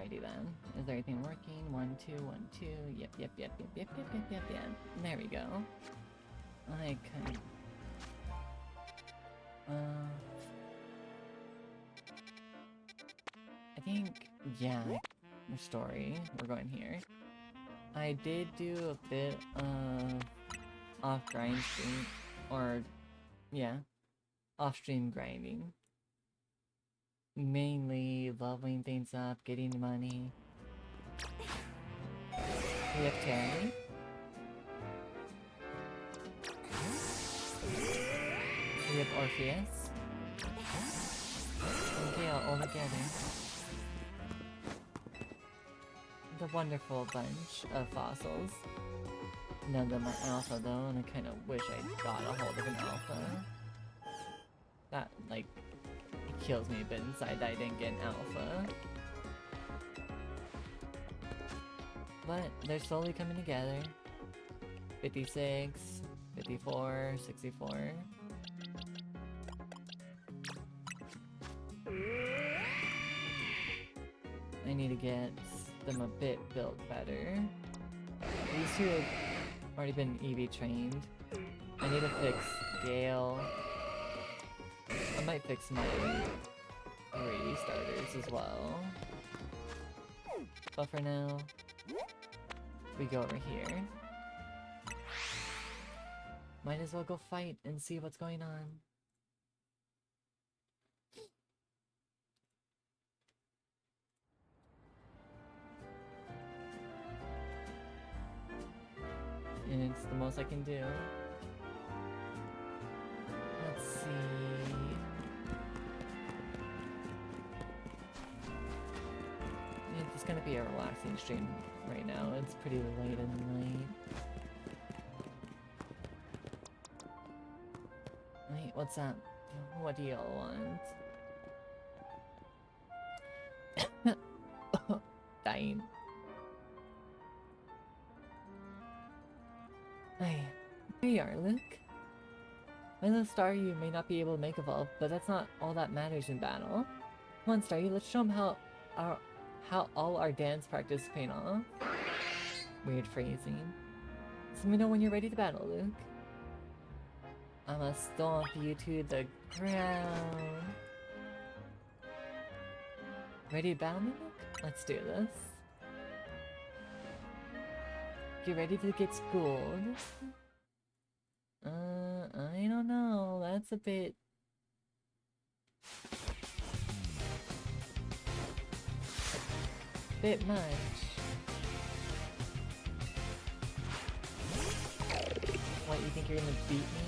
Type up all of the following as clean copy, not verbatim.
Alrighty then. Is everything working? 1, 2, 1, 2. Yep. There we go. I kind I think, yeah, the story. We're going here. I did do a bit of off-grind stream, or, yeah, off-stream grinding. Mainly leveling things up, getting money. We have Terry. We have Orpheus. And Gale all together. The wonderful bunch of fossils. None of them are alpha though, and I kind of wish I got a hold of an alpha. That, like, it kills me a bit inside that I didn't get an alpha. But they're slowly coming together. 56, 54, 64. I need to get them a bit built better. These two have already been EV trained. I need to fix Gale. I might fix my 3 starters as well. But for now, we go over here. Might as well go fight and see what's going on. And it's the most I can do. Let's see. It's gonna be a relaxing stream right now. It's pretty late in the night. Wait, what's up? What do y'all want? Dying. Hey, here you are, Luke. My little Staryu may not be able to make evolve, but that's not all that matters in battle. Come on, Staryu, let's show him how all our dance practice is paying off. Weird phrasing. So let me know when you're ready to battle, Luke. I'ma stomp you to the ground. Ready to battle me, Luke? Let's do this. Get ready to get schooled. I don't know. That's a bit... bit much. What, you think you're gonna beat me?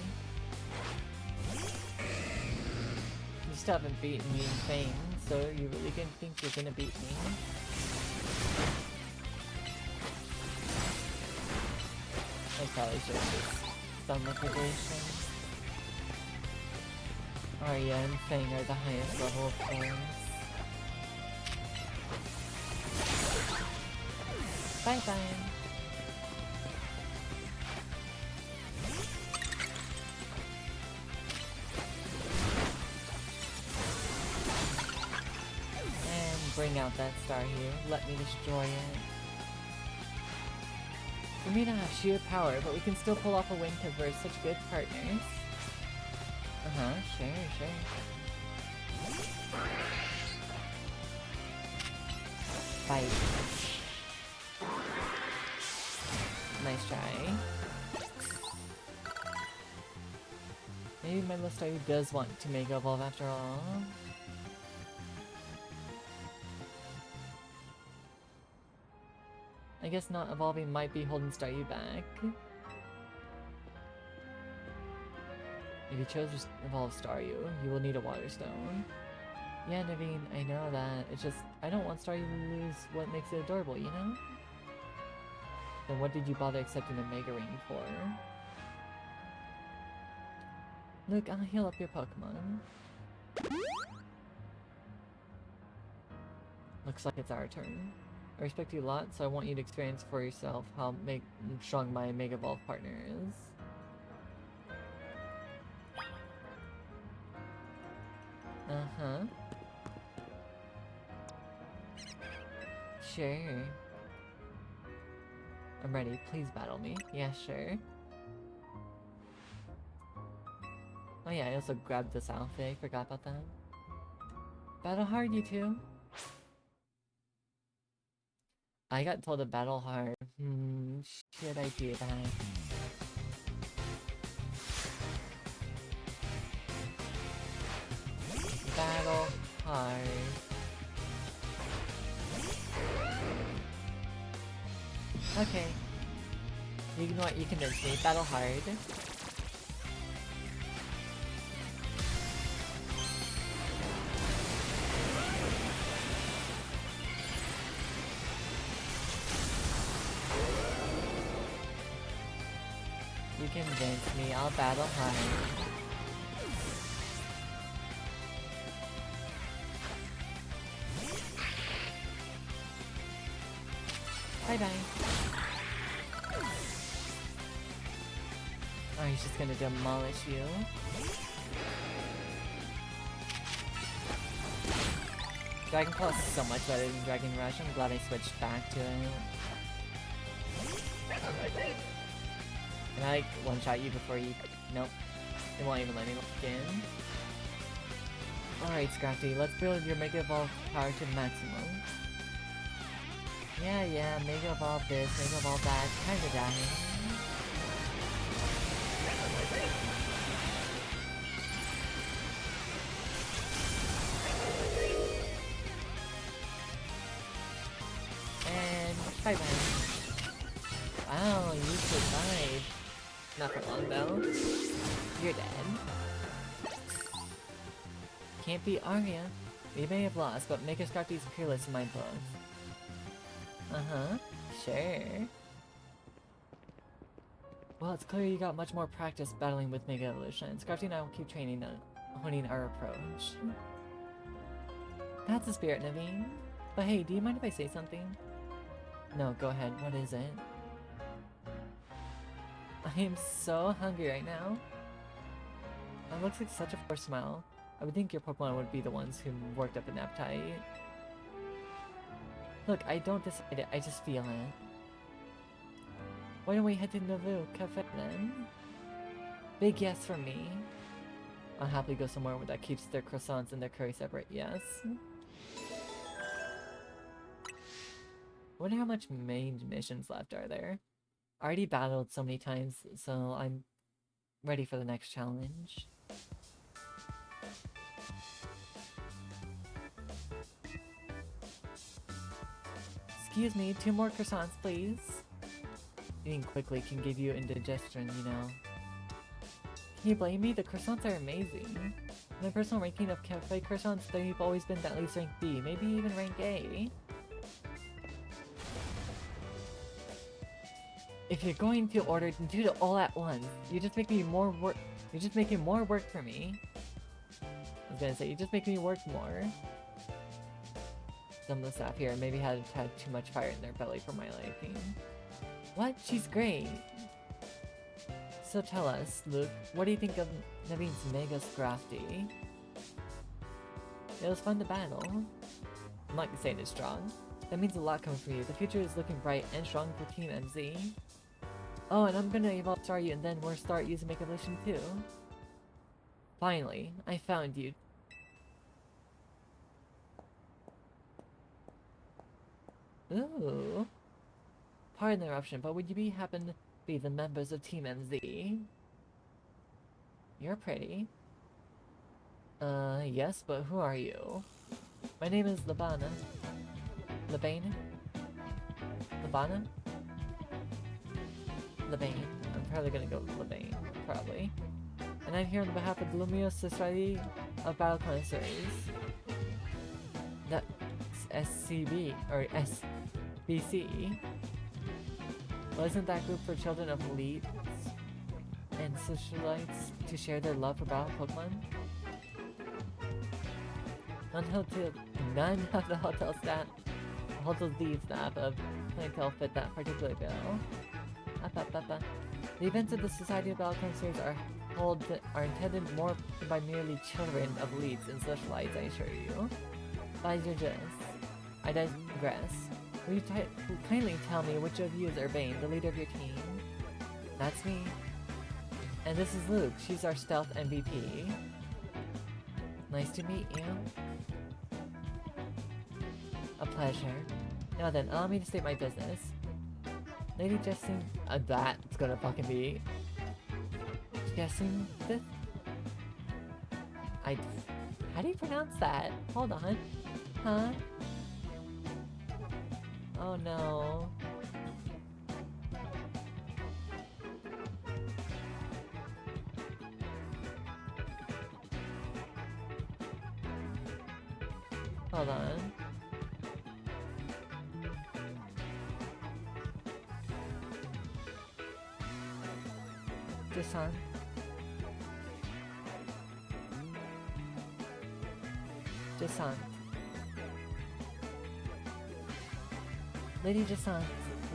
You still haven't beaten me in Fame, so you really gonna think you're gonna beat me? I probably should have just done liquidation. Arya and Fang are the highest level, of course. Bye-bye. And bring out that star here. Let me destroy it. We may not have sheer power, but we can still pull off a win because we're such good partners. Sure. Fight. Nice try. Maybe my little Staryu does want to make evolve after all. I guess not evolving might be holding Staryu back. If you chose to evolve Staryu, you will need a Water Stone. Yeah, Naveen, I know that. It's just, I don't want Staryu to lose what makes it adorable, you know? Then what did you bother accepting the Mega Ring for? Look, I'll heal up your Pokemon. Looks like it's our turn. I respect you a lot, so I want you to experience for yourself how strong my Mega Evolve partner is. Sure. I'm ready. Please battle me. Yeah, sure. Oh yeah, I also grabbed this outfit. Forgot about that. Battle hard, you two. I got told to battle hard. Should I do that? Battle hard. Okay. You know what? You convinced me. Battle hard. You convinced me. I'll battle hard. Bye-bye. Oh, he's just gonna demolish you. Dragon Claw is so much better than Dragon Rush. I'm glad I switched back to it. Can I, like, one-shot you before you... Nope. It won't even let me look in. Alright, Scrafty, let's build your Mega Evolve power to maximum. Yeah, Mega Evolve this, Mega Evolve that, kinda dying. And bye-bye. Wow, you survived. Not for long though. You're dead. Can't beat Arya. We may have lost, but Mega Scrafty's peerless in my book. Uh-huh. Sure. Well, it's clear you got much more practice battling with Mega Evolution. Scrafty and I will keep training and honing our approach. That's the spirit, Naveen. But hey, do you mind if I say something? No, go ahead. What is it? I am so hungry right now. That looks like such a forced smile. I would think your Pokemon would be the ones who worked up an appetite. Look, I don't decide it, I just feel it. Why don't we head to Nauvoo Cafe then? Big yes from me. I'll happily go somewhere that keeps their croissants and their curry separate, yes. Wonder how much main missions left are there. I already battled so many times, so I'm ready for the next challenge. Excuse me, 2 more croissants, please. Eating quickly can give you indigestion, you know. Can you blame me? The croissants are amazing. My personal ranking of cafe croissants, they've always been at least rank B, maybe even rank A. If you're going to order, do it all at once. You just make me more work. You're just making more work for me. I was gonna say, you just make me work more. Some of the staff here maybe had too much fire in their belly for my liking. What? She's great! So tell us, Luke, what do you think of Naveen's Mega Scrafty? It was fun to battle. I'm not saying it's strong. That means a lot coming for you. The future is looking bright and strong for Team MZ. Oh, and I'm gonna evolve Star you and then we'll start using Mega Evolution too. Finally, I found you. Ooh. Pardon the interruption, but would you happen to be the members of Team MZ? You're pretty. Yes, but who are you? My name is Labana. Labane? Labana? Labane. I'm probably gonna go with Labane. Probably. And I'm here on behalf of the Lumio Society of Battle Connoisseurs. That's SCB, or SBC. Wasn't that group for children of elites and socialites to share their love for battle Pokemon? None of the hotel staff of clientele fit that particular bill. The events of the Society of Battle Connoisseurs are intended more by merely children of elites and socialites, I assure you. I digress. Will you kindly tell me which of you is Urbane, the leader of your team? That's me. And this is Luke. She's our stealth MVP. Nice to meet you. A pleasure. Now then, allow me to state my business. Lady Jessing... that's gonna fucking be... Jessing... How do you pronounce that? Hold on. Huh? Oh no. Hold on. Descent. Descent. Lady Descent,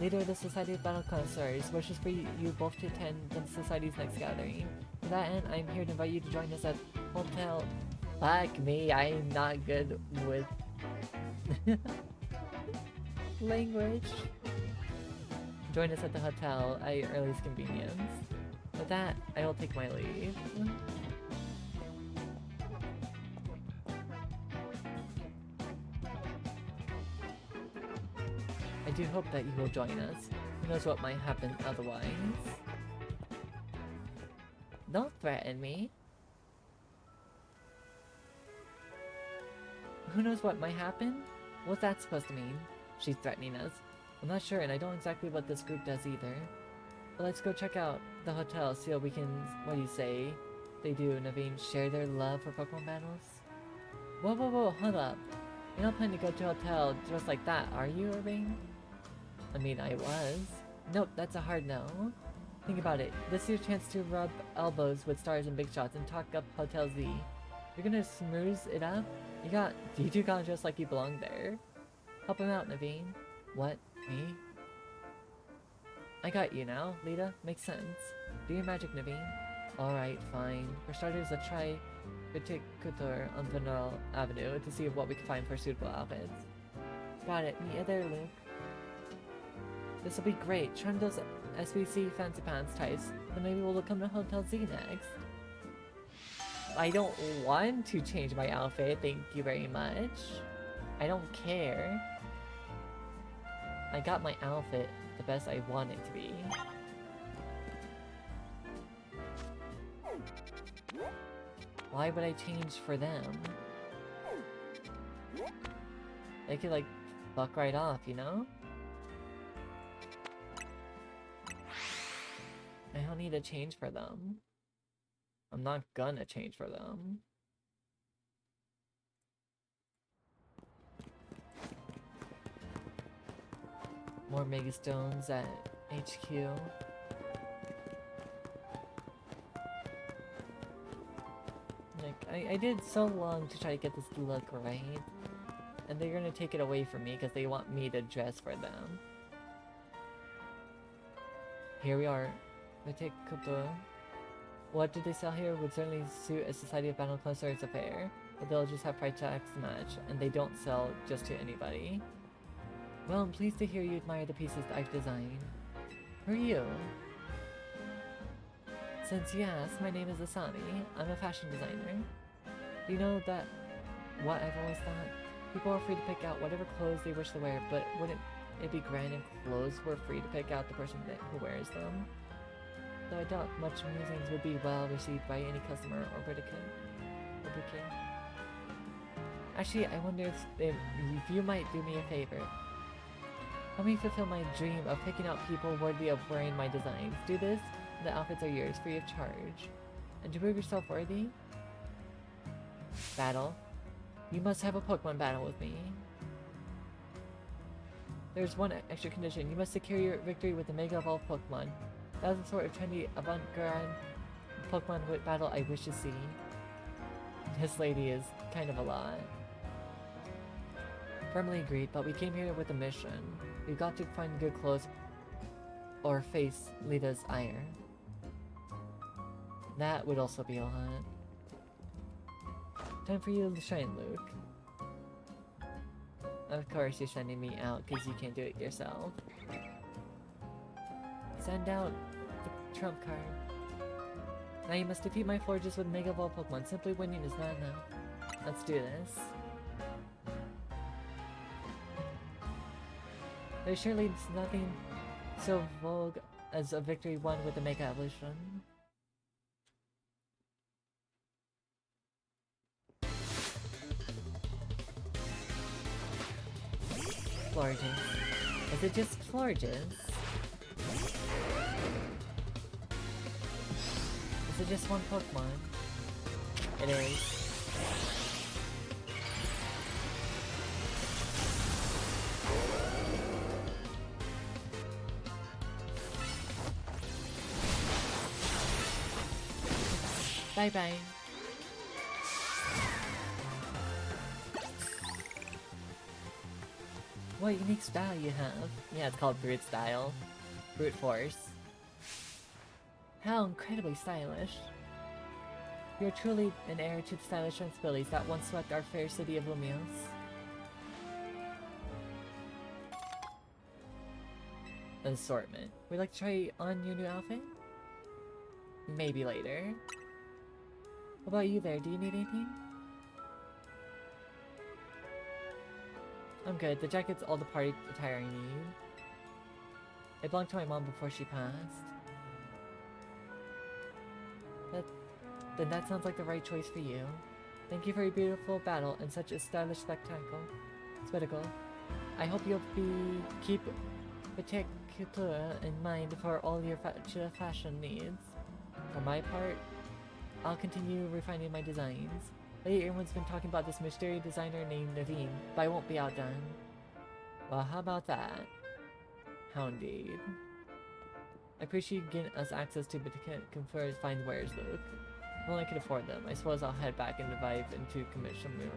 leader of the Society of Battle Connoisseurs, wishes for you both to attend the Society's next gathering. To that end, I am here to invite you to join us at Hotel... Fuck me, I'm not good with... language. Join us at the hotel at your earliest convenience. With that, I will take my leave. I do hope that you will join us. Who knows what might happen otherwise? Don't threaten me. Who knows what might happen? What's that supposed to mean? She's threatening us. I'm not sure, and I don't know exactly what this group does either. But let's go check out the hotel, see what we can... What do you say? They do, Naveen, share their love for Pokemon battles? Whoa, whoa, whoa, hold up. You're not planning to go to a hotel just like that, are you, Irving? I mean, I was. Nope, that's a hard no. Think about it. This is your chance to rub elbows with stars and big shots and talk up Hotel Z. You're gonna smooze it up? You two got just like you belong there. Help him out, Naveen. What? Me? I got you now, Lita. Makes sense. Do your magic, Naveen. Alright, fine. For starters, let's try Boutique Couture on Vanilla Avenue to see what we can find for suitable outfits. Got it. Meet you there, Luke. This'll be great. Try on those SBC fancy pants types. Then maybe we'll come to Hotel Z next. I don't want to change my outfit, thank you very much. I don't care. I got my outfit the best I want it to be. Why would I change for them? They could like fuck right off, you know? I don't need to change for them. I'm not gonna change for them. More Megastones at HQ. Like, I did so long to try to get this look right. And they're gonna take it away from me because they want me to dress for them. Here we are. Boutique Couture. What did they sell here would certainly suit a Society of Battle Connoisseurs affair, but they'll just have price tags to match, and they don't sell just to anybody. Well, I'm pleased to hear you admire the pieces that I've designed. Who are you? Since you asked, my name is Asami. I'm a fashion designer. Do you know that what I've always thought? People are free to pick out whatever clothes they wish to wear, but wouldn't it be grand if clothes were free to pick out the person who wears them? Though I doubt much musings would be well received by any customer or boutique. Actually, I wonder if you might do me a favor. Help me fulfill my dream of picking out people worthy of wearing my designs. Do this, and the outfits are yours, free of charge. And to prove yourself worthy... Battle. You must have a Pokemon battle with me. There's one extra condition. You must secure your victory with the Mega Evolved Pokemon. That is the sort of trendy, avant-garde Pokemon battle I wish to see. This lady is kind of a lot. Firmly agreed, but we came here with a mission. We've got to find good clothes or face Lita's ire. That would also be a lot. Time for you to shine, Luke. Of course you're sending me out because you can't do it yourself. Send out the trump card. Now you must defeat my forges with Mega Evolved Pokemon. Simply winning is not enough. Let's do this. There surely is nothing so vogue as a victory won with a Mega Evolution. Florges. Is it just Florges? Is it just one Pokemon? It is. Bye bye. What unique style you have? Yeah, it's called Brute Style. Brute Force. How incredibly stylish. You're truly an heir to the stylish sensibilities that once swept our fair city of Lumios. Assortment. Would you like to try on your new outfit? Maybe later. What about you there? Do you need anything? I'm good. The jacket's all the party attire I need. It belonged to my mom before she passed. Then that sounds like the right choice for you. Thank you for your beautiful battle and such a stylish spectacle. I hope you'll keep particular in mind for all your fashion needs. For my part, I'll continue refining my designs. Lately, everyone's been talking about this mysterious designer named Naveen, but I won't be outdone. Well, how about that? Houndeed. I appreciate you getting us access to confirm fine wares, Luke. If only I could afford them. I suppose I'll head back and dive into commission room.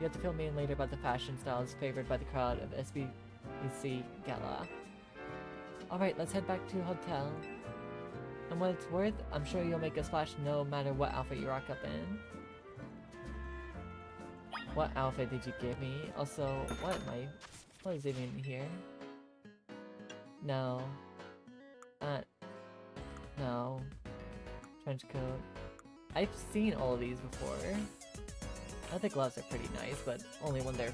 You have to fill me in later about the fashion styles favored by the crowd of SBC Gala. Alright, let's head back to the hotel. And what it's worth, I'm sure you'll make a splash no matter what outfit you rock up in. What outfit did you give me? Also, what is even here? No. No. Trench coat. I've seen all of these before. I think gloves are pretty nice, but only when they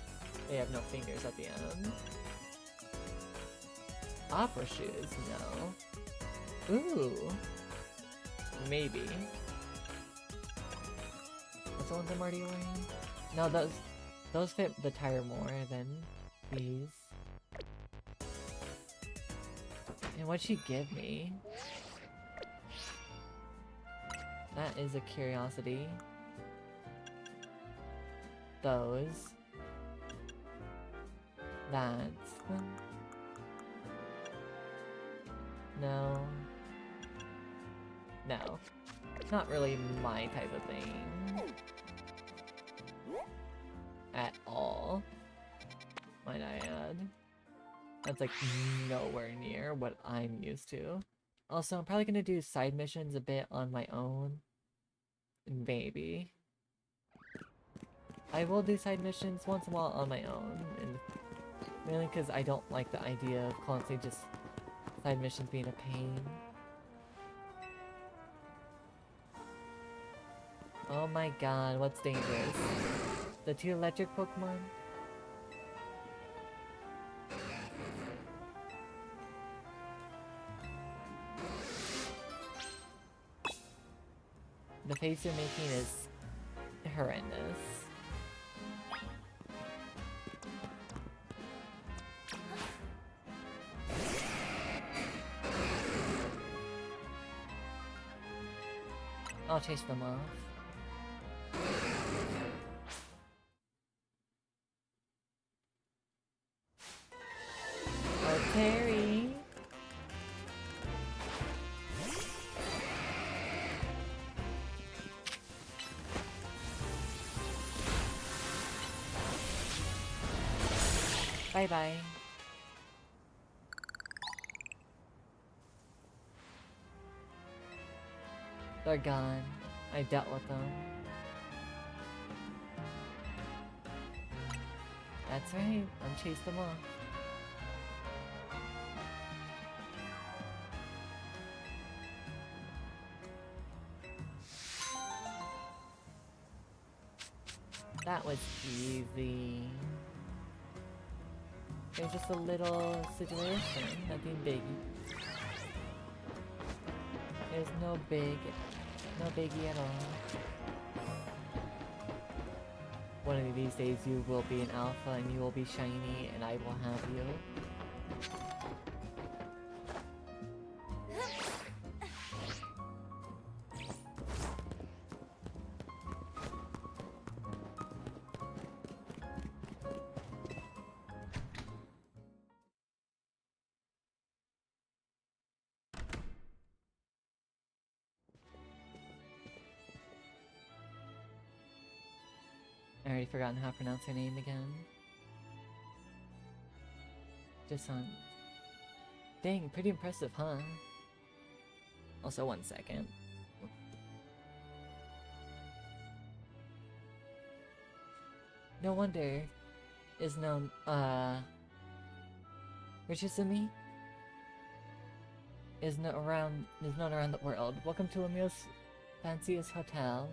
have no fingers at the end. Opera shoes? No. Ooh. Maybe. What's the ones I'm already wearing? No, those fit the tire more than these. And what'd she give me? That is a curiosity. Those. That's... No. No. Not really my type of thing. At all. Might I add. That's like nowhere near what I'm used to. Also, I'm probably gonna do side missions a bit on my own. Maybe. I will do side missions once in a while on my own, and mainly because I don't like the idea of constantly just side missions being a pain. Oh my god, what's dangerous? The two electric Pokemon? The face you're making is horrendous. I'll chase them off. Oh, Terry! Bye-bye. They're gone. I dealt with them. That's right, unchase them off. That was easy. There's just a little situation, nothing big. There's no biggie at all. One of these days you will be an alpha and you will be shiny and I will have you. I already forgotten how to pronounce her name again. Jason. Dang, pretty impressive, huh? Also, 1 second. No wonder is known, Richisumi is known around the world. Welcome to Emil's fanciest hotel.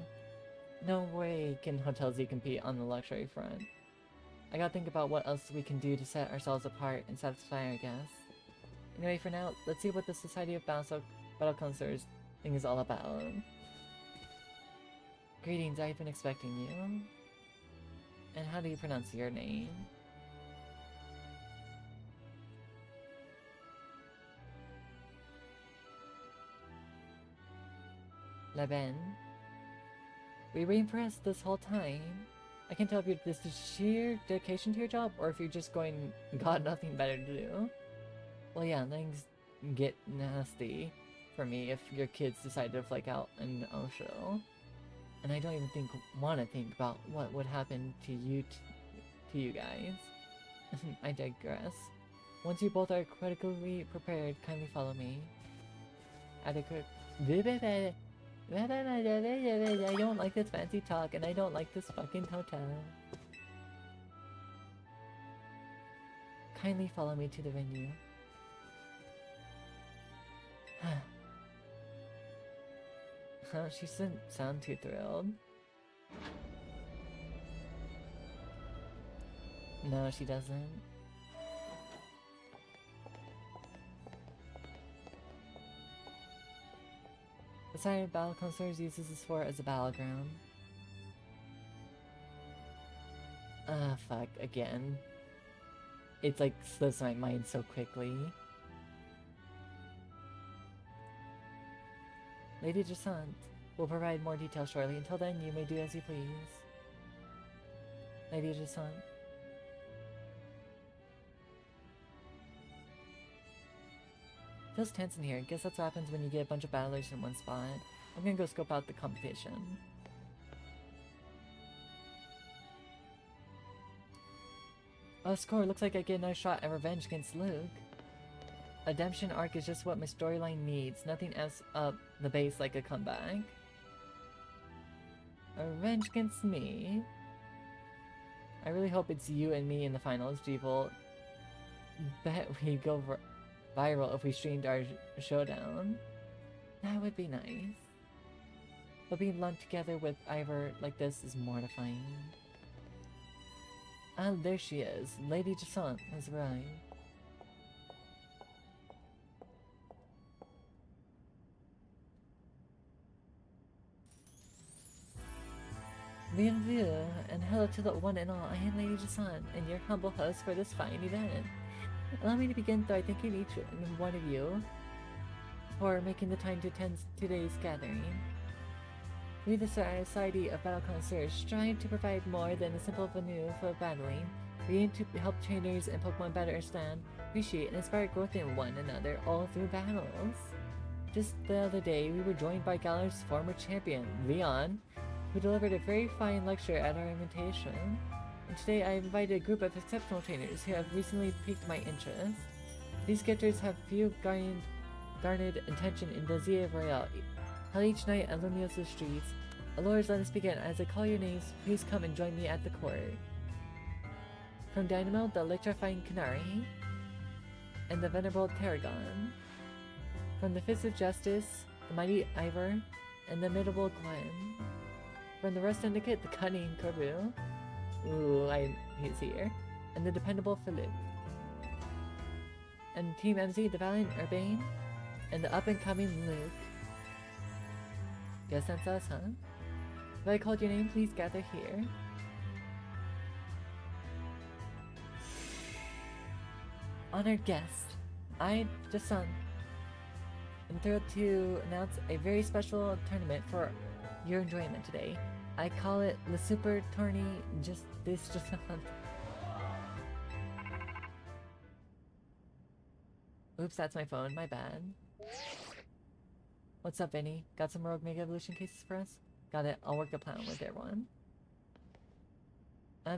No way can Hotel Z compete on the luxury front. I gotta think about what else we can do to set ourselves apart and satisfy our guests. Anyway, for now, let's see what the Society of Battle Concerts thing is all about. Greetings, I've been expecting you. And how do you pronounce your name? Leben. We were impressed this whole time. I can't tell if this is sheer dedication to your job or if you're just going, got nothing better to do. Well, yeah, things get nasty for me if your kids decide to flake out in Osho. And I don't even want to think about what would happen to you guys. I digress. Once you both are critically prepared, kindly follow me. Adequate. I don't like this fancy talk, and I don't like this fucking hotel. Kindly follow me to the venue. She doesn't sound too thrilled. No, she doesn't. The site of Battle Concerts uses this fort as a battleground. Fuck, again. It's like slips my mind so quickly. Lady Jasant will provide more details shortly. Until then, you may do as you please. Lady Jasant. Feels tense in here. Guess that's what happens when you get a bunch of battlers in one spot. I'm gonna go scope out the competition. Oh, score! Looks like I get another shot at revenge against Luke. A redemption arc is just what my storyline needs. Nothing else up the base like a comeback. A revenge against me. I really hope it's you and me in the finals, G-Volt. Bet we go viral if we streamed our showdown. That would be nice. But being lumped together with Ivor like this is mortifying. Ah, there she is. Lady Jasant has arrived. Bienvenue, and hello to the one and all. I am Lady Jasant, and your humble host for this fine event. Allow me to begin by thanking each and one of you for making the time to attend today's gathering. We, the Society of Battle Concerts, strive to provide more than a simple venue for battling. We aim to help trainers and Pokemon better understand, appreciate, and inspire growth in one another all through battles. Just the other day, we were joined by Galar's former champion, Leon, who delivered a very fine lecture at our invitation. And today I invited a group of exceptional trainers who have recently piqued my interest. These characters have few garnered attention in the Zia Royale, held each night at Lumiosa's streets. Allures, let us begin. As I call your names, please come and join me at the court. From Dynamo, the electrifying Canary, and the venerable Tarragon. From the Fist of Justice, the mighty Ivor, and the imitable Gwen. From the Rust Syndicate, the cunning Corbu. Ooh, he's here. And the dependable Philippe. And Team MZ, the valiant Urbane, and the up-and-coming Luke. Guess that's us, huh? If I called your name, please gather here. Honored guest, I, the Sun, am thrilled to announce a very special tournament for your enjoyment today. I call it the Super Tourney just a month. Oops, that's my phone, my bad. What's up, Vinny? Got some Rogue Mega Evolution cases for us? Got it, I'll work the plan with everyone.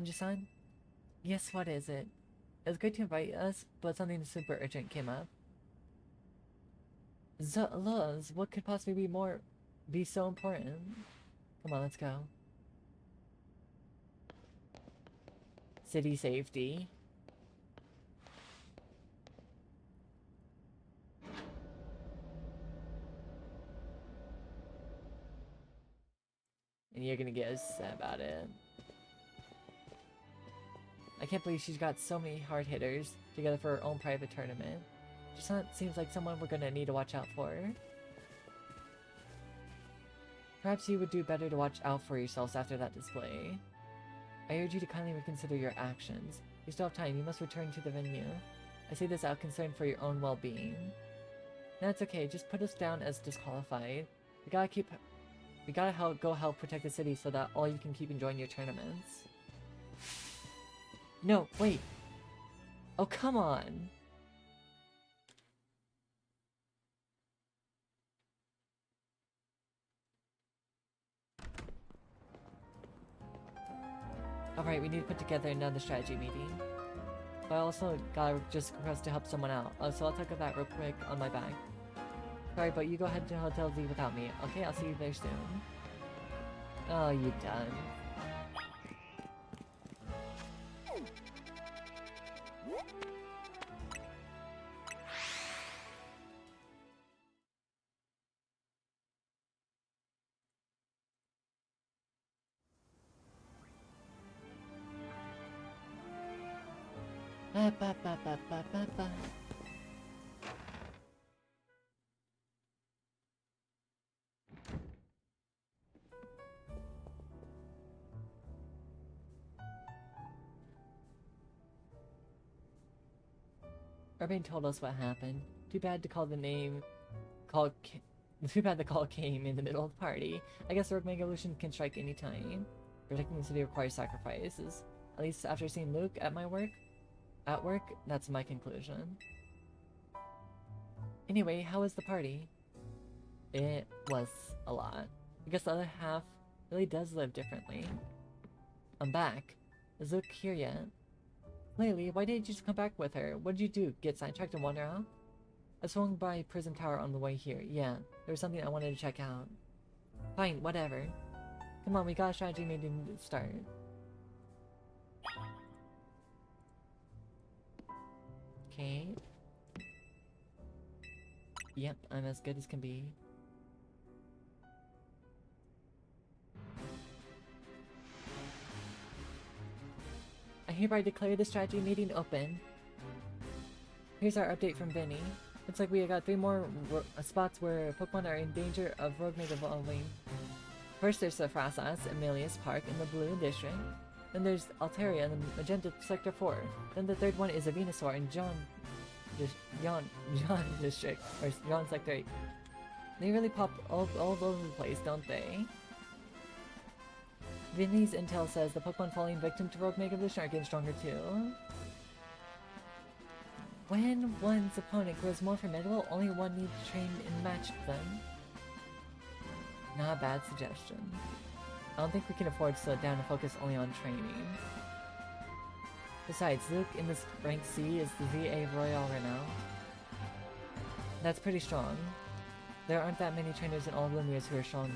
Jason? Yes, what is it? It was great to invite us, but something super urgent came up. Luz, what could possibly be so important? Come on, let's go. City safety. And you're gonna get upset about it. I can't believe she's got so many hard hitters together for her own private tournament. Just seems like someone we're gonna need to watch out for. Perhaps you would do better to watch out for yourselves after that display. I urge you to kindly reconsider your actions. You still have time, you must return to the venue. I say this out of concern for your own well-being. No, it's okay, just put us down as disqualified. We gotta go help protect the city so that all you can keep enjoying your tournaments. No, wait! Oh, come on! Alright, we need to put together another strategy meeting. But I also gotta just request to help someone out. So I'll talk about that real quick on my back. Sorry, but you go ahead to Hotel Z without me. Okay, I'll see you there soon. Oh, you done. Ba ba ba ba ba ba ba. Urbane told us what happened. Too bad the call came in the middle of the party. I guess Rogue Mega Evolution can strike any time. Protecting the city requires sacrifices. At least after seeing Luke at work, that's my conclusion. Anyway, how was the party? It was a lot. I guess the other half really does live differently. I'm back. Is Luke here yet? Lately, why didn't you just come back with her? What did you do? Get sidetracked and wander out? I swung by Prism Tower on the way here. Yeah, there was something I wanted to check out. Fine, whatever. Come on, we got a strategy meeting to start. Okay. Yep, I'm as good as can be. I hereby declare the strategy meeting open. Here's our update from Vinny. Looks like we got 3 more spots where Pokemon are in danger of Rogue Mega evolving. First there's the Frasas, Emilius Park in the Blue District. Then there's Altaria in the Magenta Sector 4. Then the third one is a Venusaur in John District, or John Sector 8. They really pop all over the place, don't they? Vinny's intel says the Pokemon falling victim to Rogue Mega Evolution are getting stronger too. When one's opponent grows more formidable, only one needs to train and match them. Not a bad suggestion. I don't think we can afford to slow down and focus only on training. Besides, Luke in this rank C is the ZA Royale right now. That's pretty strong. There aren't that many trainers in all Lumias who are stronger.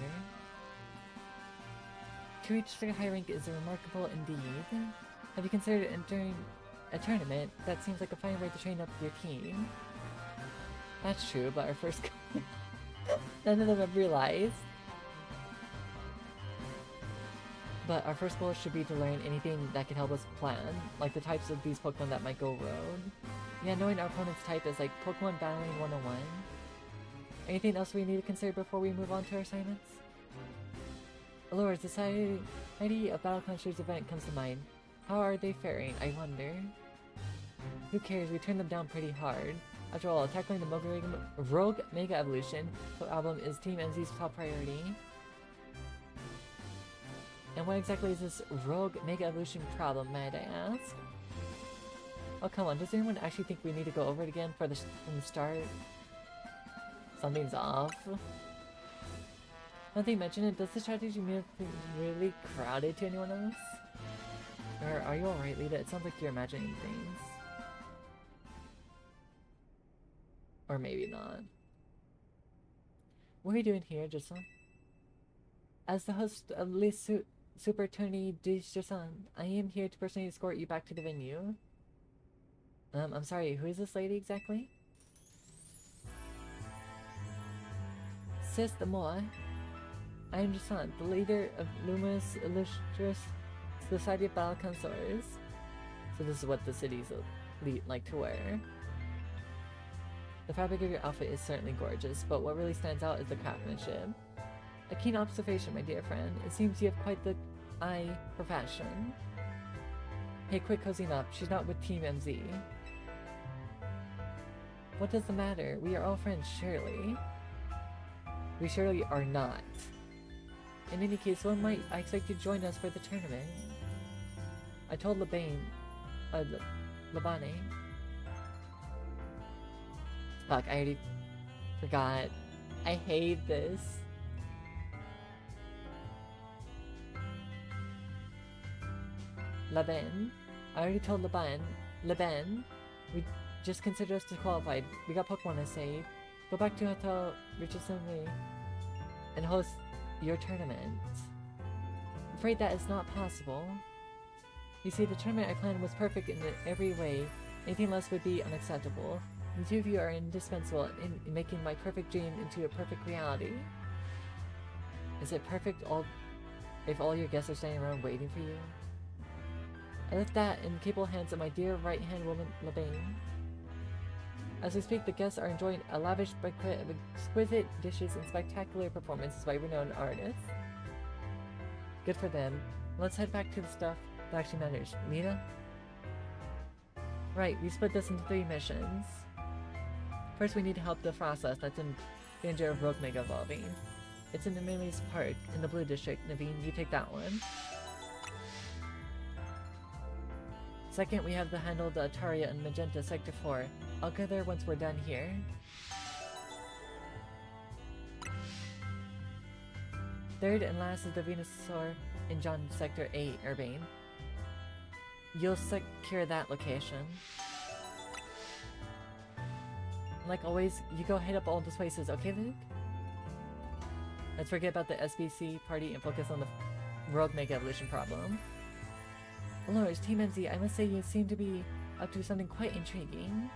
To reach such a high rank is remarkable indeed. Have you considered entering a tournament? That seems like a fine way to train up your team. That's true, but our first... None of them have realized. But our first goal should be to learn anything that can help us plan, like the types of these Pokemon that might go rogue. Yeah, knowing our opponent's type is like Pokemon Battling 101. Anything else we need to consider before we move on to our assignments? Allure, the Society of Battle Conquerors event comes to mind. How are they faring, I wonder? Who cares, we turned them down pretty hard. After all, tackling the Rogue Mega Evolution album is Team MZ's top priority. And what exactly is this Rogue Mega Evolution problem, might I ask? Oh, come on, does anyone actually think we need to go over it again from the start? Something's off. Now that you mention it, does the strategy move really crowded to anyone else? Or are you alright, Lita? It sounds like you're imagining things. Or maybe not. What are you doing here, Jason? As the host of this Super Tourney Jason, I am here to personally escort you back to the venue. I'm sorry, who is this lady exactly? Sis the Moa. I am Jason, the leader of Luminous Illustrious Society of Battle Conquerors. So this is what the cities like to wear. The fabric of your outfit is certainly gorgeous, but what really stands out is the craftsmanship. A keen observation, my dear friend. It seems you have quite the eye for fashion. Hey, quit cozying up. She's not with Team MZ. What does the matter? We are all friends, surely. We surely are not. In any case, when might I expect you to join us for the tournament? I told Labane... Labane... Fuck, I already forgot. I hate this. Laban. I already told Laban. We just consider us disqualified. We got Pokemon to save. Go back to Hotel Richardson and host your tournament. I'm afraid that is not possible. You see, the tournament I planned was perfect in every way. Anything less would be unacceptable. The two of you are indispensable in making my perfect dream into a perfect reality. Is it perfect if all your guests are standing around waiting for you? I left that in the capable hands of my dear right-hand woman, Labane. As we speak, the guests are enjoying a lavish banquet of exquisite dishes and spectacular performances by renowned artists. Good for them. Let's head back to the stuff that actually matters. Lita? Right, we split this into 3 missions. First, we need to help the Frostless that's in danger of Rogue Mega Evolving. It's in the Emily's Park, in the Blue District. Naveen, you take that one. Second, we have to handle the Ataria and Magenta Sector 4. I'll go there once we're done here. Third and last is the Venusaur in John Sector 8, Urbane. You'll secure that location. Like always, you go hit up all those places, okay, Luke? Let's forget about the SBC party and focus on the Rogue Mega Evolution problem. Lord, Team MZ, I must say you seem to be up to something quite intriguing.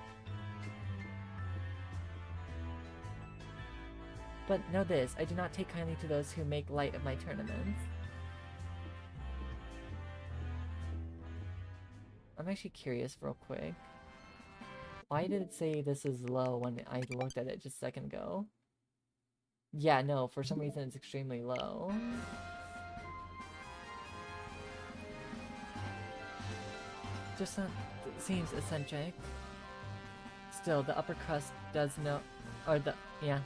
But know this, I do not take kindly to those who make light of my tournaments. I'm actually curious real quick. Why did it say this is low when I looked at it just a second ago? Yeah, no, for some reason it's extremely low. Just seems eccentric. Still, the upper crust does know, the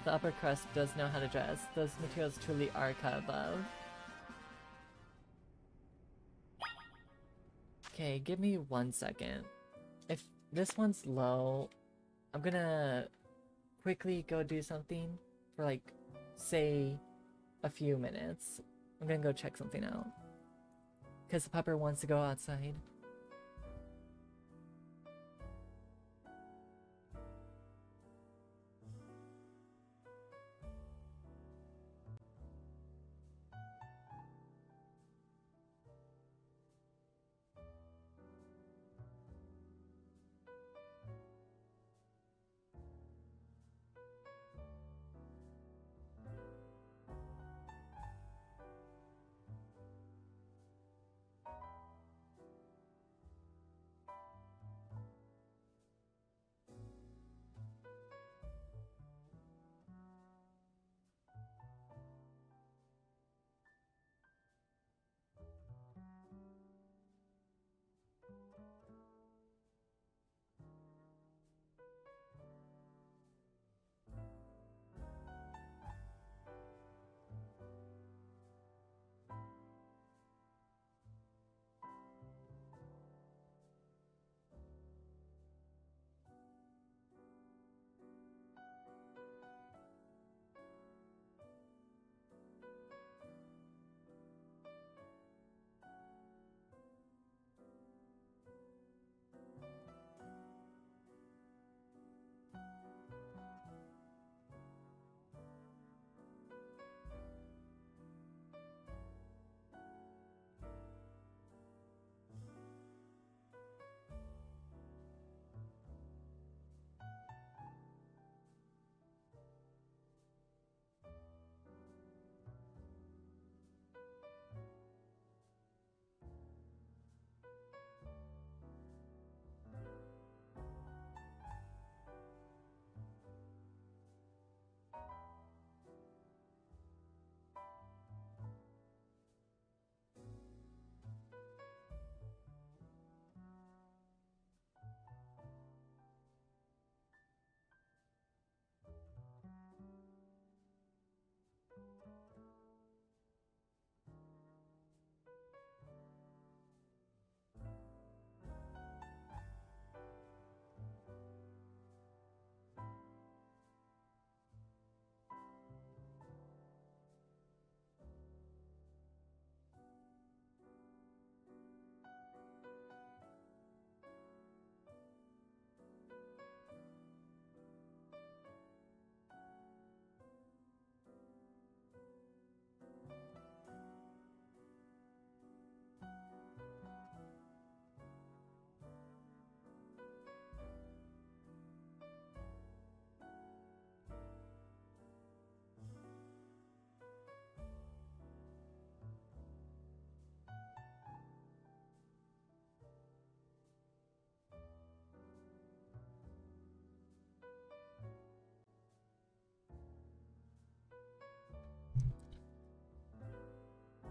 upper crust does know how to dress. Those materials truly are cut above. Okay, give me 1 second. If this one's low, I'm gonna quickly go do something for like, say, a few minutes. I'm gonna go check something out. Because the pupper wants to go outside.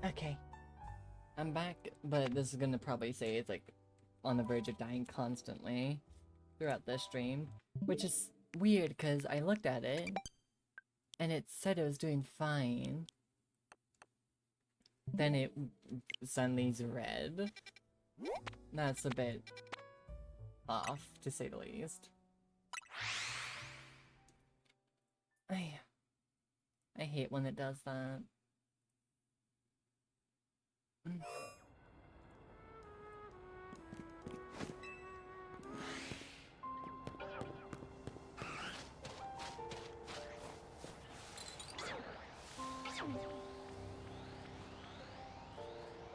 Okay. I'm back, but this is gonna probably say it's like on the verge of dying constantly throughout the stream, which is weird because I looked at it and it said it was doing fine. Then it suddenly's red. That's a bit off, to say the least. I hate when it does that.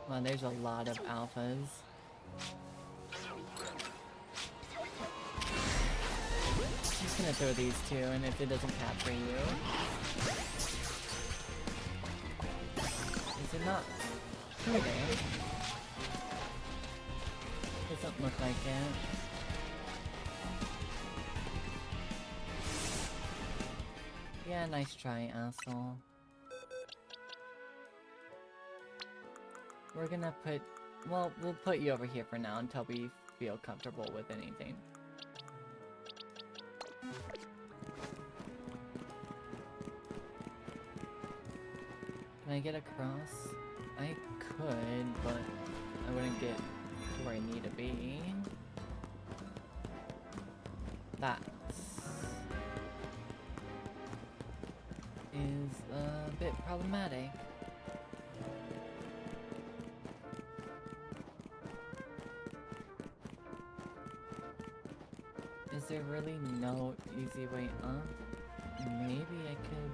Well, there's a lot of alphas. I'm just gonna throw these two, and if it doesn't capture you... Is it not through there? Doesn't look like it. Yeah, nice try, asshole. We're gonna put... Well, we'll put you over here for now until we feel comfortable with anything. Can I get across? I could, but I wouldn't get to where I need to be. Is a bit problematic. Is there really no easy way up? Maybe I could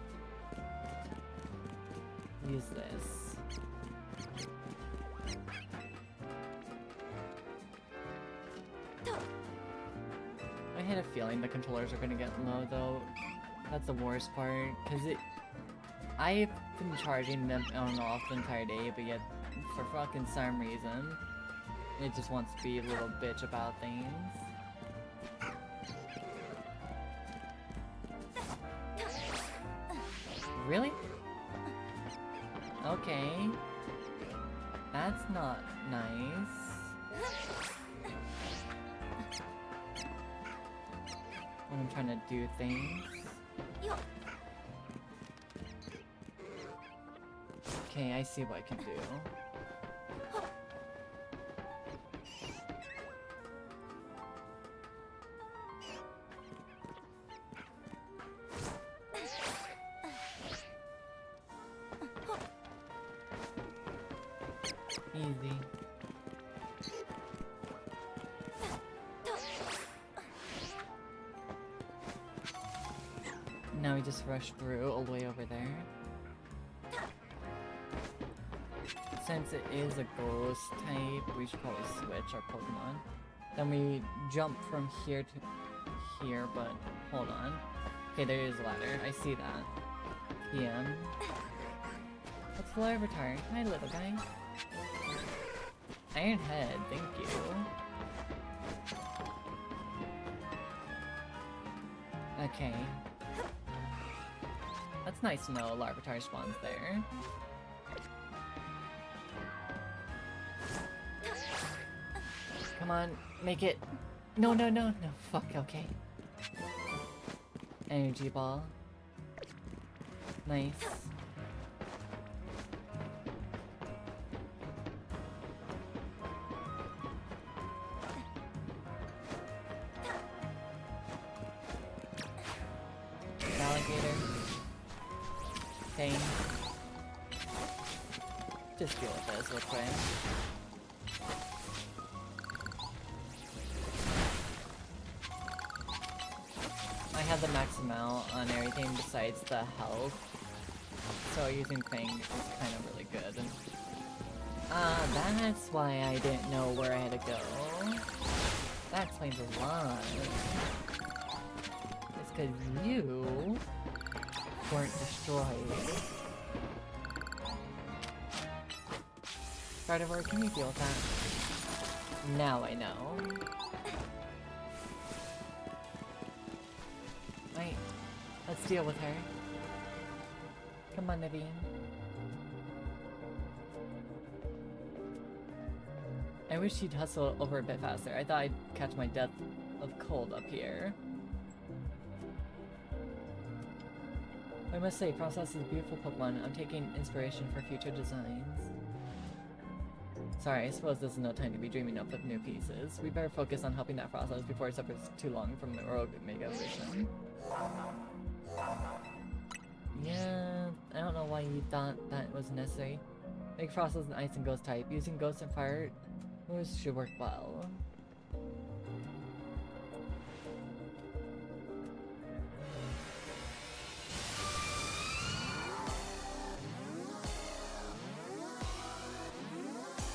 use this. I had a feeling the controllers are gonna get low though. That's the worst part, because I've been charging them on and off the entire day, but yet, for fucking some reason, it just wants to be a little bitch about things. Really? Okay. That's not nice. When I'm trying to do things. Okay, I see what I can do. Easy. Now we just rush through all the way over there. Since it is a ghost type, we should probably switch our Pokemon. Then we jump from here to here, but hold on. Okay, there is a ladder. I see that. PM. What's the avatar? Hi, little guy. Iron Head, thank you. Okay. That's nice to know Larvitar spawns there. Come on, make it. No, no, no, no. Fuck, okay. Energy ball. Nice. Alligator. Thing. Just deal with this real quick. I have the max amount on everything besides the health, so using Fang is kind of really good. That's why I didn't know where I had to go. That explains a lot. It's because you weren't destroyed. Gardevoir, can you deal with that? Now I know. Right, let's deal with her. Come on, Naveen. I wish she'd hustle over a bit faster. I thought I'd catch my death of cold up here. I must say, Process is a beautiful Pokemon. I'm taking inspiration for future designs. Sorry, I suppose this is no time to be dreaming up with new pieces. We better focus on helping that Process before it suffers too long from the Rogue Mega Evolution. Yeah, I don't know why you thought that was necessary. Make Frost as an Ice and Ghost type. Using Ghost and Fire moves should work well.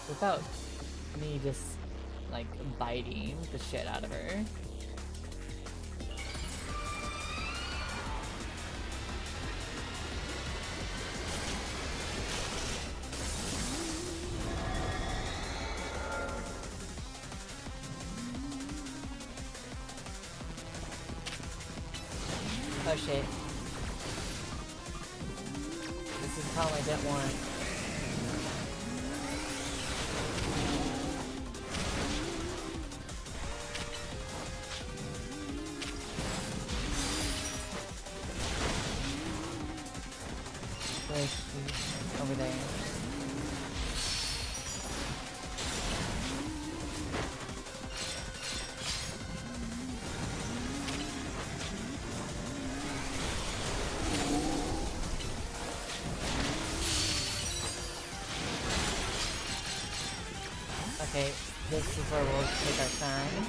Without me just, like, biting the shit out of her. Oh shit. This is the problem I didn't want. Over there. Okay, this is where we'll take our time.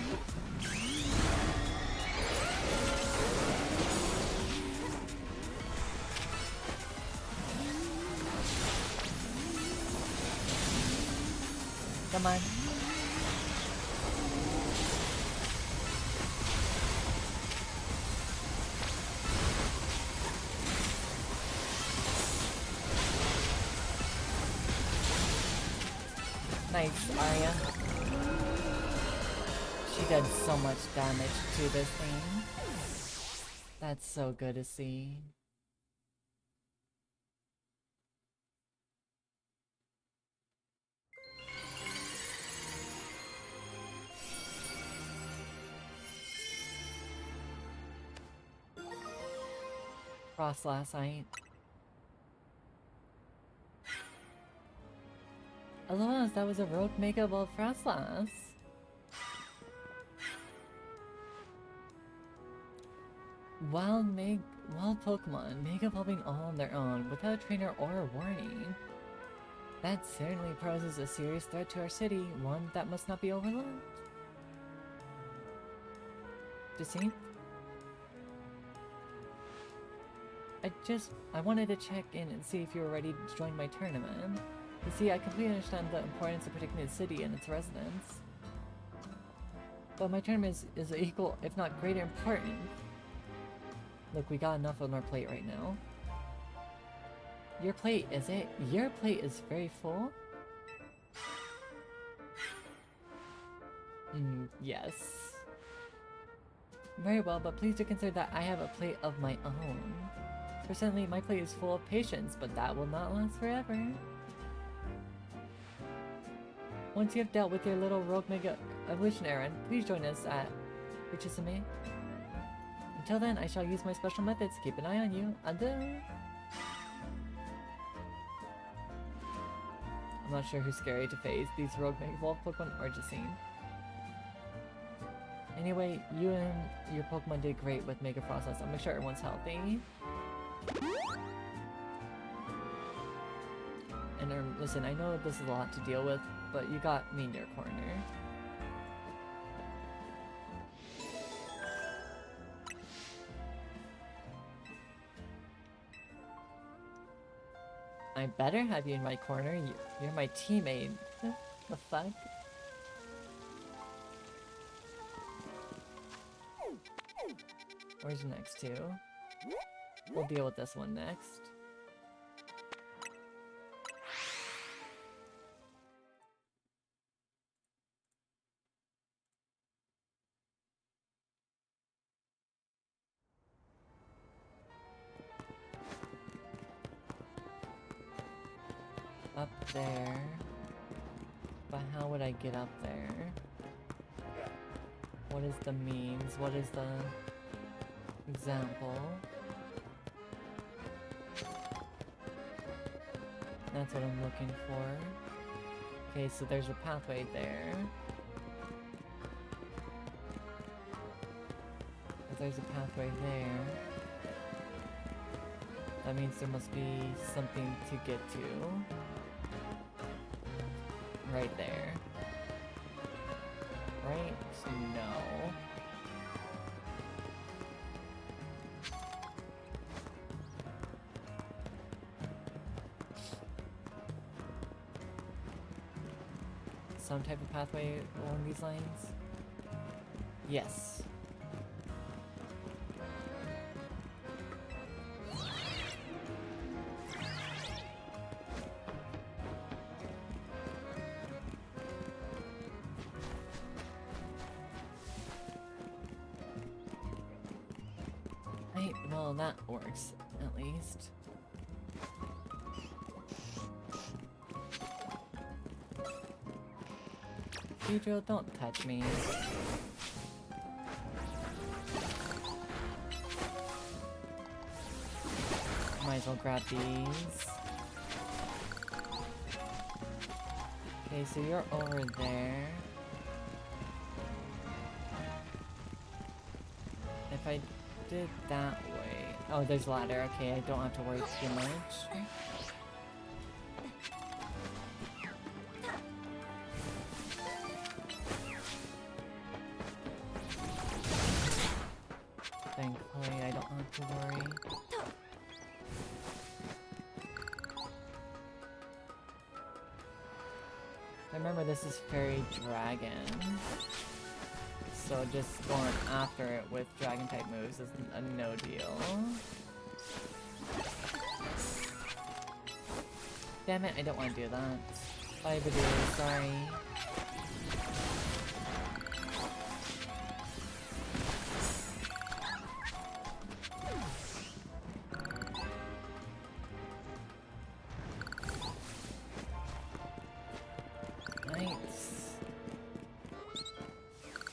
Come on. Nice, Arya. She did so much damage to this thing. That's so good to see. Frost last night. Alas, that was a rogue Mega Evolved Frostlass. Wild Pokemon, Mega Evolving all on their own, without a trainer or a warning. That certainly poses a serious threat to our city, one that must not be overlooked. Justine? I wanted to check in and see if you were ready to join my tournament. You see, I completely understand the importance of protecting the city and its residents. But my tournament is equal, if not greater importance. Look, we got enough on our plate right now. Your plate, is it? Your plate is very full? Yes. Very well, but please do consider that I have a plate of my own. Personally, my plate is full of patience, but that will not last forever. Once you have dealt with your little rogue Mega Evolution errand, please join us at Richisame. Until then, I shall use my special methods to keep an eye on you. Adieu! I'm not sure who's scary to face, these rogue Mega Evolved Pokemon or Justine. Anyway, you and your Pokemon did great with Mega Process. I'll make sure everyone's healthy. And listen, I know this is a lot to deal with, but you got me in your corner. I better have you in my corner. You're my teammate. The fuck? Where's the next two? We'll deal with this one next. Up there. but how would I get up there? What is the means? What is the example? That's what I'm looking for. Okay, so there's a pathway there. If there's a pathway there, that means there must be something to get to. Right there. Right? No. Some type of pathway along these lines? Yes. Right, well that works, at least. Pedro, don't touch me. Might as well grab these. Okay, so you're over there. If I did that way... Oh, there's a ladder. Okay, I don't have to worry too much. Thankfully, I don't have to worry. Remember, this is Fairy Dragon. So just going after it with dragon type moves is a no deal. Damn it, I don't want to do that. Bye, Badoo, sorry.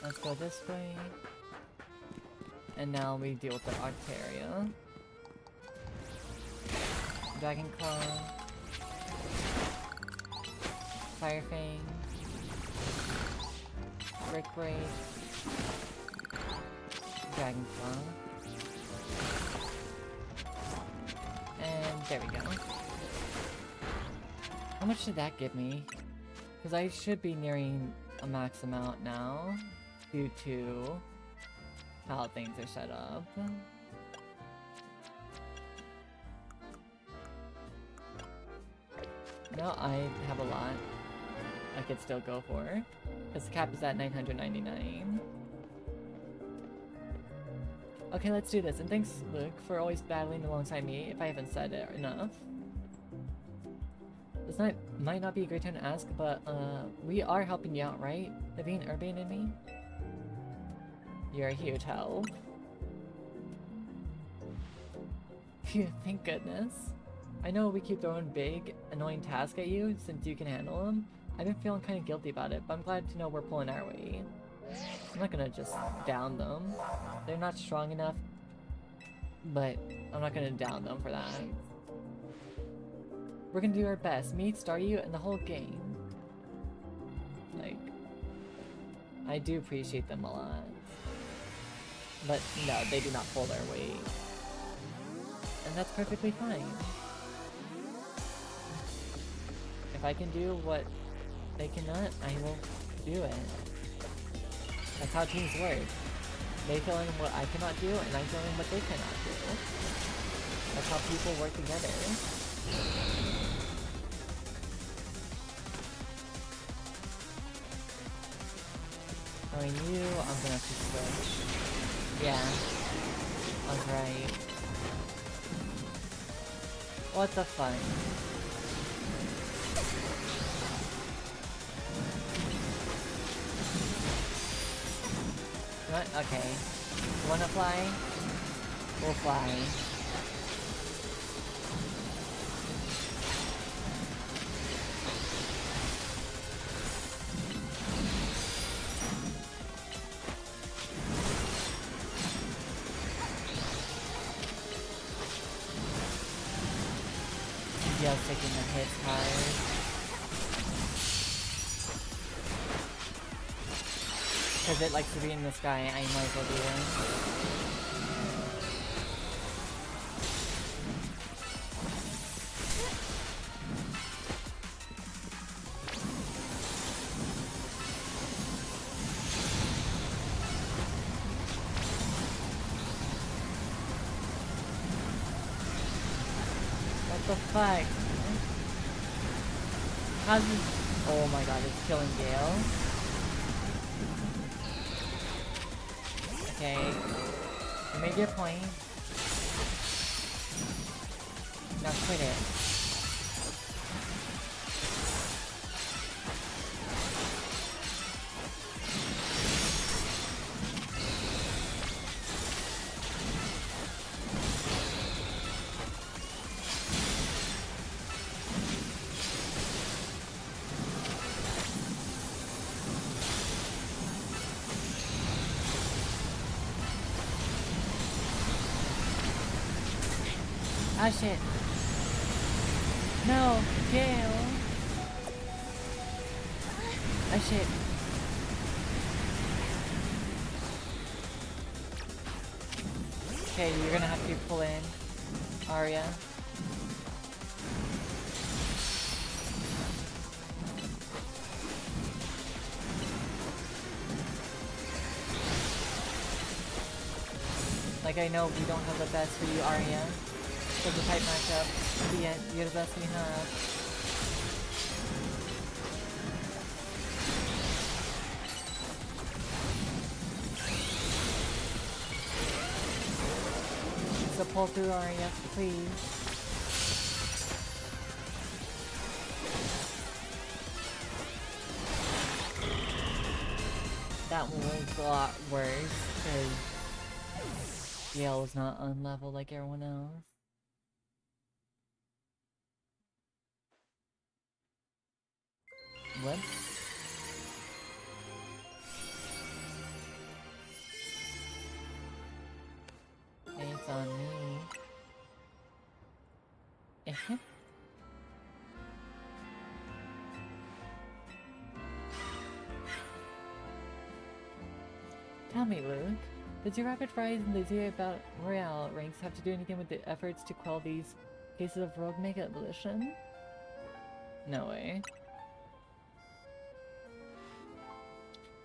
Let's go this way. And now we deal with the Octaria. Dragon Claw. Fire Fang. Brick Break. Dragon Claw. And there we go. How much did that give me? Because I should be nearing a max amount now. Due to how things are set up. No, I have a lot I could still go for. Because the cap is at 999. Okay, let's do this. And thanks, Luke, for always battling alongside me, if I haven't said it enough. This might not be a great time to ask, but we are helping you out, right? Naveen, Urbane, and me? You're a huge help. Phew, thank goodness. I know we keep throwing big, annoying tasks at you since you can handle them. I've been feeling kind of guilty about it, but I'm glad to know we're pulling our weight. I'm not gonna just down them. They're not strong enough, but I'm not gonna down them for that. We're gonna do our best, me, Staryu, and the whole game. Like, I do appreciate them a lot. But no, they do not pull their weight. And that's perfectly fine. If I can do what they cannot, I will do it. That's how teams work. They fill in what I cannot do, and I fill in what they cannot do. That's how people work together. Knowing you, I'm gonna have to switch. Yeah, I was right. What the fun? What? Okay. You wanna fly? We'll fly. does taking the hits hard. Because it likes to be in the sky, I might as well do it. What the fuck? How's this? Oh my god, it's killing Gale. Okay. You made your point. Now quit it. Ah shit. No, Gale. Ah shit. Okay, you're gonna have to pull in Arya. Like, I know we don't have the best for you, Arya. It's a tight matchup. But yet, you're the best we have. So pull through, Arya, please. That one was a lot worse, because Gale was not on level like everyone else. What? It's on me. Tell me, Luke, does your rapid rise in the Zero Battle Royale ranks have to do anything with the efforts to quell these cases of rogue mega evolution? No way.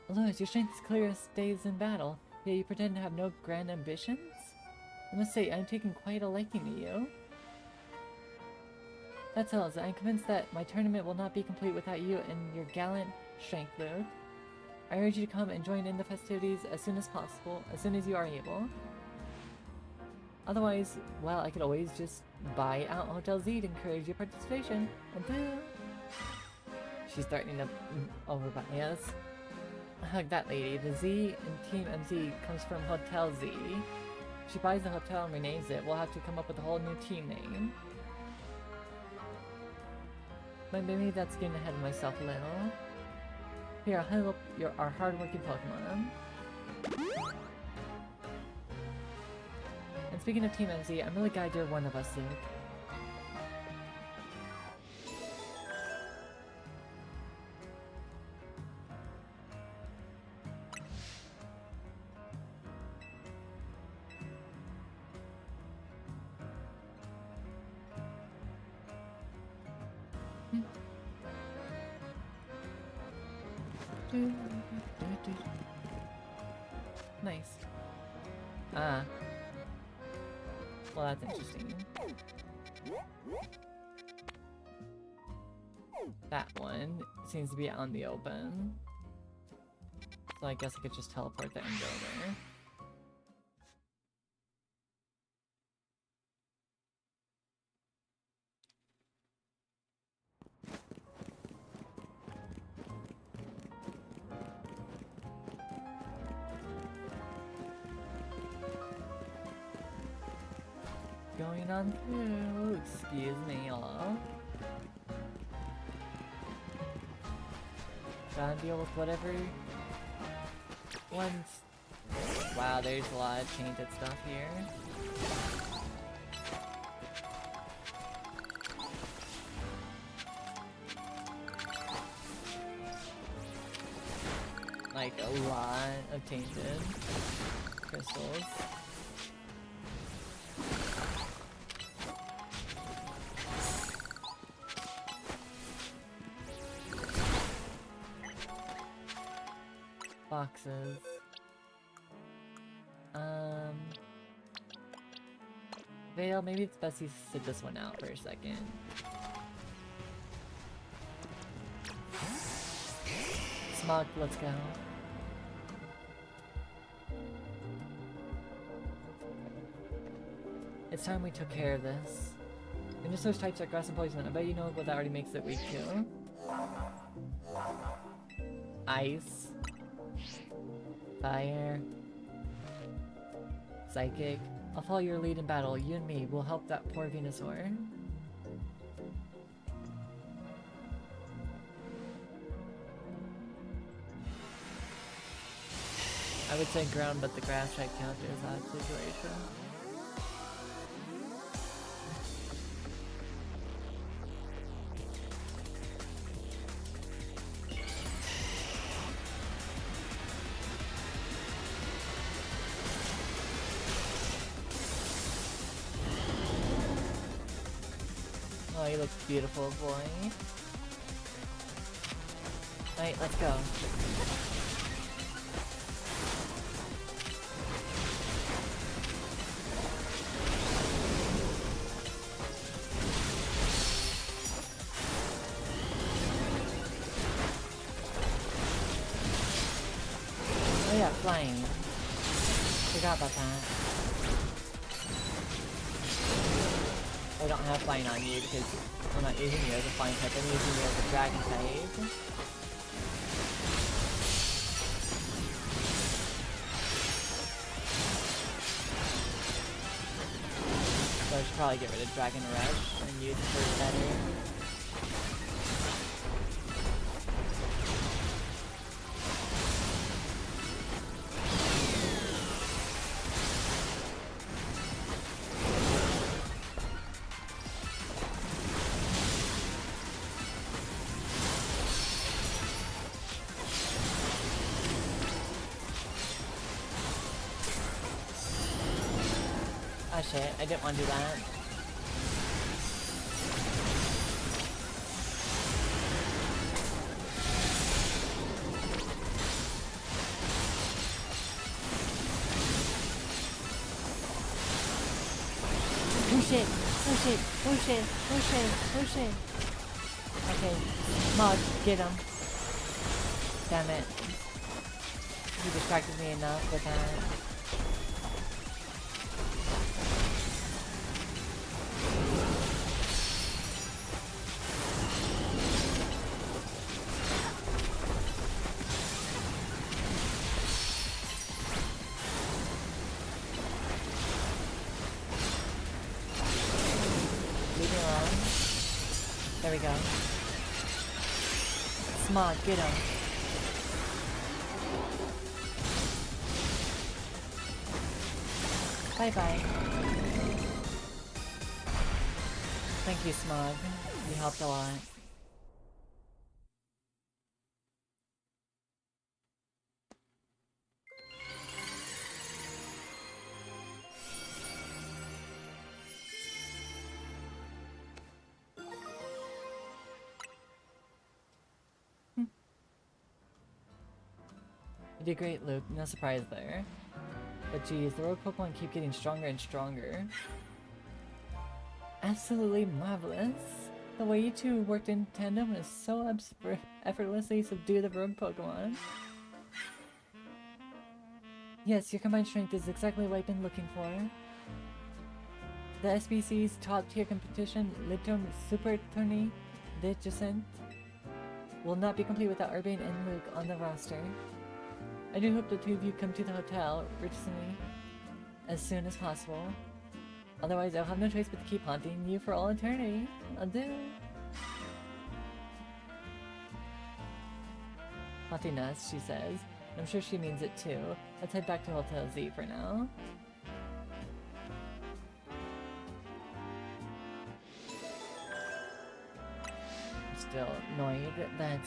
Alois, your strength is clear as days in battle, yet you pretend to have no grand ambitions? I must say, I'm taking quite a liking to you. That tells, I'm convinced that my tournament will not be complete without you and your gallant strength, Luke. I urge you to come and join in the festivities as soon as possible, as soon as you are able. Otherwise, well, I could always just buy out Hotel Z to encourage your participation. Until... She's threatening to overbuy us. Hug that lady. The Z in Team MZ comes from Hotel Z. She buys the hotel and renames it. We'll have to come up with a whole new team name. But maybe that's getting ahead of myself a little. Here, I'll help our hardworking Pokemon. And speaking of Team MZ, I'm really glad you're one of us, Luke. Nice. Ah. Well, that's interesting. That one seems to be out in the open. So I guess I could just teleport there and go there. Going on through, excuse me, y'all. Gotta deal with whatever one's... Wow, there's a lot of tainted stuff here. like a lot of tainted crystals. Boxes. Vale, maybe it's best you sit this one out for a second. Smug, let's go. It's time we took care of this. And just those types like grass and poison, I bet you know what that already makes it weak too. Ice. Fire. Psychic. I'll follow your lead in battle. You and me will help that poor Venusaur. I would say ground, but the grass type counters that situation. Oh, you look beautiful, boy. Alright, let's go. Oh yeah, flying. Forgot about that. I don't have flying on you because I'm not using you as a flying type, I'm using you as a dragon type. So I should probably get rid of Dragon Rush and use it for better. Oh shit, I didn't want to do that. Oh shit, oh shit, oh shit, oh shit, oh shit. Okay, Mod, get him. Damn it. You distracted me enough with that. There we go. Smog, get him. Bye-bye. Thank you, Smog. You helped a lot. You did great, Luke. No surprise there. But geez, the rogue Pokemon keep getting stronger and stronger. Absolutely marvelous. The way you two worked in tandem is so effortlessly subdue the rogue Pokemon. Yes, your combined strength is exactly what I've been looking for. The SBC's top-tier competition, Lipton Super Tourney Digicent, will not be complete without Urbane and Luke on the roster. I do hope the two of you come to the hotel, recently, as soon as possible. Otherwise, I'll have no choice but to keep haunting you for all eternity. Adieu! Haunting us, she says. I'm sure she means it too. Let's head back to Hotel Z for now. I'm still annoyed that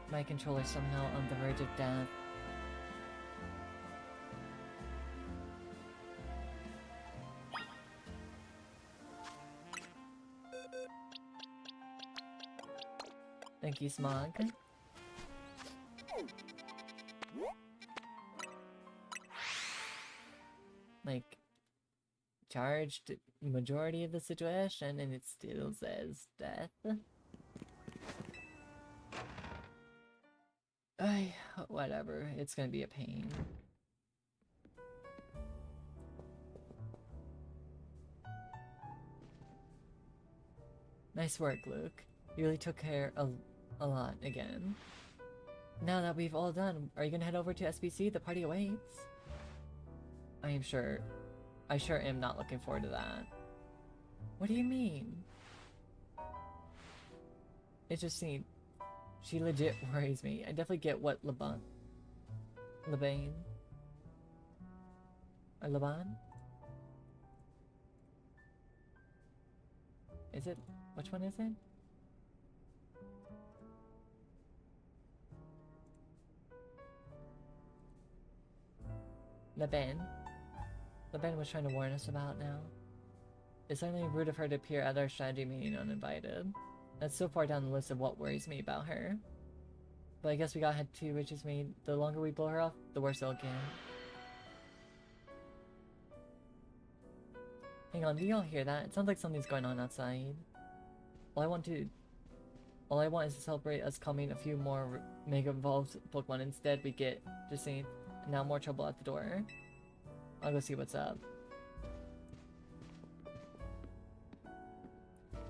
my controller's somehow on the verge of death. Cranky Smog. Like, charged majority of the situation, and it still says death. Whatever, it's gonna be a pain. Nice work, Luke. You really took care a lot again. Now that we've all done, are you gonna head over to SBC? The party awaits. I sure am not looking forward to that. What do you mean? It just seemed... She legit worries me. I definitely get what Laban... Or Laban? Is it? Which one is it? Laban was trying to warn us about now. It's certainly rude of her to appear at our strategy meeting uninvited. That's so far down the list of what worries me about her. But I guess we gotta head to Rich's meeting. The longer we blow her off, the worse it'll get. Hang on, do y'all hear that? It sounds like something's going on outside. All I want is to celebrate us calming a few more Mega Evolved Pokemon. Instead, we get, just saying, now more trouble at the door. I'll go see what's up.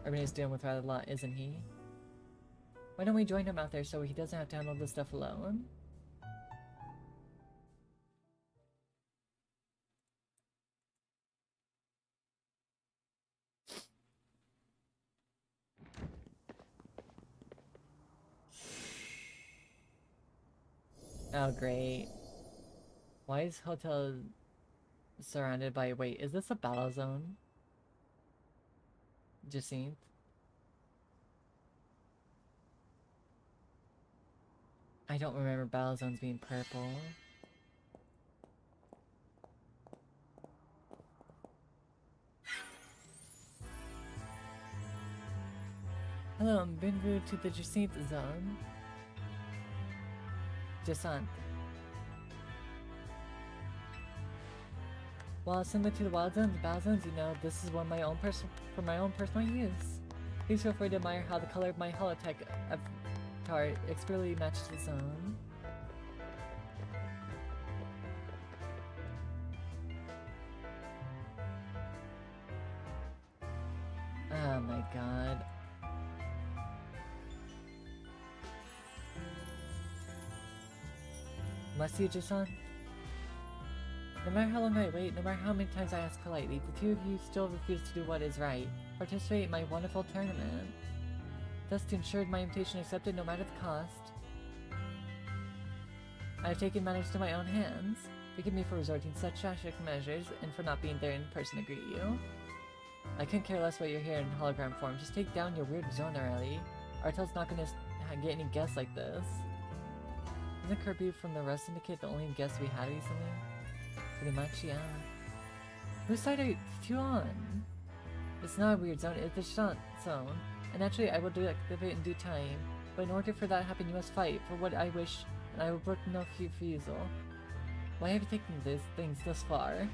Urban is dealing with rather a lot, isn't he? Why don't we join him out there so he doesn't have to handle this stuff alone? Oh, great. Why is Hotel surrounded by... Wait, is this a battle zone? Jacinth? I don't remember battle zones being purple. Hello, I'm bienvenue to the Jacinth zone. Jacinth. While similar to the wild zones and battle zones, you know, this is one of my own for my own personal use. Please feel free to admire how the color of my holotech avatar expertly matches the zone. Oh my god. Must you, Jason? No matter how long I wait, no matter how many times I ask politely, the two of you still refuse to do what is right. Participate in my wonderful tournament. Thus to ensure my invitation accepted no matter the cost. I have taken matters to my own hands. Forgive me for resorting to such drastic measures and for not being there in person to greet you. I couldn't care less what you're here in hologram form. Just take down your weird zone already. Artel's not gonna get any guests like this. Isn't Kirby from the Rust Syndicate the only guest we had recently? Pretty much, yeah. Whose side are you two on? It's not a weird zone, it's a shot zone. And naturally, I will deactivate in due time. But in order for that to happen, you must fight for what I wish, and I will brook no refusal. Why have you taken these things thus far?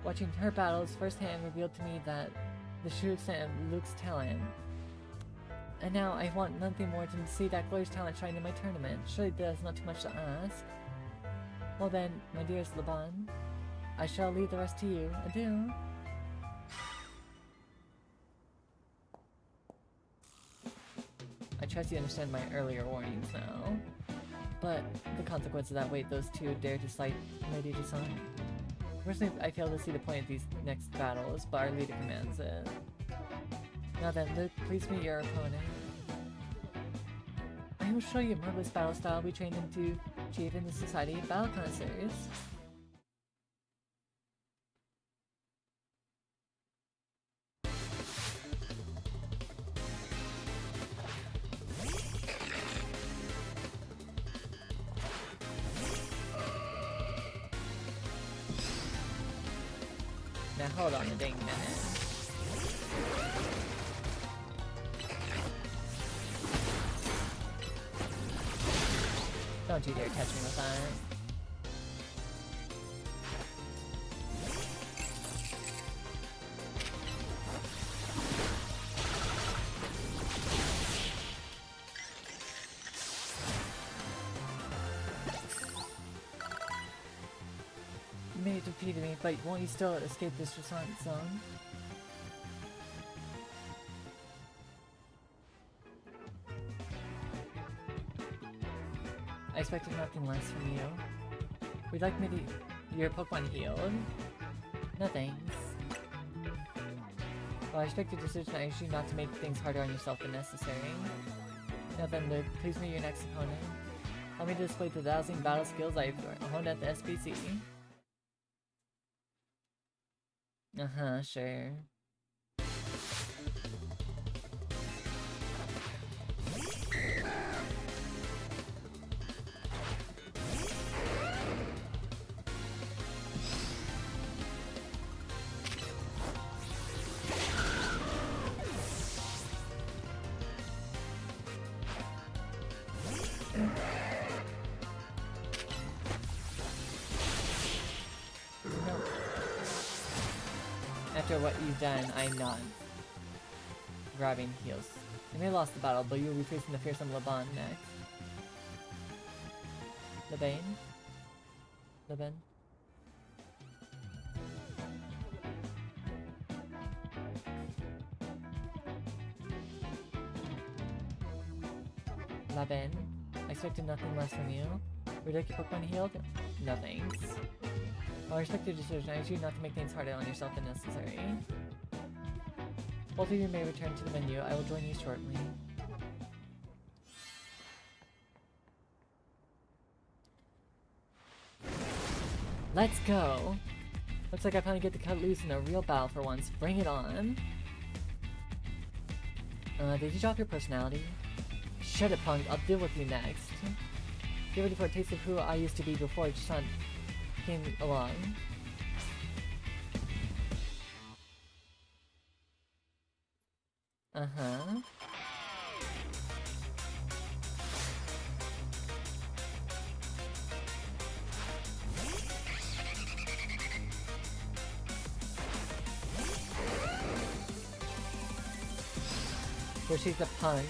Watching her battles firsthand revealed to me that the true extent of Luke's talent. And now I want nothing more than to see that glorious talent shine in my tournament. Surely that's not too much to ask. Well then, my dearest Laban, I shall leave the rest to you. Adieu. I trust you understand my earlier warnings now. But the consequences that wait those two dare to slight my dear son. Personally, I fail to see the point of these next battles, but our leader commands it. Now then, Luke, please meet your opponent. I will show you a marvelous battle style we trained into achieve in the Society of Battle Connoisseurs. Now hold on a dang minute. Don't you dare catch me with that. You may have defeated me, but won't you still escape this Resort zone? I expected nothing less from you. Would you like me to... your Pokemon healed? No thanks. Well, I respect your decision. I urge you not to make things harder on yourself than necessary. Now then, Luke, please meet your next opponent. Help me to display the dazzling battle skills I've honed at the SPC. Uh-huh, sure. After what you've done, I'm not grabbing heals. You may have lost the battle, but you will be facing the fearsome Laban next. Laban? Laban? Laban? I expected nothing less from you. Would you like your Pokemon healed? No thanks. Well, I respect your decision. I urge you not to make things harder on yourself than necessary. Both of you may return to the menu. I will join you shortly. Let's go! Looks like I finally get to cut loose in a real battle for once. Bring it on! Did you drop your personality? Shut it, punk. I'll deal with you next. Get ready for a taste of who I used to be before Chan came along. Uh-huh. So she's the punk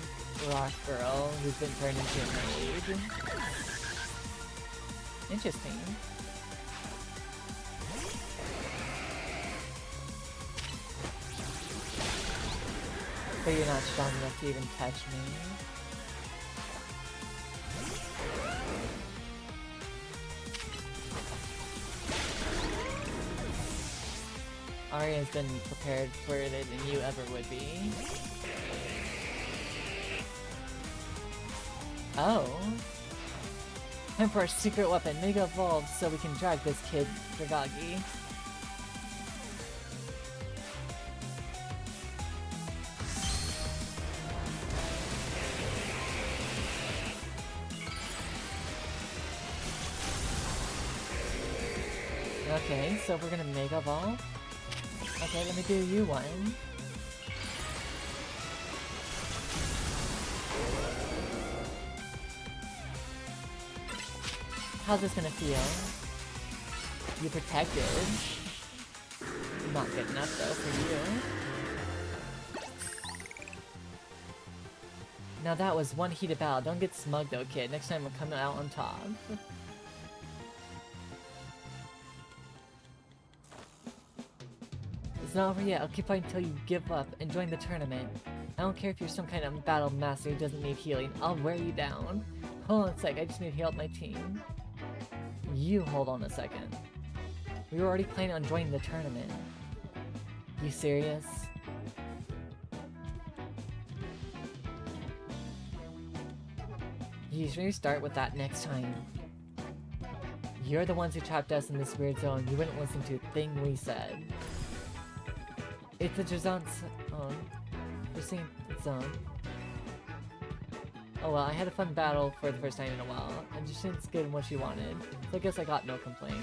rock girl who's been turned into a maid. Interesting. But you're not strong enough to even catch me. Arya's been prepared for it than you ever would be. Oh. Time for our secret weapon, Mega Evolve, so we can drag this kid, Dragagi. Okay, so we're gonna Mega Evolve. Okay, let me do you one. How's this gonna feel? You protected. Not good enough though for you. Now that was one heated battle. Don't get smug though, kid. Next time we're coming out on top. It's not over yet. I'll keep fighting until you give up and join the tournament. I don't care if you're some kind of battle master who doesn't need healing. I'll wear you down. Hold on a sec. I just need to heal up my team. You hold on a second. We were already planning on joining the tournament. You serious? You should start with that next time. You're the ones who trapped us in this weird zone. You wouldn't listen to a thing we said. It's a Jazan's zone. We're seeing its zone. Oh well, I had a fun battle for the first time in a while, and Justin's good in what she wanted, so I guess I got no complaints.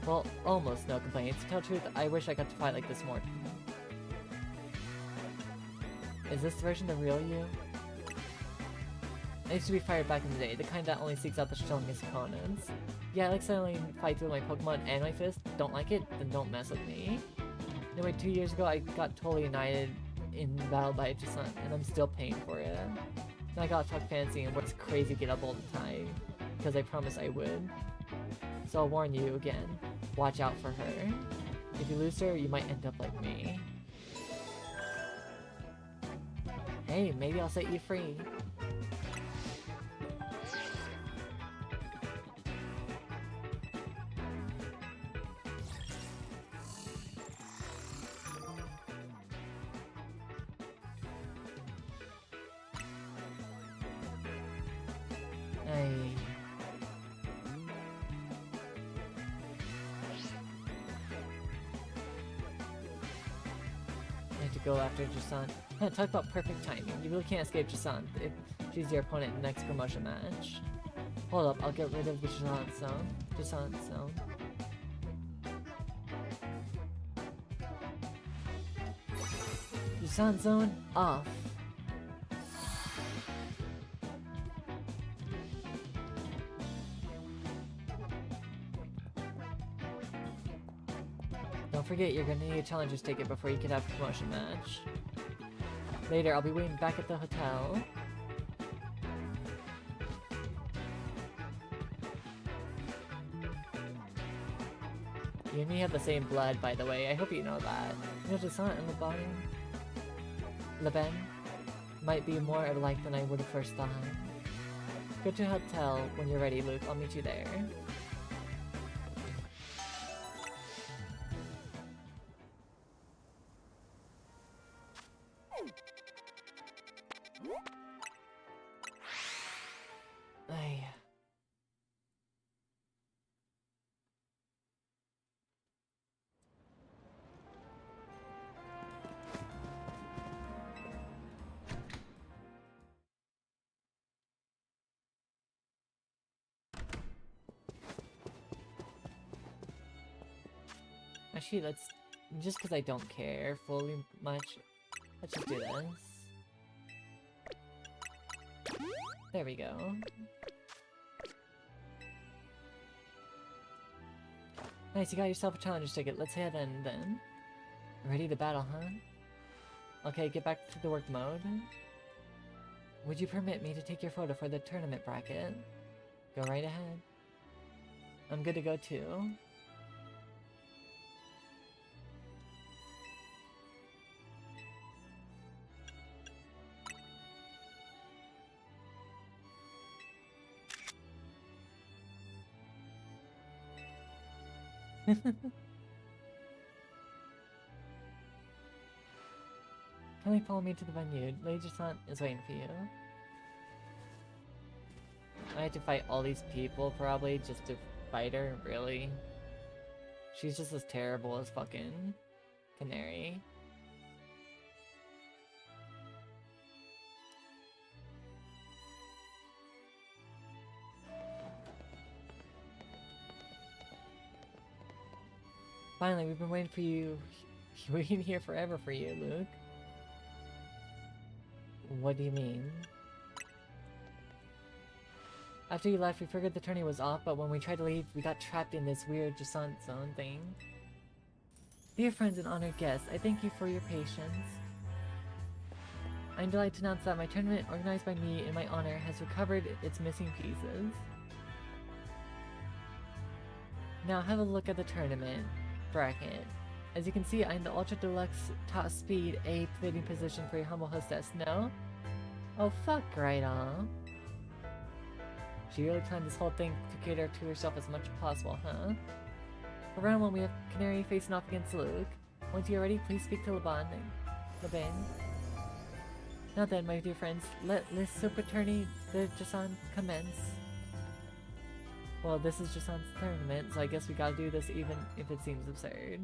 Well, almost no complaints. To tell the truth, I wish I got to fight like this more. Is this version the real you? used to be fired back in the day, the kind that only seeks out the strongest opponents. Yeah, I like suddenly fights with my Pokemon and my fist. Don't like it? Then don't mess with me. Anyway, 2 years ago, I got totally united in battle by Jusant, and I'm still paying for it. And I got Talk Fancy and works crazy get up all the time, because I promised I would. So I'll warn you again, watch out for her. If you lose her, you might end up like me. Hey, maybe I'll set you free. Go after Jusant. Yeah, talk about perfect timing. You really can't escape Jusant if she's your opponent in the next promotion match. Hold up, I'll get rid of the Jusant zone. Jusant zone off. Don't forget, you're gonna need a challenger's ticket before you can have a promotion match. Later, I'll be waiting back at the hotel. You and me have the same blood, by the way. I hope you know that. You know, Jusant and Leben might be more alike than I would have first thought. Go to the hotel when you're ready, Luke. I'll meet you there. Actually, let's... Just because I don't care fully much, let's just do this. There we go. Nice, you got yourself a challenger's ticket. Let's head in then. Ready to battle, huh? Okay, get back to the work mode. Would you permit me to take your photo for the tournament bracket? Go right ahead. I'm good to go too. Kindly follow me to the venue. Lady Jusant is waiting for you. I have to fight all these people, probably, just to fight her, really? She's just as terrible as fucking Canary. Finally, we've been waiting for you. Waiting here forever for you, Luke. What do you mean? After you left, we figured the tourney was off, but when we tried to leave, we got trapped in this weird Jusant zone thing. Dear friends and honored guests, I thank you for your patience. I'm delighted to announce that my tournament, organized by me in my honor, has recovered its missing pieces. Now have a look at the tournament bracket. As you can see, I'm the Ultra Deluxe Top Speed A fitting position for your humble hostess, no? Oh fuck right off. She really planned this whole thing to cater to herself as much as possible, huh? For round 1, we have Canary facing off against Luke. Once you're ready, please speak to Laban. Now then, my dear friends, let this super tourney, the Jusant, commence. Well, this is Jusant's tournament, so I guess we gotta do this even if it seems absurd.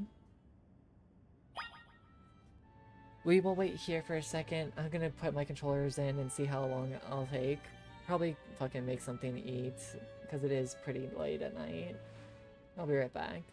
We will wait here for a second. I'm gonna put my controllers in and see how long I'll take. Probably fucking make something to eat, because it is pretty late at night. I'll be right back.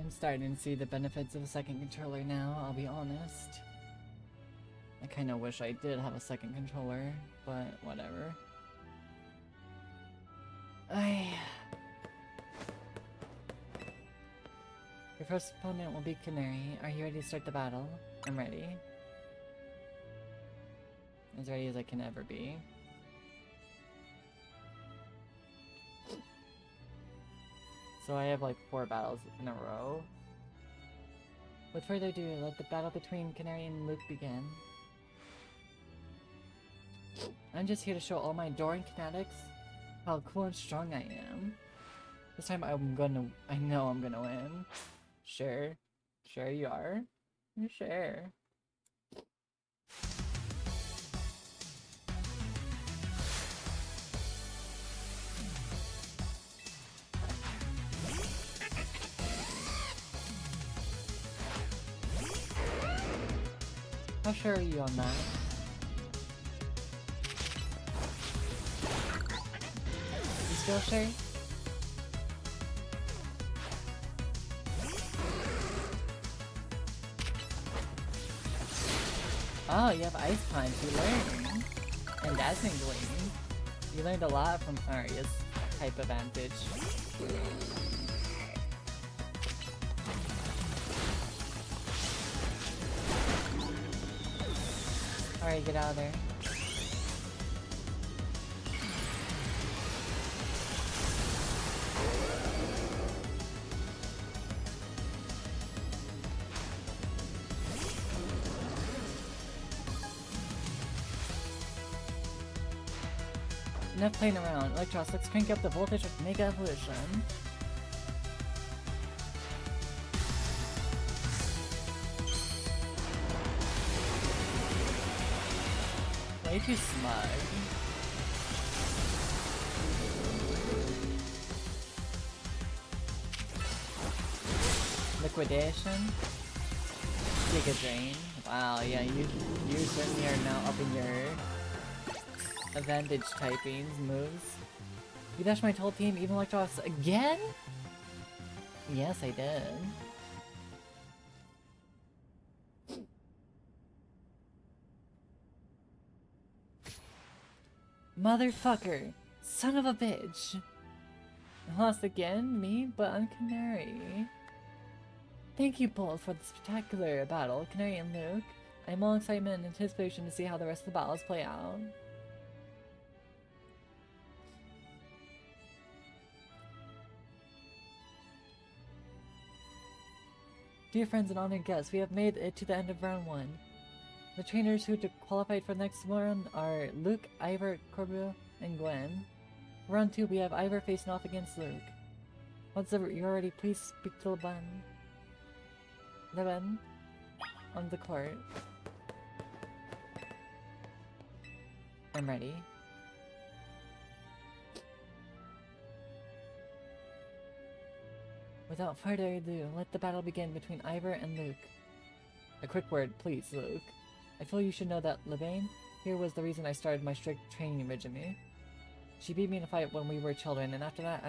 I'm starting to see the benefits of a second controller now, I'll be honest. I kinda wish I did have a second controller, but whatever. Your first opponent will be Canary. Are you ready to start the battle? I'm ready. As ready as I can ever be. So I have like 4 battles in a row. With further ado, let the battle between Canary and Luke begin. I'm just here to show all my adoring fanatics how cool and strong I am. This time I know I'm gonna win. Sure. Sure you are. Sure. How sure are you on that? You still sure? Oh, you have Ice Punch, you learned. And Dazzling Gleam. You learned a lot from Aria's type advantage. Alright, get out of there. Enough playing around. Electros, let's crank up the voltage with Mega Evolution. Way too smug. Liquidation. Giga Drain. Wow, yeah, you certainly are now up in your advantage typings, moves. You dashed my whole team, even Electros again? Yes, I did. Motherfucker! Son of a bitch! I lost again? Me? But I'm Canary. Thank you both for the spectacular battle, Canary and Luke. I'm all excitement and anticipation to see how the rest of the battles play out. Dear friends and honored guests, we have made it to the end of round 1. The trainers who qualified for the next round are Luke, Ivor, Corbu, and Gwen. For round 2, we have Ivor facing off against Luke. Once you're ready, please speak to Leben on the court. I'm ready. Without further ado, let the battle begin between Ivor and Luke. A quick word, please, Luke. I feel you should know that Levane here was the reason I started my strict training regime. She beat me in a fight when we were children, and after that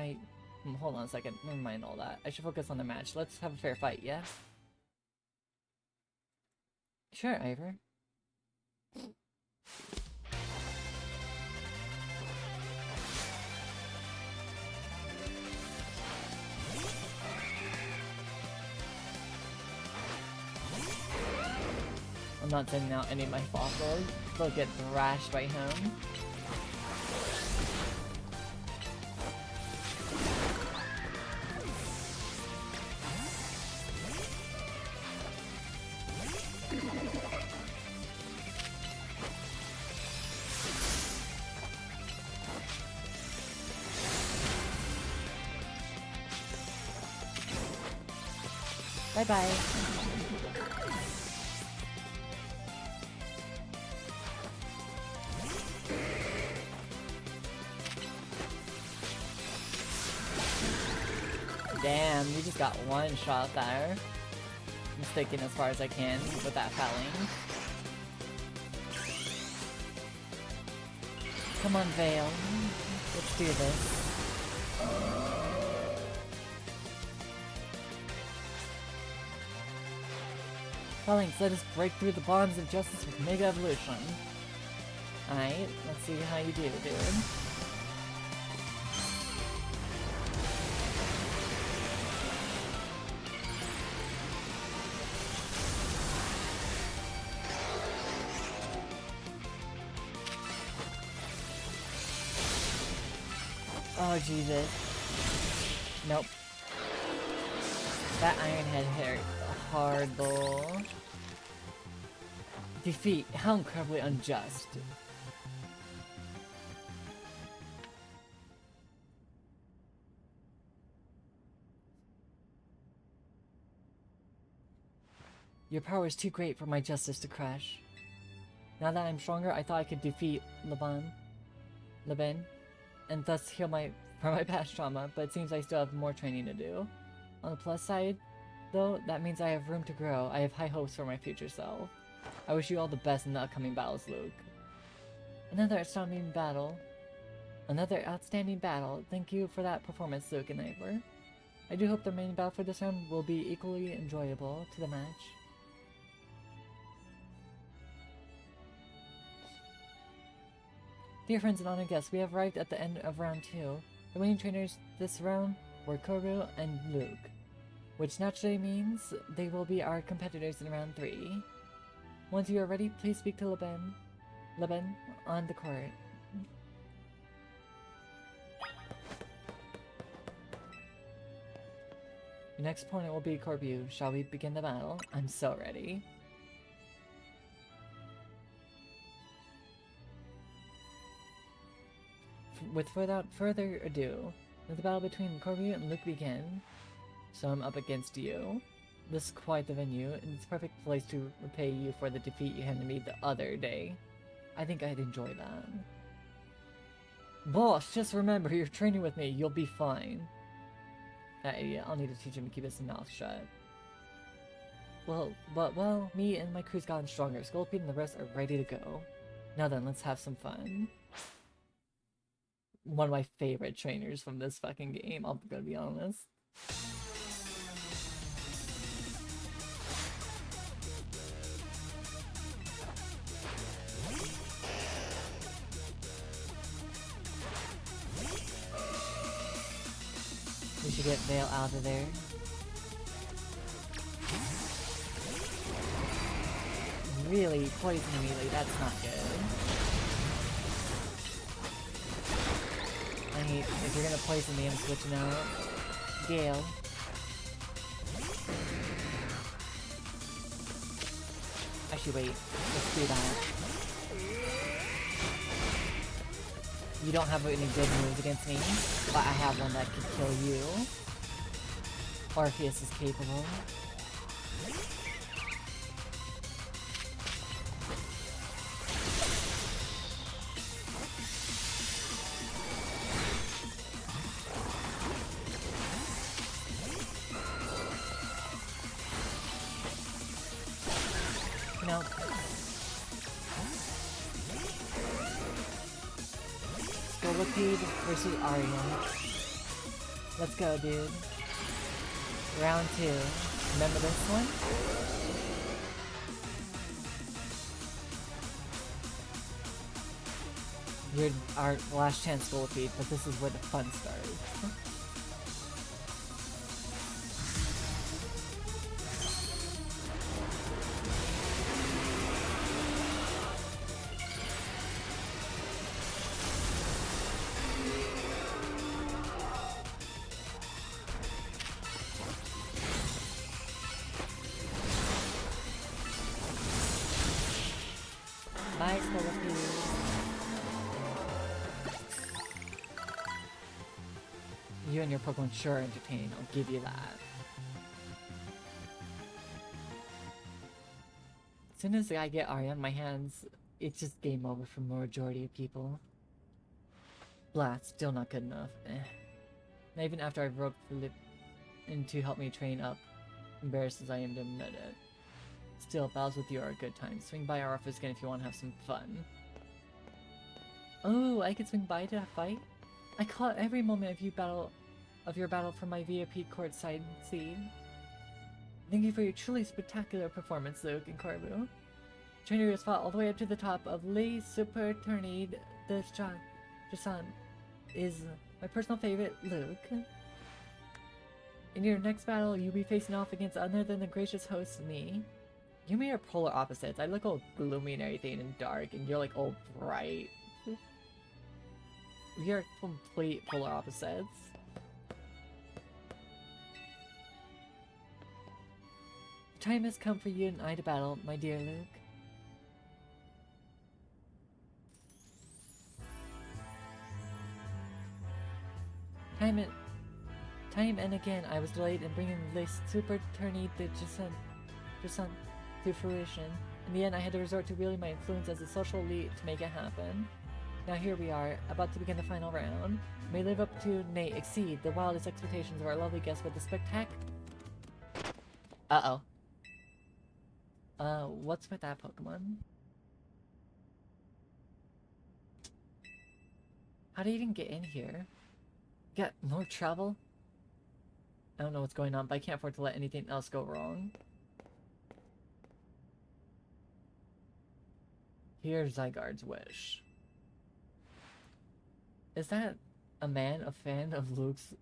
hold on a second, never mind all that. I should focus on the match. Let's have a fair fight, yeah? Sure, Ivor. I'm not sending out any of my fossils. They'll get thrashed by him. Bye-bye. Damn, you just got one shot there. I'm sticking as far as I can with that fouling. Come on, Vale. Let's do this. Colleagues, let us break through the bonds of justice with Mega Evolution. Alright, let's see how you do, dude. Oh, Jesus. Nope. That Iron Head hit hard, though. Defeat. How incredibly unjust. Your power is too great for my justice to crush. Now that I'm stronger, I thought I could defeat Laban, and thus heal from my past trauma, but it seems I still have more training to do. On the plus side, though, that means I have room to grow. I have high hopes for my future self. I wish you all the best in the upcoming battles, Luke. Another outstanding battle. Thank you for that performance, Luke and Ivor. I do hope the main battle for this round will be equally enjoyable to the match. Dear friends and honored guests, we have arrived at the end of round 2. The winning trainers this round were Koru and Luke, which naturally means they will be our competitors in round 3. Once you are ready, please speak to Laban on the court. Your next opponent will be Corbu. Shall we begin the battle? I'm so ready. Without further ado, let the battle between Corbu and Luke begin. So I'm up against you. This is quite the venue, and it's a perfect place to repay you for the defeat you handed me the other day. I think I'd enjoy that. Boss, just remember, you're training with me, you'll be fine. That idiot, I'll need to teach him to keep his mouth shut. Well, me and my crew's gotten stronger. Sculpey and the rest are ready to go. Now then, let's have some fun. One of my favorite trainers from this fucking game, I'm gonna be honest. We should get Vale out of there. Really poisoning me, like, that's not good. I hate, if you're gonna poison me, I'm switching out. Gale. Actually, wait. Let's do that. You don't have any good moves against me, but I have one that could kill you. Orpheus is capable. No. Scolipede versus Arya. Let's go, dude. Round 2. Remember this one? You're our last chance, Scolipede, but this is where the fun starts. Nice, Scolipede. You and your Pokemon sure are entertaining, I'll give you that. As soon as I get Arya in my hands, it's just game over for the majority of people. Blast, still not good enough. Not even after I've roped Lip in to help me train up, embarrassed as I am to admit it. Still, battles with you are a good time. Swing by our office again if you want to have some fun. Oh, I could swing by to fight? I caught every moment of your battle from my VIP courtside seat. Thank you for your truly spectacular performance, Luke and Corbu. Trainer has fought all the way up to the top of Lee Super Turnid. The Jason is my personal favorite, Luke. In your next battle, you'll be facing off against other than the gracious host, me. You and me are polar opposites. I look all gloomy and everything and dark, and you're like all bright. We are complete polar opposites. The time has come for you and I to battle, my dear Luke. Time and again, I was delayed in bringing this super tourney to Jason to fruition. In the end, I had to resort to wielding my influence as a social elite to make it happen. Now here we are, about to begin the final round. May live up to, nay, exceed the wildest expectations of our lovely guest with the Uh-oh. What's with that Pokemon? How do you even get in here? Get more trouble? I don't know what's going on, but I can't afford to let anything else go wrong. Here's Zygarde's wish. Is that a man a fan of Luke's,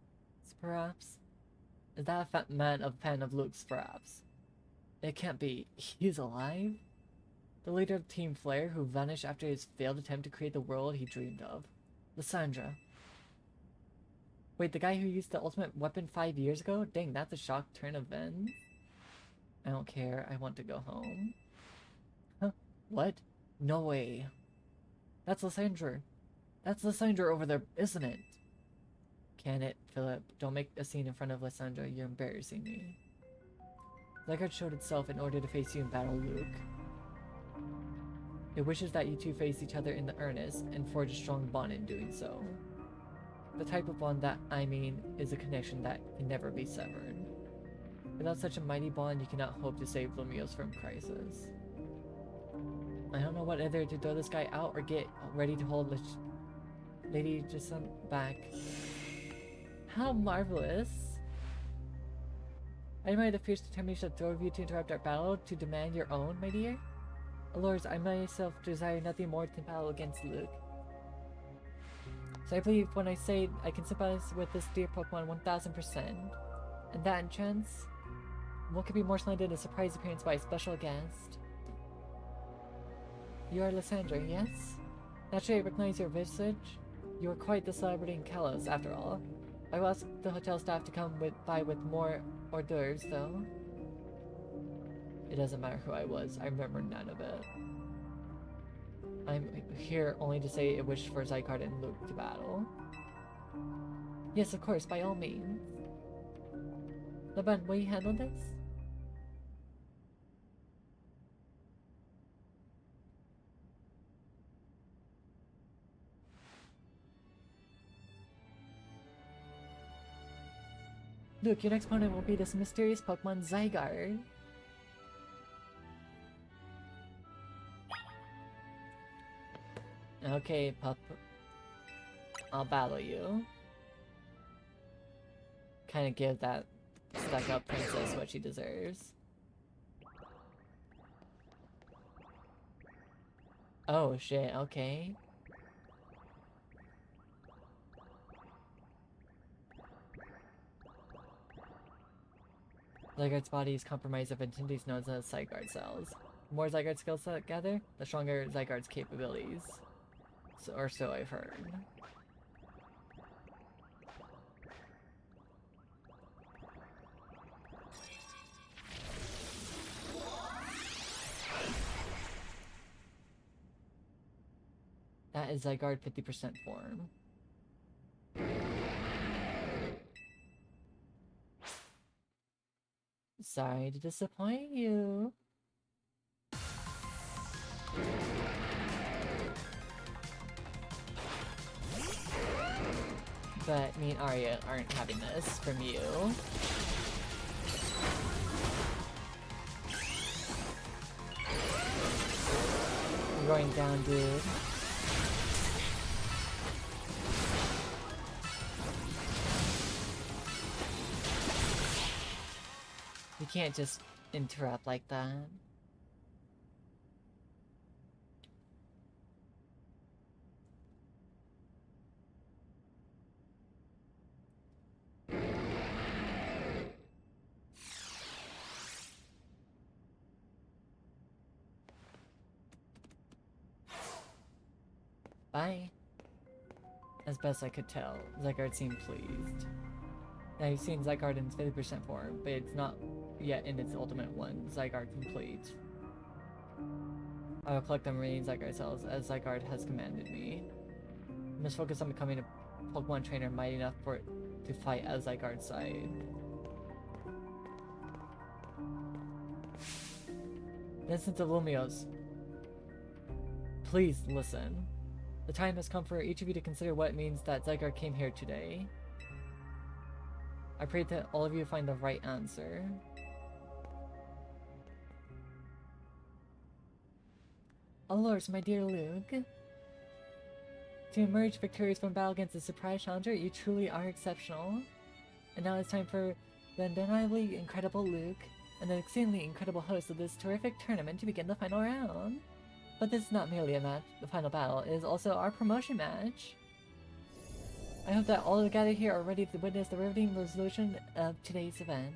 perhaps? Is that a man a fan of Luke's, perhaps? It can't be. He's alive? The leader of Team Flare, who vanished after his failed attempt to create the world he dreamed of. Lysandra. Wait, the guy who used the ultimate weapon 5 years ago? Dang, that's a shock turn of events. I don't care. I want to go home. Huh? What? No way. That's Lysandra. That's Lysandra over there, isn't it? Can it, Philip? Don't make a scene in front of Lysandra. You're embarrassing me. Zygarde showed itself in order to face you in battle, Luke. It wishes that you two face each other in the earnest and forge a strong bond in doing so. The type of bond that I mean is a connection that can never be severed. Without such a mighty bond, you cannot hope to save Lumiose from crisis. I don't know whether to throw this guy out or get ready to hold Lady Jason back. How marvelous! I admire the fierce determination that drove you to interrupt our battle to demand your own, my dear. Allures, I myself desire nothing more than battle against Luke. So I believe when I say I can sympathize with this dear Pokemon 1000%. And that enchants, what could be more splendid than a surprise appearance by a special guest? You are Lysandra, yes? Naturally I recognize your visage. You are quite the celebrity in Kalos, after all. I will ask the hotel staff to come by with more hors d'oeuvres, though. It doesn't matter who I was, I remember none of it. I'm here only to say a wish for Zygarde and Luke to battle. Yes, of course, by all means. Laban, will you handle this? Luke, your next opponent will be this mysterious Pokemon Zygarde. Okay, pup. I'll battle you. Kinda give that stuck-up princess what she deserves. Oh shit, okay. Zygarde's body is compromised of entities known as Zygarde cells. The more Zygarde skills gather, the stronger Zygarde's capabilities. Or so I've heard. That is Zygarde 50% form. Sorry to disappoint you. But me and Arya aren't having this from you. You're going down, dude. You can't just interrupt like that. Bye. As best I could tell, Zygarde seemed pleased. Now you've seen Zygarde in its 50% form, but it's not yet in its ultimate one, Zygarde complete. I will collect the remaining Zygarde cells as Zygarde has commanded me. I must focus on becoming a Pokemon trainer mighty enough for it to fight at Zygarde's side. Listen to Lumios. Please listen. The time has come for each of you to consider what it means that Zygarde came here today. I pray that all of you find the right answer. Alas, my dear Luke. To emerge victorious from battle against a surprise challenger, you truly are exceptional. And now it's time for the undeniably incredible Luke and the exceedingly incredible host of this terrific tournament to begin the final round. But this is not merely a match, the final battle, it is also our promotion match. I hope that all gathered here are ready to witness the riveting resolution of today's event.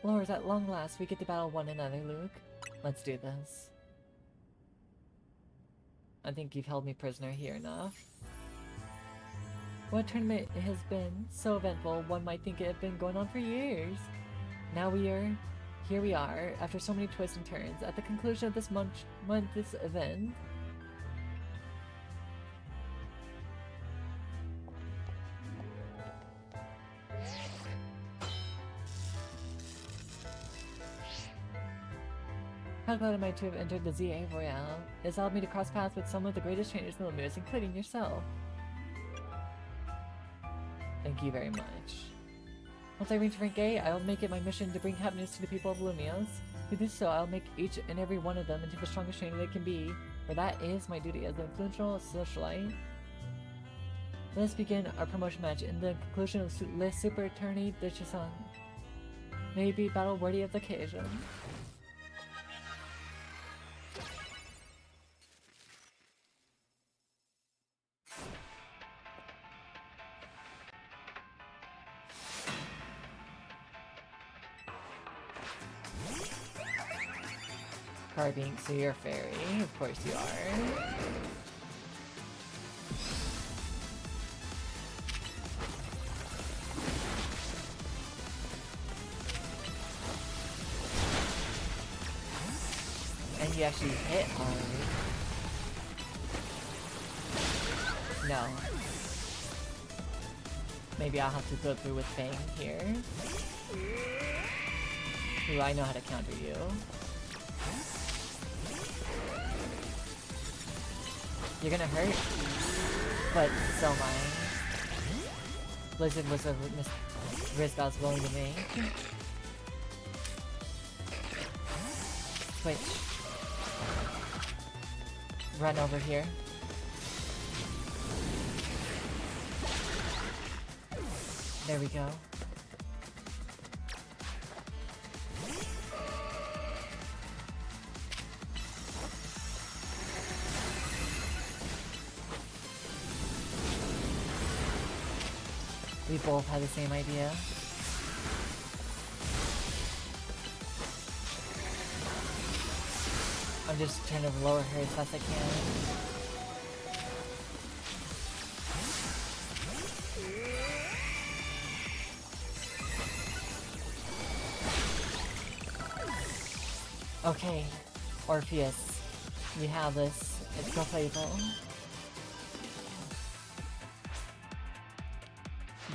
Lord, at long last we get to battle one another, Luke. Let's do this. I think you've held me prisoner here enough. What tournament it has been, so eventful, one might think it had been going on for years. Now here we are, after so many twists and turns, at the conclusion of this month's event. How glad am I to have entered the ZA Royale. It has allowed me to cross paths with some of the greatest trainers in the Lumios, including yourself. Thank you very much. Once I reach rank A, I will make it my mission to bring happiness to the people of Lumios. To do so, I'll make each and every one of them into the strongest trainer they can be, for that is my duty as an influential socialite. Let us begin our promotion match in the conclusion of Le Super Tourney de Chisung. May it be battle worthy of the occasion. Carbink, so you're a fairy. Of course you are. And you actually hit hard. No. Maybe I'll have to go through with Fang here. Ooh, I know how to counter you. You're gonna hurt, but so am I. Blizzard was a risk I was willing to make. Switch. Run over here. There we go. We both had the same idea. I'm just trying to lower her as fast as I can. Okay, Orpheus, we have this. It's go playable.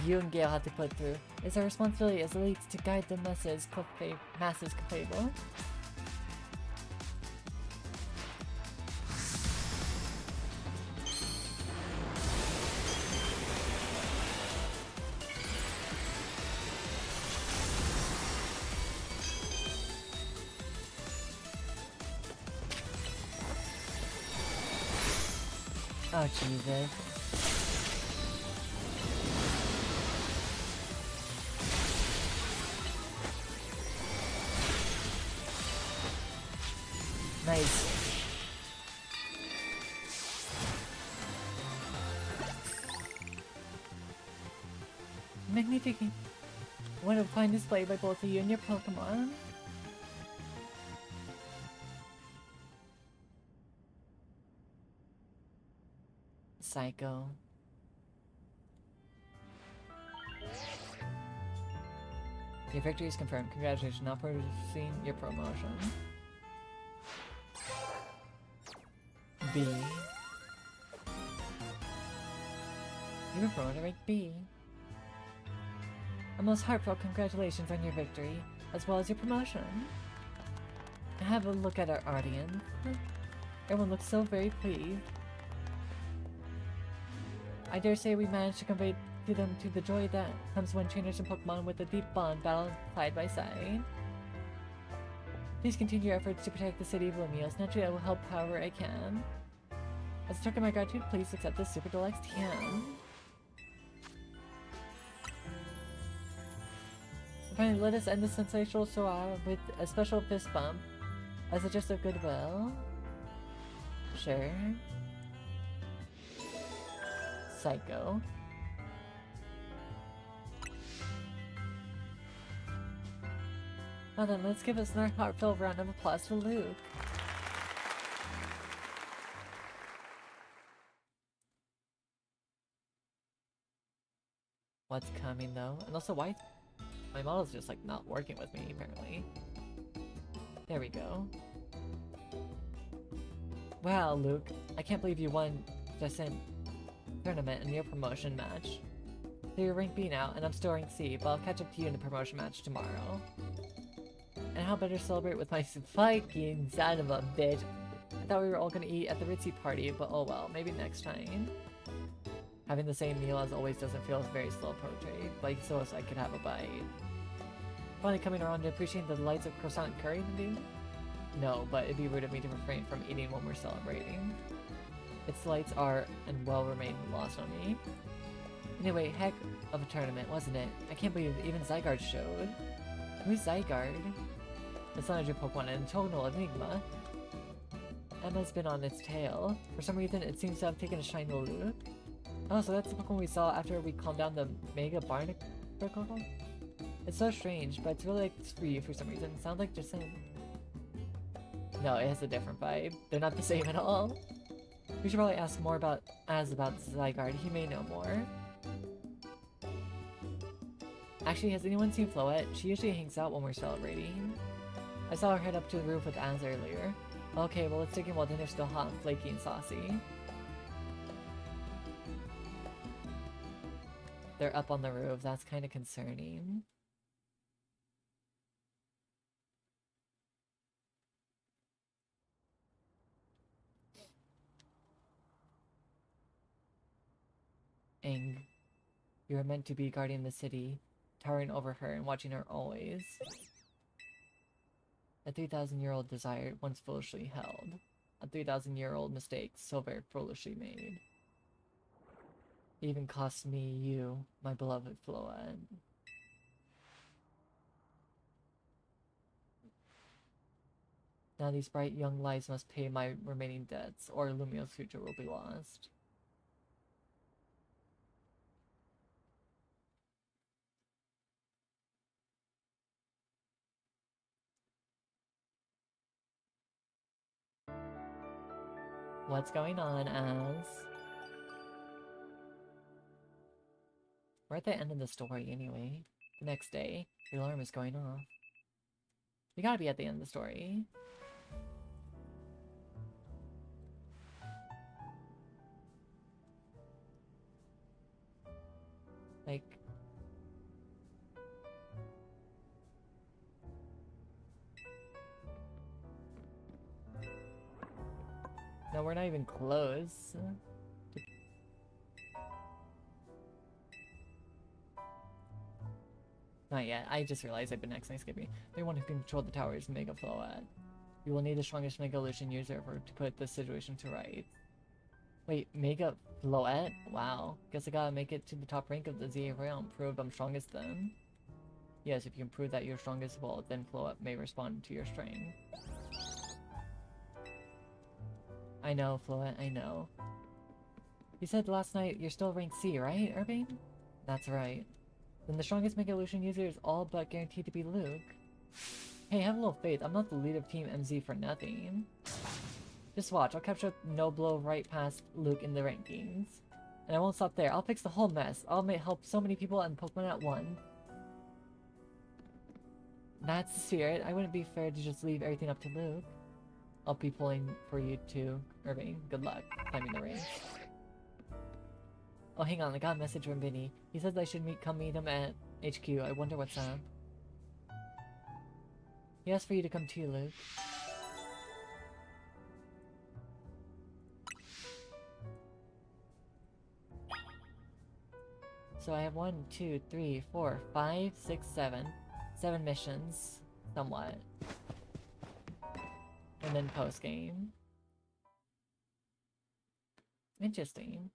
You and Gale have to put through. It's our responsibility as elites to guide the masses capable. Oh, Jesus. Nice. Magnificent. What a fine display by both of you and your Pokemon. Psycho. Your victory is confirmed. Congratulations, now purchasing your promotion. B. You were promoted to rank B. A most heartfelt congratulations on your victory, as well as your promotion. Have a look at our audience. Everyone looks so very pleased. I dare say we managed to convey to them the joy that comes when trainers and Pokemon with a deep bond battle side by side. Please continue your efforts to protect the city of Lumios. Naturally, I will help however I can. As a token of my gratitude, please accept this Super Deluxe TM. Finally, let us end this sensational soir with a special fist bump as a gesture of goodwill. Sure. Psycho. Well then, let's give us another heartfelt round of applause to Luke. What's coming though? And also, why my model's just like not working with me apparently. There we go. Wow, Luke, I can't believe you won just in tournament and your promotion match. So you're rank B now, and I'm still rank C, but I'll catch up to you in the promotion match tomorrow. And how better celebrate with my fucking son of a bitch. I thought we were all gonna eat at the ritzy party, but oh well, maybe next time. Having the same meal as always doesn't feel very slow portrayed, like so as I could have a bite. Finally coming around to appreciating the delights of croissant and curry, maybe? No, but it'd be rude of me to refrain from eating when we're celebrating. Its delights are and will remain lost on me. Anyway, heck of a tournament, wasn't it? I can't believe even Zygarde showed. Who's Zygarde? It's not a new Pokemon, and a total enigma. Emma's been on its tail. For some reason, it seems to have taken a shine to Luke. Oh, so that's the Pokemon we saw after we calmed down the Mega Barnacle? It's so strange, but it's really like Spree for some reason. It sounds like just him. No, it has a different vibe. They're not the same at all. We should probably ask more about Zygarde. He may know more. Actually, has anyone seen Floette? She usually hangs out when we're celebrating. I saw her head up to the roof with Az earlier. Okay, well let's dig in while dinner's still hot and flaky and saucy. They're up on the roof. That's kind of concerning. Aang, you are meant to be guarding the city, towering over her and watching her always. A 3,000-year-old desire once foolishly held. A 3,000-year-old mistake so very foolishly made. It even cost me you, my beloved Floette. Now these bright young lives must pay my remaining debts, or Lumio's future will be lost. What's going on, Az? We're at the end of the story anyway. The next day, the alarm is going off. We gotta be at the end of the story. Like... No, we're not even close. Not yet. I just realized I've been accidentally skipping. The one who can control the tower is Mega Floette. You will need the strongest Mega Evolution user to put this situation to right. Wait, Mega Floette? Wow. Guess I gotta make it to the top rank of the ZA realm. Prove I'm strongest then. Yes, if you can prove that you're strongest, well, then Floette may respond to your string. I know, Floette, I know. You said last night you're still ranked C, right, Urbane? That's right. Then the strongest Mega Evolution user is all but guaranteed to be Luke. Hey, have a little faith. I'm not the leader of Team MZ for nothing. Just watch. I'll capture Noblo right past Luke in the rankings. And I won't stop there. I'll fix the whole mess. I'll help so many people and Pokemon at one. That's the spirit. I wouldn't be fair to just leave everything up to Luke. I'll be pulling for you too, Irving. Good luck climbing the range. Oh, hang on. I got a message from Vinny. He says I should come meet him at HQ. I wonder what's up. He asked for you to come too, Luke. So I have 1, 2, 3, 4, 5, 6, 7. 7 missions. Somewhat. And then post-game. Interesting.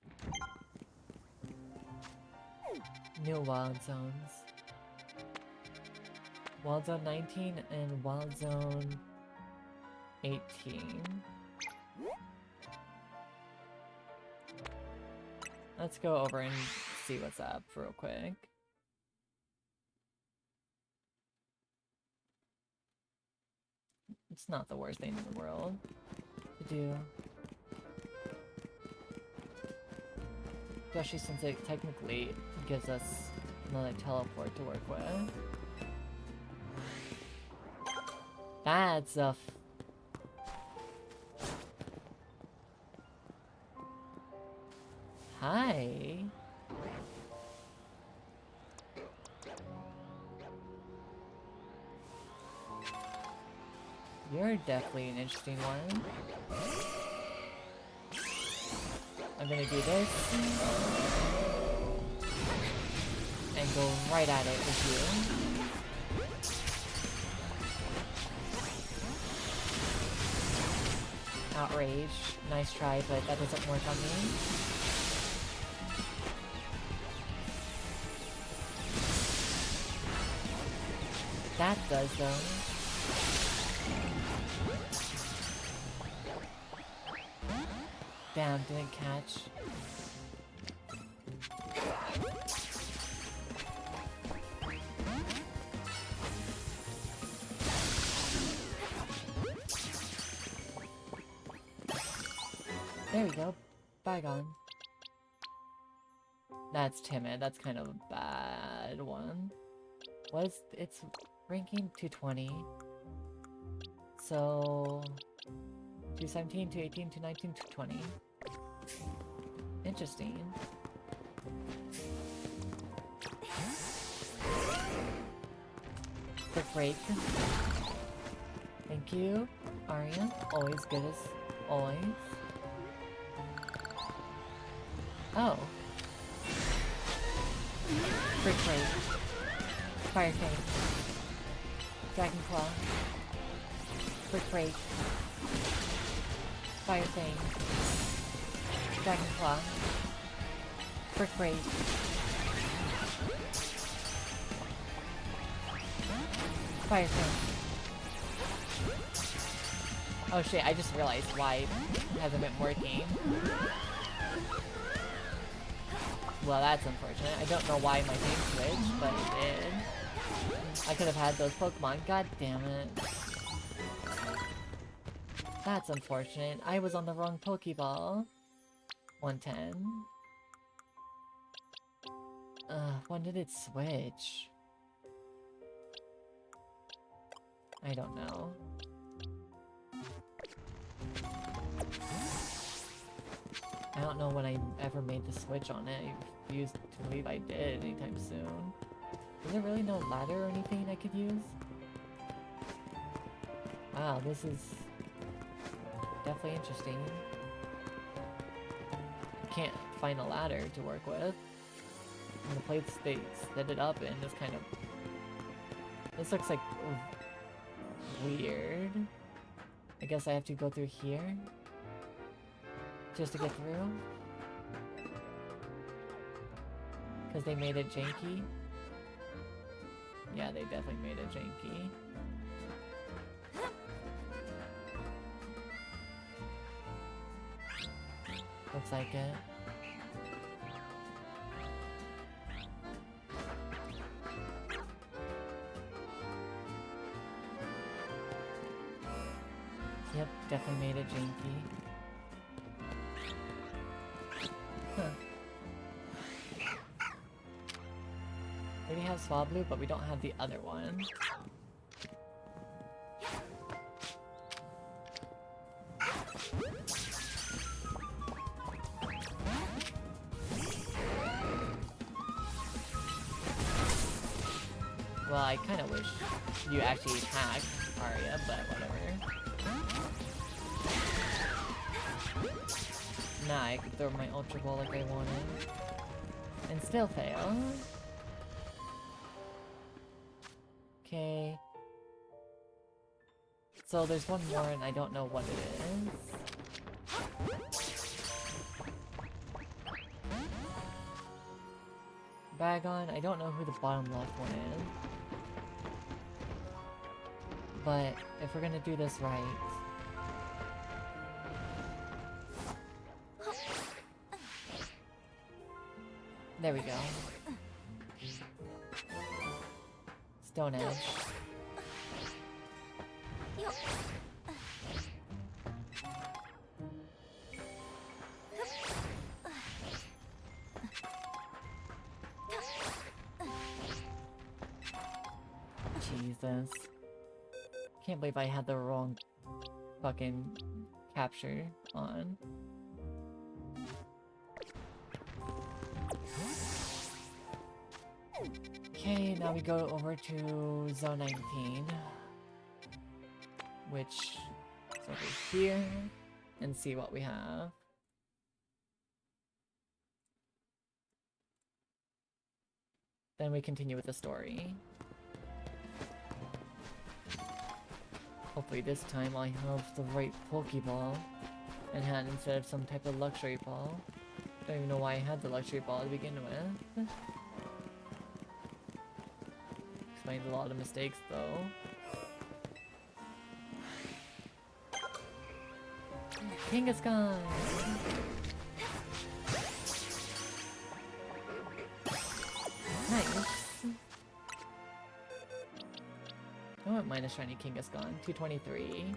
New Wild Zones. Wild Zone 19 and Wild Zone 18. Let's go over and see what's up real quick. It's not the worst thing in the world to do. Especially since it technically gives us another teleport to work with. That's a Hi. You're definitely an interesting one. I'm gonna do this. And go right at it with you. Outrage. Nice try, but that doesn't work on me. That does, though. Damn, didn't catch. There we go. Bygone. That's timid. That's kind of a bad one. It's ranking 220. So 217, 218, 219, 220. Interesting. Quick break. Thank you, Arya. Always good as always. Oh. Quick break. Fire Fang. Dragon Claw. Quick break. Fire Fang. Dragon Claw. Quick break. Fire Fang. Oh shit, I just realized why it hasn't been working. Well, that's unfortunate. I don't know why my thing switched, but it did. I could have had those Pokemon. God damn it. That's unfortunate. I was on the wrong Pokeball. 110. When did it switch? I don't know. I don't know when I ever made the switch on it. I refuse to believe I did anytime soon. Is there really no ladder or anything I could use? Wow, this is definitely interesting. Can't find a ladder to work with. And the plates they set it up in is kind of... This looks like weird. I guess I have to go through here. Just to get through? Because they made it janky? Yeah, they definitely made it janky. Looks like it. Yep, definitely made it janky. Huh. We have Swablu, but we don't have the other one. Well, I kind of wish you actually attacked Arya, but whatever. Nah, I could throw my Ultra Ball like I wanted. And still fail. Okay. So there's one more and I don't know what it is. Bagon, I don't know who the bottom left one is. But if we're gonna do this right... There we go. Stone Edge. Jesus. Can't believe I had the wrong fucking capture on. Okay, now we go over to Zone 19. Which is over here. And see what we have. Then we continue with the story. Hopefully this time I have the right Pokeball in hand instead of some type of luxury ball. Don't even know why I had the luxury ball to begin with. Explains a lot of mistakes though. Kangaskhan! Nice! I won't mind a shiny Kangaskhan. 223.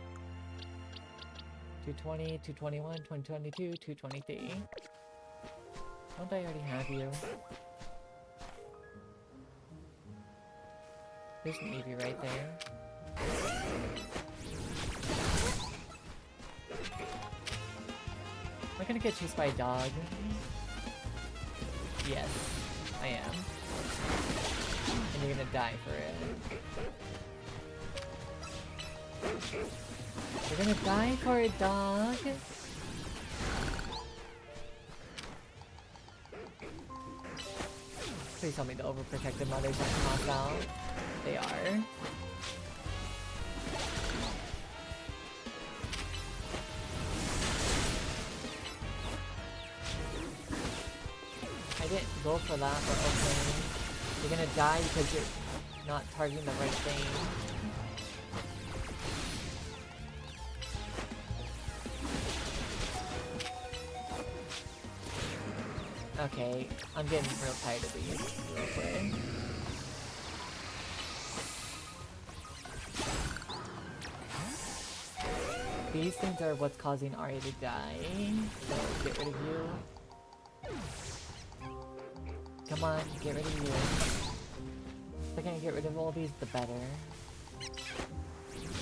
220, 221, 222, 223. Don't I already have you? There's an Eevee right there. Am I gonna get chased by a dog? Yes, I am. And you're gonna die for it. You're gonna die for a dog? Please tell me the overprotective mothers are knocked out. They are. I didn't go for that, but okay. You're gonna die because you're not targeting the right thing. Okay, I'm getting real tired of these real quick. These things are what's causing Arya to die, so get rid of you. Come on, get rid of you. If I can get rid of all these, the better.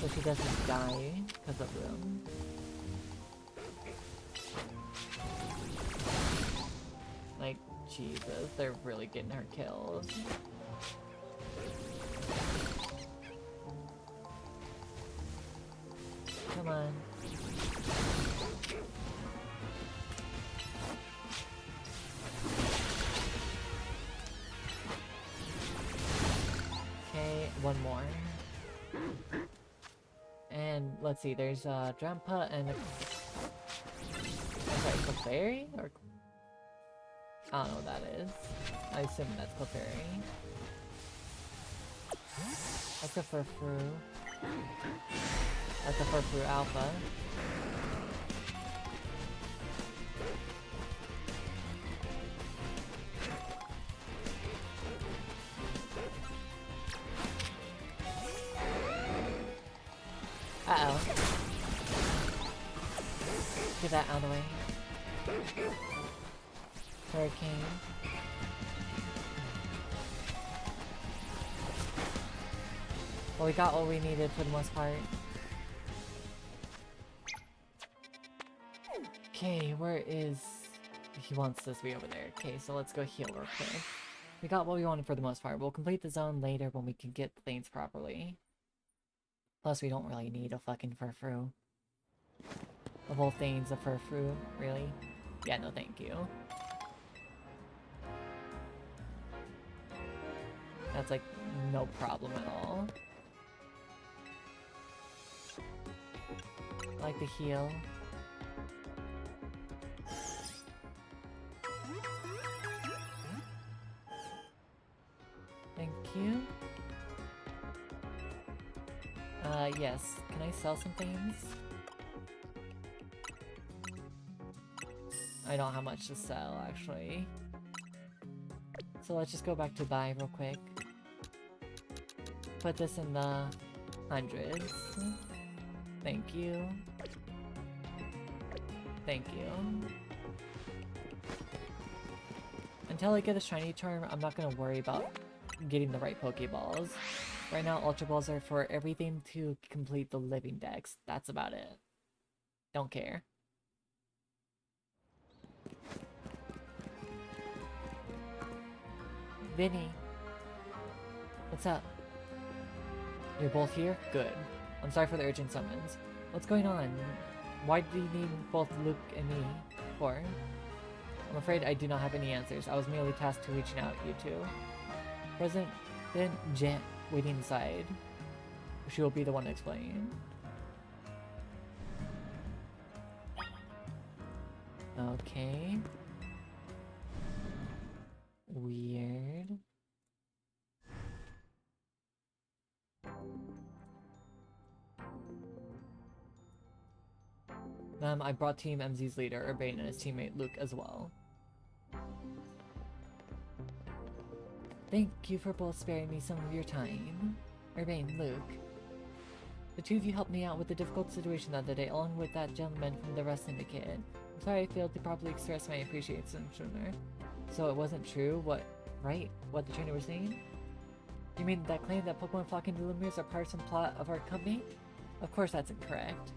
So she doesn't die because of them. Like, Jesus, they're really getting her killed. Come on. Okay, one more. And let's see, there's Drampa and a... I'm sorry, Clefairy? Or... I don't know what that is. I assume that's Clefairy. That's a Furfrou. That's a Furfrou Alpha. Uh-oh. Get that out of the way. Hurricane. Well, we got what we needed for the most part. Okay, where is... He wants this to be over there. Okay, so let's go heal real quick. We got what we wanted for the most part. We'll complete the zone later when we can get things properly. Plus, we don't really need a fucking Furfrou. The whole thing's a Furfrou, really? Yeah, no thank you. That's like, no problem at all. I like the heal. Thank you. Yes. Can I sell some things? I don't have much to sell, actually. So let's just go back to buy real quick. Put this in the hundreds. Thank you. Thank you. Until I get a shiny charm, I'm not gonna worry about getting the right Pokeballs. Right now, Ultra Balls are for everything to complete the living dex. That's about it. Don't care. Vinny. What's up? You're both here? Good. I'm sorry for the urgent summons. What's going on? Why do you need both Luke and me for? I'm afraid I do not have any answers. I was merely tasked to reaching out you two. President Jet waiting inside. She will be the one to explain. Okay. Weird. I brought Team MZ's leader, Urbane, and his teammate Luke as well. Thank you for both sparing me some of your time. Urbane, Luke. The two of you helped me out with the difficult situation the other day, along with that gentleman from the Rust Syndicate. I'm sorry I failed to properly express my appreciation sooner. So it wasn't true, what the trainer was saying? You mean that claim that Pokemon flocking to Lumiose are part of some plot of our company? Of course that's incorrect.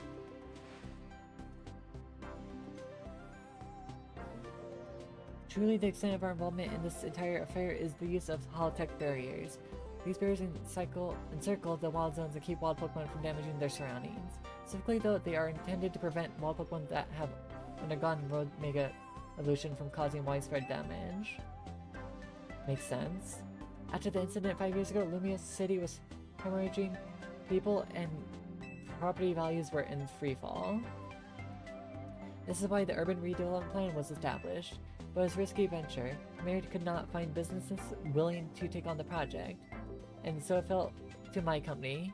Truly, the extent of our involvement in this entire affair is the use of holotech barriers. These barriers encircle the wild zones and keep wild Pokemon from damaging their surroundings. Specifically though, they are intended to prevent wild Pokemon that have undergone Road Mega Evolution from causing widespread damage. Makes sense. After the incident 5 years ago, Lumiose City was hemorrhaging people and property values were in freefall. This is why the urban redevelopment plan was established. But it was a risky venture. Mary could not find businesses willing to take on the project, and so it fell to my company,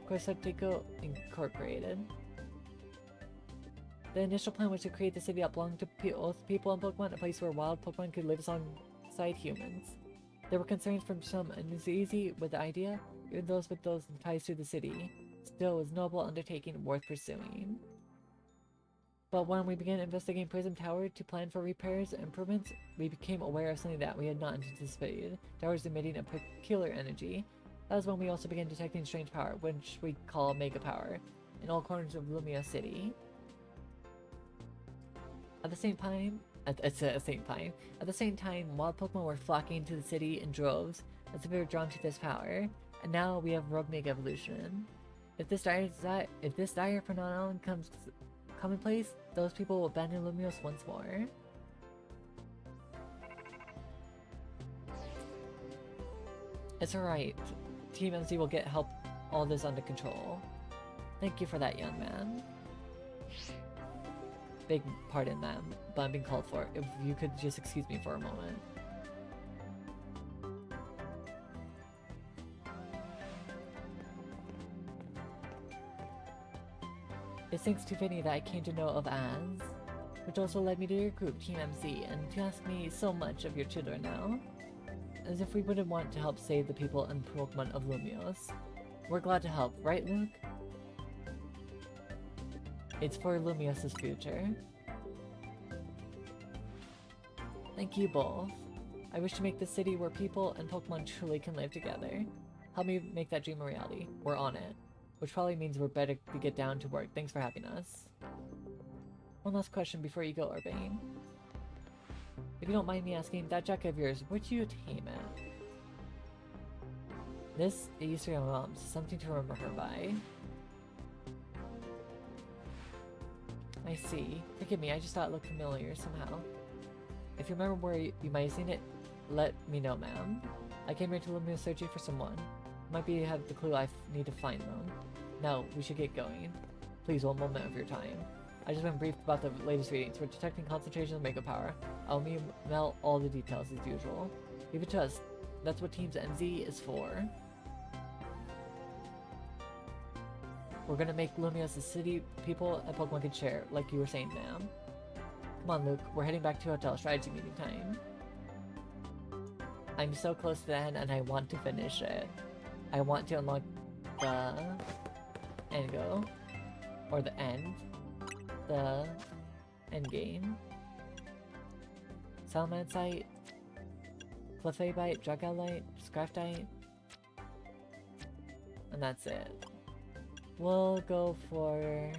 Corsotico Incorporated. The initial plan was to create the city that belonged to both people and Pokemon, a place where wild Pokemon could live alongside humans. There were concerns from some uneasy with the idea, even those with those ties to the city. Still, it was a noble undertaking worth pursuing. But when we began investigating Prism Tower to plan for repairs and improvements, we became aware of something that we had not anticipated. Towers emitting a peculiar energy. That was when we also began detecting strange power, which we call Mega Power, in all corners of Lumiose City. At the same time, wild Pokemon were flocking to the city in droves as if they were drawn to this power, and now we have Rogue Mega Evolution. If this dire phenomenon comes commonplace, those people will abandon Lumiose once more. It's alright. Team MZ will get help all this under control. Thank you for that, young man. Big pardon, ma'am, but I'm being called for. If you could just excuse me for a moment. It's thanks to Vinny that I came to know of as, which also led me to your group, Team MC, and to ask me so much of your children now. As if we wouldn't want to help save the people and Pokemon of Lumios. We're glad to help, right, Luke? It's for Lumios' future. Thank you both. I wish to make this city where people and Pokemon truly can live together. Help me make that dream a reality. We're on it. Which probably means we're better to get down to work. Thanks for having us. One last question before you go, Urbane. If you don't mind me asking, that jacket of yours, where'd you tame it? This is your mom's, something to remember her by. I see. Forgive me, I just thought it looked familiar somehow. If you remember where you might have seen it, let me know, ma'am. I came here to Lumia searching for someone. Might be have the clue I need to find them. Now, we should get going. Please, one moment of your time. I just been briefed about the latest readings. We're detecting concentration of makeup power. I'll email all the details as usual. Leave it to us. That's what Teams MZ is for. We're gonna make Lumios a city people and Pokemon can share, like you were saying, ma'am. Come on, Luke. We're heading back to hotel strategy meeting time. I'm so close to the end and I want to finish it. I want to unlock the end go. Or the end. The end game. Salamence, Clefabite, Dragalite, Scraftite. And that's it. We'll go for...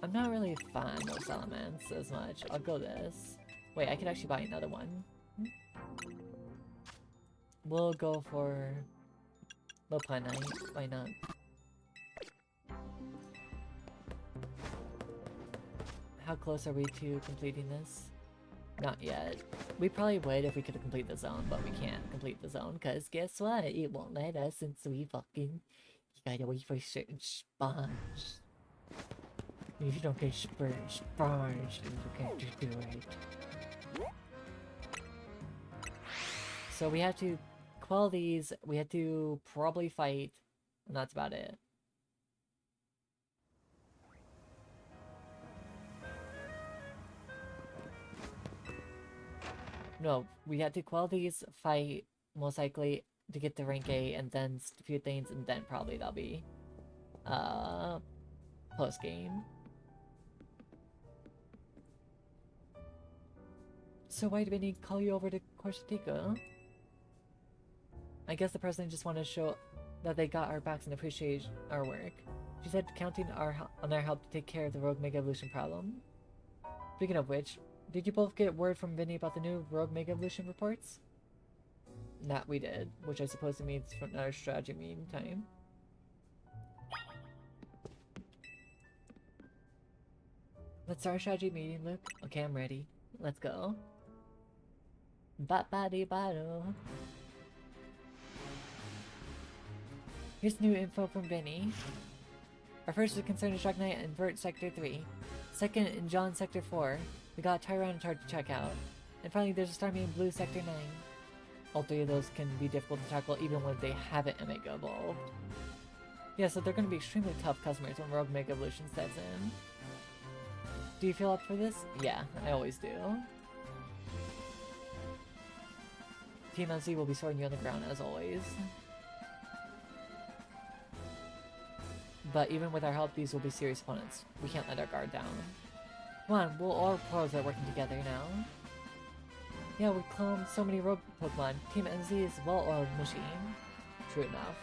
I'm not really a fan of Salamence as much. I'll go this. Wait, I could actually buy another one. We'll go for... Lopunite. Why not? How close are we to completing this? Not yet. We probably would if we could complete the zone, but we can't complete the zone, because guess what? It won't let us since we fucking... You gotta wait for a certain sponge. If you don't get sponge, then you can't just do it. So we have to quell these, we have to probably fight, and that's about it. No, we had to quell these, fight, most likely, to get the rank A, and then a few things, and then probably that'll be, post-game. So why did Vinny call you over to Corsica? I guess the president just wanted to show that they got our backs and appreciate our work. She said counting on our help to take care of the Rogue Mega Evolution problem. Speaking of which, did you both get word from Vinny about the new Rogue Mega Evolution reports? That we did, which I suppose it means from our strategy meantime. Let's start our strategy meeting, Luke. Okay, I'm ready. Let's go. Bat-ba-dee-ba-do. Here's new info from Vinny. Our first is concerned is Dragonite and Vert Sector 3. Second, in John Sector 4. We got Tyranitar to check out. And finally, there's a Starmie in Blue Sector 9. All three of those can be difficult to tackle even when they haven't Mega Evolved. Yeah, so they're going to be extremely tough customers when Rogue Mega Evolution sets in. Do you feel up for this? Yeah, I always do. Team MC will be sorting you on the ground as always. But even with our help, these will be serious opponents. We can't let our guard down. Come on, we'll all pros are working together now. Yeah, we cloned so many rogue Pokemon. Team NZ is a well-oiled machine. True enough.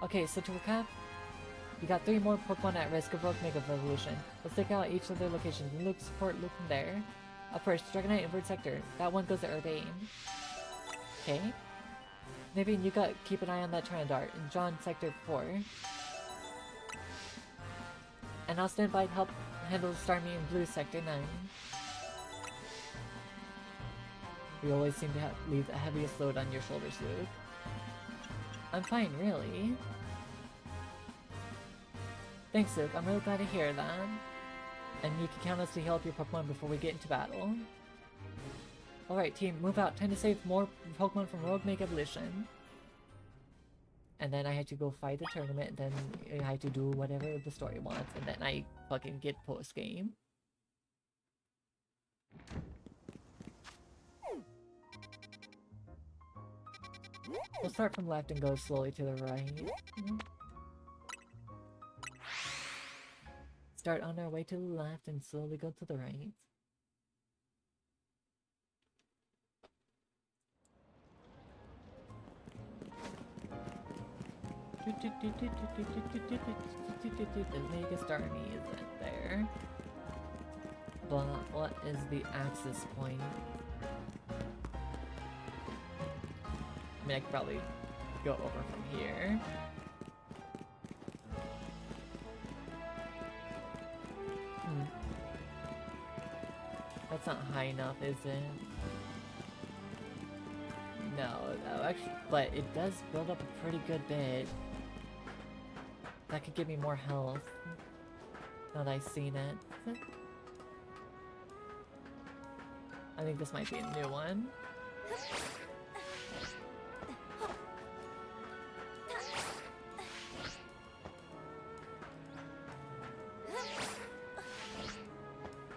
Okay, so to recap, we got 3 more Pokemon at risk of Rogue Mega Evolution. Let's take out each of their locations and Luke support Luke from there. Up first, Dragonite in Bird Sector. That one goes to Urbane. Okay. Maybe you got keep an eye on that Tyranitar in John Sector 4. And I'll stand by to help handle Starmie in Blue Sector 9. We always seem to leave the heaviest load on your shoulders, Luke. I'm fine, really. Thanks, Luke. I'm really glad to hear that. And you can count us to heal up your Pokemon before we get into battle. Alright, team, move out. Time to save more Pokemon from Rogue Mega Evolution. And then I had to go fight the tournament, and then I had to do whatever the story wants, and then I fucking get post-game. We'll start from left and go slowly to the right. Start on our way to the left and slowly go to the right. The Mega Starmie isn't there. But what is the access point? I mean, I could probably go over from here. That's not high enough, is it? No, actually, but it does build up a pretty good bit. That could give me more health. Now that I've seen it. I think this might be a new one.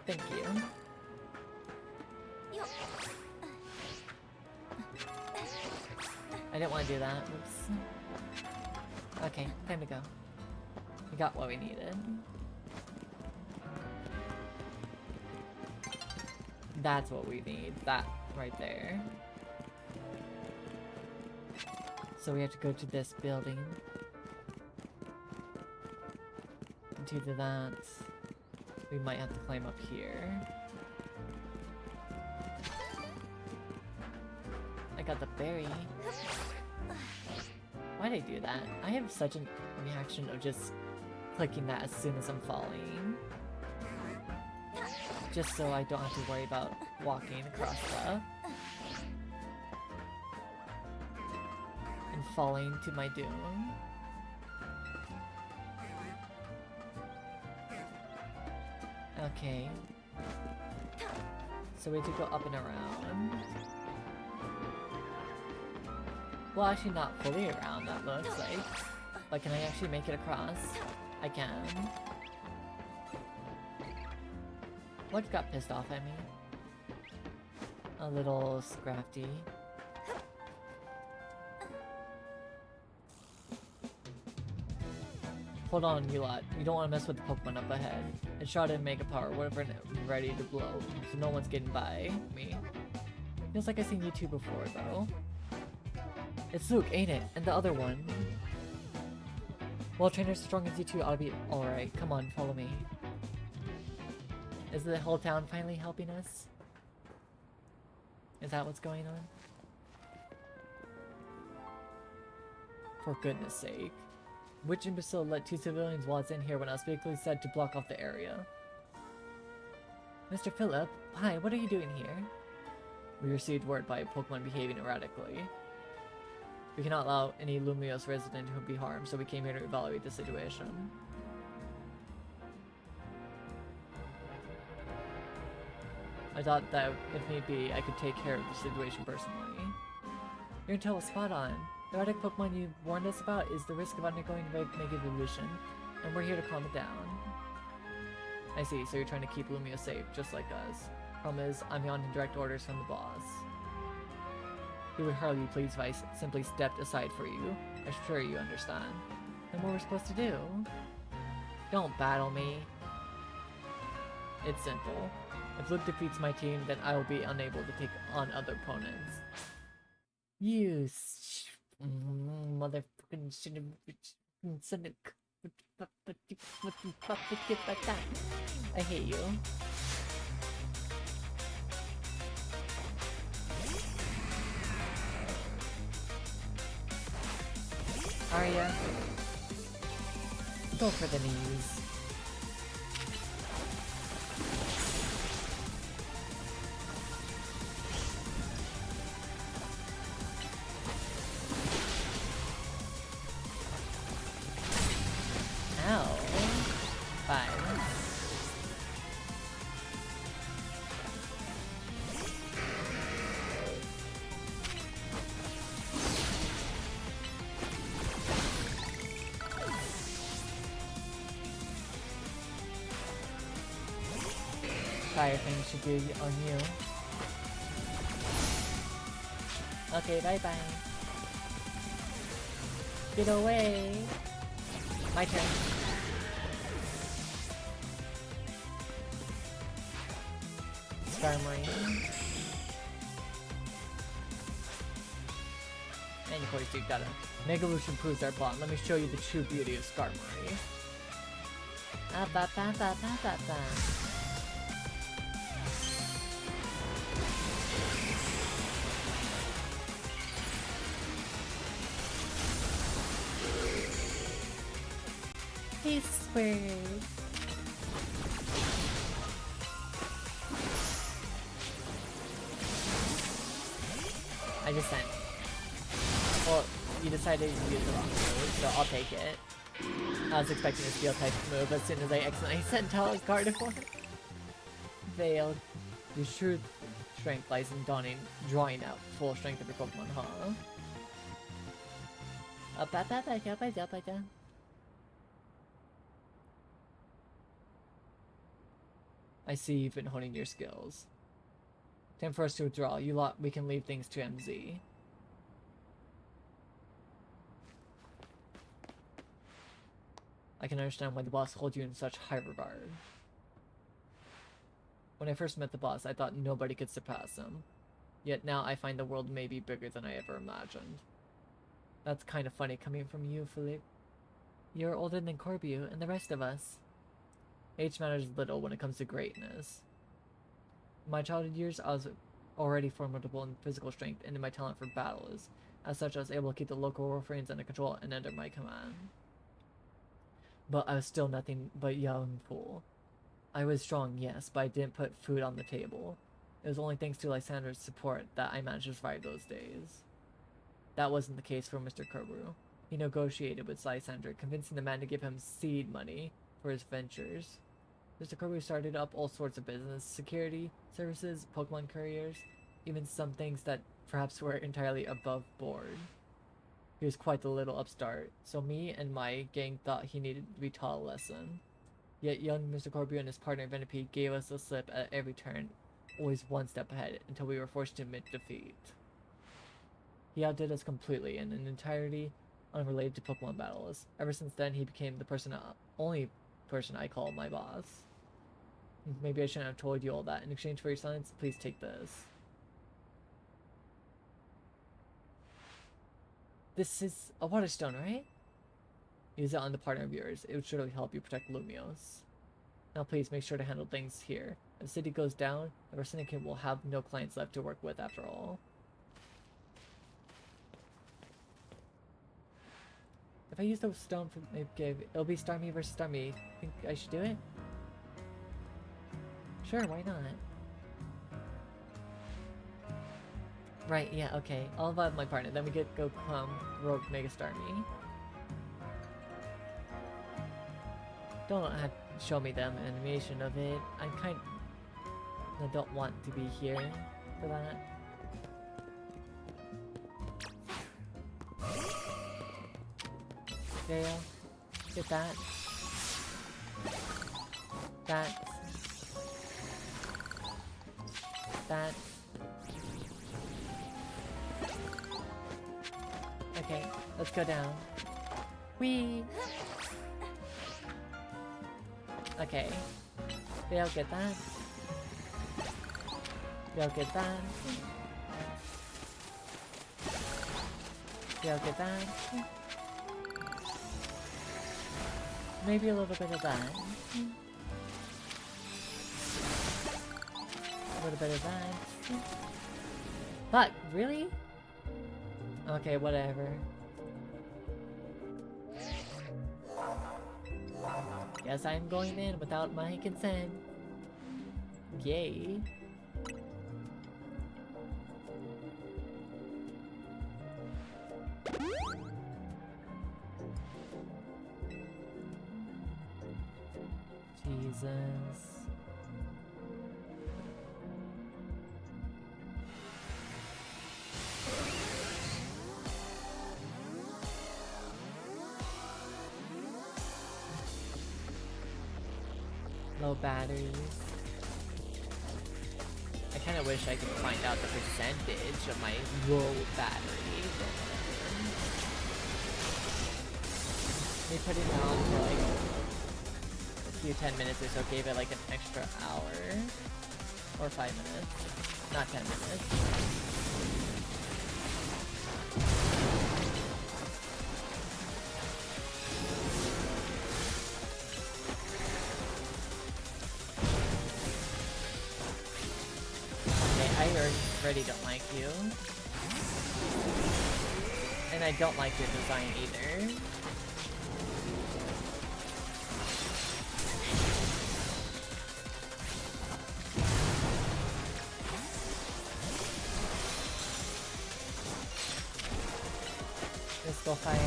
Thank you. I didn't want to do that. Oops. Okay, time to go. We got what we needed. That's what we need. That right there. So we have to go to this building. And to that, we might have to climb up here. I got the berry. Why'd I do that? I have such a reaction of just clicking that as soon as I'm falling. Just so I don't have to worry about walking across stuff. And falling to my doom. Okay. So we have to go up and around. Well, actually not fully around, that looks like. But can I actually make it across? I can. What got pissed off at me? A little scrafty. Hold on, you lot. You don't want to mess with the Pokemon up ahead. And shot in Mega Power, whatever, ready to blow. So no one's getting by me. Feels like I've seen you two before, though. It's Luke, ain't it? And the other one. Well, trainers as strong as you two ought to be alright. Come on, follow me. Is the whole town finally helping us? Is that what's going on? For goodness sake. Which imbecile let two civilians waltz in here when I was specifically said to block off the area? Mr. Phillip, hi, what are you doing here? We received word by a Pokemon behaving erratically. We cannot allow any Lumiose resident to be harmed, so we came here to evaluate the situation. I thought that if need be, I could take care of the situation personally. Your intel was spot on. The erratic Pokemon you warned us about is the risk of undergoing Mega Evolution, and we're here to calm it down. I see, so you're trying to keep Lumia safe, just like us. Problem is, I'm on direct orders from the boss. He would hardly please if I simply stepped aside for you. I'm sure you understand. Then what we're supposed to do? Don't battle me. It's simple. If Luke defeats my team, then I will be unable to take on other opponents. You motherfucking cynic. I hate you. Arya, go for the knees. Ow. fire thing should be on you. Okay, bye-bye. Get away! My turn. Skarmory. And of course you gotta Mega Evolution proves our bond. Let me show you the true beauty of Skarmory. He's squared. I just sent. Well, you decided to use the wrong move, so I'll take it. I was expecting a steel type move as soon as I accidentally sent Gardevoir. Veiled. Your true strength lies in drawing out full strength of your Pokemon, huh? I see you've been honing your skills. Time for us to withdraw. We can leave things to MZ. I can understand why the boss holds you in such high regard. When I first met the boss, I thought nobody could surpass him. Yet now I find the world may be bigger than I ever imagined. That's kind of funny coming from you, Philippe. You're older than Corbu and the rest of us. Age matters little when it comes to greatness. In my childhood years, I was already formidable in physical strength and in my talent for battles. As such, I was able to keep the local warframes under control and under my command. But I was still nothing but young fool. I was strong, yes, but I didn't put food on the table. It was only thanks to Lysander's support that I managed to survive those days. That wasn't the case for Mr. Corbu. He negotiated with Lysander, convincing the man to give him seed money for his ventures. Mr. Corbu started up all sorts of business, security, services, Pokemon couriers, even some things that perhaps were entirely above board. He was quite the little upstart, so me and my gang thought he needed to be taught a lesson. Yet young Mr. Corbu and his partner Venipede gave us the slip at every turn, always one step ahead, until we were forced to admit defeat. He outdid us completely, and in entirety unrelated to Pokemon battles. Ever since then, he became the only person I call my boss. Maybe I shouldn't have told you all that. In exchange for your silence, please take this. This is a water stone, right? Use it on the partner of yours. It would surely help you protect Lumios. Now please make sure to handle things here. If the city goes down, our syndicate will have no clients left to work with after all. If I use the stone for it'll be Starmie versus Starmie. Think I should do it? Sure, why not? Right, yeah, okay. I'll involve my partner, then we get go Rogue Mega Starmie. Don't have to show me the animation of it. I don't want to be here for that. There you go. Get that. That. That. Okay, let's go down. Whee! Okay. They'll get that. They'll get that. They'll get that. Maybe a little bit of that. A little bit of that. Fuck, really? Okay, whatever. Guess I'm going in without my consent. Yay. Jesus. Low batteries. I kind of wish I could find out the percentage of my low battery, but whatever. Me putting it on for like a few 10 minutes is okay, but like an extra hour or 5 minutes, not 10 minutes. I already don't like you. And I don't like your design either. Let's go fire.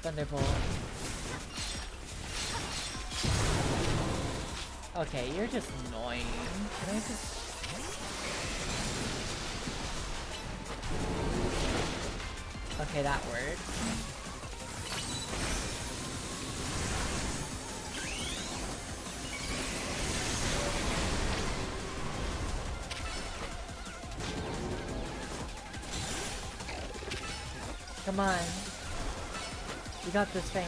Thunderbolt. Okay, you're just annoying. Can I just... Okay, that works. Come on. You got this thing.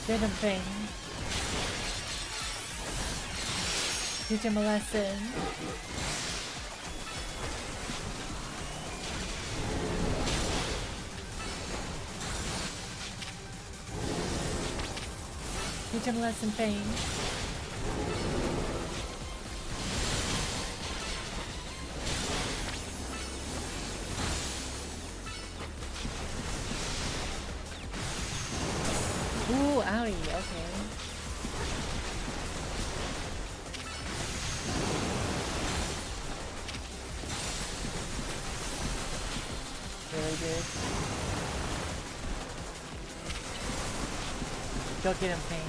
Rhythm thing. Teach him a lesson. Teach him a lesson thing. Ooh, outie, okay. Really good. Go get him, Pain.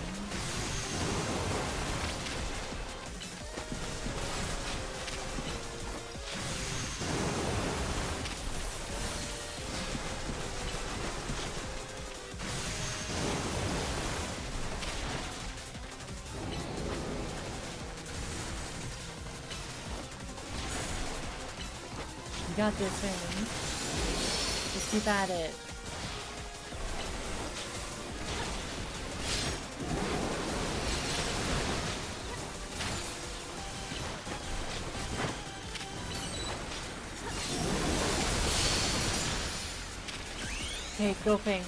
You got this, Rain. Just keep at it. Okay, go Ping.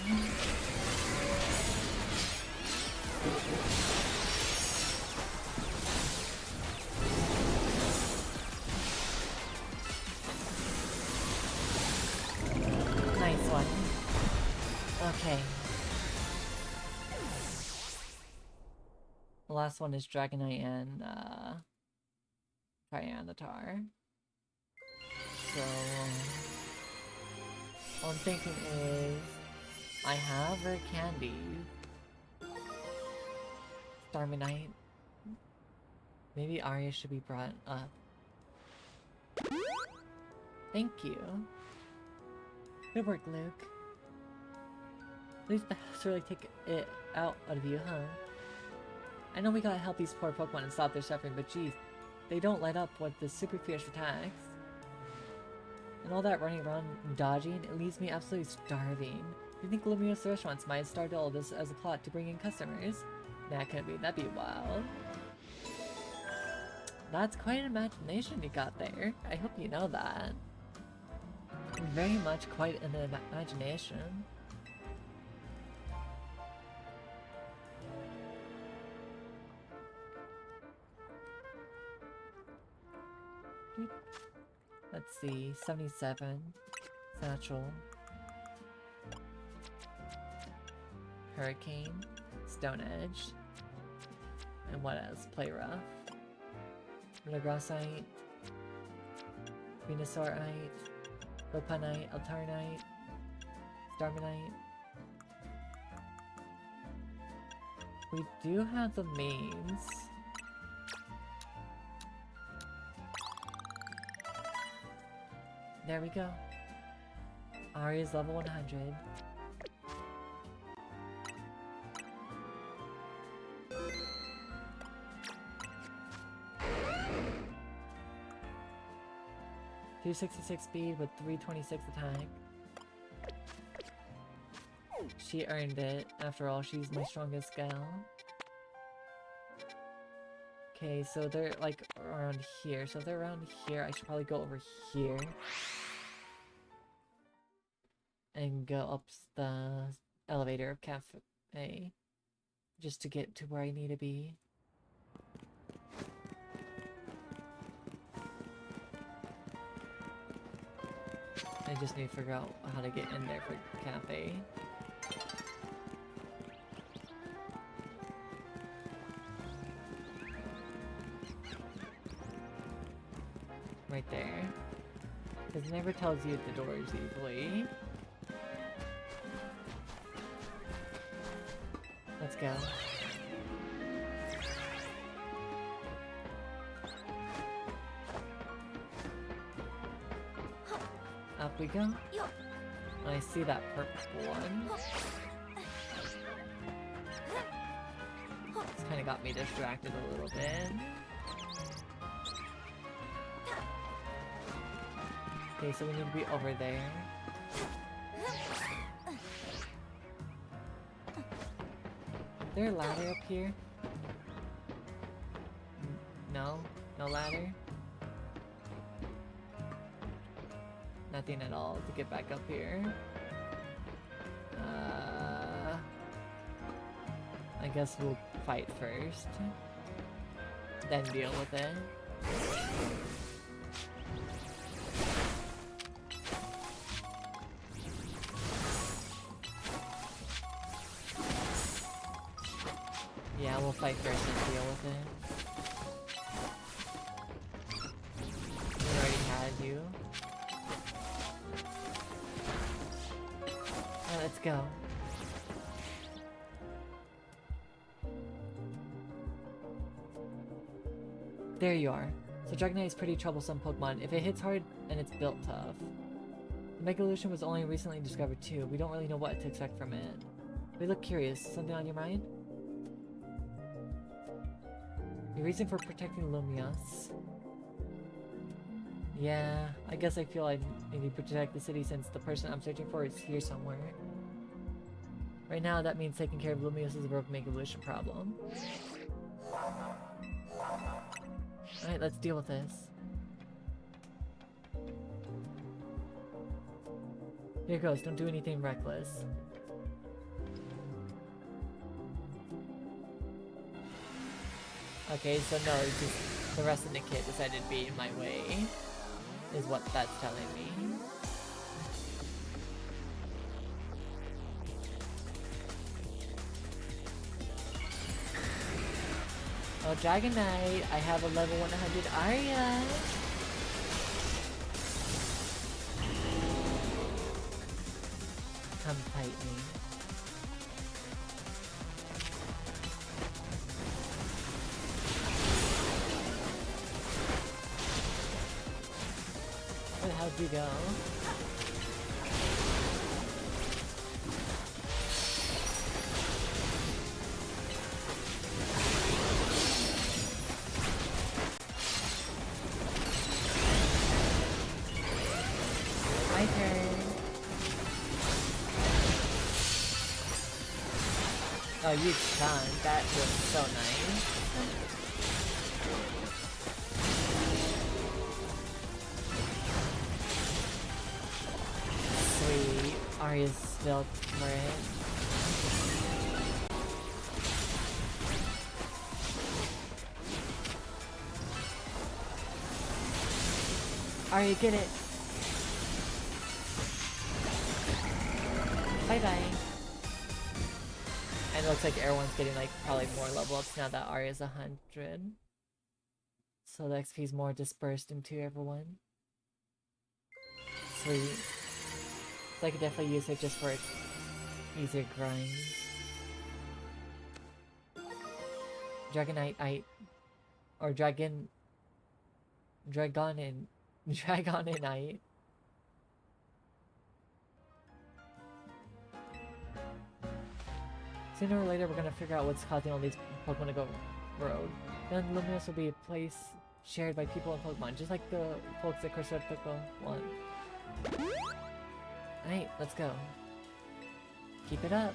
Nice one. Okay. The last one is Dragonite and Tyranitar. So what I'm thinking is I have rare candies. Starminite. Maybe Arya should be brought up. Thank you. Good work, Luke. At least the house really take it out of you, huh? I know we gotta help these poor Pokemon and stop their suffering, but geez, they don't let up with the super fierce attacks. And all that running around and dodging, it leaves me absolutely starving. Do you think Lumio's restaurants might start all this as a plot to bring in customers? That couldn't be, that'd be wild. That's quite an imagination you got there. I hope you know that. Very much quite an imagination. Let's see, 77, Satchel, Hurricane, Stone Edge, and what else? Play Rough, Regrossite, Venusaurite, Lopunite, Altarnite, Starmanite, We do have the mains. There we go. Aria's level 100. .266 speed with 326 attack. She earned it. After all, she's my strongest gal. Okay, so they're like around here. So if they're around here, I should probably go over here. And go up the elevator of Cafe. Just to get to where I need to be. I just need to figure out how to get in there for Cafe. Right there. Because it never tells you the doors easily. Let's go. Up we go. I see that purple one. It's kind of got me distracted a little bit. Okay, so we need to be over there. Is there a ladder up here? No? No ladder? Nothing at all to get back up here. I guess we'll fight first. Then deal with it. Yeah, we'll fight first and deal with it. We already had you. Alright, let's go. There you are. So Dragonite is pretty troublesome Pokemon. If it hits hard, and it's built tough. The Megalution was only recently discovered too. We don't really know what to expect from it. We look curious. Something on your mind? Your reason for protecting Lumios? Yeah, I guess I feel I need to protect the city since the person I'm searching for is here somewhere. Right now, that means taking care of Lumios' broken Megalution problem. Alright, let's deal with this. Here goes, don't do anything reckless. Okay, so no, it's just the rest of the kit decided to be in my way, is what that's telling me. Oh, Dragonite, I have a level 100 Arya! Come fight me. Where the hell did you go? My turn. Oh, you stunned. That was so nice. Sweet. Arya's still for it. Arya, get it. Bye-bye. And it looks like everyone's getting like probably more level ups now that Arya's 100. So the XP is more dispersed into everyone. Sweet. So I could definitely use it just for its easier grinds. Dragonite, or Dragonite. Sooner or later, we're gonna figure out what's causing all these Pokemon to go rogue. Then Luminous will be a place shared by people and Pokemon, just like the folks at Crystal Pickle want. Alright, let's go. Keep it up.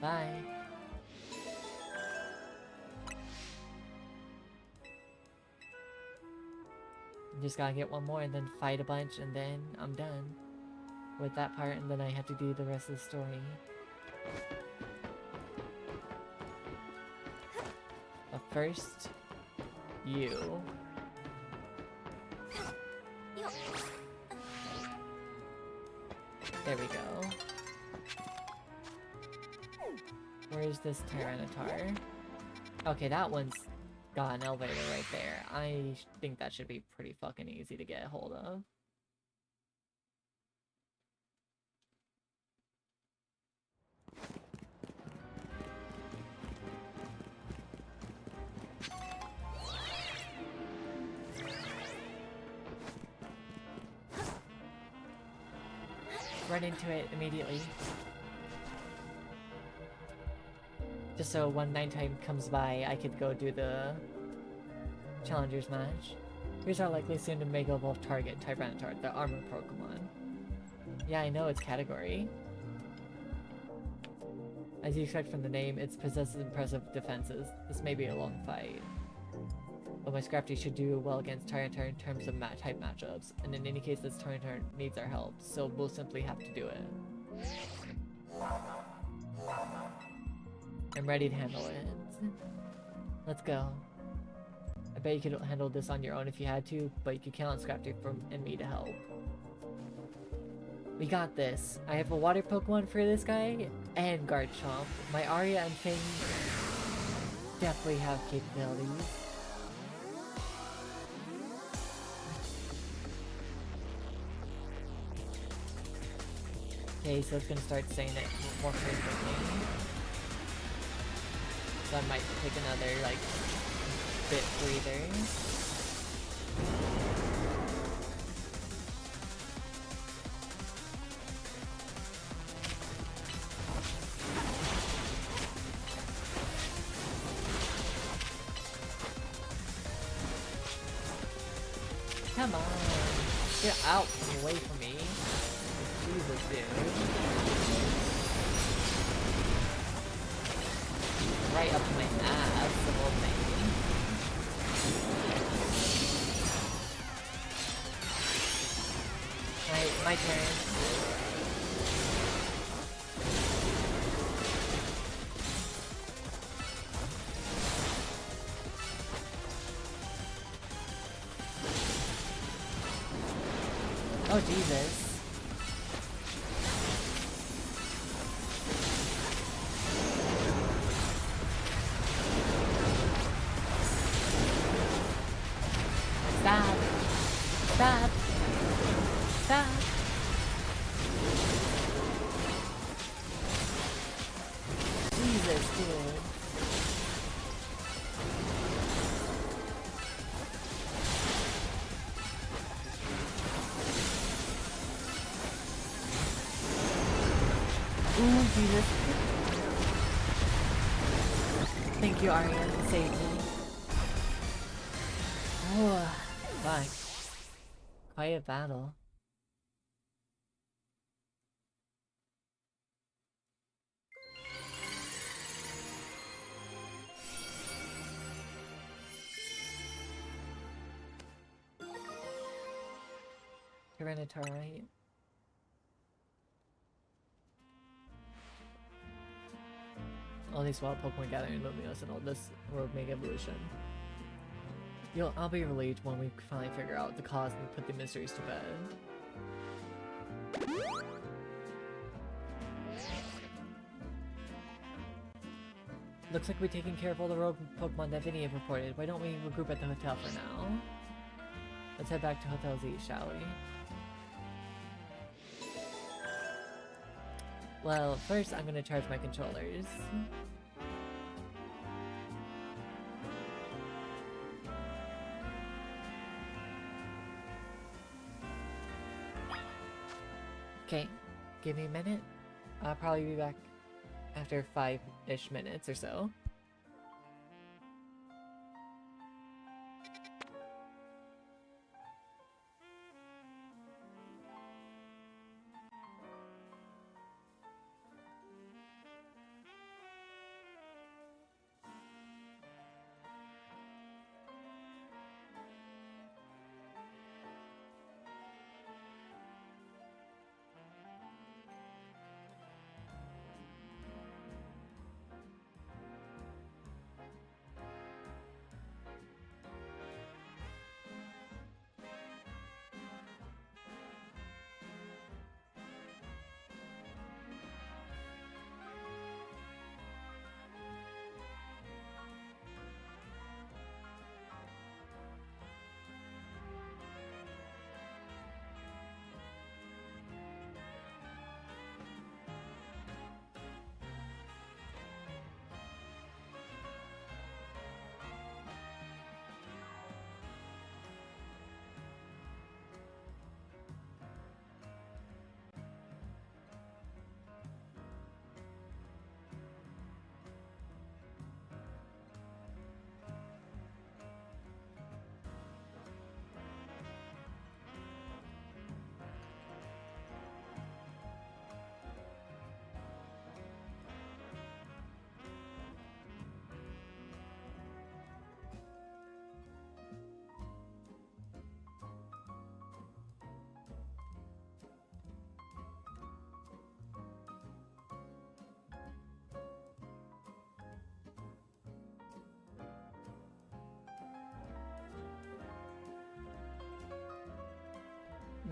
Bye. Just gotta get one more and then fight a bunch and then I'm done with that part, and then I have to do the rest of the story. But first, you. There we go. Where's this Tyranitar? Okay, that one's got an elevator right there. I think that should be pretty fucking easy to get a hold of. Run into it immediately. Just so when nighttime comes by, I could go do the Challengers match. Here's our likely soon to Mega Evolve target, Tyranitar, the armor Pokemon. Yeah, I know its category. As you expect from the name, it possesses impressive defenses. This may be a long fight, but my Scrafty should do well against Tyranitar in terms of type matchups, and in any case this Tyranitar needs our help, so we'll simply have to do it. I'm ready to handle it. Let's go. I bet you could handle this on your own if you had to, but you can count on Scrafty and me to help. We got this. I have a water Pokemon for this guy, and Garchomp. My Arya and Fang definitely have capabilities. Okay, so it's gonna start saying it more frequently. So I might take another, like, bit breather. Come on! Get out and away from me. Jesus, dude. Right up to my ass, the whole thing. Alright, my turn. Oh, Jesus. Stop! Stop! Stop! Jesus, dude. Ooh, Jesus. Thank you, Arya. You saved me. Oh, fuck. Quite a battle. Tyranitar, right? All these wild Pokemon gathering Luminous and all this Rogue Mega Evolution. I'll be relieved when we finally figure out the cause and put the mysteries to bed. Looks like we're taking care of all the rogue Pokemon that Vinny have reported. Why don't we regroup at the hotel for now? Let's head back to Hotel Z, shall we? Well, first I'm gonna charge my controllers. Okay, give me a minute. I'll probably be back after 5-ish minutes or so.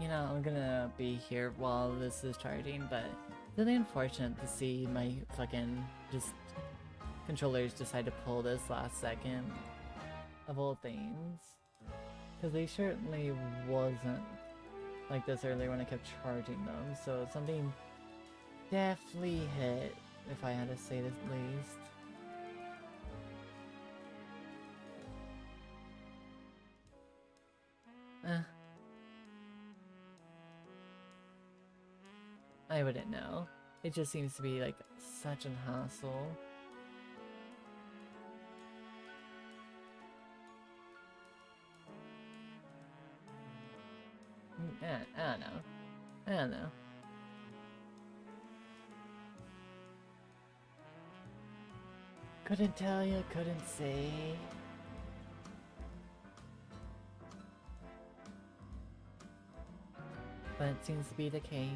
You know, I'm gonna be here while this is charging, but it's really unfortunate to see my fucking just controllers decide to pull this last second of all things. Because they certainly wasn't like this earlier when I kept charging them, so something definitely hit, if I had to say the least. I wouldn't know. It just seems to be like such an hassle. I don't know. I don't know. Couldn't tell you, couldn't say. But it seems to be the case.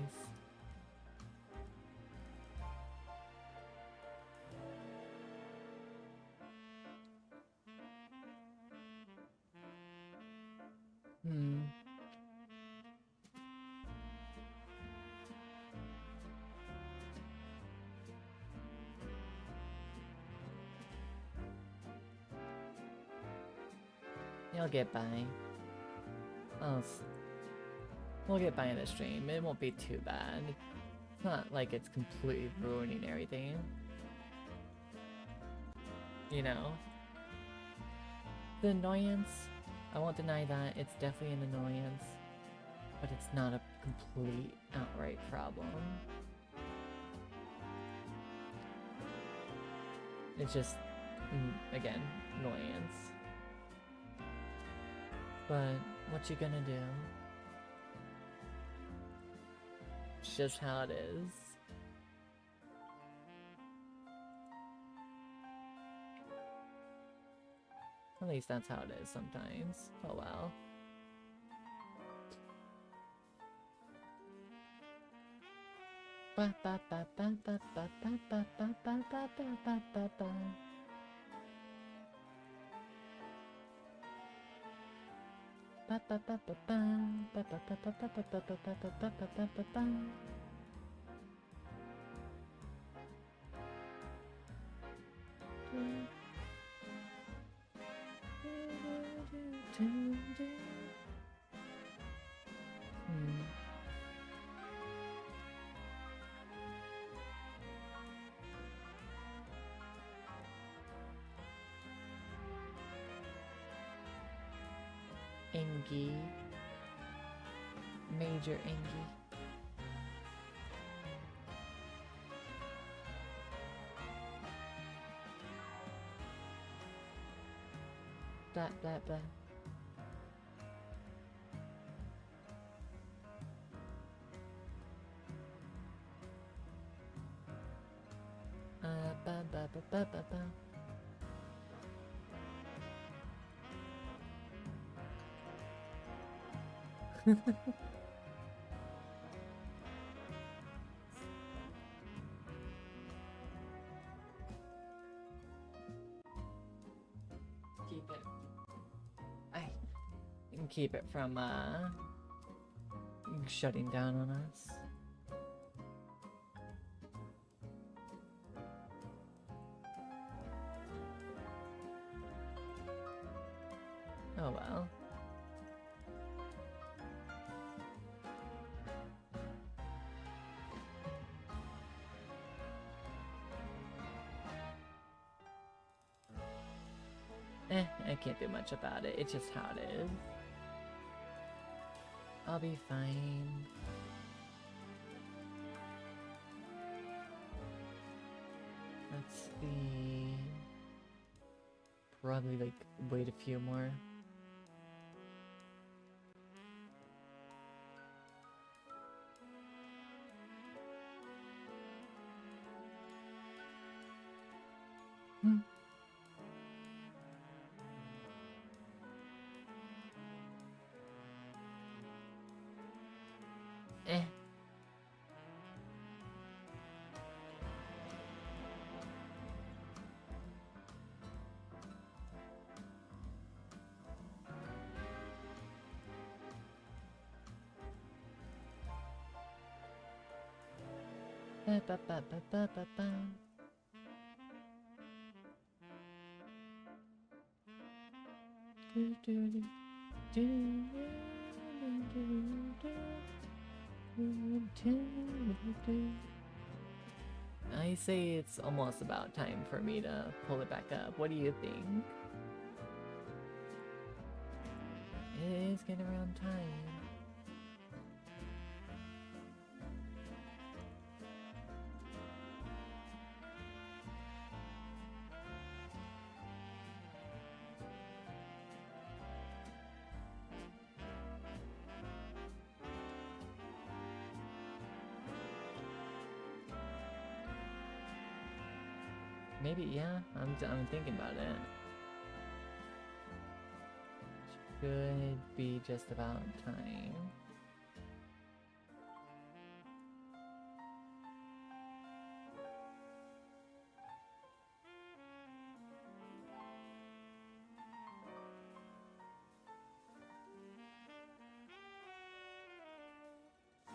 You'll get by. We'll get by in the stream. It won't be too bad. It's not like it's completely ruining everything. You know? The annoyance, I won't deny that. It's definitely an annoyance. But it's not a complete outright problem. It's just, again, annoyance. But what you gonna do? It's just how it is. At least that's how it is sometimes. Oh well. Ba ba ba ba ba ba ba ba ba ba ba ba ba ba. Ba ba ba ba ba ba ba ba ba ba ba ba ba ba ba ba ba. Engie. Major Engie. blah blah blah. Ba ba ba ba ba ba. Keep it. I can keep it from shutting down on us. Oh well. I can't do much about it. It's just how it is. I'll be fine. Let's see. Probably like wait a few more. Ba ba ba ba ba ba ba. I say it's almost about time for me to pull it back up. What do you think? It is getting around time. Maybe, yeah, I'm thinking about it. Should be just about time.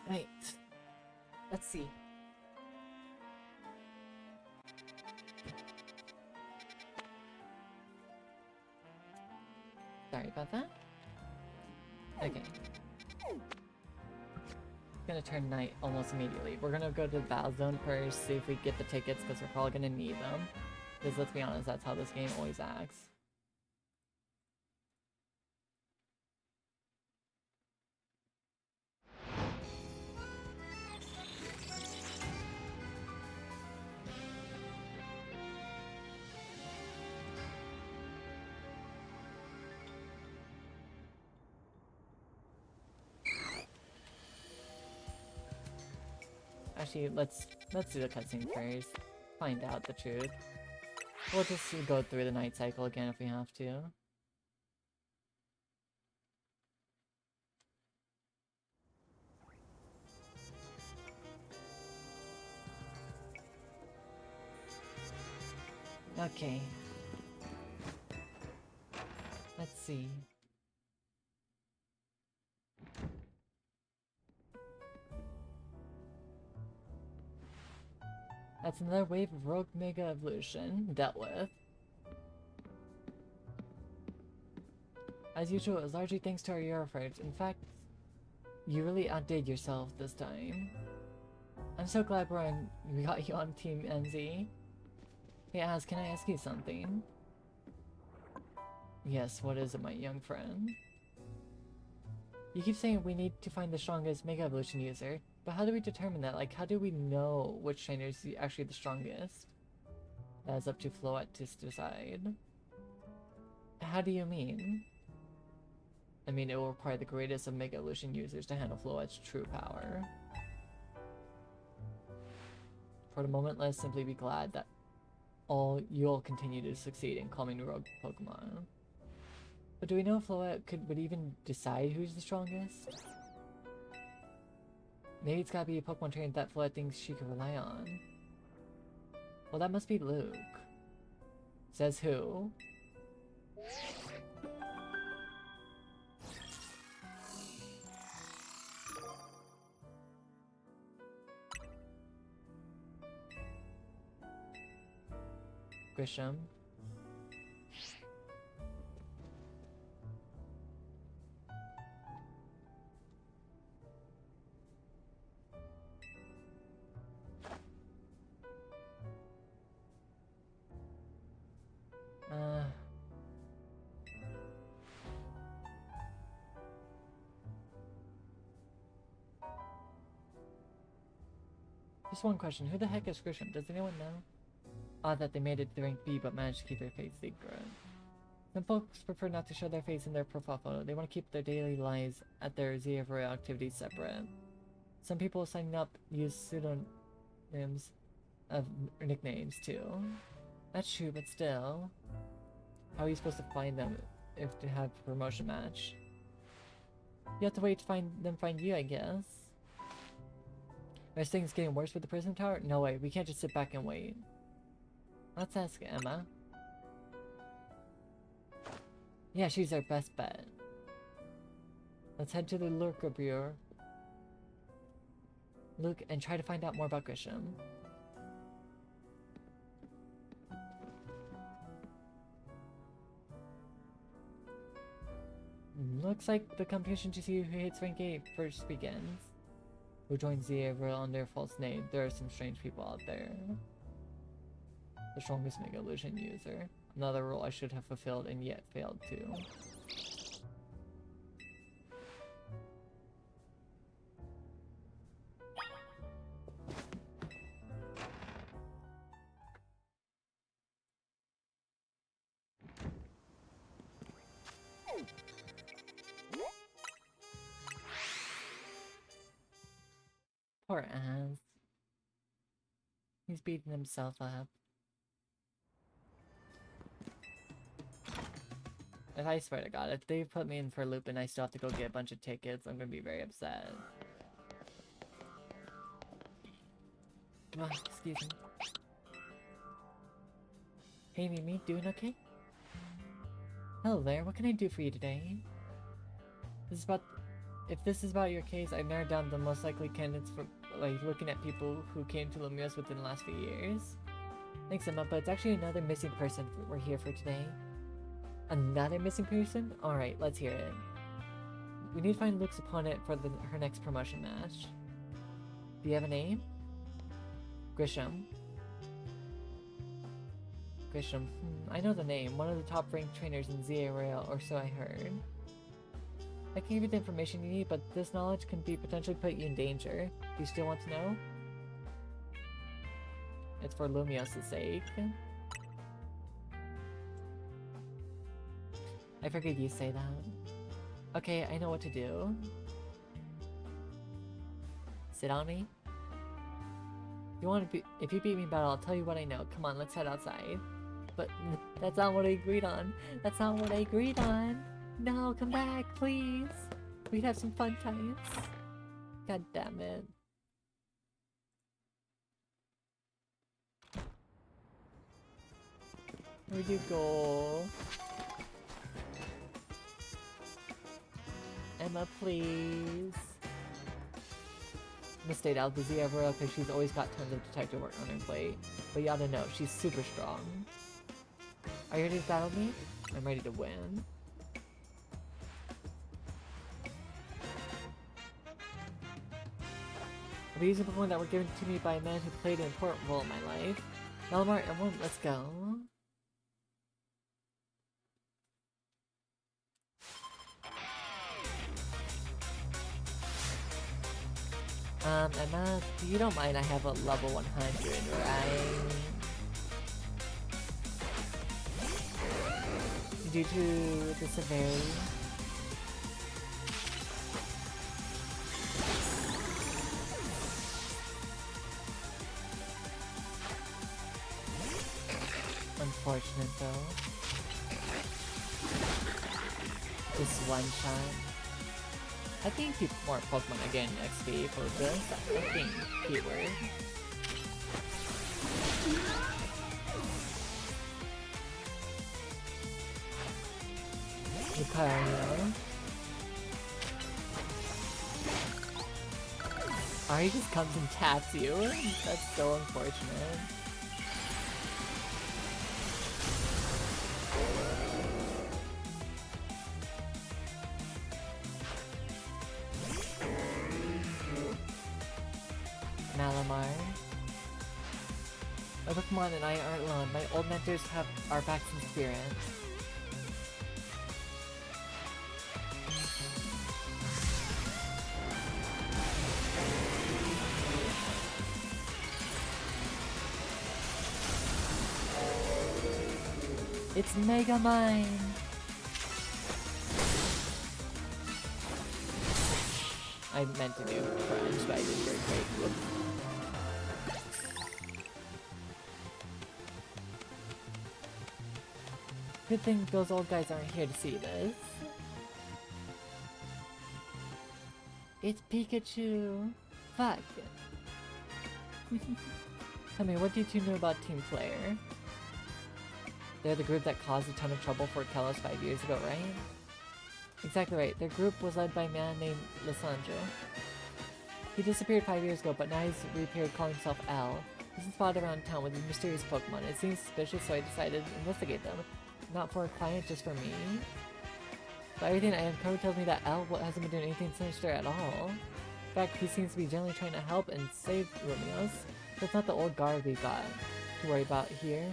Right. Let's see. Sorry about that. Okay. Gonna turn night almost immediately. We're gonna go to the battle zone first, see if we get the tickets, because we're probably gonna need them. Because let's be honest, that's how this game always acts. Actually, let's do the cutscene first. Find out the truth. We'll just go through the night cycle again if we have to. Okay. Let's see. That's another wave of rogue mega evolution dealt with. As usual, it was largely thanks to our Euro efforts. In fact, you really outdid yourself this time. I'm so glad we got you on Team NZ. Hey Az, can I ask you something? Yes, what is it, my young friend? You keep saying we need to find the strongest Mega Evolution user, but how do we determine that? Like, how do we know which trainer is actually the strongest? That is up to Float to decide. How do you mean? I mean, it will require the greatest of Mega Evolution users to handle Floette's true power. For the moment, let's simply be glad that you'll continue to succeed in calming rogue Pokemon. But do we know if Floette would even decide who's the strongest? Maybe it's gotta be a Pokemon trainer that Floette thinks she can rely on. Well, that must be Luke. Says who? Grisham. Just one question, who the heck is Grisham? Does anyone know? Odd that they made it to rank B but managed to keep their face secret. Some folks prefer not to show their face in their profile photo. They want to keep their daily lives at their ZF activities separate. Some people signing up use pseudonyms of nicknames too. That's true, but still. How are you supposed to find them if to have a promotion match? You have to wait to find you, I guess. Are things getting worse with the Prism Tower? No way, we can't just sit back and wait. Let's ask Emma. Yeah, she's our best bet. Let's head to the Lurker Bureau. Look and try to find out more about Grisham. Looks like the competition to see who hits rank 8 first begins. Who joins the Avril under a false name? There are some strange people out there. The strongest Mega Evolution user. Another role I should have fulfilled and yet failed to. Poor ass. He's beating himself up. If I swear to God, if they put me in for a loop and I still have to go get a bunch of tickets, I'm gonna be very upset. Oh, excuse me. Hey Mimi, doing okay? Hello there, what can I do for you today? If this is about your case, I've narrowed down the most likely candidates for, like, looking at people who came to Lumios within the last few years. Thanks, Emma, but it's actually another missing person we're here for today. Another missing person? Alright, let's hear it. We need to find Luke's opponent for her next promotion match. Do you have a name? Grisham. Grisham. I know the name. One of the top ranked trainers in ZA Rail, or so I heard. I can give you the information you need, but this knowledge can potentially put you in danger. Do you still want to know? It's for Lumios' sake. I figured you'd say that. Okay, I know what to do. Sit on me. If you beat me in battle, I'll tell you what I know. Come on, let's head outside. But that's not what I agreed on. That's not what I agreed on. No, come back, please. We'd have some fun times. God damn it. Where'd you go? Emma, please. I'm gonna stay out the Z ever because she's always got tons of detective work on her plate. But you ought to know, she's super strong. Are you ready to battle me? I'm ready to win. I'll be using Pokemon that were given to me by a man who played an important role in my life. Malamar, everyone, let's go. Emma, you don't mind I have a level 100, right? due to the severity. Unfortunate though. Just one shot. I think more Pokemon again XP for this. I think keyword. Lucario. Ari just comes and taps you. That's so unfortunate. Malamar. My Pokemon and I aren't alone. My old mentors have our backs in spirit. It's Mega Mine! I meant to do French, but I did very quick. Whoops. Good thing those old guys aren't here to see this. It's Pikachu! Fuck! Tell me, what did you know about Team Flare? They're the group that caused a ton of trouble for Kalos 5 years ago, right? Exactly right. Their group was led by a man named Lissandro. He disappeared 5 years ago, but now he's reappeared calling himself Al. He's been spotted around town with these mysterious Pokemon. It seems suspicious, so I decided to investigate them. Not for a client, just for me. But everything I uncovered tells me that Al hasn't been doing anything sinister at all. In fact, he seems to be generally trying to help and save Lumios. So it's not the old guard we got to worry about here,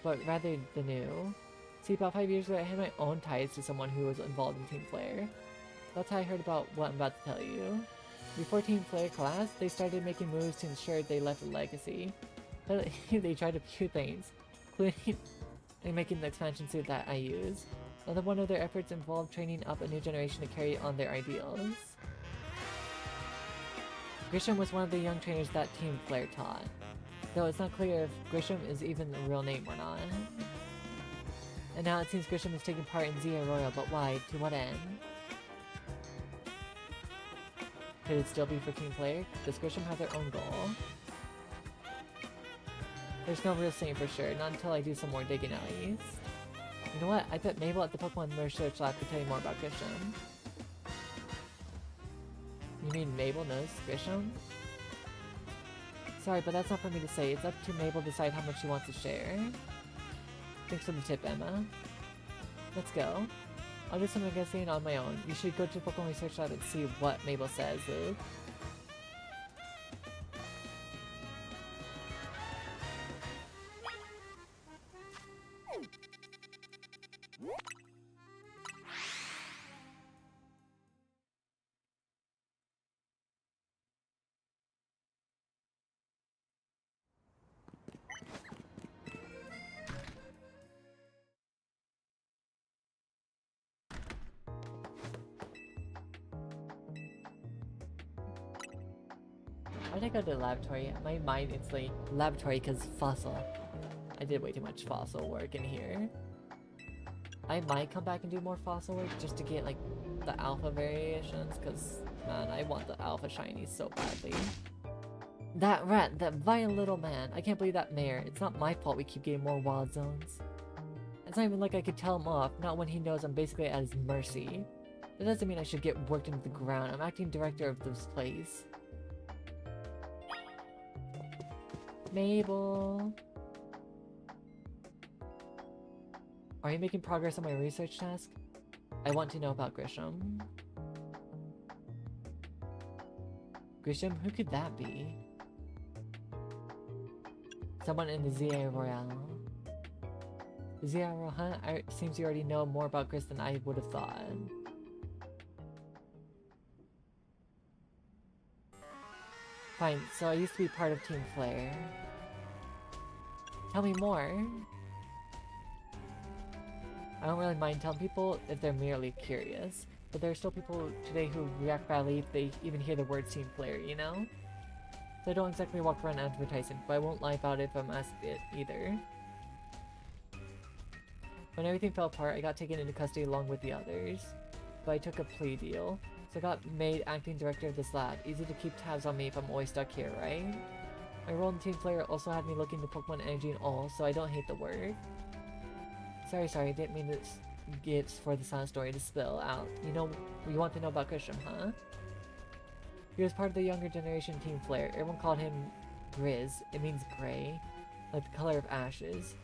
but rather the new. See, about 5 years ago, I had my own ties to someone who was involved in Team Flare. That's how I heard about what I'm about to tell you. Before Team Flare collapsed, they started making moves to ensure they left a legacy. They tried a few things, including making the expansion suit that I use. Another one of their efforts involved training up a new generation to carry on their ideals. Grisham was one of the young trainers that Team Flare taught, though it's not clear if Grisham is even a real name or not. And now it seems Grisham is taking part in ZA Royal, but why? To what end? Could it still be for Team Flare? Does Grisham have their own goal? There's no real saying for sure, not until I do some more digging at least. You know what? I bet Mabel at the Pokemon Research Lab could tell you more about Grisham. You mean Mabel knows Grisham? Sorry, but that's not for me to say. It's up to Mabel to decide how much she wants to share. Thanks for the tip, Emma. Let's go. I'll do some investigating on my own. You should go to the Pokemon Research Lab and see what Mabel says, Luke. Why'd I go to the laboratory? My mind instantly laboratory because fossil. I did way too much fossil work in here. I might come back and do more fossil work just to get like the alpha variations, because man, I want the alpha shinies so badly. That rat, that vile little man. I can't believe that mayor. It's not my fault we keep getting more wild zones. It's not even like I could tell him off, not when he knows I'm basically at his mercy. That doesn't mean I should get worked into the ground. I'm acting director of this place. Mabel. Are you making progress on my research task? I want to know about Grisham. Grisham? Who could that be? Someone in the ZA Royale. The ZA Royale, huh? Seems you already know more about Gris than I would have thought. Fine, so I used to be part of Team Flare. Tell me more. I don't really mind telling people if they're merely curious, but there are still people today who react badly if they even hear the word team player, you know? So I don't exactly walk around advertising, but I won't lie about it if I'm asked it either. When everything fell apart, I got taken into custody along with the others, but I took a plea deal, so I got made acting director of this lab. Easy to keep tabs on me if I'm always stuck here, right? My role in Team Player also had me looking to Pokemon energy and all, so I don't hate the word. Sorry, I didn't mean to give for the sad story to spill out. You know, you want to know about Grisham, huh? He was part of the younger generation Team Player. Everyone called him Grizz. It means gray, like the color of ashes.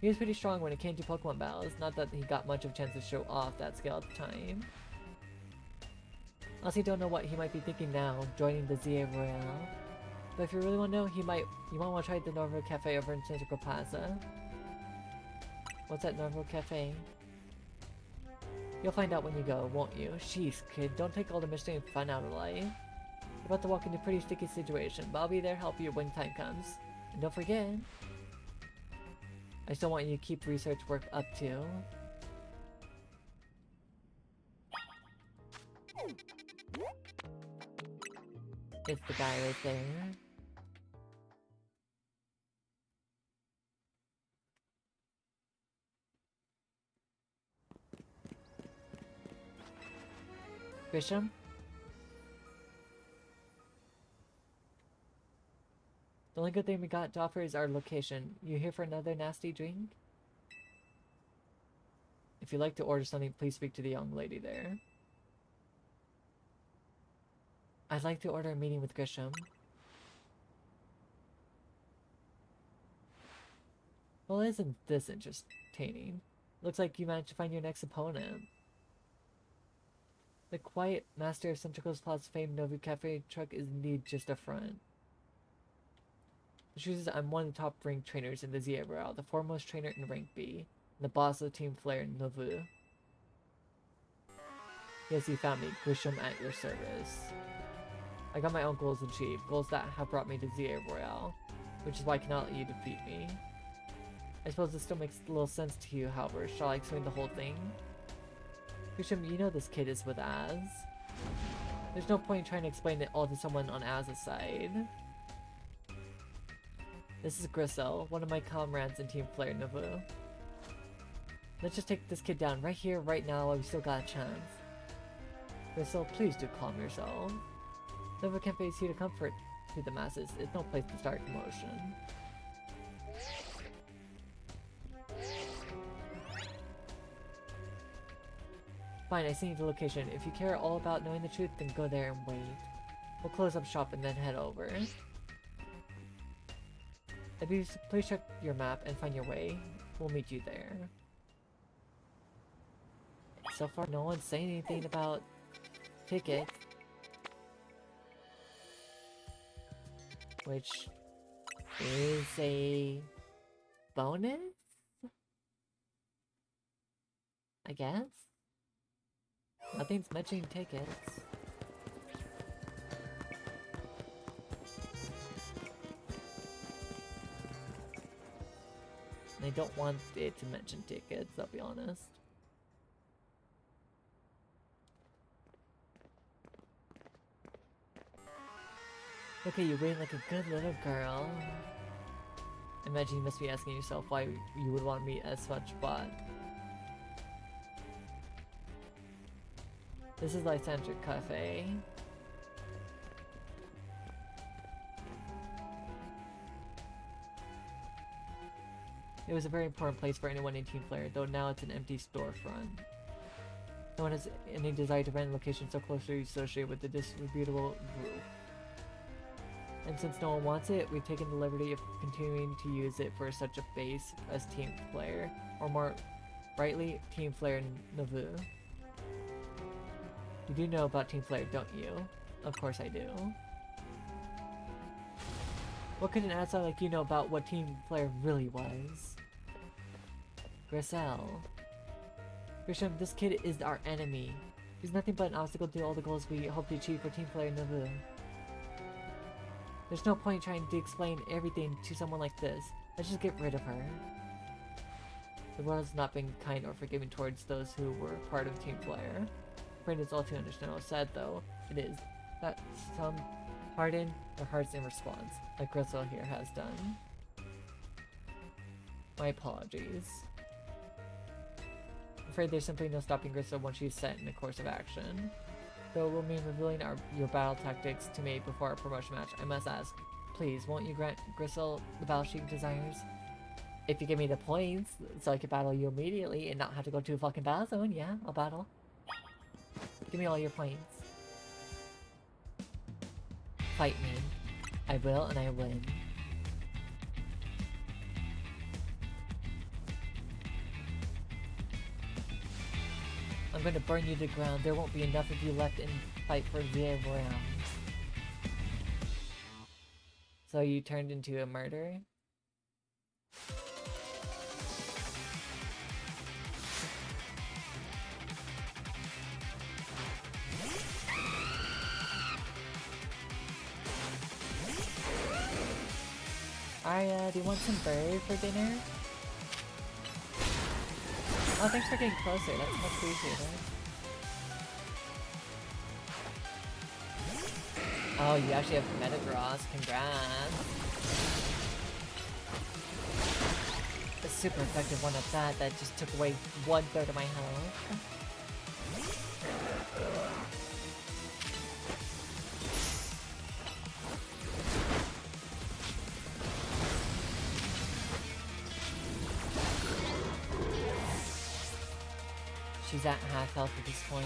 He was pretty strong when it came to Pokemon battles, not that he got much of a chance to show off that skill at the time. Honestly, don't know what he might be thinking now, joining the ZA Royale. But if you really want to know, you might want to try the Norvo Cafe over in Central Plaza. What's at Norvo Cafe? You'll find out when you go, won't you? Sheesh, kid, don't take all the mystery and fun out of life. You're about to walk into a pretty sticky situation, but I'll be there to help you when time comes. And don't forget, I still want you to keep research work up too. It's the guy right there. Grisham? The only good thing we got to offer is our location. You here for another nasty drink? If you'd like to order something, please speak to the young lady there. I'd like to order a meeting with Grisham. Well, isn't this entertaining? Looks like you managed to find your next opponent. The quiet master of Central Coast Plaza's famed Novu Cafe truck is indeed just a front. The truth is, I'm one of the top ranked trainers in the ZA Royale, the foremost trainer in rank B, and the boss of Team Flare Novu. Yes, you found me, Grisham at your service. I got my own goals achieved, goals that have brought me to ZA Royale, which is why I cannot let you defeat me. I suppose this still makes a little sense to you, however. Shall I explain the whole thing? Grisham, you know this kid is with Az. There's no point in trying to explain it all to someone on Az's side. This is Grisel, one of my comrades in Team Flare Novu. Let's just take this kid down right here, right now, while we still got a chance. Grisel, please do calm yourself. Novu Cafe is here to comfort to the masses. It's no place to start commotion. Fine, I see the location. If you care all about knowing the truth, then go there and wait. We'll close up shop and then head over. Please check your map and find your way. We'll meet you there. So far, no one's saying anything about tickets. Which is a bonus? I guess? Nothing's mentioning tickets. I don't want it to mention tickets, I'll be honest. Okay, you're waiting like a good little girl. I imagine you must be asking yourself why you would want me as such, but... This is Lycanthric Cafe. It was a very important place for anyone in Team Flare, though now it's an empty storefront. No one has any desire to rent a location so closely associated with the disreputable group. And since no one wants it, we've taken the liberty of continuing to use it for such a base as Team Flare, or more rightly, Team Flare Navu. You do know about Team Flare, don't you? Of course I do. What could an outsider like you know about what Team Flare really was? Grisel. Grisham, this kid is our enemy. He's nothing but an obstacle to all the goals we hope to achieve for Team Flare Navu. There's no point trying to explain everything to someone like this. Let's just get rid of her. The world has not been kind or forgiving towards those who were part of Team Flare. Afraid it's all too understandable. Sad though, it is that some harden their hearts in response, like Gristle here has done. My apologies. I'm afraid there's simply no stopping Gristle once she's set in a course of action. Though it will mean revealing your battle tactics to me before our promotion match, I must ask, please, won't you grant Gristle the battle she desires? If you give me the points, so I can battle you immediately and not have to go to a fucking battle zone, yeah, I'll battle. Give me all your points. Fight me. I will, and I win. I'm gonna burn you to the ground. There won't be enough of you left in fight for the round. So you turned into a murderer? Arya, do you want some bird for dinner? Oh, thanks for getting closer. That's much appreciated. Oh, you actually have Metagross. Congrats. A super effective one at that. That just took away 1/3 of my health. She's at half health at this point.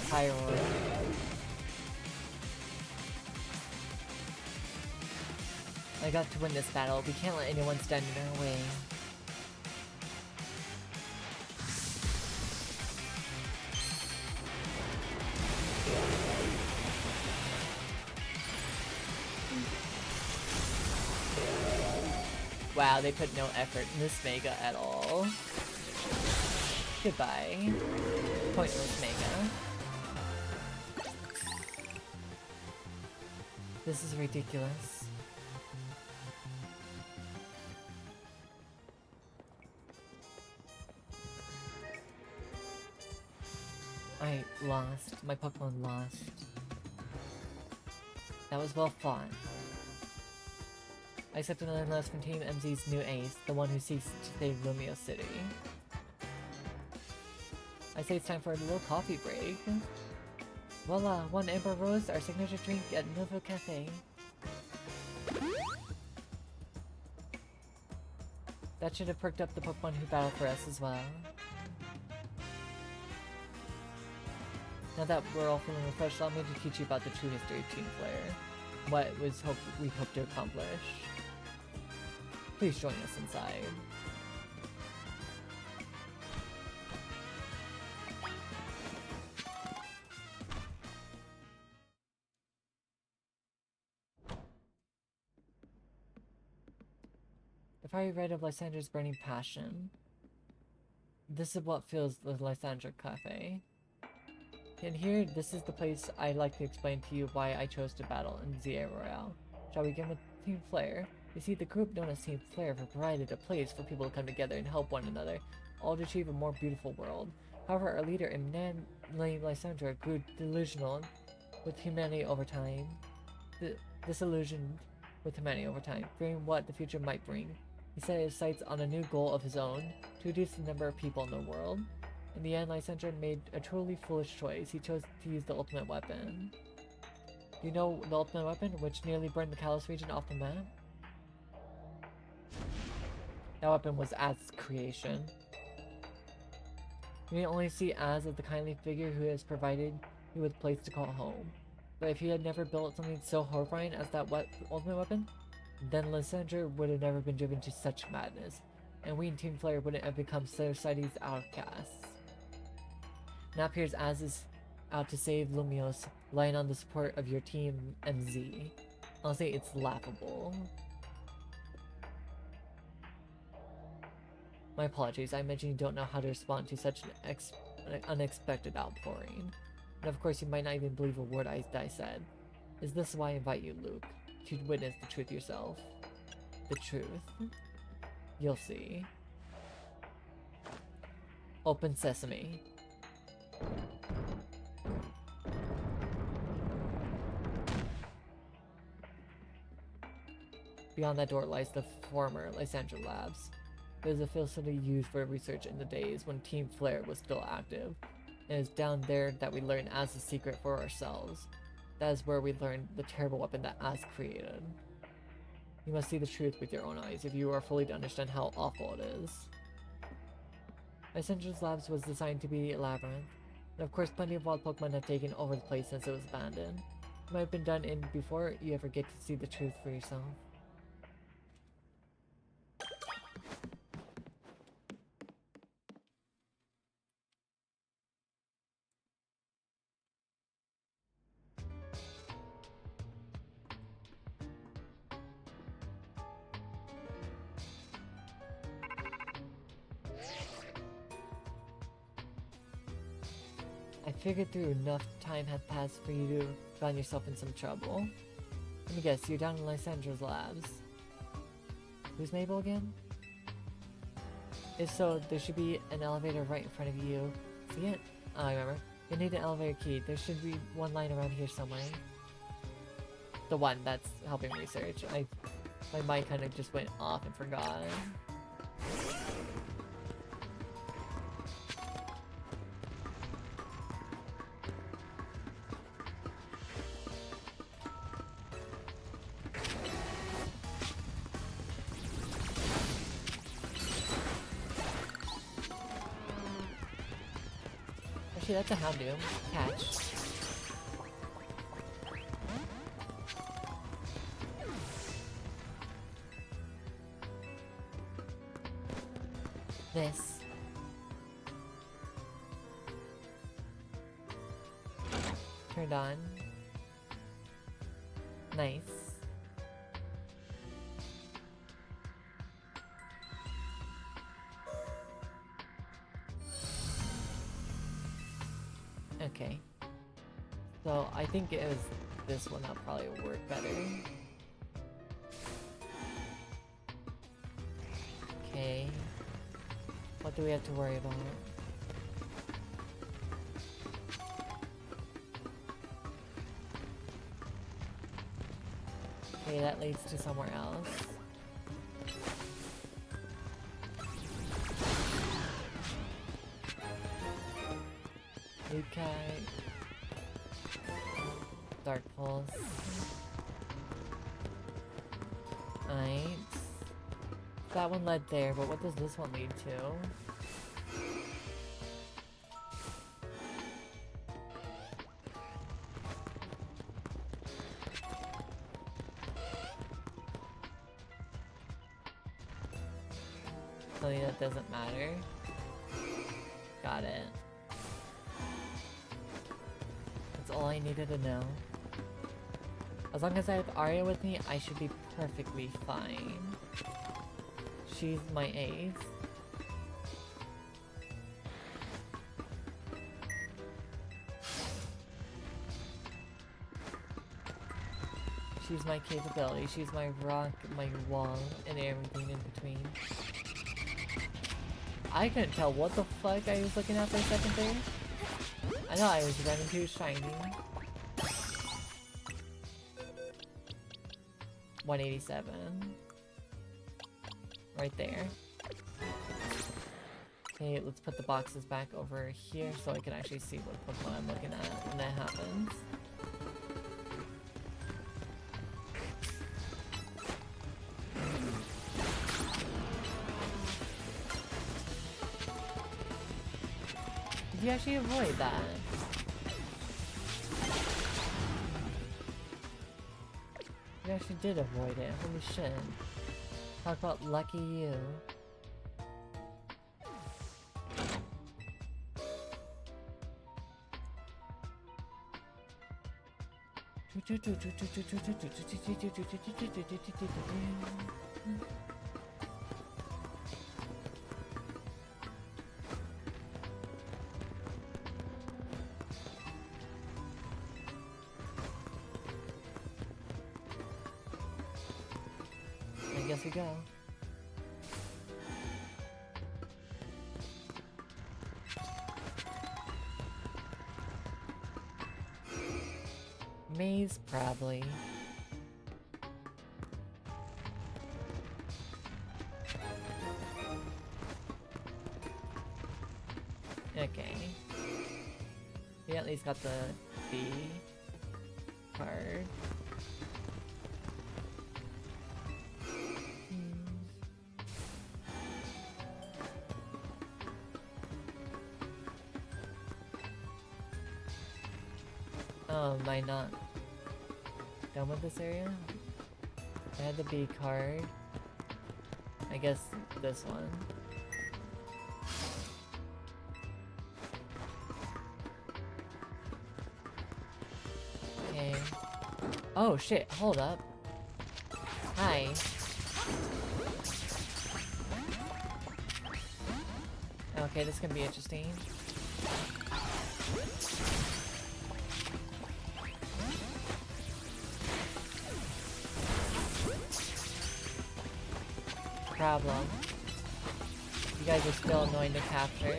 Pyro. I got to win this battle. We can't let anyone stand in our way. Wow, they put no effort in this Mega at all. Goodbye. Pointless Mega. This is ridiculous. I lost. My Pokemon lost. That was well fought. I accept another loss from Team MZ's new ace, the one who seeks to save Lumio City. I say it's time for a little coffee break. Voila, one Amber Rose, our signature drink at Novo Cafe. That should have perked up the Pokemon who battle for us as well. Now that we're all feeling refreshed, allow me to teach you about the true history of Team Flare. What we hope to accomplish. Please join us inside. The fiery red of Lysandra's burning passion. This is what fills the Lysandra Cafe. And here, this is the place I'd like to explain to you why I chose to battle in ZA Royale. Shall we begin with Team Flare? You see, the group known as Team Flare have provided a place for people to come together and help one another, all to achieve a more beautiful world. However, our leader, Lysandra, grew delusional with humanity over time. Disillusioned with humanity over time, fearing what the future might bring. He set his sights on a new goal of his own, to reduce the number of people in the world. In the end, Lysandra made a truly foolish choice. He chose to use the ultimate weapon. Do you know the ultimate weapon, which nearly burned the Kalos region off the map? That weapon was Az's creation. You may only see Az as the kindly figure who has provided you with a place to call home. But if he had never built something so horrifying as that ultimate weapon, then Lysandra would have never been driven to such madness, and we in Team Flare wouldn't have become society's outcasts. Now appears Az is out to save Lumios, relying on the support of your team MZ. Honestly, it's laughable. My apologies, I imagine you don't know how to respond to such an unexpected outpouring. And of course you might not even believe a word I said. Is this why I invite you, Luke? To witness the truth yourself. The truth. You'll see. Open sesame. Beyond that door lies the former Lysandra Labs. It was a facility used for research in the days when Team Flare was still active. And it's down there that we learned Az the secret for ourselves. That is where we learned the terrible weapon that Az created. You must see the truth with your own eyes if you are fully to understand how awful it is. Lysandra's Labs was designed to be a labyrinth, and of course plenty of wild Pokemon have taken over the place since it was abandoned. It might have been done in before you ever get to see the truth for yourself. I figured through enough time had passed for you to find yourself in some trouble. Let me guess, you're down in Lysandra's Labs. Who's Mabel again? If so, there should be an elevator right in front of you. See it? Oh, I remember. You'll need an elevator key. There should be one line around here somewhere. The one that's helping research. My mind kind of just went off and forgot. Actually, that's a Houndoom. Catch. This. Turned on. Nice. Okay. So I think it was this one that probably would work better. Okay. What do we have to worry about? Okay, that leads to somewhere else. Okay. Dark Pulse. Alright. That one led there, but what does this one lead to? Something that doesn't matter. Got it. That's all I needed to know. As long as I have Arya with me, I should be perfectly fine. She's my ace. She's my capability, she's my rock, my wall, and everything in between. I couldn't tell what the fuck I was looking at for a second there. I know I was running too shiny. 187. Right there. Okay, let's put the boxes back over here so I can actually see what Pokemon I'm looking at when that happens. Did you actually avoid that? You actually did avoid it. Holy shit. Talk about lucky you. guess we go. Maze, probably. Okay. We at least got the B card. Oh, am I not done with this area? I had the B card. I guess this one. Okay. Oh shit, hold up. Hi. Okay, this can be interesting. Problem. You guys are still annoying to capture.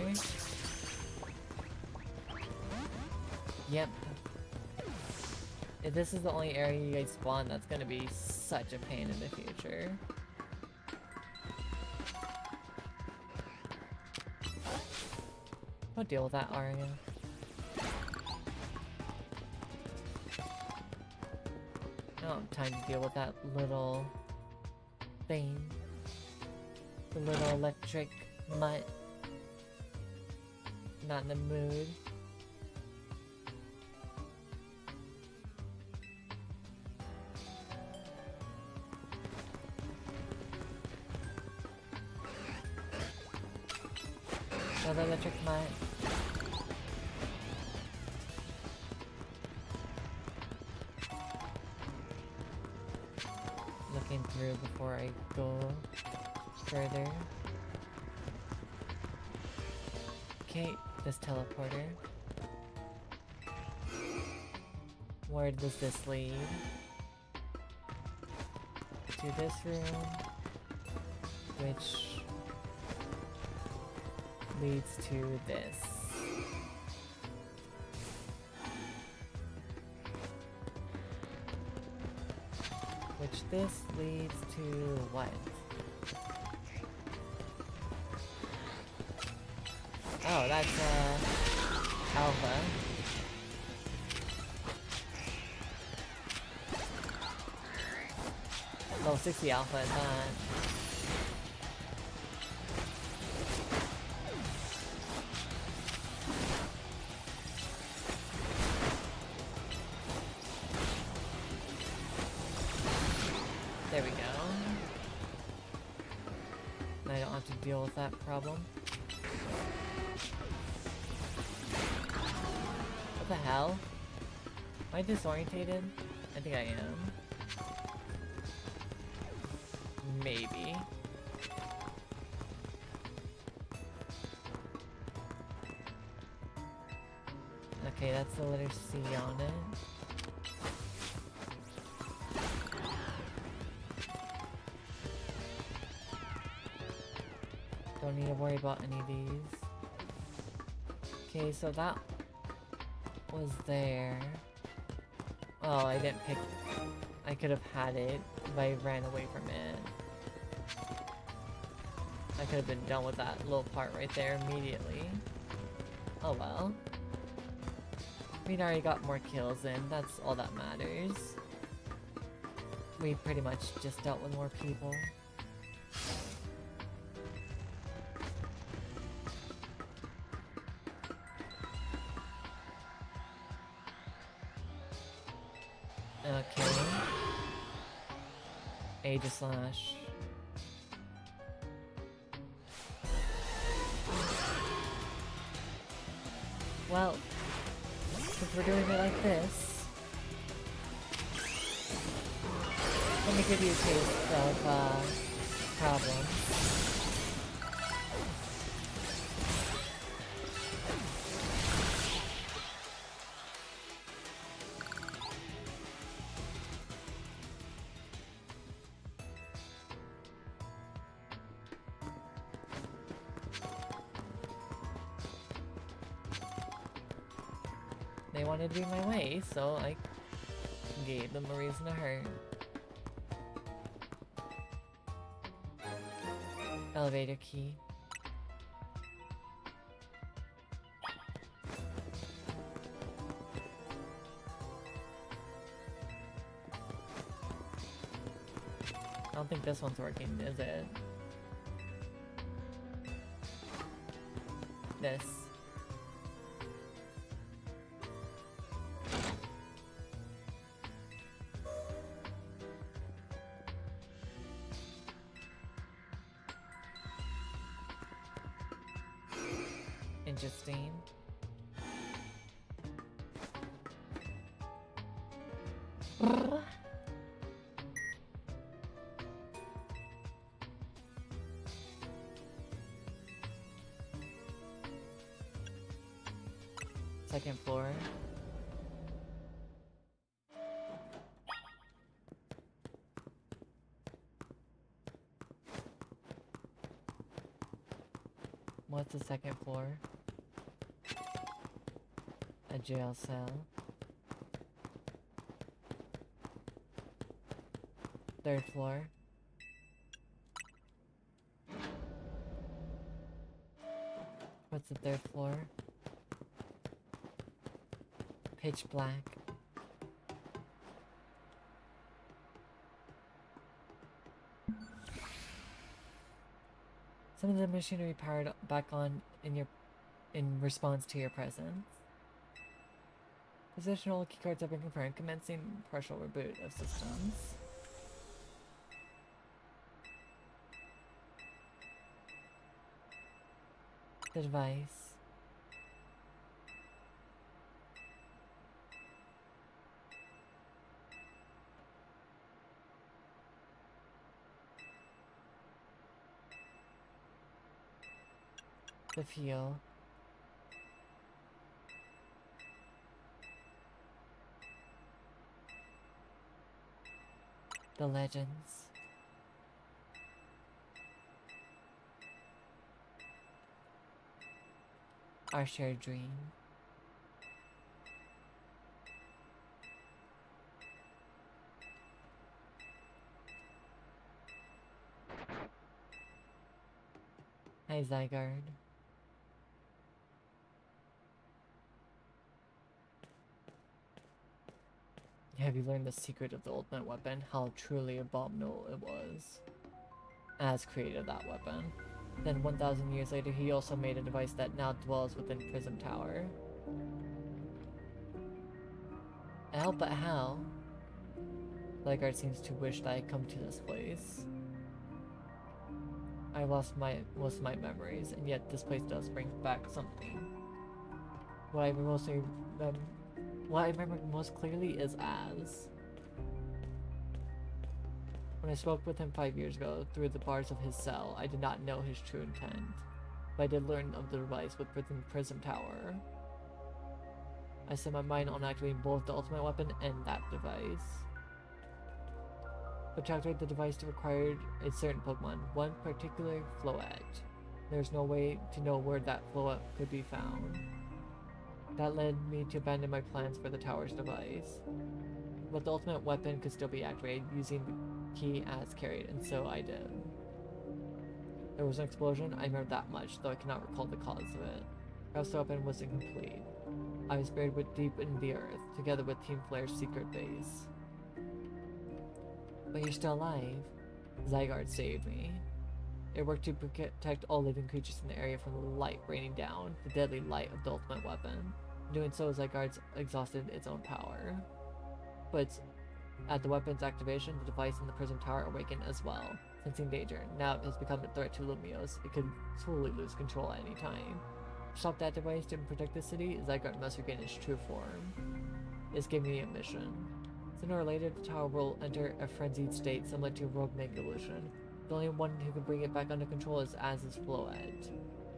Yep. If this is the only area you guys spawn, that's gonna be such a pain in the future. I'll deal with that, Aria. I don't have time to deal with that little thing. The little electric mutt. Not in the mood. Another electric mutt. Looking through before I go further. Okay, this teleporter. Where does this lead? To this room, which leads to this. Which this leads to what? Oh, that's Alpha. Level 60 Alpha is that. There we go. I don't have to deal with that problem. What the hell? Am I disorientated? I think I am. Maybe. Okay, that's the letter C on it. Don't need to worry about any of these. Okay, so that was there. Oh, I didn't pick... I could have had it if I ran away from it. I could have been done with that little part right there immediately. Oh well. We already got more kills in, that's all that matters. We pretty much just dealt with more people. Okay. Aegis Slash. Well, since we're doing it like this, let me give you a taste of problems. They wanted to be my way, so I gave them a reason to hurt. Elevator key. I don't think this one's working, is it? This. Interesting. Second floor. What's the second floor? A jail cell. Third floor. What's the third floor? Pitch black. Some of the machinery powered back on in response to your presence. Positional keycards have been confirmed, commencing partial reboot of systems. The device. The fuel. The legends. Our shared dream. Hi, Zygarde. Have you learned the secret of the ultimate weapon? How truly abominable it was. As created that weapon. Then 1,000 years later, he also made a device that now dwells within Prism Tower. How, but how? Zygarde seems to wish that I come to this place. I lost most of my memories, and yet this place does bring back something. What I remember most clearly is Az. When I spoke with him 5 years ago through the bars of his cell, I did not know his true intent, but I did learn of the device within Prism Tower. I set my mind on activating both the ultimate weapon and that device. But to activate the device required a certain Pokemon, one particular Floette. There's no way to know where that Floette could be found. That led me to abandon my plans for the tower's device. But the ultimate weapon could still be activated using the key as carried, and so I did. There was an explosion, I remember that much, though I cannot recall the cause of it. Perhaps the weapon was incomplete. I was buried deep in the earth, together with Team Flare's secret base. But you're still alive. Zygarde saved me. It worked to protect all living creatures in the area from the light raining down, the deadly light of the ultimate weapon. In doing so, Zygarde's exhausted its own power. But at the weapon's activation, the device in the Prism Tower awakened as well, sensing danger. Now it has become a threat to Lumiose. It could totally lose control at any time. To stop that device to protect the city, Zygarde must regain its true form. This gave me a mission. Sooner or later, the tower will enter a frenzied state similar to a rogue Mega Evolution. The only one who can bring it back under control is Az's Floette.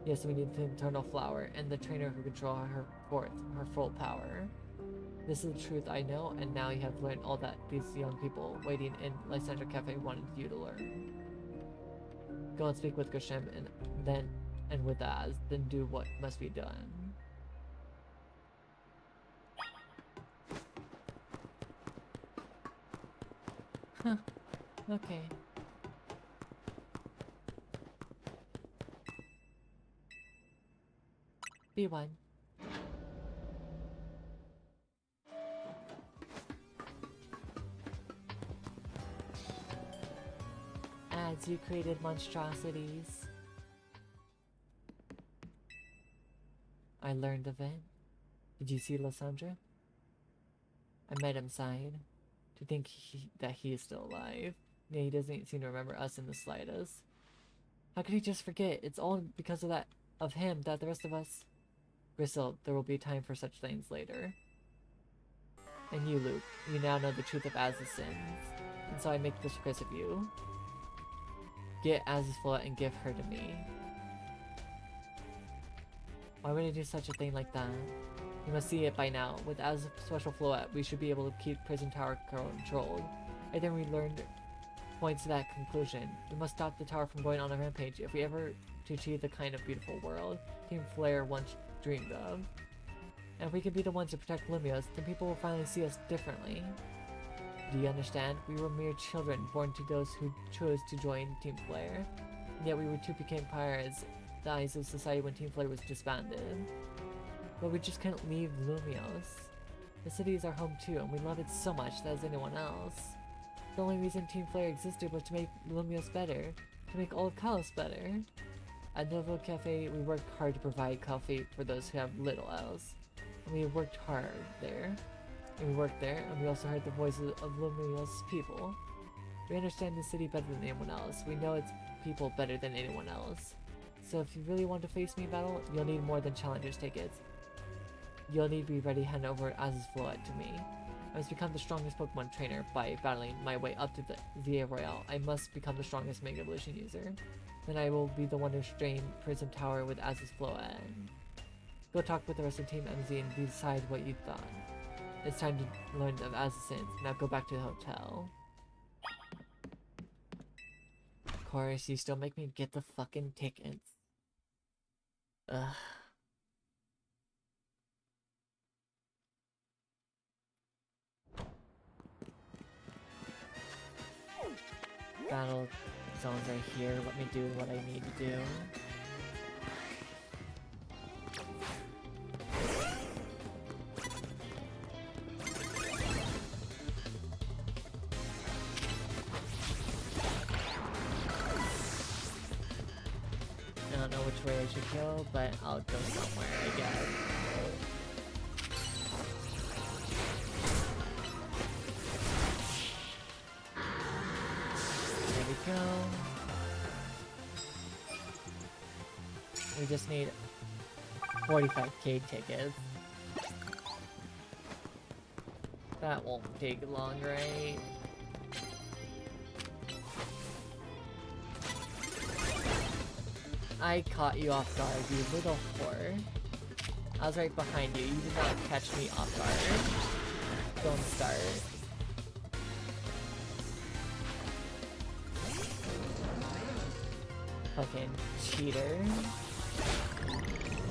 Yes, we need the Eternal Flower, and the trainer who control her full power. This is the truth I know, and now you have learned all that these young people waiting in Lysandra Cafe wanted you to learn. Go and speak with Gashem, and with Az, then do what must be done. Huh. Okay. B1. Ads, you created monstrosities. I learned of it. Did you see Lysandra? I met him side. To think that he is still alive. Yeah, he doesn't seem to remember us in the slightest. How could he just forget? It's all because of him that the rest of us... Gristle, there will be time for such things later. And you, Luke, you now know the truth of Az's sins. And so I make this request of you. Get Az's float and give her to me. Why would I do such a thing like that? You must see it by now. With Az's special float, we should be able to keep Prison Tower controlled. I think we learned points to that conclusion. We must stop the tower from going on a rampage if we ever to achieve the kind of beautiful world Team Flare once dreamed of. And if we can be the ones to protect Lumios, then people will finally see us differently. Do you understand? We were mere children born to those who chose to join Team Flare. And yet we were too became pirates in the eyes of society when Team Flare was disbanded. But we just couldn't leave Lumios. The city is our home too, and we love it so much as anyone else. The only reason Team Flare existed was to make Lumios better, to make all of Kalos better. At Novo Cafe, we worked hard to provide coffee for those who have little else. And we worked hard there. And we worked there, and we also heard the voices of Lumios people. We understand the city better than anyone else. We know its people better than anyone else. So if you really want to face me in battle, you'll need more than challengers tickets. You'll need to be ready to hand over Az's float to me. I must become the strongest Pokemon trainer by battling my way up to the Via Royale. I must become the strongest Mega Evolution user. Then I will be the one to strain Prison Tower with Az's float. Go talk with the rest of Team MZ and decide what you thought. It's time to learn of Az's sins. Now go back to the hotel. Of course, you still make me get the fucking tickets. Ugh. Battle zones are here. Let me do what I need to do. I don't know which way I should go, but I'll go somewhere, I guess. There we go. We just need 45k tickets. That won't take long, right? I caught you off guard, you little whore. I was right behind you. You did not catch me off guard. Don't start. Fucking cheater.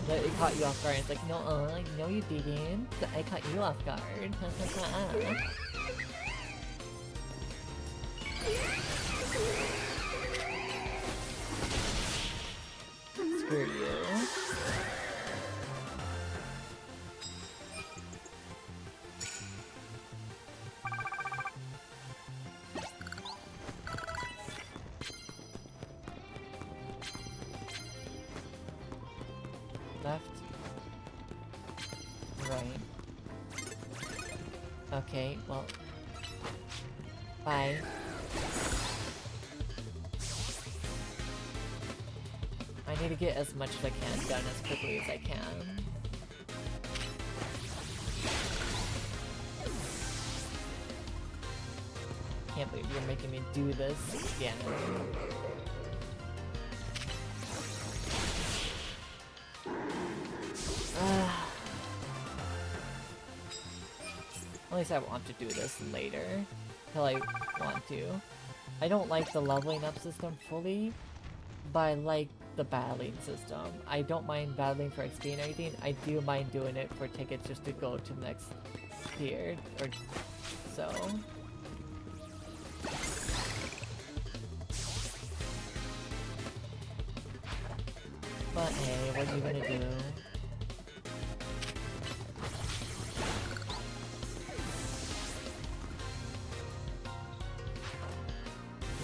But it caught you off guard. It's like, no, you didn't. I caught you off guard. Screw you. Left. Right. Okay, well. Bye. I need to get as much as I can done as quickly as I can. Can't believe you're making me do this again. At least I want to do this later. Till I want to. I don't like the leveling up system fully, but I like the battling system. I don't mind battling for XP and everything. I do mind doing it for tickets just to go to the next tier, or so. But hey, what are you gonna do?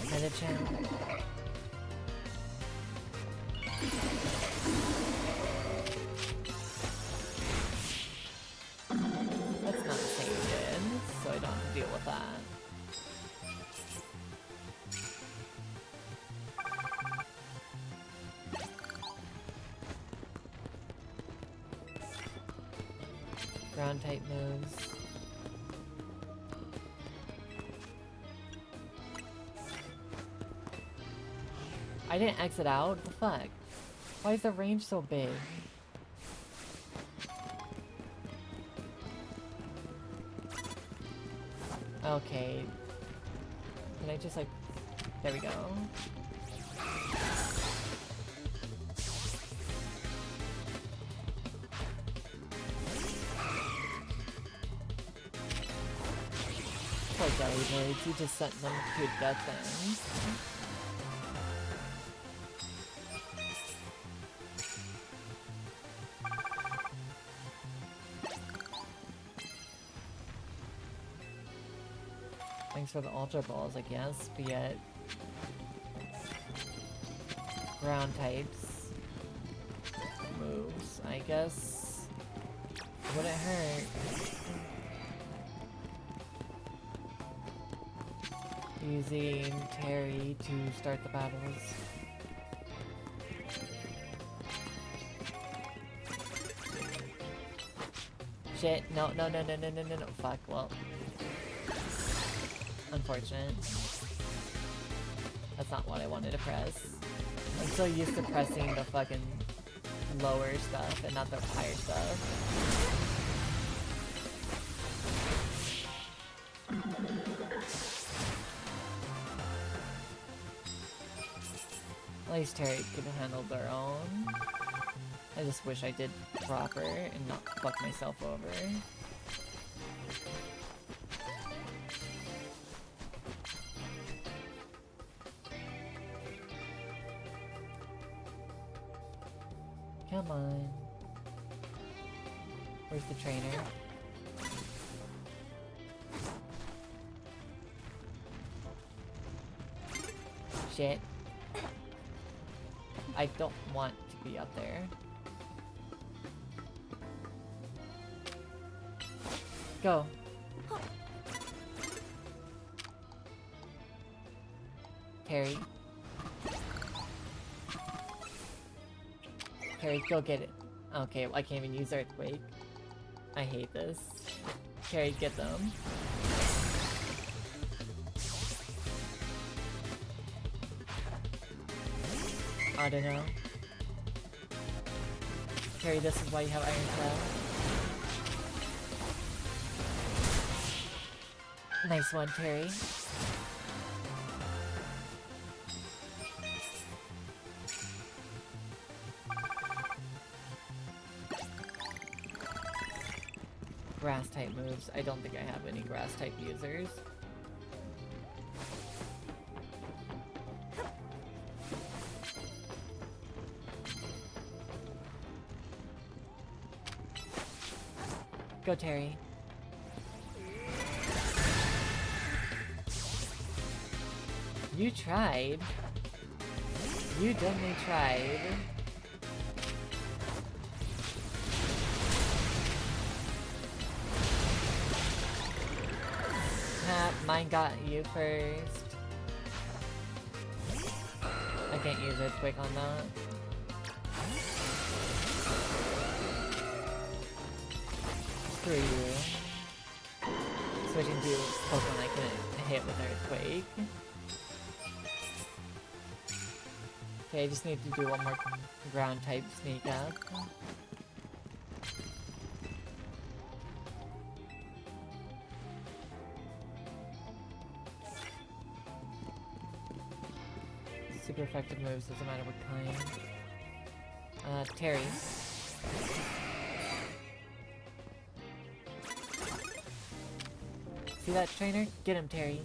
Meta-chan? That's not sated, so I don't have to deal with that. Ground type moves. I didn't exit out? What the fuck? Why is the range so big? Okay. Can I just like... There we go. Poor jelly birds, you just sent them to death ends. Thanks for the Ultra Balls, I guess, but yet... Ground types. Moves, I guess... Wouldn't hurt. Using Terry to start the battles. Shit, no, fuck, well... Unfortunate. That's not what I wanted to press. I'm so used to pressing the fucking lower stuff and not the higher stuff. At least Terry could have handled their own. I just wish I did proper and not fuck myself over. Come on. Where's the trainer? Shit. I don't want to be up there. Go. Terry. Terry, go get it. Okay, I can't even use Earthquake. I hate this. Terry, get them. I don't know. Terry, this is why you have Iron Claw. Nice one, Terry. Grass type moves. I don't think I have any grass type users. Go, Terry. You tried. You definitely tried. Mine got you first. I can't use Earthquake on that. Screw you. Switching to Pokemon I can hit with Earthquake. Okay, I just need to do one more ground type sneak up. Super effective moves, doesn't matter what kind. Terry. See that, trainer? Get him, Terry.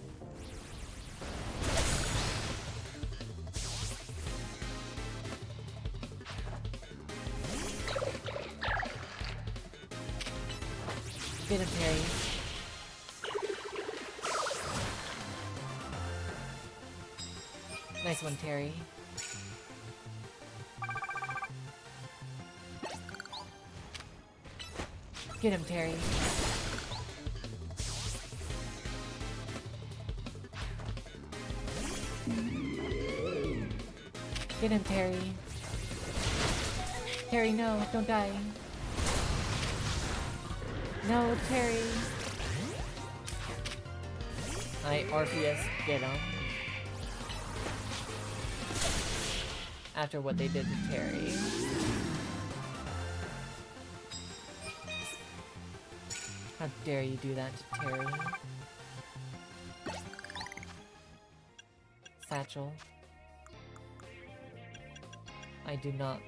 Get him, Terry. Nice one, Terry. Get him, Terry. Get him, Terry. Terry, no, don't die. No, Terry. Alright, Orpheus, get him. After what they did to Terry. How dare you do that to Terry? Satchel. I do not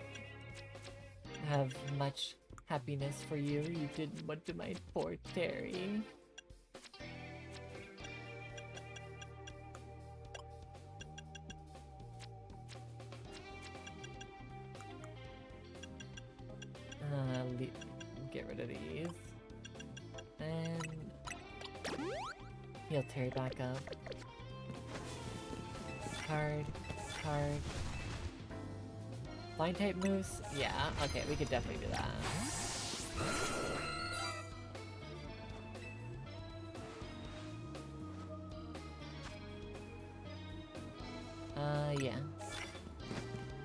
have much happiness for you. You did what to my poor Terry. Get rid of these. And heal Terry back up. Card. Flying type moves? Yeah, okay, we could definitely do that. Yeah.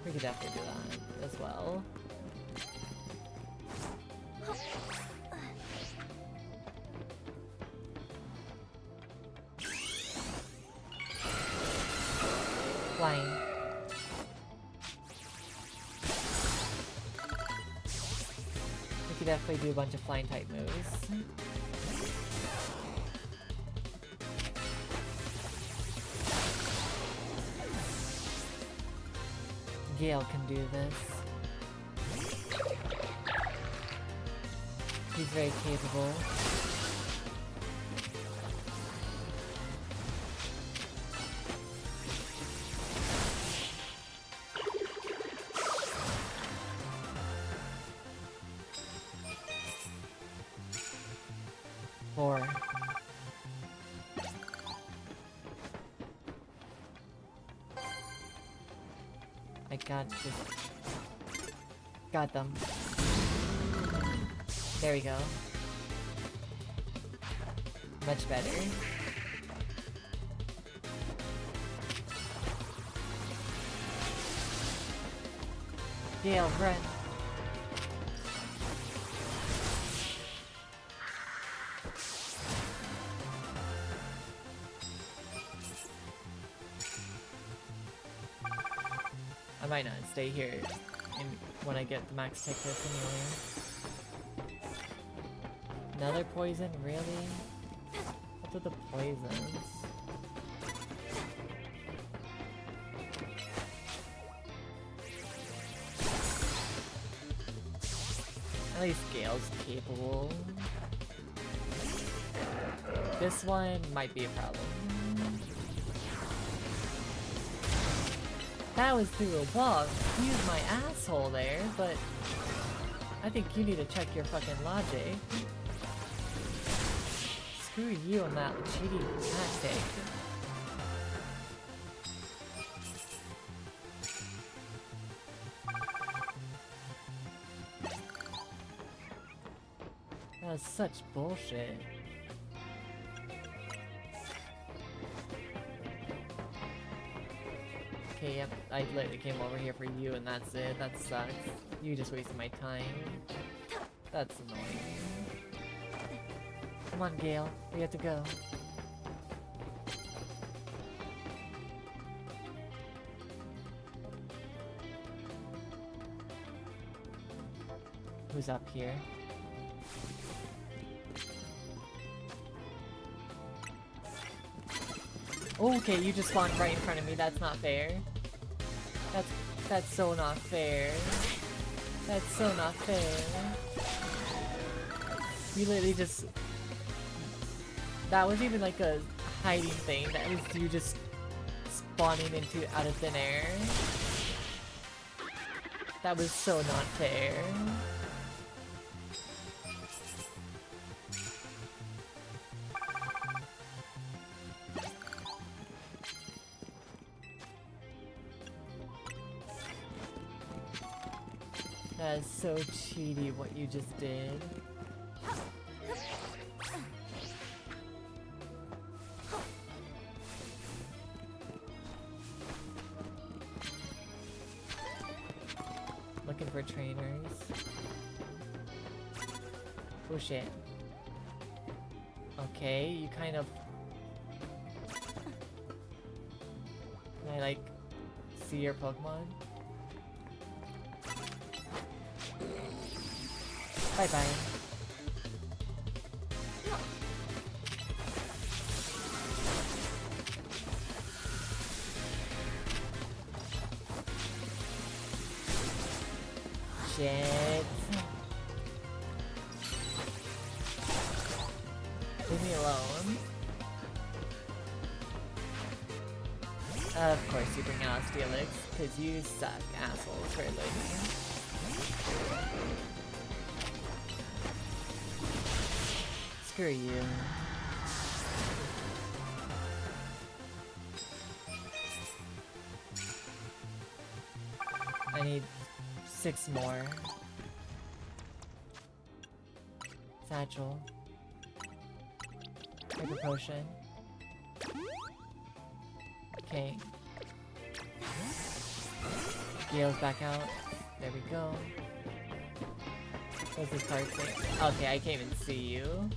We could definitely do that as well. Flying. We could definitely do a bunch of flying type moves. Gale can do this. He's very capable. Got them. There we go. Much better. Gale, run. I might not stay here when I get the max tech hits anyway. Another poison? Really? What's with the poisons? At least Gale's capable. This one might be a problem. That was through a wall. Excuse my asshole there, but I think you need to check your fucking logic. Screw you on that cheating tactic. That was such bullshit. Okay, yep, I literally came over here for you and that's it. That sucks. You just wasted my time. That's annoying. Come on, Gale. We have to go. Who's up here? Okay, you just spawned right in front of me. That's not fair. That's so not fair. That's so not fair. You literally just... That was even like a hiding thing. That was you just spawning into out of thin air. That was so not fair. That is so cheaty what you just did. Looking for trainers. Oh shit. Okay, you kind of... Can I like see your Pokemon? Bye bye. Shit. Leave me alone. Of course you bring out Steelix, cause you suck, assholes, for lady. Screw you. I need 6 more. Satchel. Hyper Potion. Okay. Gale's back out. There we go. What's this card say? Okay, I can't even see you.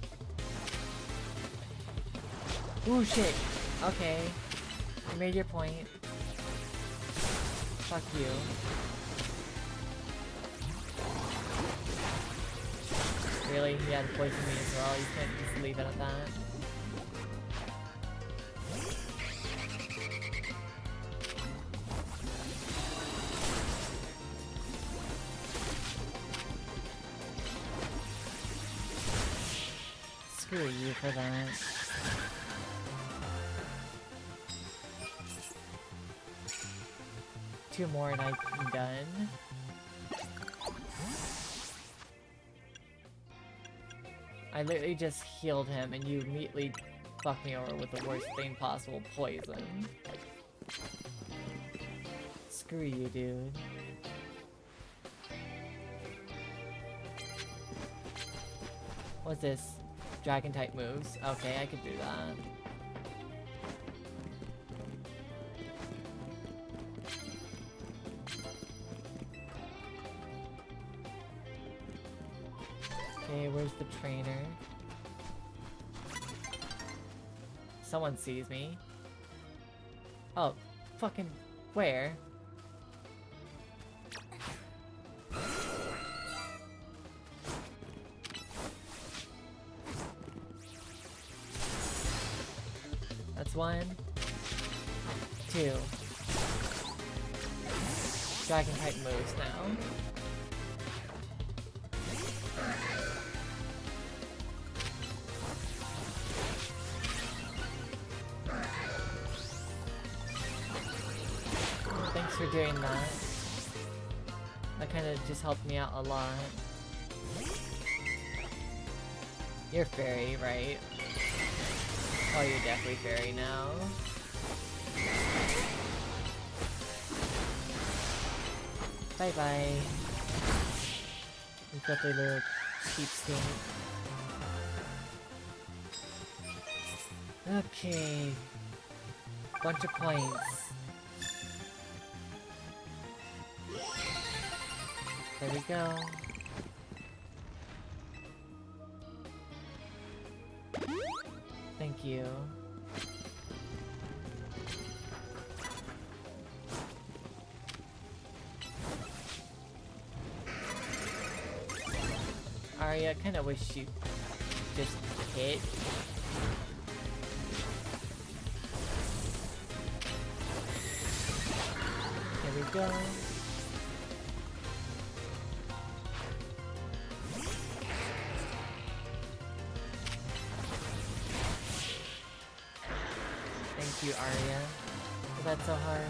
Ooh, shit. Okay. You made your point. Fuck you. Really? He had to poison me as well? You can't just leave it at that? Screw you for that. Two more and I'm done. I literally just healed him and you immediately fucked me over with the worst thing possible, poison. Screw you, dude. What's this? Dragon type moves. Okay, I could do that. Okay, where's the trainer? Someone sees me. Oh, fucking where? That's 1, 2. Dragon type moves now. Thanks for doing that. That kind of just helped me out a lot. You're fairy, right? Oh, you're definitely fairy now. Bye-bye. You got their little cheapskate. Okay. Bunch of points. There we go. Thank you. Arya, I kinda wish you just hit. There we go. Thank you, Arya. Was that so hard?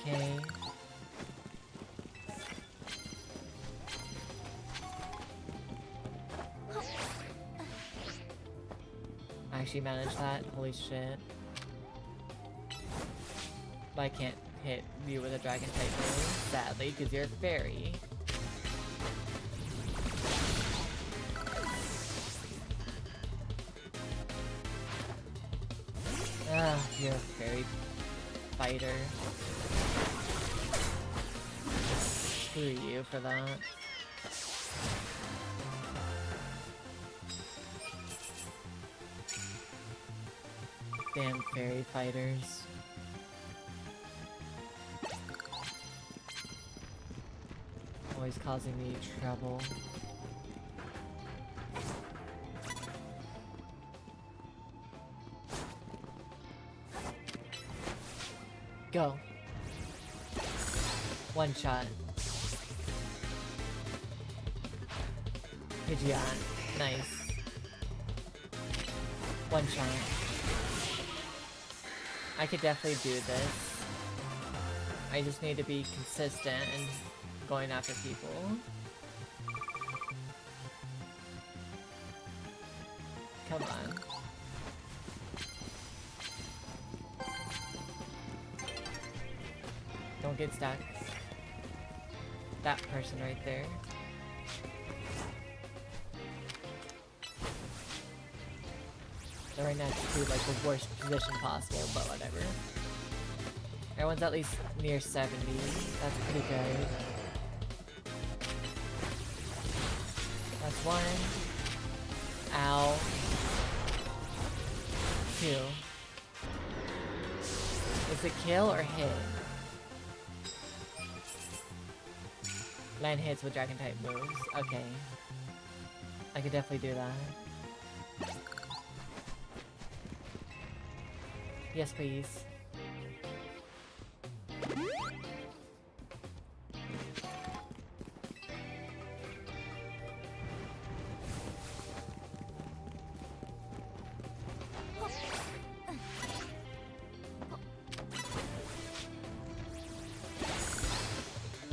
Okay. I actually managed that. Holy shit. But I can't hit you with a dragon type move, sadly, because you're a fairy. Ah, you're a fairy fighter. Screw you for that. Damn fairy fighters. Always causing me trouble. Go. One shot. Pidgeot. Nice. One shot. I could definitely do this. I just need to be consistent and going after people. Come on. Don't get stuck. That person right there. They're right next to like the worst position possible, but whatever. Everyone's at least near 70. That's pretty good. That's one. Ow. Two. Is it kill or hit? Land hits with dragon type moves. Okay. I could definitely do that. Yes, please.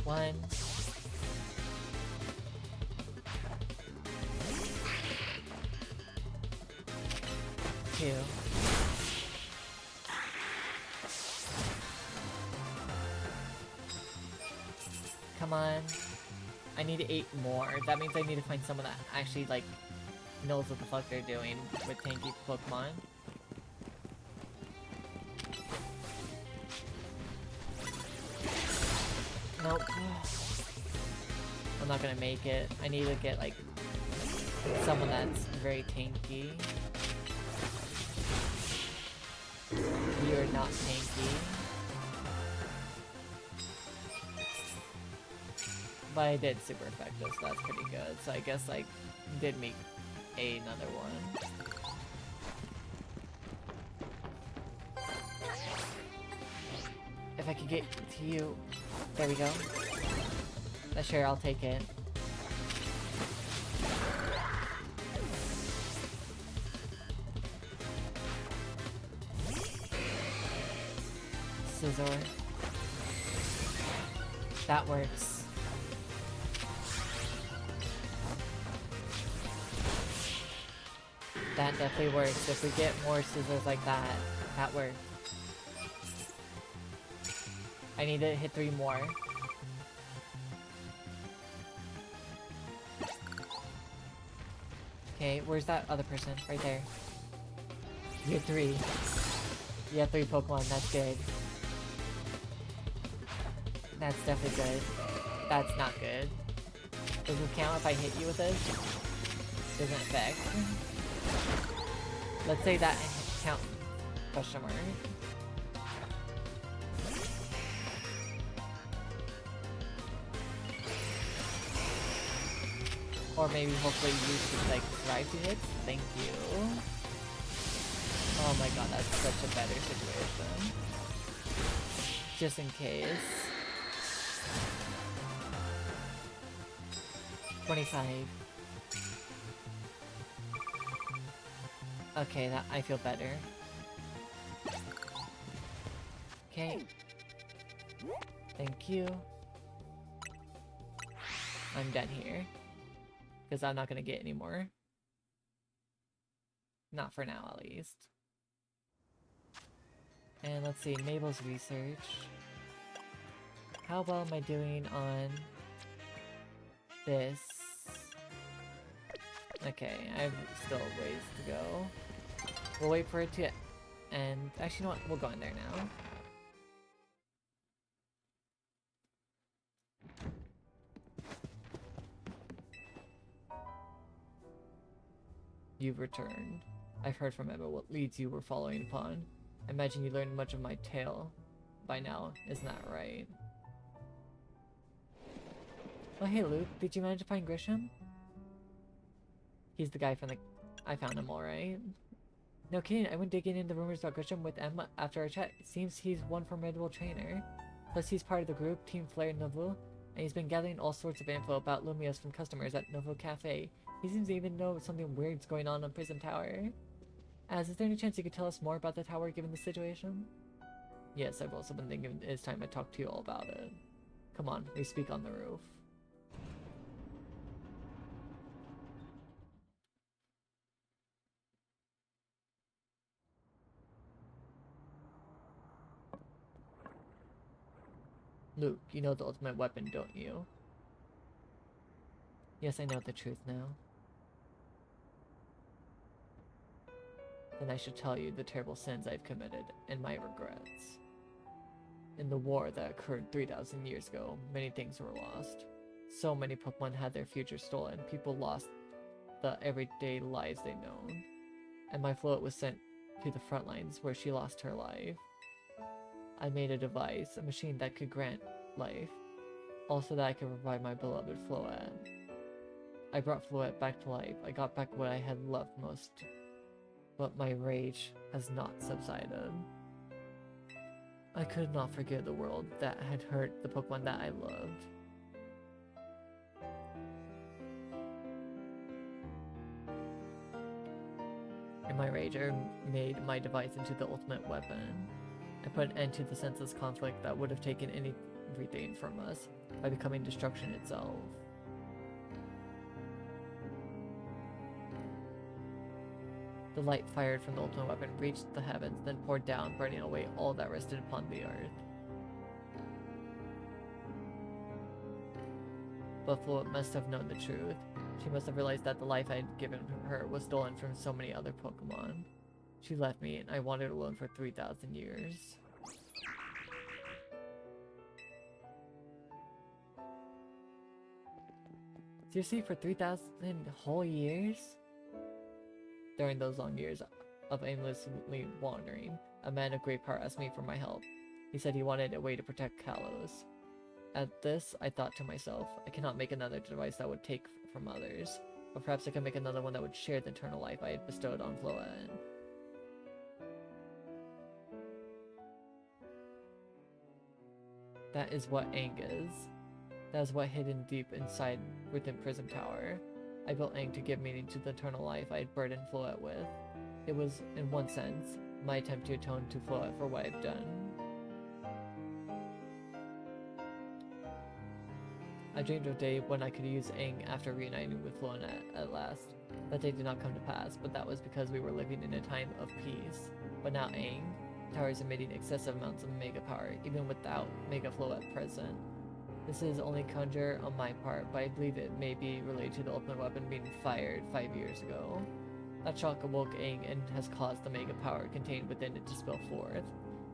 One. Two. Come on. I need 8 more. That means I need to find someone that actually, like, knows what the fuck they're doing with tanky Pokemon. Nope. I'm not gonna make it. I need to get, like, someone that's very tanky. You're not tanky. But I did super effective, so that's pretty good. So I guess I did make another one. If I could get to you. There we go. Sure, I'll take it. Scizor. That works. That definitely works. If we get more scissors like that, that works. I need to hit 3 more. Okay, where's that other person? Right there. You have 3. You have 3 Pokemon, that's good. That's definitely good. That's not good. Does it count if I hit you with this? Doesn't affect. Let's say that count. Question mark. Or maybe hopefully you should like try to hit. Thank you. Oh my god, that's such a better situation. Just in case. 25. Okay, that I feel better. Okay. Thank you. I'm done here. Because I'm not gonna get any more. Not for now, at least. And let's see, Mabel's research. How well am I doing on this? Okay, I have still ways to go. We'll wait for it to end. Actually, you know what? We'll go in there now. You've returned. I've heard from Emma what leads you were following upon. I imagine you learned much of my tale by now, isn't that right? Oh hey Luke, did you manage to find Grisham? He's the guy from the... I found him alright. No kidding, I went digging into rumors about Grisham with Emma after our chat. It seems he's one formidable trainer. Plus he's part of the group, Team Flare Nouveau, and he's been gathering all sorts of info about Lumios from customers at Nouveau Cafe. He seems to even know something weird's going on Prism Tower. Is there any chance you could tell us more about the tower given the situation? Yes, I've also been thinking it's time I talk to you all about it. Come on, we speak on the roof. Luke, you know the ultimate weapon, don't you? Yes, I know the truth now. Then I should tell you the terrible sins I've committed, and my regrets. In the war that occurred 3,000 years ago, many things were lost. So many Pokemon had their future stolen, people lost the everyday lives they'd known. And my float was sent to the front lines where she lost her life. I made a device, a machine that could grant life, also that I could revive my beloved Floette. I brought Floette back to life. I got back what I had loved most, but my rage has not subsided. I could not forgive the world that had hurt the Pokemon that I loved. In my rage, I made my device into the ultimate weapon. I put an end to the senseless conflict that would have taken everything from us by becoming destruction itself. The light fired from the ultimate weapon reached the heavens, then poured down, burning away all that rested upon the earth. But Floette must have known the truth. She must have realized that the life I had given her was stolen from so many other Pokemon. She left me, and I wandered alone for 3,000 years. Seriously, for 3,000 whole years? During those long years of aimlessly wandering, a man of great power asked me for my help. He said he wanted a way to protect Kalos. At this, I thought to myself, I cannot make another device that would take from others, but perhaps I could make another one that would share the eternal life I had bestowed on Floette. That is what Aang is. That is what hidden deep inside within Prism Tower. I built Aang to give meaning to the eternal life I had burdened Floette with. It was, in one sense, my attempt to atone to Floette for what I've done. I dreamed of a day when I could use Aang after reuniting with Floette at last. That day did not come to pass, but that was because we were living in a time of peace. But now Aang, the tower is emitting excessive amounts of Mega power, even without Mega Floette present. This is only conjure on my part, but I believe it may be related to the ultimate weapon being fired 5 years ago. That shock awoke Aang and has caused the Mega power contained within it to spill forth.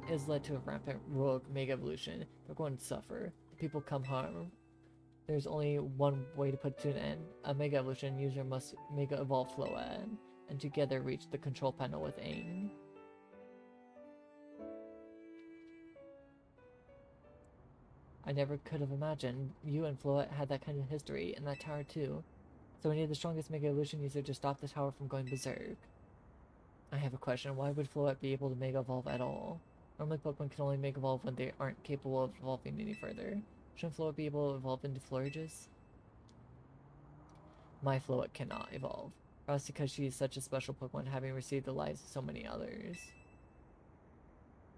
It has led to a rampant rogue Mega evolution. They're going to suffer. The people come harm. There's only one way to put it to an end. A Mega evolution user must Mega evolve Floette, and together reach the control panel with Aang. I never could have imagined you and Floette had that kind of history, and that tower too. So we need the strongest Mega Evolution user to stop the tower from going berserk. I have a question. Why would Floette be able to Mega Evolve at all? Normally Pokemon can only Mega Evolve when they aren't capable of evolving any further. Shouldn't Floette be able to evolve into Florges? My Floette cannot evolve. Perhaps because she is such a special Pokemon, having received the lives of so many others.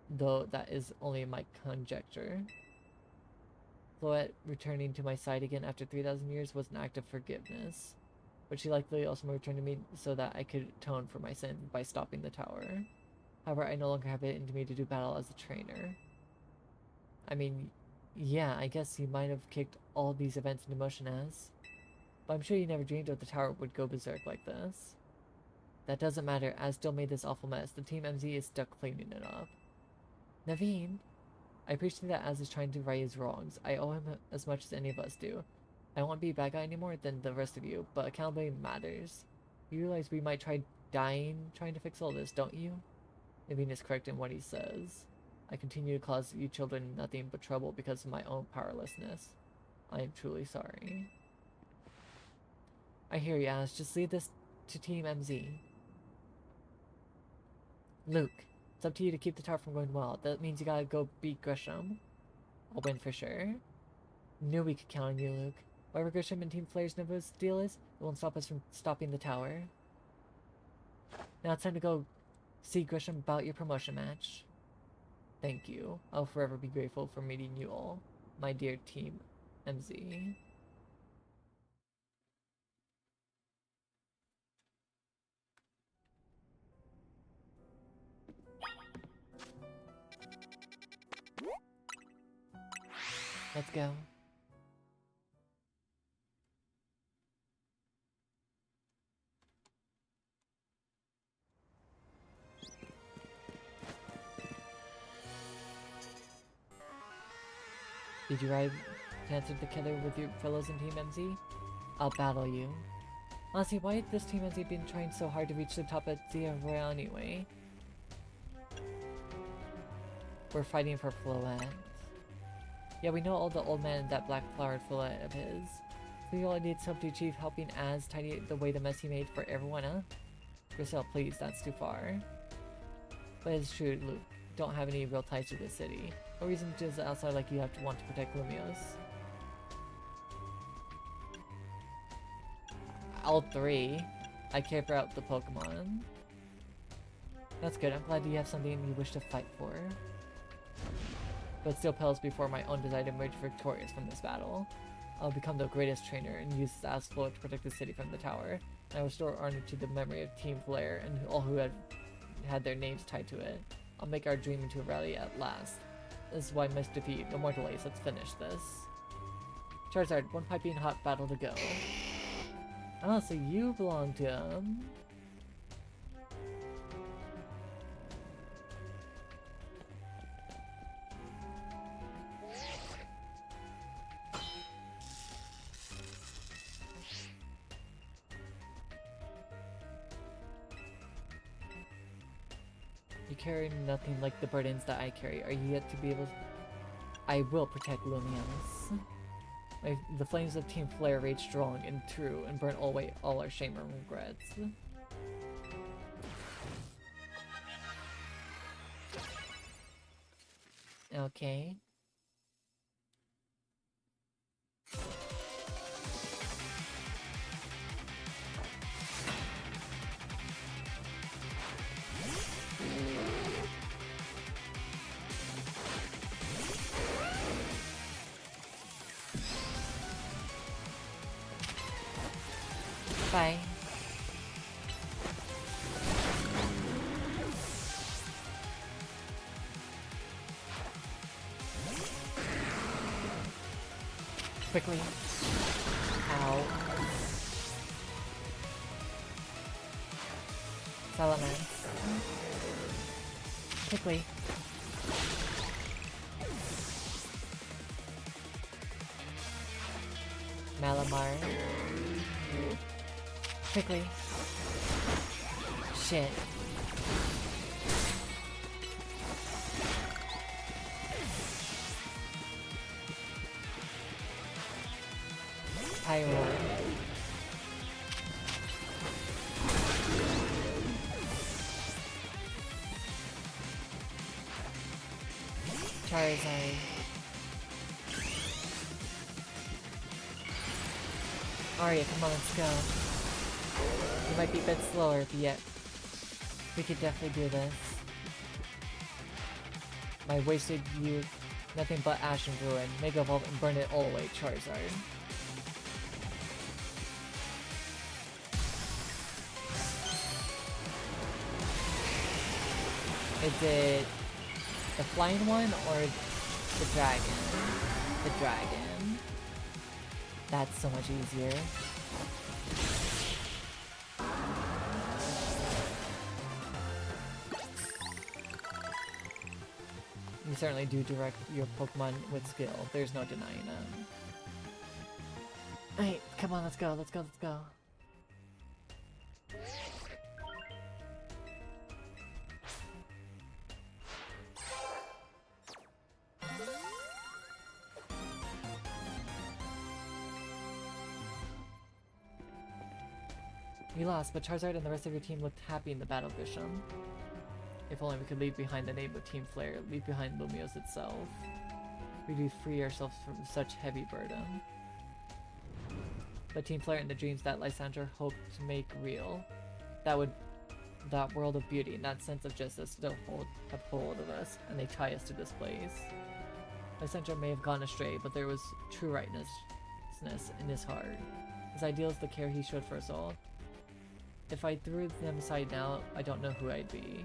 Though that is only my conjecture. Floette returning to my side again after 3,000 years was an act of forgiveness, but she likely also returned to me so that I could atone for my sin by stopping the tower. However, I no longer have it in me to do battle as a trainer. I mean, yeah, I guess you might have kicked all these events into motion as. But I'm sure you never dreamed that the tower would go berserk like this. That doesn't matter, Az still made this awful mess. The Team MZ is stuck cleaning it up. Naveen, I appreciate that Az is trying to right his wrongs. I owe him as much as any of us do. I don't want to be a bad guy anymore than the rest of you, but accountability matters. You realize we might try dying trying to fix all this, don't you? Naveen is correct in what he says. I continue to cause you children nothing but trouble because of my own powerlessness. I am truly sorry. I hear you, Az. Just leave this to Team MZ. Luke, it's up to you to keep the tower from going well. That means you gotta go beat Grisham. I'll win for sure. Knew we could count on you, Luke. Whatever Grisham and Team Flair's Nova's deal is, it won't stop us from stopping the tower. Now it's time to go see Grisham about your promotion match. Thank you. I'll forever be grateful for meeting you all, my dear Team MZ. Let's go. Did you ride Cancer together with your fellows in Team MZ? I'll battle you. Honestly, why had this Team MZ been trying so hard to reach the top at Zia Royale anyway? We're fighting for Floette. Yeah, we know all the old man and that black flowered Floette of his. So you all need help to achieve helping Az tidy the way the mess he made for everyone, huh? Griselle, please, that's too far. But it's true, Luke. Don't have any real ties to this city. No reason to just outside like you have to want to protect Lumios. All three. I care about the Pokemon. That's good. I'm glad you have something you wish to fight for. But still pales before my own desire to emerge victorious from this battle. I'll become the greatest trainer and use this as flow to protect the city from the tower. And I will restore honor to the memory of Team Flare and all who had their names tied to it. I'll make our dream into a reality at last. This is why I must defeat. No more delays. Let's finish this. Charizard, one piping hot battle to go. Oh, so you belong to him. You carry nothing like the burdens that I carry. Are you yet to be able to... I will protect Lumios. The flames of Team Flare rage strong and true and burn away all our shame and regrets. Okay. Bye. Quickly. Ow. Salamence. Quickly. Malamar. Quickly. Shit. Pyro. Charizard. Arya, come on, let's go. You might be a bit slower, but yet we could definitely do this. My wasted youth, nothing but ash and ruin. Mega Evolve and burn it all away, Charizard. Is it the flying one or the dragon? The dragon. That's so much easier. You certainly do direct your Pokemon with skill. There's no denying it. Hey, come on, let's go, let's go, let's go. You lost, but Charizard and the rest of your team looked happy in the battle, Grisham. If only we could leave behind the name of Team Flare, leave behind Lumiose itself. We do free ourselves from such heavy burden. But Team Flare and the dreams that Lysandra hoped to make real. That world of beauty and that sense of justice still have hold of us, and they tie us to this place. Lysandra may have gone astray, but there was true rightness in his heart. His ideals, the care he showed for us all. If I threw them aside now, I don't know who I'd be.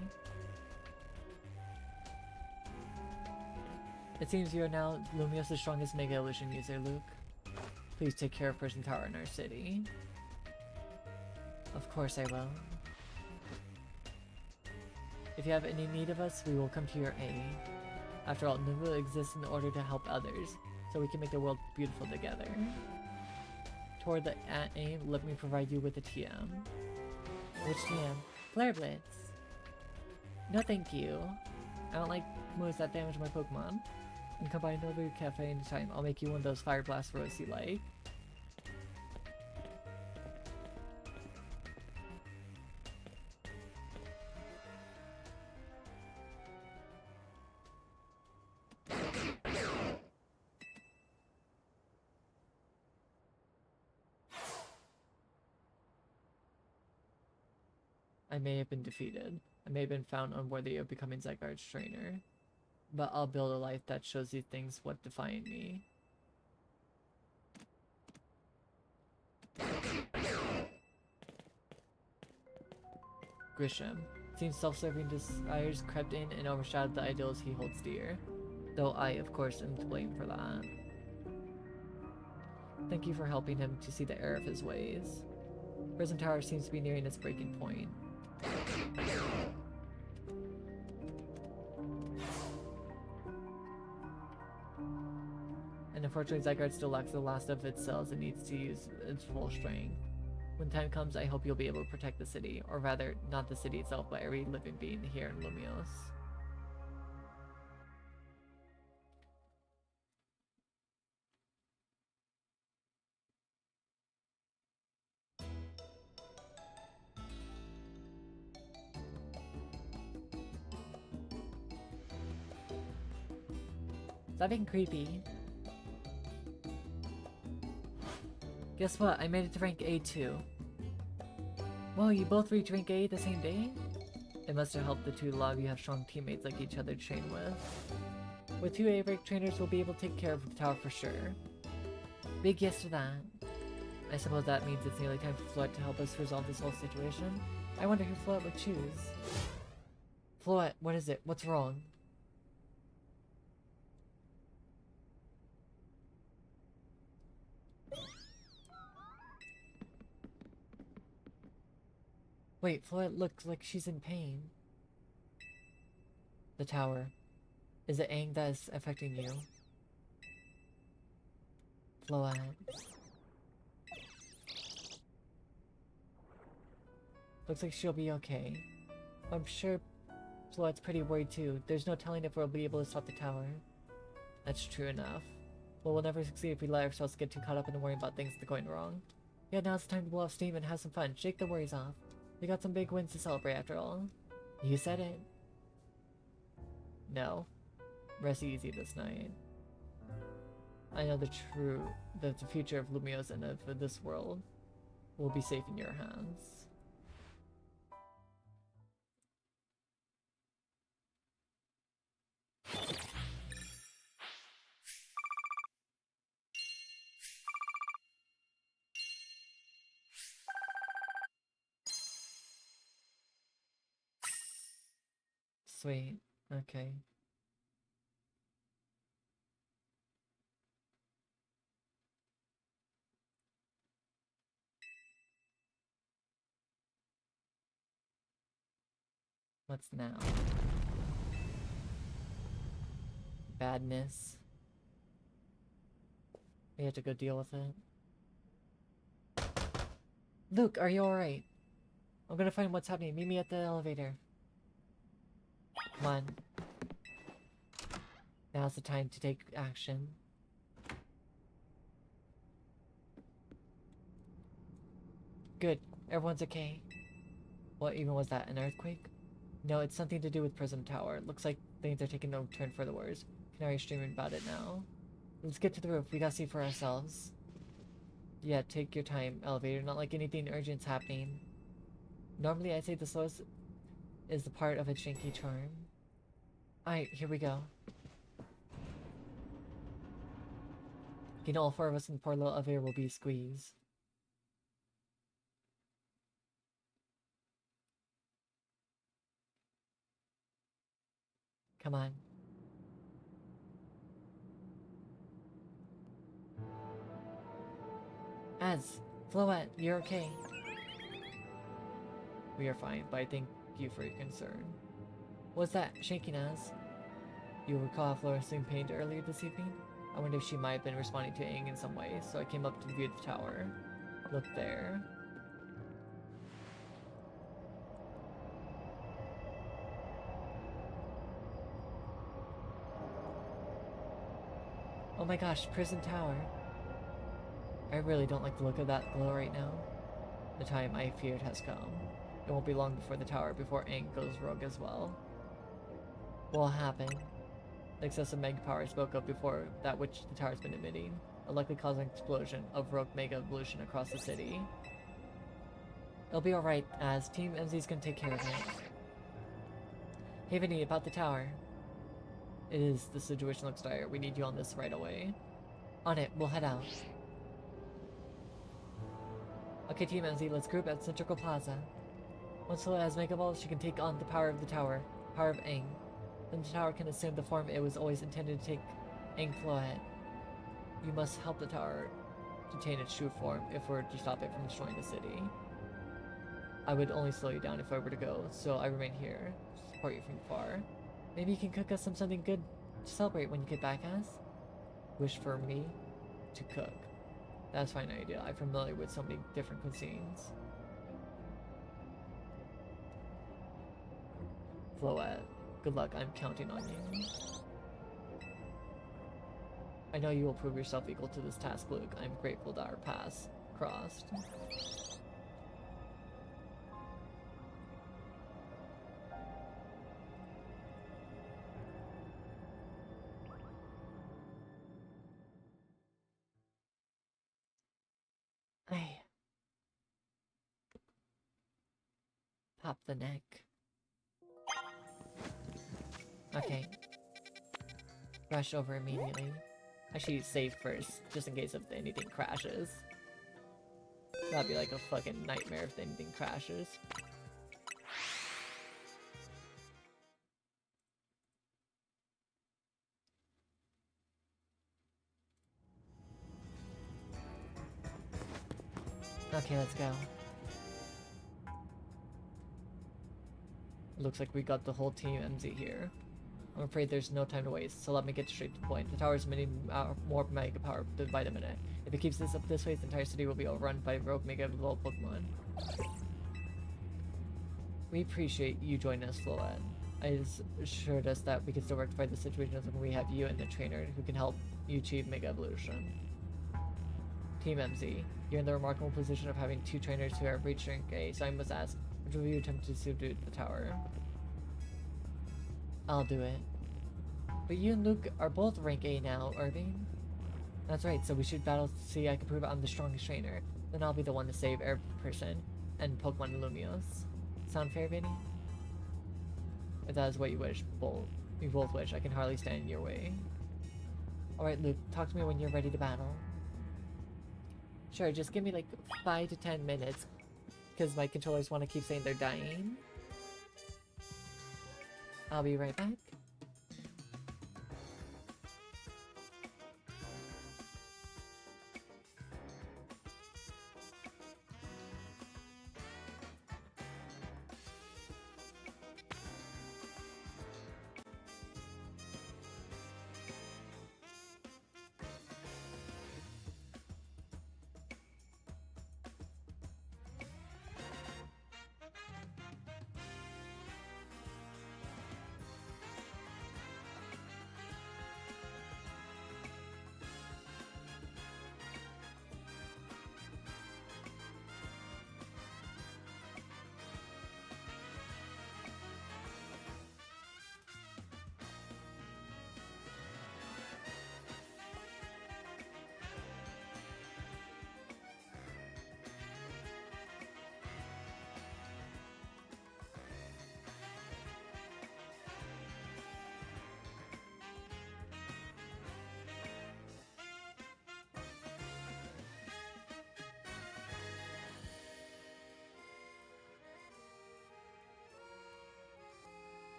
It seems you are now Lumiose's strongest Mega Evolution user, Luke. Please take care of Prison Tower in our city. Of course I will. If you have any need of us, we will come to your aid. After all, Nuvu exists in order to help others, so we can make the world beautiful together. Toward the aim, let me provide you with a TM. Which TM? Flare Blitz. No thank you. I don't like moves that damage my Pokemon. And come by Nobu Cafe anytime. I'll make you one of those Fire Blast Rose you like. I may have been defeated. I may have been found unworthy of becoming Zygarde's trainer. But I'll build a life that shows these things what define me. Grisham. Seems self-serving desires crept in and overshadowed the ideals he holds dear. Though I, of course, am to blame for that. Thank you for helping him to see the error of his ways. Prison Tower seems to be nearing its breaking point. And unfortunately, Zygarde still lacks the last of its cells and needs to use its full strength. When time comes, I hope you'll be able to protect the city, or rather, not the city itself, but every living being here in Lumiose. Stop being creepy. Guess what? I made it to rank A too. Whoa, you both reached rank A the same day? It must have helped the two. A lot of you have strong teammates like each other to train with. With two A rank trainers, we'll be able to take care of the tower for sure. Big yes to that. I suppose that means it's nearly time for Floette to help us resolve this whole situation. I wonder who Floette would choose. Floette, what is it? What's wrong? Wait, Floette looks like she's in pain. The tower. Is it Aang that is affecting you? Floette. Looks like she'll be okay. I'm sure Floette's pretty worried too. There's no telling if we'll be able to stop the tower. That's true enough. Well, we'll never succeed if we let ourselves get too caught up in worrying about things that are going wrong. Yeah, now it's time to blow off steam and have some fun. Shake the worries off. We got some big wins to celebrate after all. You said it. No. Rest easy this night. I know the future of Lumiose and of this world will be safe in your hands. Sweet. Okay. What's now? Badness. We have to go deal with it. Luke, are you alright? I'm gonna find what's happening. Meet me at the elevator. Come on. Now's the time to take action. Good. Everyone's okay. What even was that? An earthquake? No, it's something to do with Prism Tower. Looks like things are taking a turn for the worse. Canary streaming about it now. Let's get to the roof. We gotta see for ourselves. Yeah, take your time, elevator. Not like anything urgent's happening. Normally, I'd say the slowest is the part of its janky charm. Alright, here we go. You know, all four of us in the poor little elevator will be a squeeze. Come on. Az, Floette, you're okay. We are fine, but I thank you for your concern. What's that shaking Az? You recall Flora seemed pained earlier this evening? I wonder if she might have been responding to Aang in some way, so I came up to view the tower. Look there. Oh my gosh, Prison Tower. I really don't like the look of that glow right now. The time I feared has come. It won't be long before the tower, before Aang goes rogue as well. What'll happen? The excessive mega power I spoke of before, that which the tower's been emitting, will likely cause an explosion of rogue mega evolution across the city. It'll be alright, as Team MZ's gonna take care of it. Hey Vinny, about the tower. The situation looks dire. We need you on this right away. On it, we'll head out. Okay, Team MZ, let's group at Central Plaza. Once Sola has Mega Ball, she can take on the power of the tower, power of Aang. Then the tower can assume the form it was always intended to take, Aang Floette. You must help the tower retain its true form if we're to stop it from destroying the city. I would only slow you down if I were to go, so I remain here, support you from afar. Maybe you can cook us something good to celebrate when you get back, Az? Wish for me to cook. That's a fine idea. I'm familiar with so many different cuisines. Floette, good luck. I'm counting on you. I know you will prove yourself equal to this task, Luke. I'm grateful that our paths crossed. Hey. Pop the neck. Okay. Rush over immediately. Actually, save first, just in case if anything crashes. That'd be like a fucking nightmare if anything crashes. Okay, let's go. Looks like we got the whole team MZ here. I'm afraid there's no time to waste, so let me get straight to the point. The tower's emitting more mega power by the minute. If it keeps this up this way, the entire city will be overrun by rogue mega evolved Pokemon. We appreciate you joining us, Floette. I assured us that we can still rectify the situation as when we have you and the trainer who can help you achieve mega evolution. Team MZ, you're in the remarkable position of having two trainers who have reached rank A, so I must ask, which of you attempt to subdue the tower? I'll do it. But you and Luke are both rank A now, Irving. That's right, so we should battle to see I can prove I'm the strongest trainer. Then I'll be the one to save every person and Pokemon Lumios. Sound fair, Vinny? If that is what you wish, we both wish, I can hardly stand in your way. Alright, Luke, talk to me when you're ready to battle. Sure, just give me like 5 to 10 minutes, because my controllers want to keep saying they're dying. I'll be right back.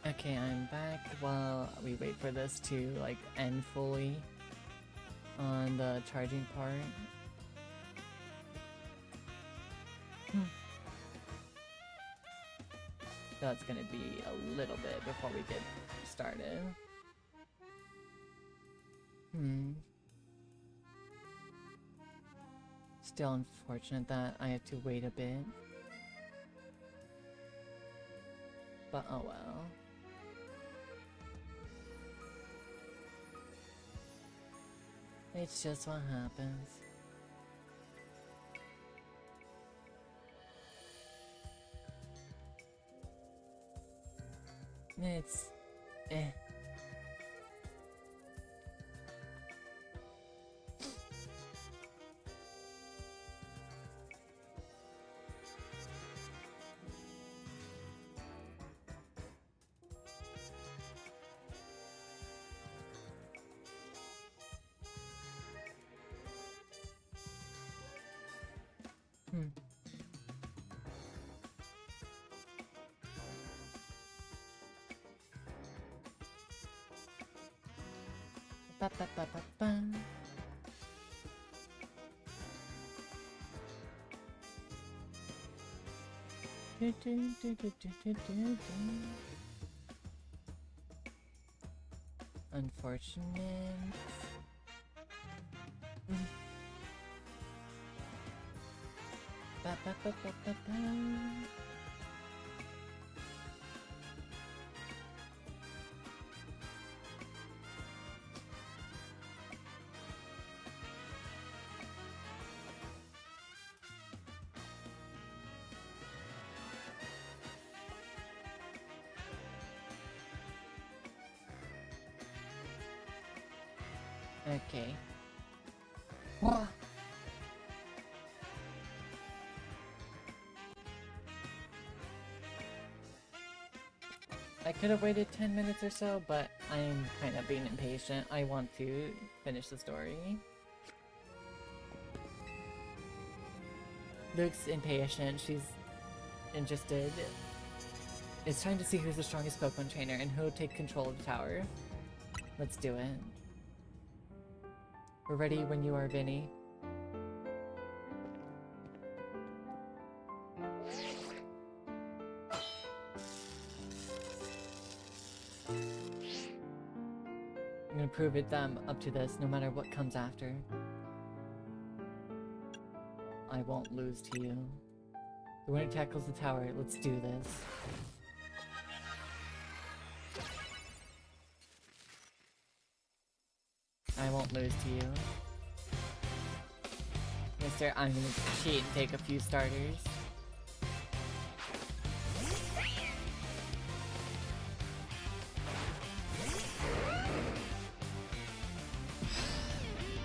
Okay, I'm back while we wait for this to, like, end fully on the charging part. So it's gonna be a little bit before we get started. Still unfortunate that I have to wait a bit. But oh well. It's just what happens. It's... eh. Ba ba ba ba ba. Do, do, do, do, do, do, do. Unfortunate. Ba ba ba ba ba ba. Okay. I could have waited 10 minutes or so, but I'm kind of being impatient. I want to finish the story. Luke's impatient. She's interested. It's trying to see who's the strongest Pokemon trainer and who'll take control of the tower. Let's do it. We're ready when you are, Vinny. I'm gonna prove it that I'm up to this, no matter what comes after. I won't lose to you. The winner tackles the tower. Let's do this. I won't lose to you. Mister, I'm gonna cheat and take a few starters.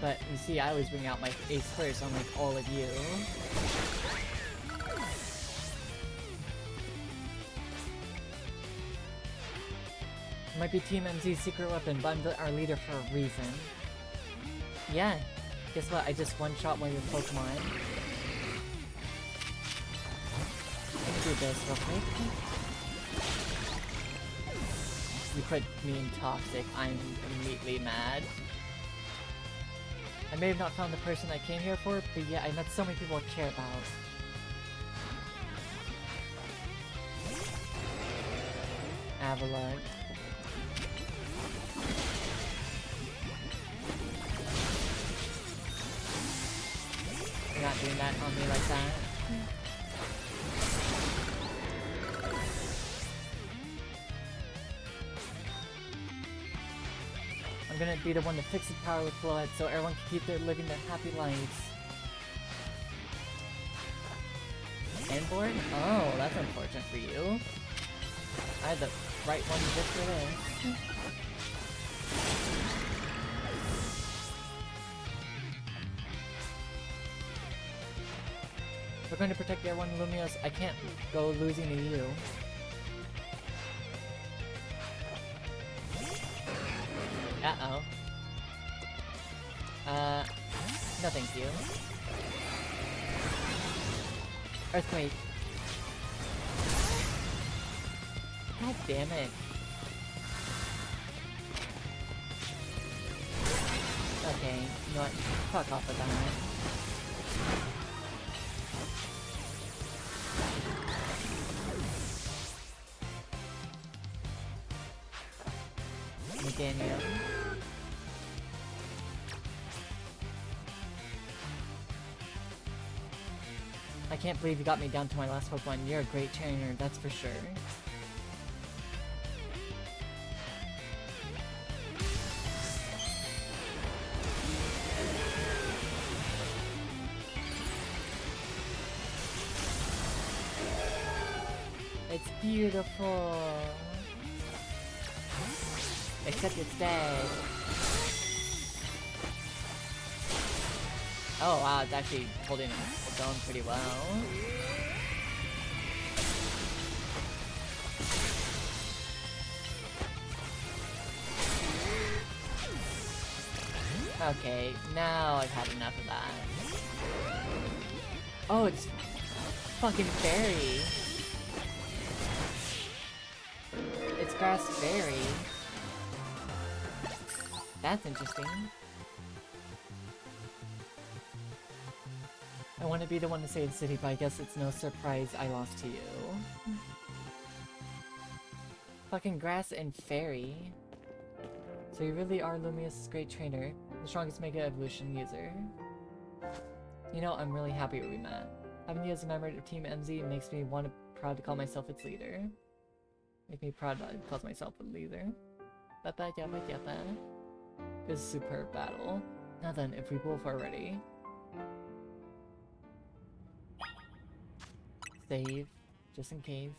But you see, I always bring out my ace first, unlike all of you. It might be Team MZ's secret weapon, but I'm our leader for a reason. Yeah, guess what? I just one-shot one of your Pokemon. Let me do this real quick. You put me in toxic, I'm immediately mad. I may have not found the person I came here for, but yeah, I met so many people I care about. Avalon. You're not doing that on me like that. I'm gonna be the one to fix the power with blood so everyone can keep living their happy lives. Handboard? Oh, that's unfortunate for you. I had the right one just for this. We're going to protect everyone in Lumios. I can't go losing to you. Uh-oh. No thank you. Earthquake. God damn it. Okay, you know what? Fuck off with that. Daniel. I can't believe you got me down to my last Pokemon. You're a great trainer, that's for sure. It's beautiful. Except it's dead. Oh wow, it's actually holding its own pretty well. Okay, now I've had enough of that. Oh, it's fucking fairy. It's grass fairy. That's interesting. I want to be the one to save the city, but I guess it's no surprise I lost to you. Fucking grass and fairy. So you really are Lumious' great trainer, the strongest Mega Evolution user. You know, I'm really happy we met. Having you as a member of Team MZ makes me proud to call myself its leader. Make me proud to call myself a leader. Yappa yappa yappa. It was a superb battle. Now then, if we both are ready. Save, just in case.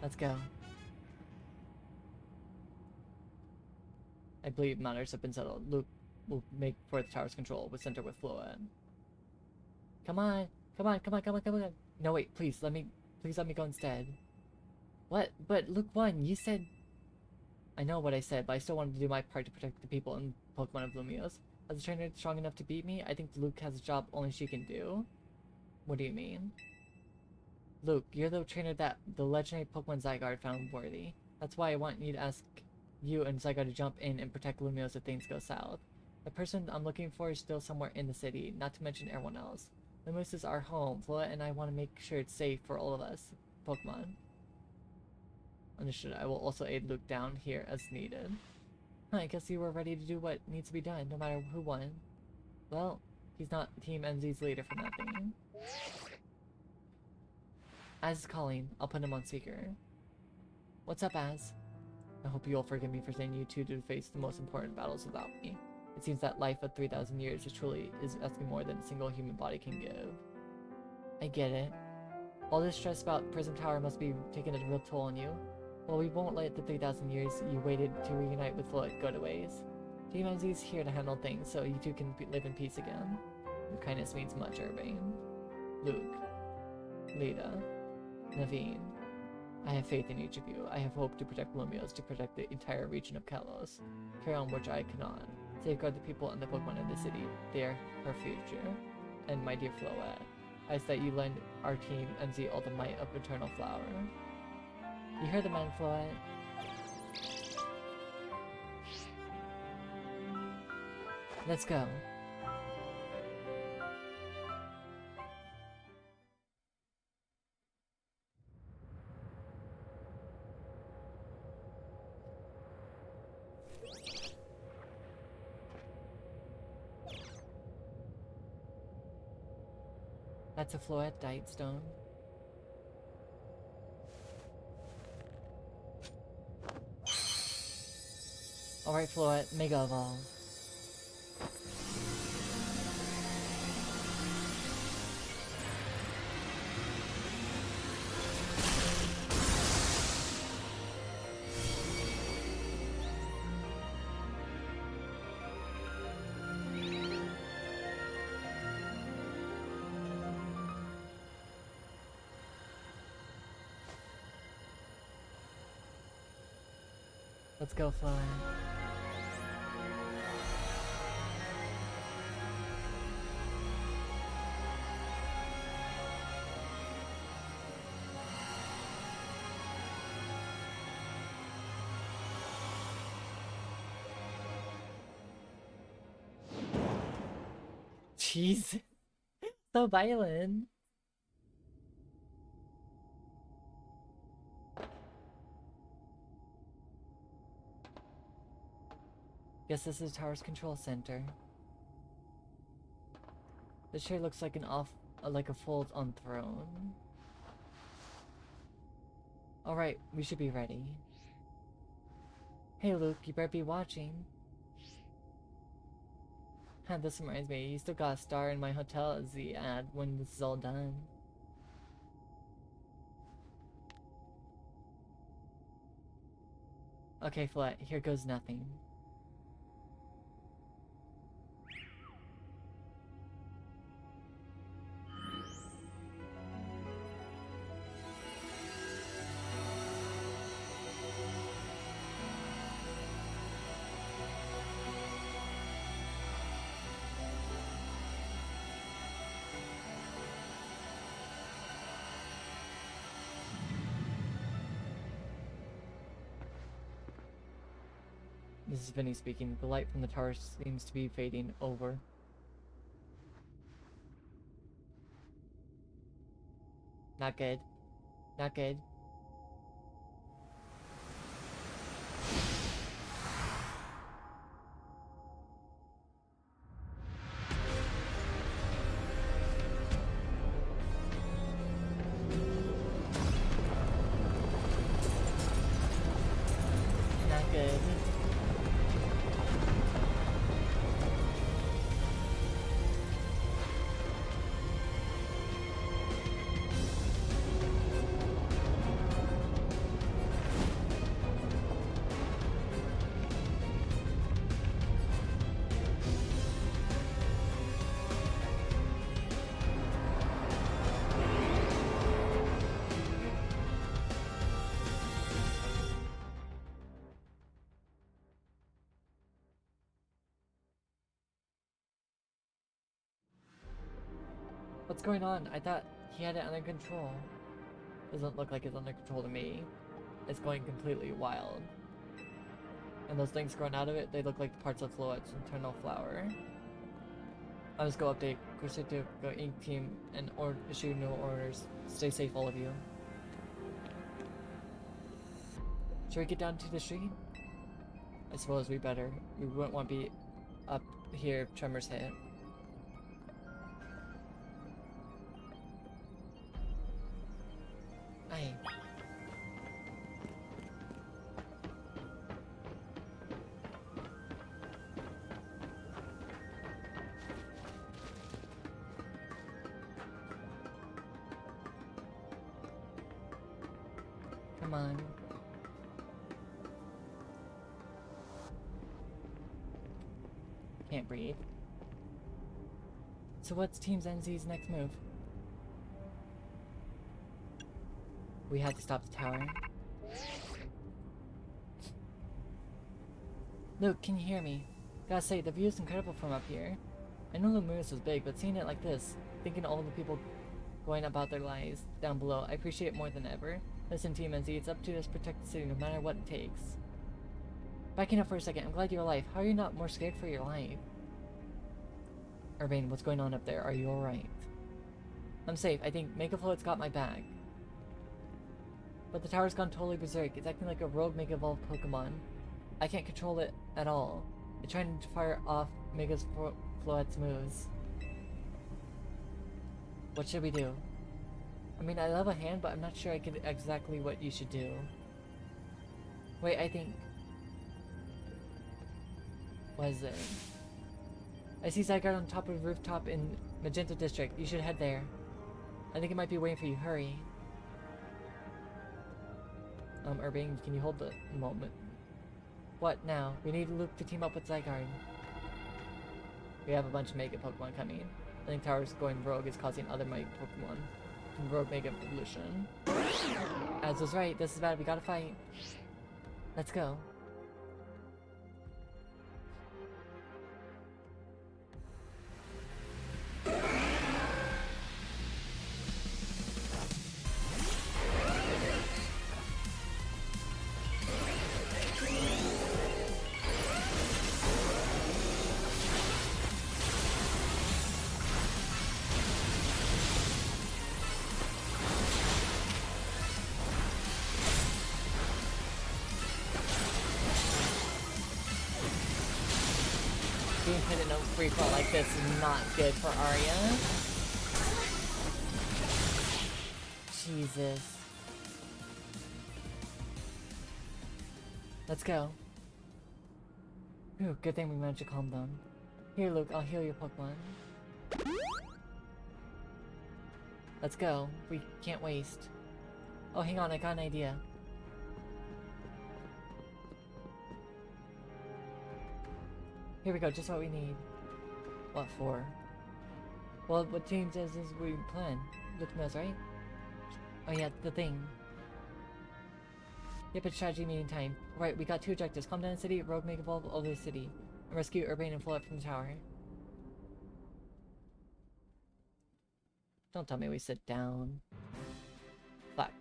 Let's go. I believe matters have been settled. Luke will make for the tower's control with center with Floa. Come on, come on, come on, come on, come on. No wait, please let me go instead. What? But Luke won. You said. I know what I said, but I still wanted to do my part to protect the people in Pokemon of Lumios. As a trainer strong enough to beat me, I think Luke has a job only she can do. What do you mean? Luke, you're the trainer that the legendary Pokemon Zygarde found worthy. That's why I want you to ask you and Zygarde to jump in and protect Lumios if things go south. The person I'm looking for is still somewhere in the city, not to mention everyone else. Lumios is our home. Floa and I want to make sure it's safe for all of us. Pokemon. Understood. I will also aid Luke down here as needed. I guess you were ready to do what needs to be done, no matter who won. Well, he's not Team MZ's leader for nothing. Az is calling. I'll put him on speaker. What's up, Az? I hope you'll forgive me for sending you two to face the most important battles without me. It seems that life of 3,000 years is asking more than a single human body can give. I get it. All this stress about Prism Tower must be taking a real toll on you. Well, we won't let the 3,000 years you waited to reunite with Floyd go to waste. Team MZ's here to handle things, so you two can live in peace again. Your kindness means much, Urbane. Luke. Lita. Naveen. I have faith in each of you. I have hope to protect Lumios, to protect the entire region of Kalos. Carry on which I cannot. Safeguard the people and the Pokemon in the city. They are our future. And my dear Floette, I ask that you lend our team MZ all the might of Eternal Flower. You heard the man, Floette. Let's go. That's a Floette Diet Stone. Alright, Floette, Mega Evolve. Let's go, Floette. Jeez. So violent. Guess this is Tower's control center. This chair looks like like a fold-on throne. Alright, we should be ready. Hey Luke, you better be watching. This reminds me, you still got a star in my hotel as the ad when this is all done. Okay, Flat, here goes nothing. This is Vinny speaking. The light from the tower seems to be fading over. Not good. Not good. Not good. What's going on? I thought he had it under control. Doesn't look like it's under control to me. It's going completely wild. And those things growing out of it, they look like parts of Floette's internal flower. I'll just go update Crusader, go Ink Team, and issue no orders. Stay safe, all of you. Should we get down to the street? I suppose we better. We wouldn't want to be up here if tremors hit. Pokemon. Can't breathe. So what's Team NZ's next move? We had to stop the tower. Luke, can you hear me? Gotta say, the view is incredible from up here. I know Luminous was big, but seeing it like this, thinking all the people going about their lives down below, I appreciate it more than ever. Listen, Team NZ, it's up to us to protect the city no matter what it takes. Backing up for a second, I'm glad you're alive. How are you not more scared for your life? Urbane, what's going on up there? Are you alright? I'm safe. I think Mega Float's got my back. But the tower's gone totally berserk. It's acting like a rogue Mega Evolved Pokemon. I can't control it at all. It's trying to fire off Mega Float's moves. What should we do? I mean, I love a hand, but I'm not sure I could exactly what you should do. Wait, I think... What is it? I see Zygarde on top of a rooftop in Magenta District. You should head there. I think it might be waiting for you. Hurry. Urbane, can you hold the moment? What now? We need Luke to team up with Zygarde. We have a bunch of Mega Pokemon coming. I think Tower's going rogue is causing other Mega Pokemon to rogue Mega Evolution. Az was right. This is bad. We gotta fight. Let's go. Being hit in a free fall like this is not good for Arya. Jesus. Let's go. Ooh, good thing we managed to calm down. Here, Luke, I'll heal your Pokemon. Let's go. We can't waste. Oh, hang on, I got an idea. Here we go, just what we need. What for? Well, what team says is we plan. Luke knows, right? Oh yeah, the thing. Yep, it's strategy meeting time. Right, we got two objectives. Calm down the city, rogue Mega Evolve over the city. And rescue Urbane and Float from the tower. Don't tell me we sit down. Fuck.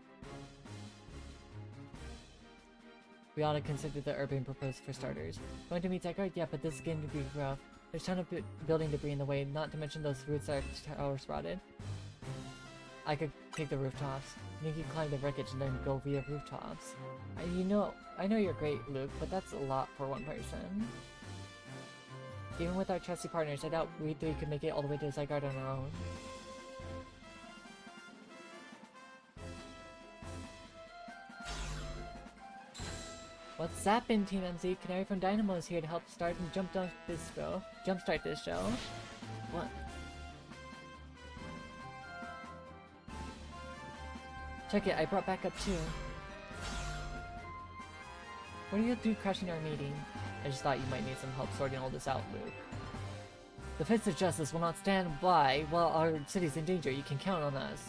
We ought to consider the Urbane proposed for starters. Going to meet Zygarde? Yeah, but this is going to be rough. There's a ton of building debris in the way, not to mention those roots our tower sprouted. I could take the rooftops. You can climb the wreckage and then go via rooftops. I know you're great, Luke, but that's a lot for one person. Even with our trusty partners, I doubt we three could make it all the way to Zygarde on our own. What's zappin', Team MZ? Canary from Dynamo is here to help start and jumpstart this show. What? Check it, I brought backup too. What are you do crashing our meeting? I just thought you might need some help sorting all this out, Luke. The Fists of Justice will not stand by while our city's in danger. You can count on us.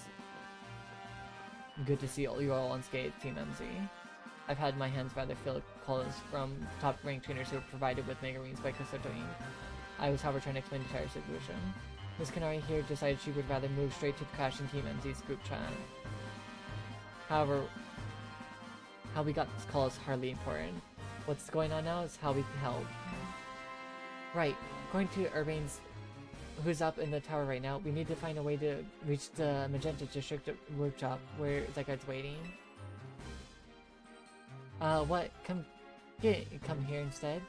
Good to see you all unscathed, Team MZ. I've had my hands rather filled with calls from top-ranked trainers who were provided with Mega Rings by Kosoto Inc. I was, however, trying to explain the entire situation. Miss Canary here decided she would rather move straight to the crashing Team MZ's group chat. However, how we got this call is hardly important. What's going on now is how we can help. Right, according to Urbane's, who's up in the tower right now, we need to find a way to reach the Magenta District workshop where Zygarde's waiting. What? Come here instead?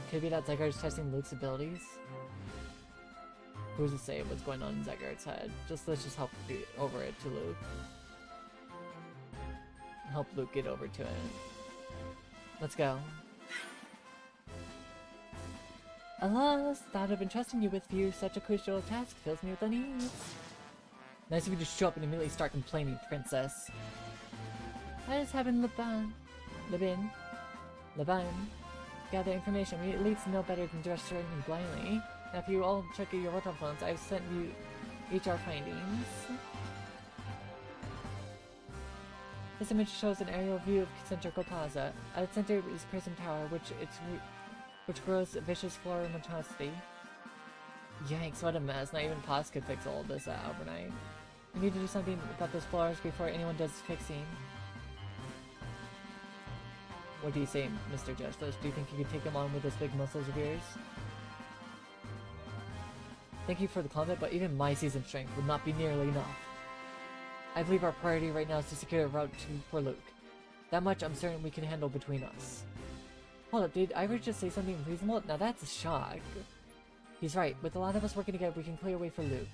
Could it be that Zygarde's testing Luke's abilities? Who's to say what's going on in Zygarde's head? Let's just help get over it to Luke. Help Luke get over to it. Let's go. Alas, thought I've been trusting you with such a crucial task fills me with unease. Nice of you to show up and immediately start complaining, Princess. I just haven't Laban, gather information. We at least know better than just struggling blindly. Now, if you all check your rotom phones, I've sent you each our findings. This image shows an aerial view of Central Plaza. At the center is Prism Tower, which grows vicious floral monstrosity. Yikes, what a mess. Not even Paz could fix all this overnight. We need to do something about those flowers before anyone does fixing. What do you say, Mr. Justice? Do you think you could take him on with those big muscles of yours? Thank you for the comment, but even my seasoned strength would not be nearly enough. I believe our priority right now is to secure a route for Luke. That much I'm certain we can handle between us. Hold up, did Ivor just say something reasonable? Now that's a shock. He's right. With a lot of us working together, we can clear a way for Luke.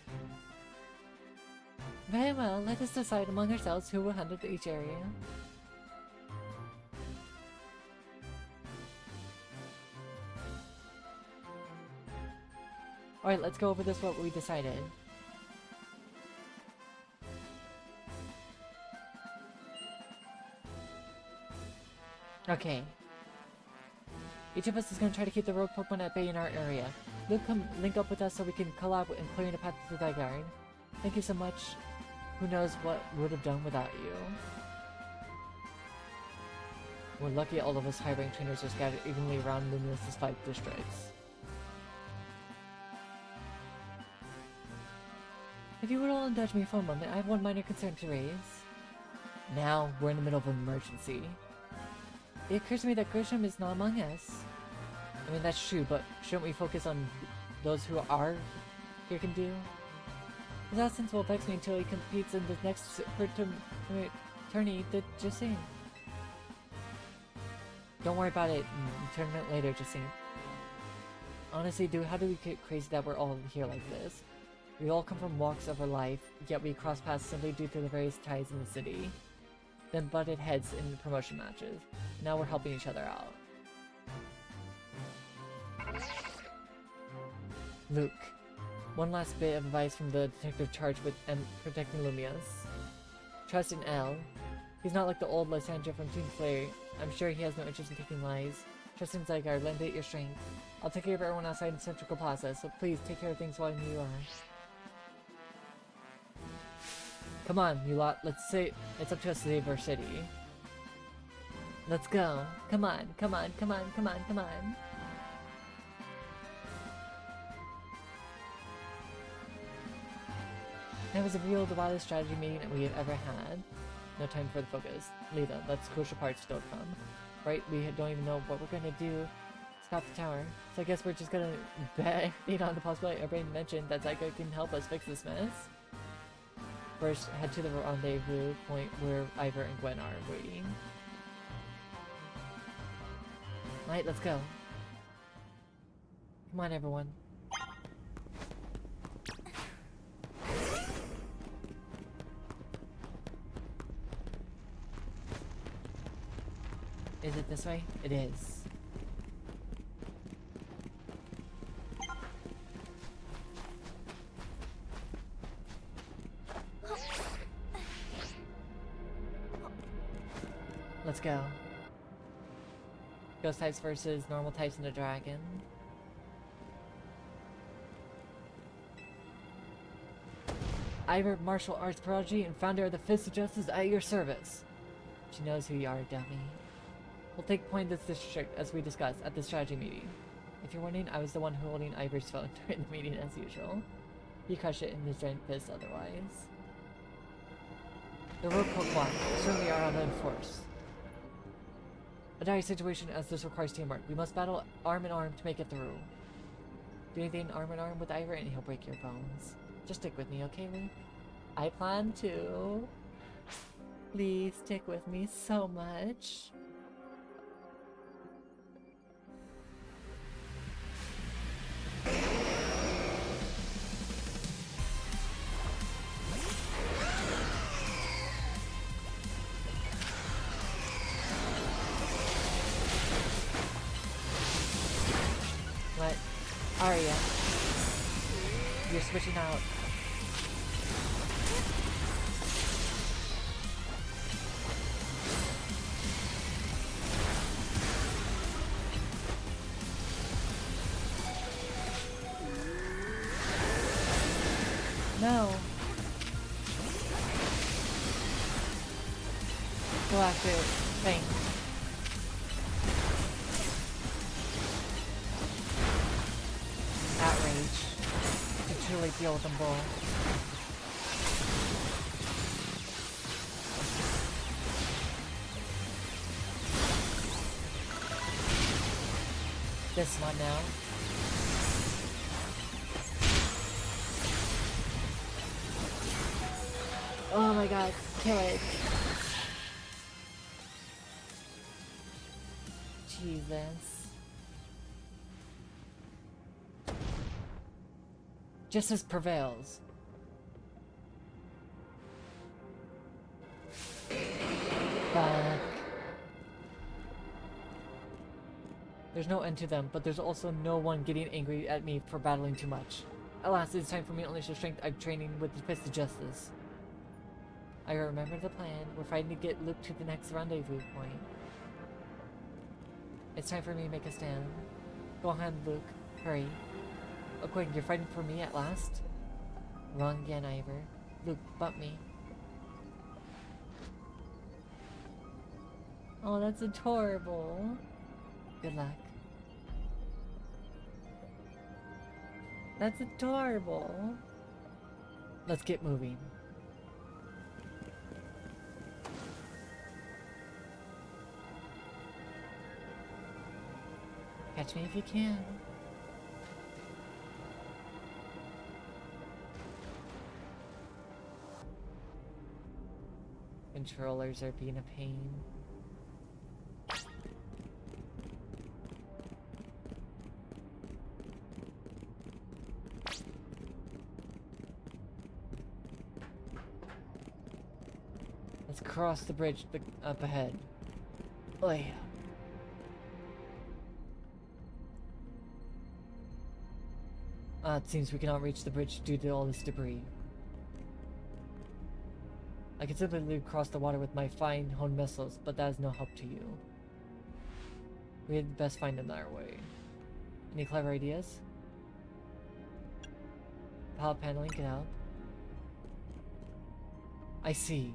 Very well, let us decide among ourselves who will handle each area. Alright, let's go over this, what we decided. Okay. Each of us is going to try to keep the rogue Pokemon at bay in our area. Luke, come link up with us so we can collab in clearing the path to the Zygarde. Thank you so much. Who knows what we would have done without you. We're lucky all of us high-ranked trainers are scattered evenly around Luminous's 5 districts. If you would all indulge me for a moment, I have one minor concern to raise. Now, we're in the middle of an emergency. It occurs to me that Grisham is not among us. I mean, that's true, but shouldn't we focus on those who are here can do? His absence will vex me until he competes in the next tourney, just saying. Don't worry about it in the tournament later, just saying. Honestly, dude, how do we get crazy that we're all here like this? We all come from walks of our life, yet we cross paths simply due to the various ties in the city. Then butted heads in the promotion matches. Now we're helping each other out. Luke. One last bit of advice from the detective charged with protecting Lumias. Trust in L. He's not like the old Lysandra from Team Slayer. I'm sure he has no interest in taking lies. Trust in Zygarde, lend it your strength. I'll take care of everyone outside in Central Plaza, so please take care of things while you are. Come on, you lot, let's say it's up to us to save our city. Let's go. Come on, come on, come on, come on, come on. That was revealed the wildest strategy meeting that we have ever had. No time for the focus. Lita, let's crucial parts still come. Right, we don't even know what we're gonna do. Stop the tower. So I guess we're just gonna bet on the possibility our brain mentioned that Zygarde can help us fix this mess. First, head to the rendezvous point where Ivor and Gwen are waiting. Right, let's go. Come on, everyone. Is it this way? It is. Let's go. Ghost types versus normal types in a dragon. Ivor, martial arts prodigy and founder of the Fist of Justice, at your service. She knows who you are, dummy. We'll take point in this district as we discussed at the strategy meeting. If you're wondering, I was the one holding Ivor's phone during the meeting as usual. He crushed it in his giant fist otherwise. The rogue Pokemon certainly are on force. A dire situation as this requires teamwork. We must battle arm in arm to make it through. Do anything arm in arm with Ivor and he'll break your bones. Just stick with me, okay, Luke? I plan to. Please stick with me so much. What? Arya. You're switching out. No! Galactic thing. Outrage. To truly deal with them both. This one now. Oh my god, kill it. Jesus. Justice prevails. Fuck. There's no end to them, but there's also no one getting angry at me for battling too much. Alas, it's time for me to unleash the strength I'm training with the Fist of Justice. I remember the plan. We're fighting to get Luke to the next rendezvous point. It's time for me to make a stand. Go ahead, Luke. Hurry. Oh, quick, you're fighting for me at last? Wrong again, Ivor. Luke, bump me. Oh, that's adorable. Good luck. That's adorable. Let's get moving. Catch me if you can. Controllers are being a pain. Let's cross the bridge up ahead. Oh yeah. It seems we cannot reach the bridge due to all this debris. I can simply leap across the water with my fine honed missiles, but that is no help to you. We had best find another way. Any clever ideas? Pallet paneling can help. I see.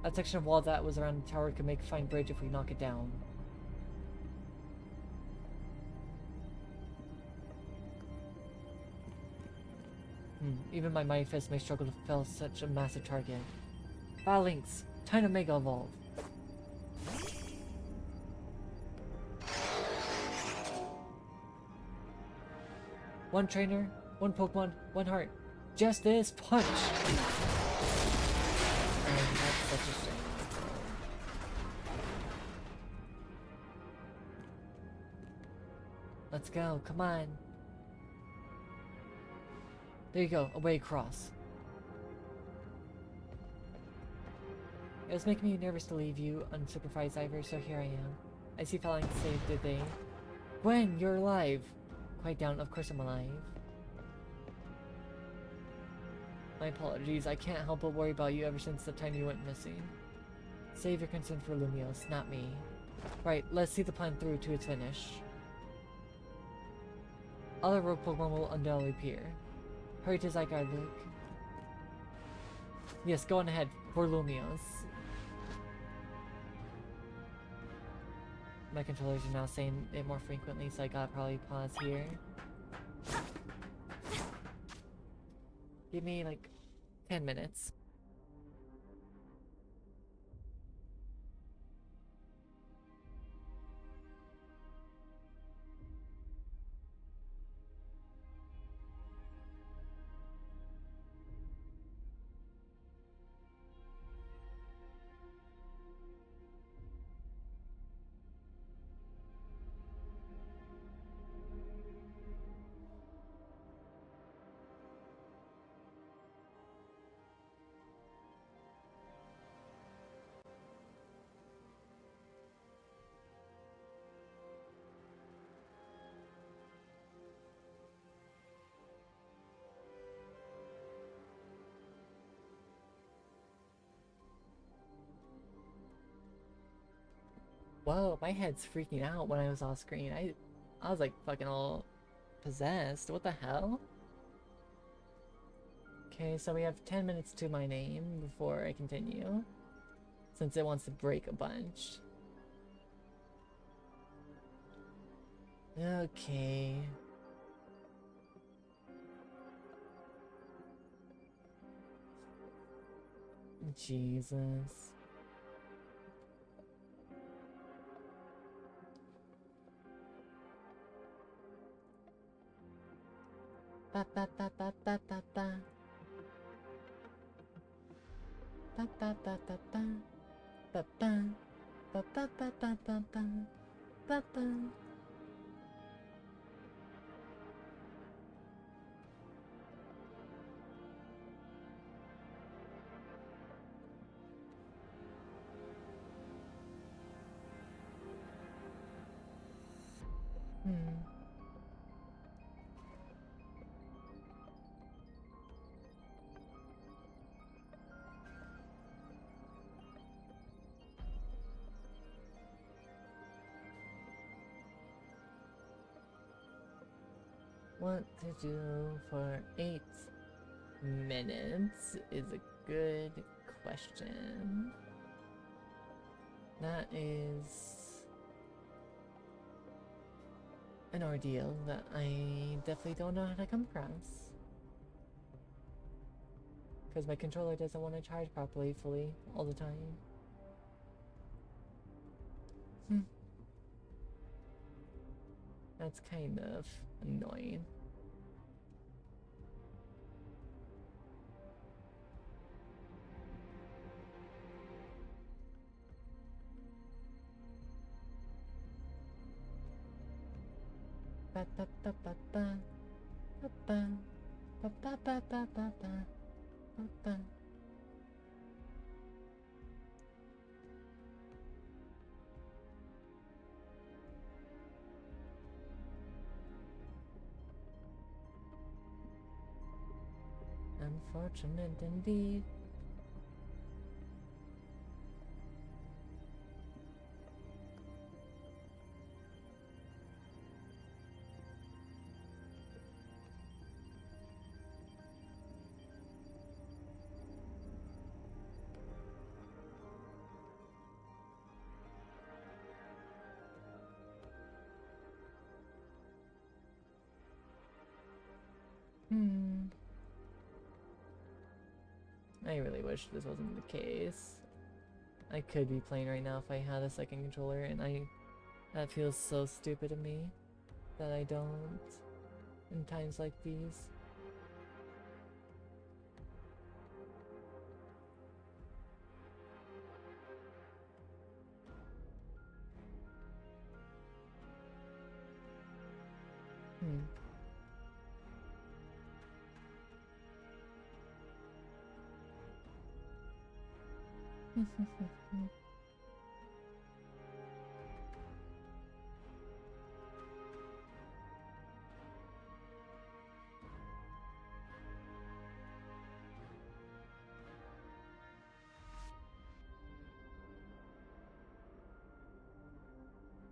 That section of wall that was around the tower could make a fine bridge if we knock it down. Even my mighty fist may struggle to fell such a massive target. Phalanx, time to Mega Evolve. One trainer, one Pokemon, one heart. Justice punch! And that's such a shame. Let's go, come on. There you go, a way across. It was making me nervous to leave you unsupervised, Ivor, so here I am. I see Phalanx saved the day. Gwen, you're alive! Quiet down, of course I'm alive. My apologies, I can't help but worry about you ever since the time you went missing. Save your concern for Lumios, not me. Right, let's see the plan through to its finish. Other rogue Pokemon will undoubtedly appear. Hurry to Zygarde, Luke. Yes, go on ahead, for Lumios. My controllers are now saying it more frequently, so I gotta probably pause here. Give me like 10 minutes. Whoa, my head's freaking out when I was off screen. I was like fucking all possessed. What the hell? Okay, so we have 10 minutes to my name before I continue, since it wants to break a bunch. Okay. Jesus. Ba ba ba ba ba ba ba. Ba ba ba ba ba. Ba ba. Ba ba ba ba ba ba. Ba ba. What to do for 8 minutes is a good question. That is an ordeal that I definitely don't know how to come across. Because my controller doesn't want to charge properly, fully, all the time. That's kind of annoying. Ba ba ba ba ba ba ba ba ba ba ba ba ba ba. Unfortunate indeed. I really wish this wasn't the case. I could be playing right now if I had a second controller, and that feels so stupid of me that I don't in times like these.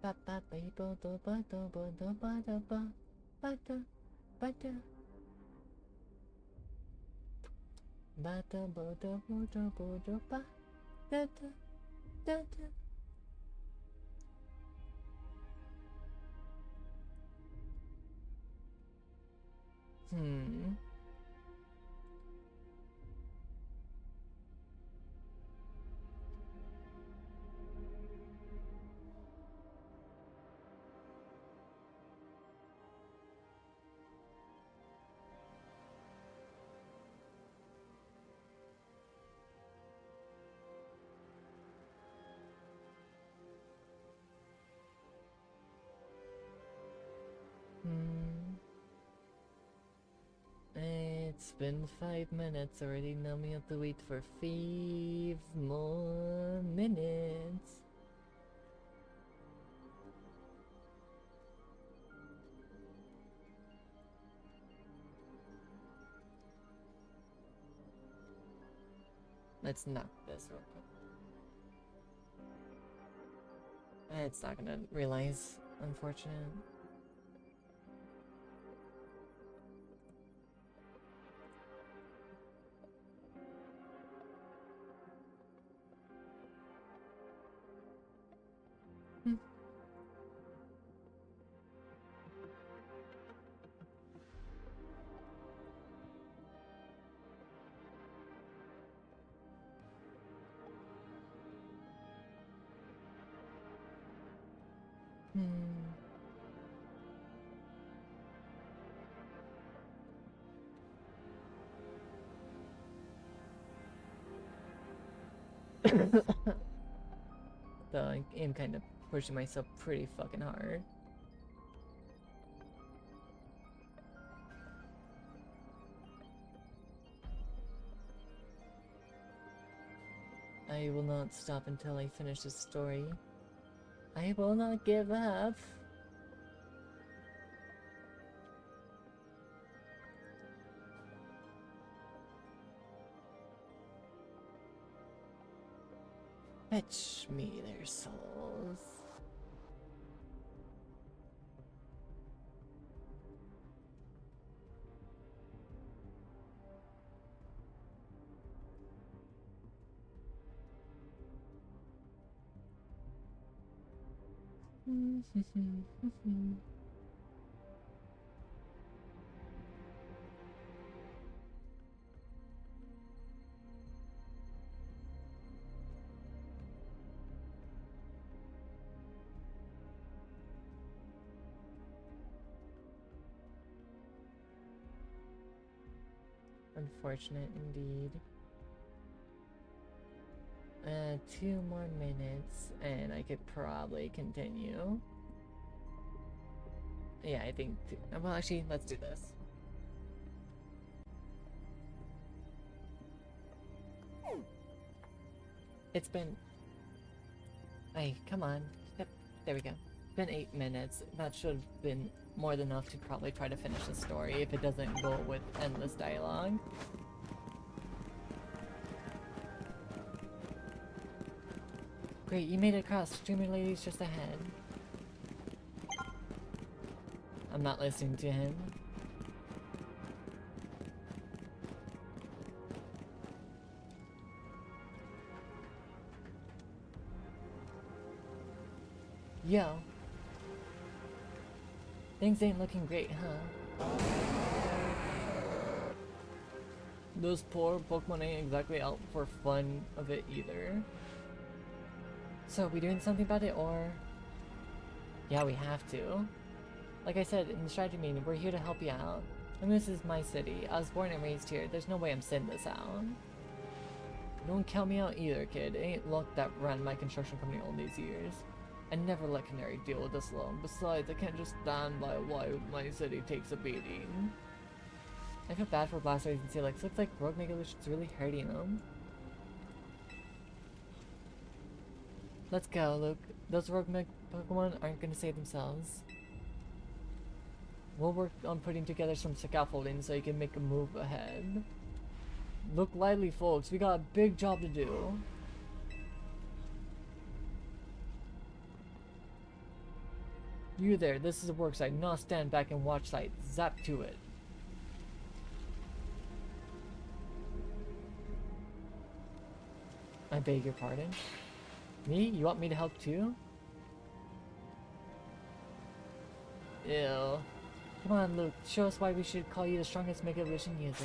Ba ba ba ba ba ba ba ba ba ba ba ba ba ba ba ba da ba da ba da ba da ba da da da da. It's been 5 minutes already. Now we have to wait for 5 more minutes. Let's knock this real quick. It's not gonna realize, unfortunate. Though I am kind of pushing myself pretty fucking hard. I will not stop until I finish this story. I will not give up. Fetch me their souls. Unfortunate indeed. 2 more minutes and I could probably continue. Yeah, I think, well actually, let's do this. It's been, hey, come on. Yep, there we go. It's been 8 minutes. That should have been more than enough to probably try to finish the story if it doesn't go with endless dialogue. Great, you made it across. Streamer lady's just ahead. I'm not listening to him. Yo. Things ain't looking great, huh? Those poor Pokemon ain't exactly out for fun of it either. So, we doing something about it, or? Yeah, we have to. Like I said in the strategy meeting, we're here to help you out. And this is my city. I was born and raised here. There's no way I'm sitting this out. Don't count me out either, kid. It ain't luck that ran my construction company all these years. I never let Canary deal with this alone. Besides, I can't just stand by while my city takes a beating. I feel bad for Blastoise and Steelix. Looks like Rogue Mega Evolution's really hurting them. Let's go, Luke. Those Rogue Mega Pokemon aren't gonna save themselves. We'll work on putting together some scaffolding so you can make a move ahead. Look lively, folks. We got a big job to do. You there, this is a work site, not stand back and watch site. Zap to it. I beg your pardon? Me? You want me to help too? Ew. Come on, Luke. Show us why we should call you the strongest Mega Evolution user.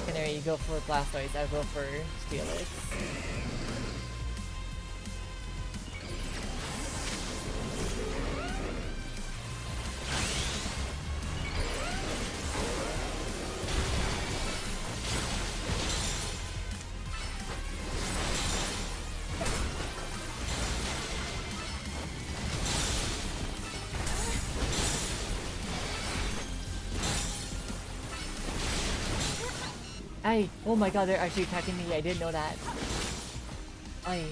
Canary, you go for Blastoise, I go for Steelix. Ay! Oh my god, they're actually attacking me. I didn't know that. Ay.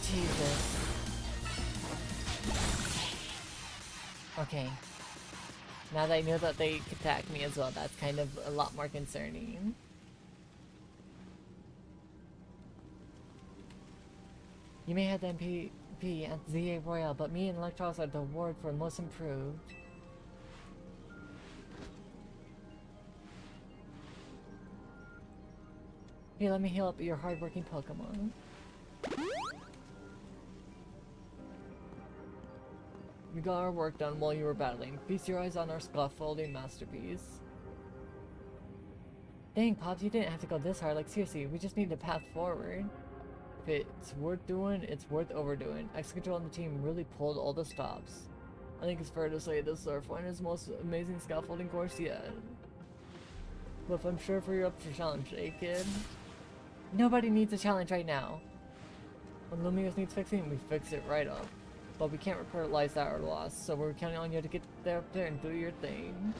Jesus. Okay. Now that I know that they could attack me as well, that's kind of a lot more concerning. You may have the MP at ZA Royale, but me and Electros are the award for most improved. Here, let me heal up your hardworking Pokemon. We got our work done while you were battling. Feast your eyes on our scaffolding masterpiece. Dang, Pops, you didn't have to go this hard. Like, seriously, we just need a path forward. If it's worth doing, it's worth overdoing. X-Control and the team really pulled all the stops. I think it's fair to say this is our finest, most amazing scaffolding course yet. But I'm sure if you're up for a challenge, eh, kid? Nobody needs a challenge right now. When Lumios needs fixing, we fix it right up. But we can't repair lives that are lost, so we're counting on you to get there up there and do your thing.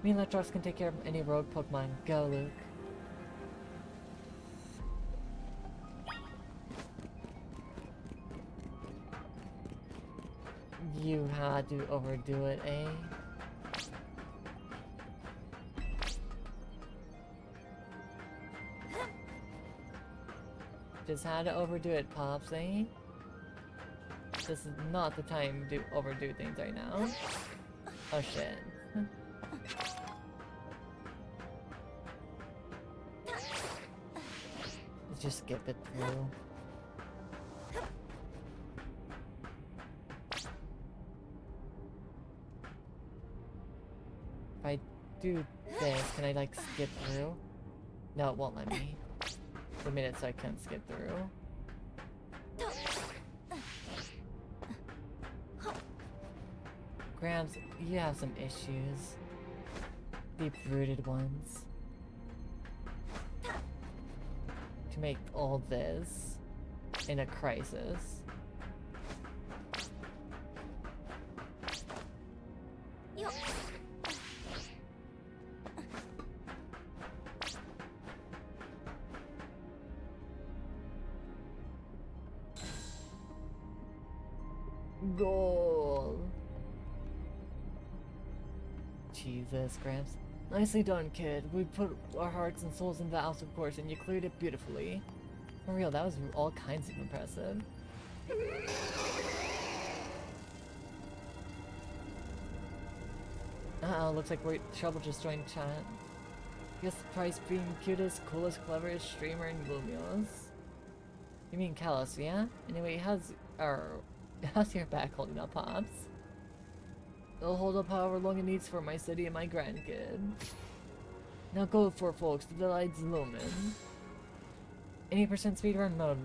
Me and Electros can take care of any rogue Pokemon. Go, Luke. You had to overdo it, eh? Just had to overdo it, Pops, eh? This is not the time to overdo things right now. Oh shit. Let's just skip it through. If I do this, can I like skip through? No, it won't let me. The minutes I can't skip through. Grams, you have some issues. Deep-rooted ones. To make all this in a crisis. Goal. Jesus, Gramps. Nicely done, kid. We put our hearts and souls into the obstacle course and you cleared it beautifully. For real, that was all kinds of impressive. Uh-oh, looks like Trouble just joined chat. Guess the price being cutest, coolest, cleverest streamer in Lumios. You mean Kalos, yeah? Anyway, how's your back holding up, Pops? It'll hold up however long it needs for my city and my grandkid. Now go for it, folks. The delight's Lumen. 80% speedrun mode.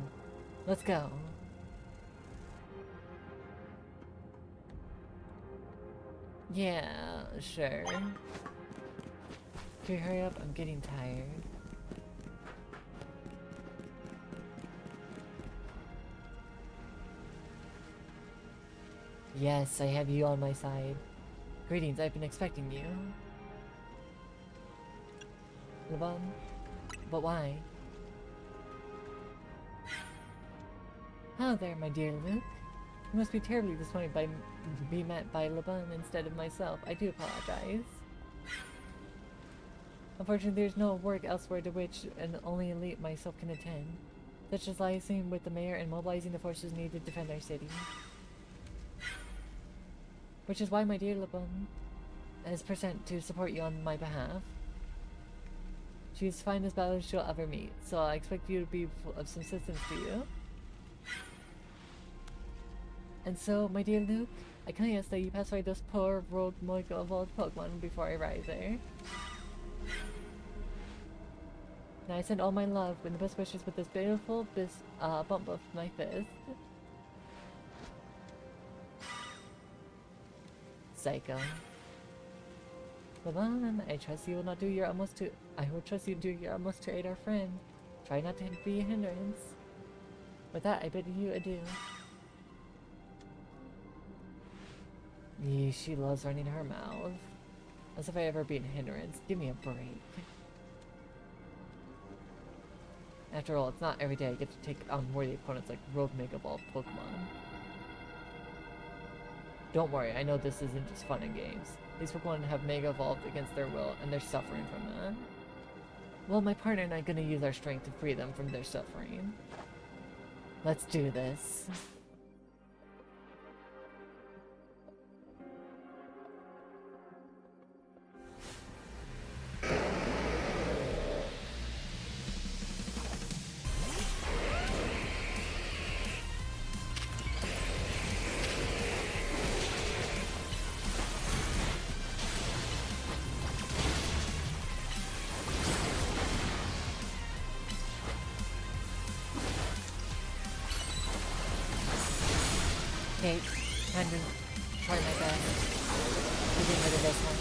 Let's go. Yeah, sure. Can you hurry up? I'm getting tired. Yes, I have you on my side. Greetings, I've been expecting you. Levon? But why? Hello there, my dear Luke. You must be terribly disappointed by being met by Lebon instead of myself. I do apologize. Unfortunately, there's no work elsewhere to which an only elite myself can attend, such as liaising with the mayor and mobilizing the forces needed to defend our city. Which is why my dear Lebon is present to support you on my behalf. She's the finest battlers you'll ever meet, so I expect you to be of some assistance to you. And so, my dear Luke, I kindly ask that you pacify those poor rogue Mega evolved Pokemon before I arrive there. Now I send all my love and the best wishes with this beautiful bump of my fist. Psycho. Lavon, I trust you will not do your utmost to. I will trust you to do your utmost to aid our friend. Try not to be a hindrance. With that, I bid you adieu. Yee, she loves running her mouth. As if I ever be a hindrance. Give me a break. After all, it's not every day I get to take on worthy opponents like rogue Mega Evolved Pokemon. Don't worry, I know this isn't just fun and games. These Pokemon have Mega Evolved against their will, and they're suffering from that. Well, my partner and I are gonna use our strength to free them from their suffering. Let's do this. trying to try my best to get rid of this one.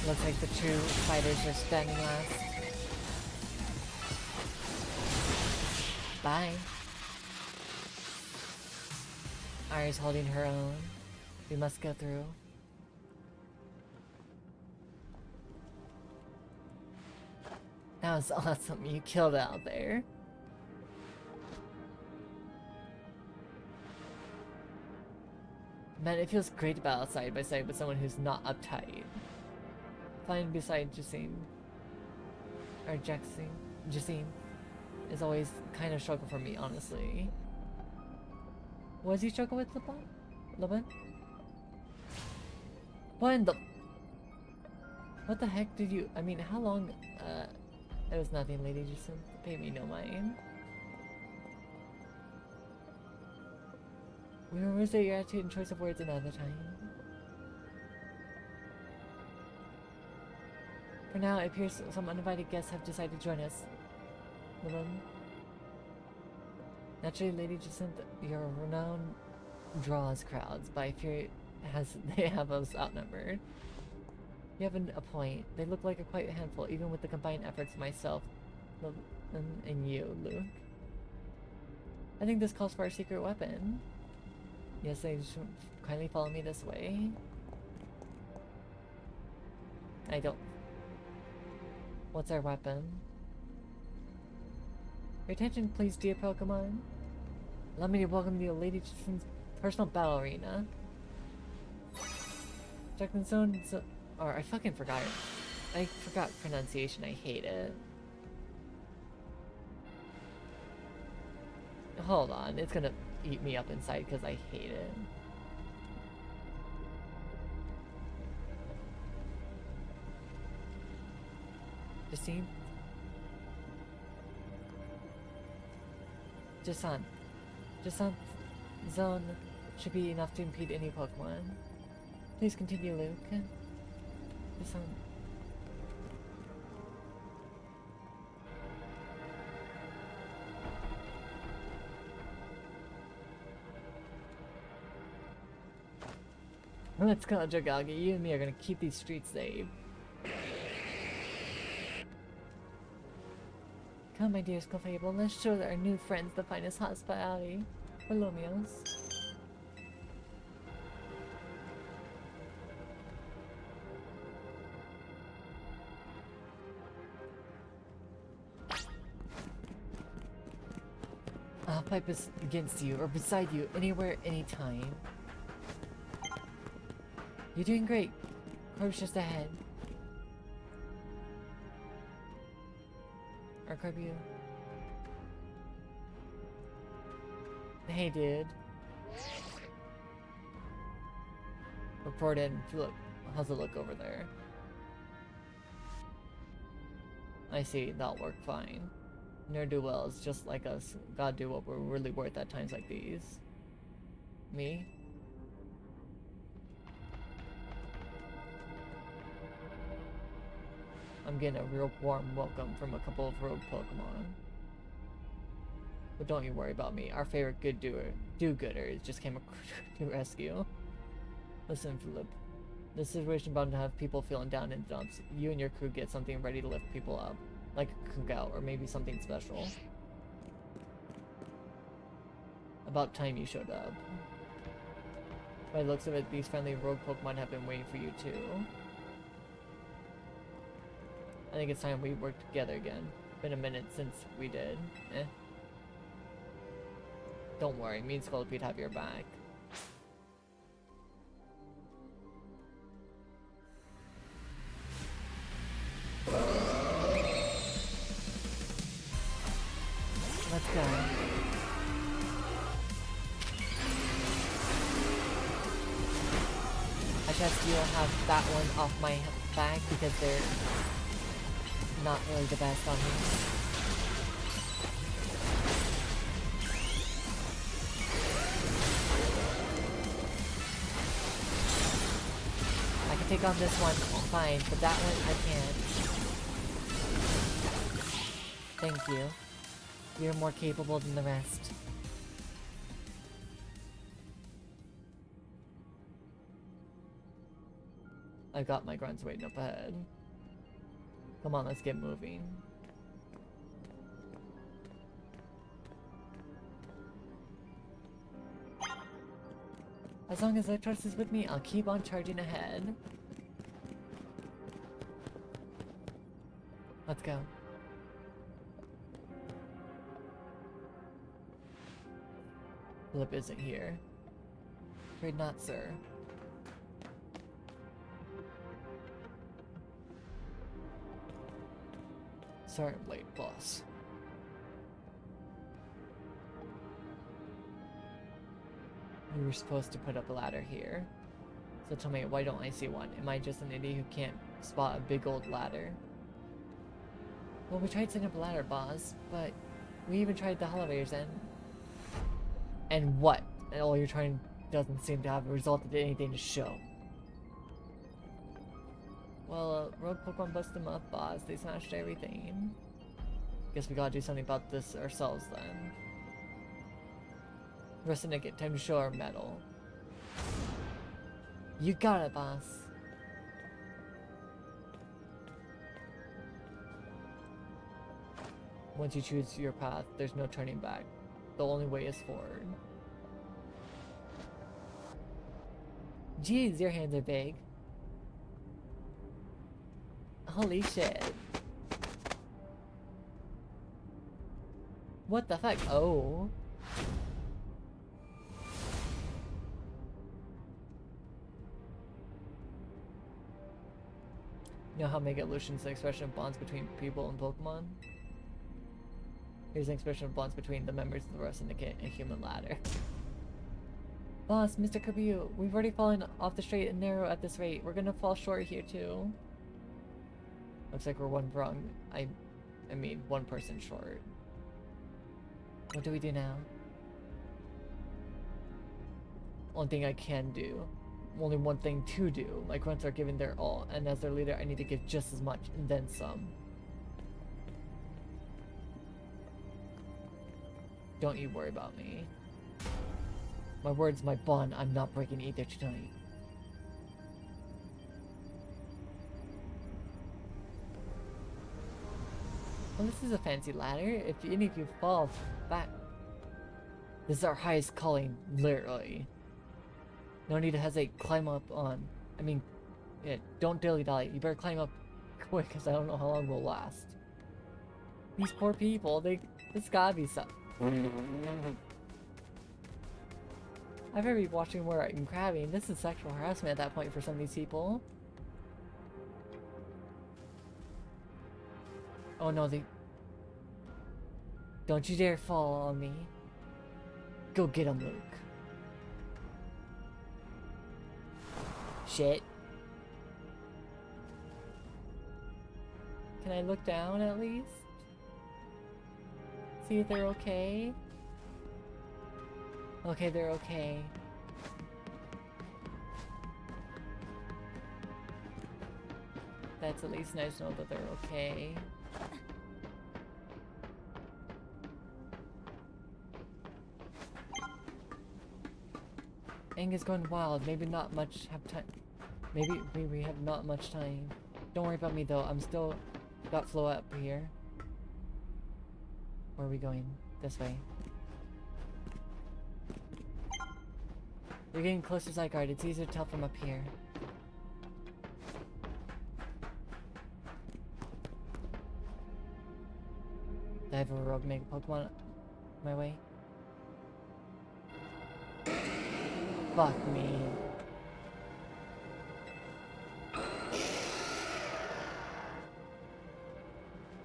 Looks like the true fighters are standing last. Bye. Ari's holding her own. We must go through. That was awesome. You killed it out there. Man, it feels great to battle side by side with someone who's not uptight. Flying beside Jasine, or Jasine, is always kind of struggle for me, honestly. Was he struggle with Laban? What the heck did you? I mean, how long? It was nothing, lady. Just pay me no mind. We will revisit your attitude and choice of words another time. For now, it appears some uninvited guests have decided to join us. Naturally, Lady Jacinth, your renown draws crowds, but I fear they have us outnumbered. You have a point. They look like a quite handful, even with the combined efforts of myself and you, Luke. I think this calls for a secret weapon. Yes, they should kindly follow me this way. I don't. What's our weapon? Your attention, please, dear Pokemon. Allow me to welcome you to Lady Jason's personal battle arena. Jackson Zone, or I fucking forgot it. I forgot pronunciation. I hate it. Hold on, it's gonna eat me up inside because I hate it. Justine? Jason's zone should be enough to impede any Pokemon. Please continue, Luke. Jason. Let's go, Jogagi. You and me are gonna keep these streets safe. Come, my dear Skullfable, let's show our new friends the finest hospitality for Lomios. I'll pipe us against you or beside you, anywhere, anytime. You're doing great. Corb's just ahead. Or Corbu. Hey, dude. Report in. Look, how's it look over there? I see. That'll work fine. Ne'er-do-wells, just like us, gotta do what we're really worth at times like these. Me? I'm getting a real warm welcome from a couple of rogue Pokemon. But don't you worry about me. Our favorite do-gooders just came to rescue. Listen, Philip. This situation bound to have people feeling down in the dumps. You and your crew get something ready to lift people up. Like a cookout, or maybe something special. About time you showed up. By the looks of it, these friendly rogue Pokemon have been waiting for you too. I think it's time we work together again. Been a minute since we did. Don't worry, me and Scolipede have your back. Let's go. I guess you'll have that one off my back because they're not really the best on me. take on this one, fine, but that one I can't. Thank you. You're more capable than the rest. I've got my grunts waiting up ahead. Come on, let's get moving. As long as Electros is with me, I'll keep on charging ahead. Let's go. Philip isn't here. Afraid not, sir. Sorry I'm late, boss. We were supposed to put up a ladder here. So tell me, why don't I see one? Am I just an idiot who can't spot a big old ladder? Well, we tried setting up a ladder, boss, but we even tried the elevators and what? And all you're trying doesn't seem to have resulted in anything to show. Well, rogue Pokemon busted them up, boss. They smashed everything. Guess we gotta do something about this ourselves then. Rustic, time to show our mettle. You got it, boss. Once you choose your path, there's no turning back. The only way is forward. Jeez, your hands are big. Holy shit. What the fuck? Oh. You know how Mega Evolution is an expression of bonds between people and Pokemon? Here's an expression of bonds between the members of the Rustic and Human Ladder. Boss, Mr. Kirby, we've already fallen off the straight and narrow at this rate. We're gonna fall short here too. Looks like we're one person short. What do we do now? Only thing I can do. Only one thing to do. My grunts are giving their all, and as their leader, I need to give just as much, and then some. Don't you worry about me. My word's my bond. I'm not breaking either tonight. Well, this is a fancy ladder. If any of you fall back, this is our highest calling, literally. No need to hesitate. Climb up on. I mean, yeah, don't dilly-dally. You better climb up quick, because I don't know how long we'll last. These poor people, this gotta be something. I better be watching where I'm grabbing. This is sexual harassment at that point for some of these people. Oh no, don't you dare fall on me. Go get him, Luke. Shit. Can I look down at least? See if they're okay? Okay, they're okay. That's at least nice to know that they're okay. Aang is going wild. Maybe not much have time. Maybe we have not much time. Don't worry about me though. I'm still got flow up here. Where are we going? This way. We're getting close to Zygarde. It's easier to tell from up here. Do I have a rogue Mega Pokemon my way? Fuck me.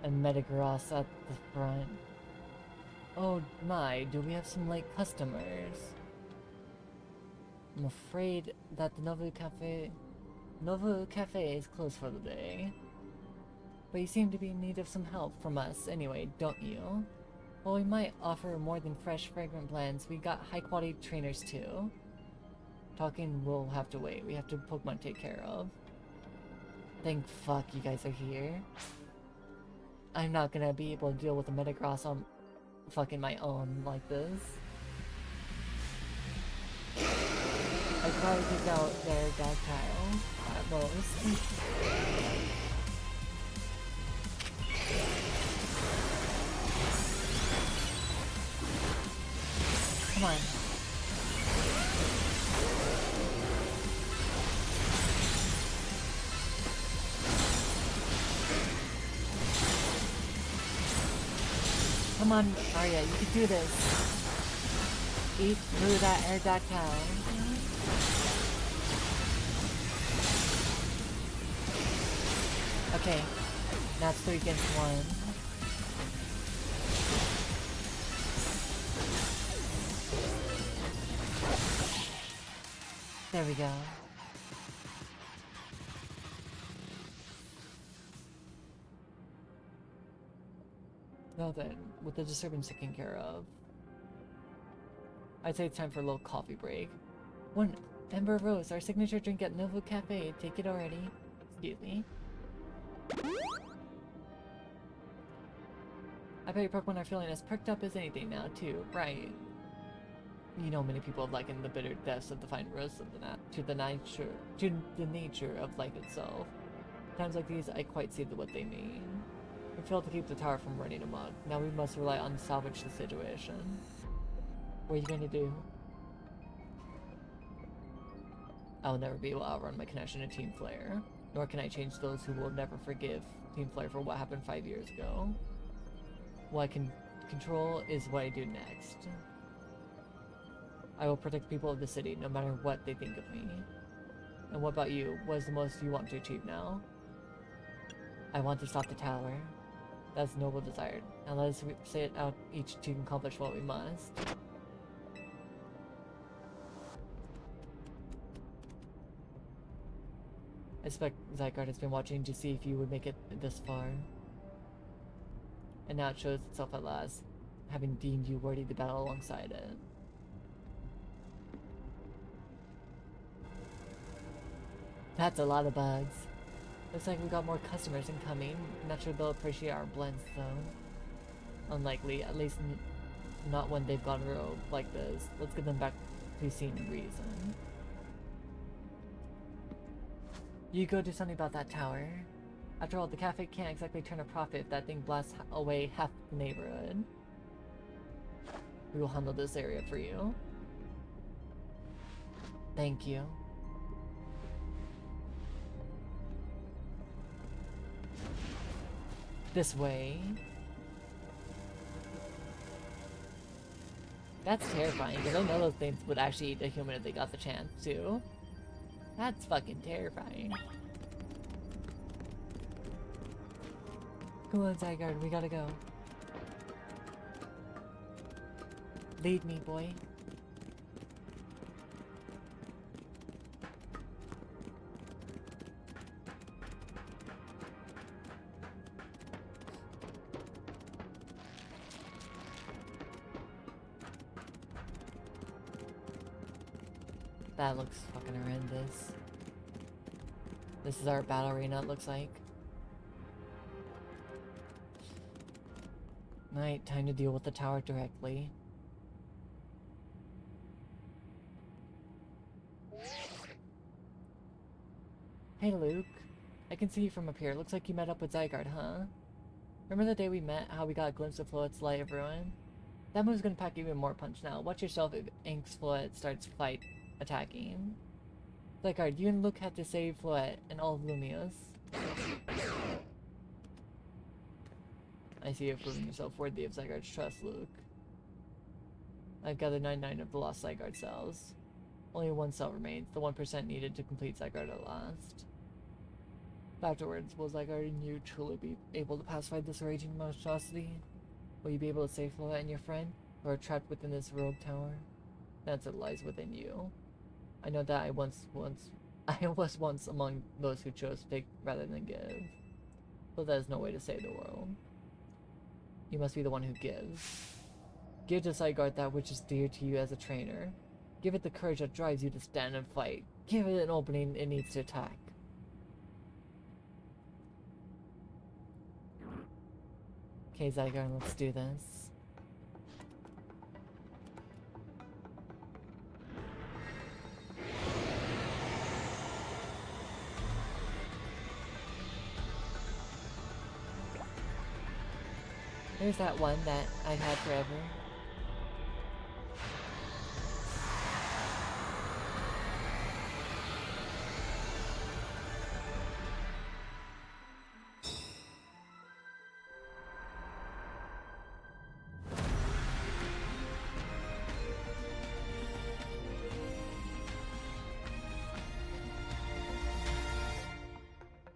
And Metagross at the front. Oh my, do we have some late customers? I'm afraid that the Novu Cafe is closed for the day. But you seem to be in need of some help from us anyway, don't you? Well, we might offer more than fresh, fragrant blends. We got high-quality trainers too. Talking will have to wait. We have to Pokemon take care of. Thank fuck you guys are here. I'm not gonna be able to deal with the Metagross on fucking my own like this. I'd probably take out their Dogpile at most. Come on. Come on, Arya, you can do this. Eat through that Aerodactyl. Okay, now it's 3 against 1. There we go. Now then, with the disturbance taken care of, I'd say it's time for a little coffee break. One Ember Rose, our signature drink at Novo Cafe. Take it already. Excuse me. I bet your Pokemon are feeling as perked up as anything now, too, right? You know, many people have likened the bitter depths of the fine rose of to the nature of life itself. Times like these, I quite see what they mean. We failed to keep the tower from running amok. Now we must rely on salvage the situation. What are you going to do? I will never be able to outrun my connection to Team Flare. Nor can I change those who will never forgive Team Flare for what happened 5 years ago. What I can control is what I do next. I will protect the people of the city, no matter what they think of me. And what about you? What is the most you want to achieve now? I want to stop the tower. That's a noble desire. Now let us set out each to accomplish what we must. I suspect Zygarde has been watching to see if you would make it this far. And now it shows itself at last, having deemed you worthy to battle alongside it. That's a lot of bugs. Looks like we got more customers incoming. Not sure they'll appreciate our blends though. Unlikely, at least not when they've gone rogue like this. Let's get them back to seeing reason. You go do something about that tower. After all, the cafe can't exactly turn a profit if that thing blasts away half the neighborhood. We will handle this area for you. Thank you. This way. That's terrifying, because I know those things would actually eat a human if they got the chance to. That's fucking terrifying. Come on, Zygarde, we gotta go. Lead me, boy. That looks fucking horrendous. This is our battle arena, it looks like. Right, time to deal with the tower directly. Hey Luke, I can see you from up here. Looks like you met up with Zygarde, huh? Remember the day we met, how we got a glimpse of Floet's Light of Ruin? That move's gonna pack even more punch now. Watch yourself if Ink's Floet starts attacking. Zygarde, you and Luke have to save Floet and all of Lumios. I see you have proven yourself worthy of Zygarde's trust, Luke. I've gathered 99 of the lost Zygarde cells. Only one cell remains, the 1% needed to complete Zygarde at last. Afterwards, will Zygarde and you truly be able to pacify this raging monstrosity? Will you be able to save Floet and your friend, who are trapped within this rogue tower? The answer lies within you. I know that I was once among those who chose to take rather than give. But that is no way to save the world. You must be the one who gives. Give to Zygarde that which is dear to you as a trainer. Give it the courage that drives you to stand and fight. Give it an opening it needs to attack. Okay, Zygarde, let's do this. There's that one that I've had forever.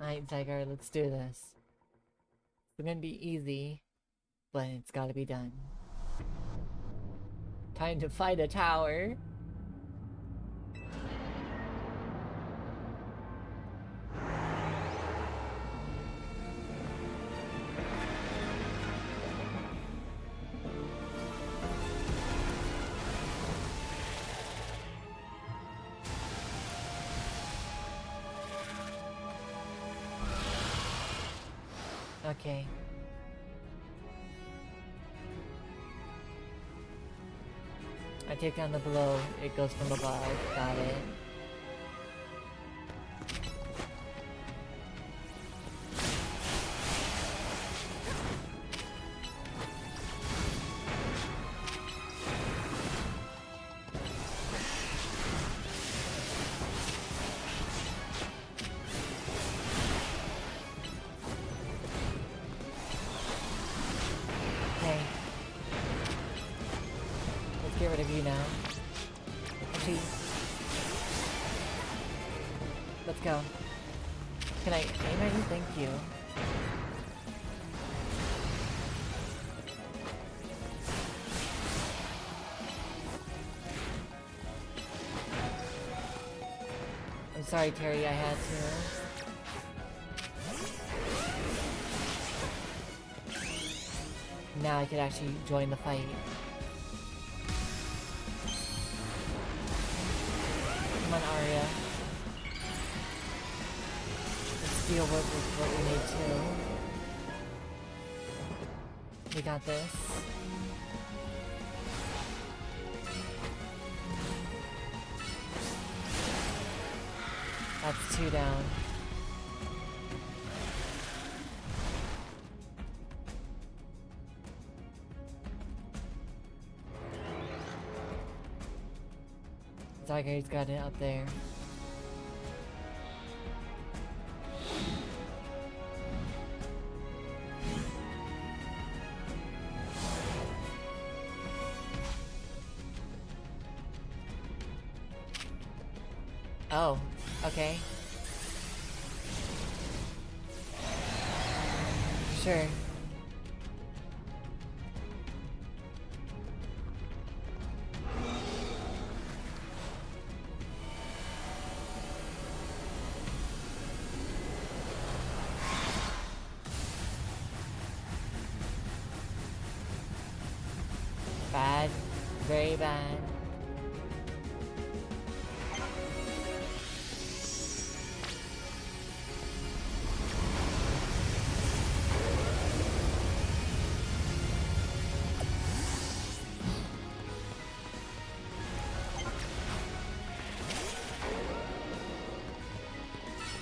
Alright, Zygarde, let's do this. It's gonna be easy, but it's gotta be done. Time to fight a tower. Okay. I take down the blow, it goes from above, got it. Get rid of you now. Actually, let's go. Can I aim at you? Thank you. I'm sorry, Terry, I had to. Now I could actually join the fight. Come on, Arya. Let's deal with what we need to. We got this. That's 2 down. Zygarde's got it up there. Oh, okay. Sure. Bad. Very bad.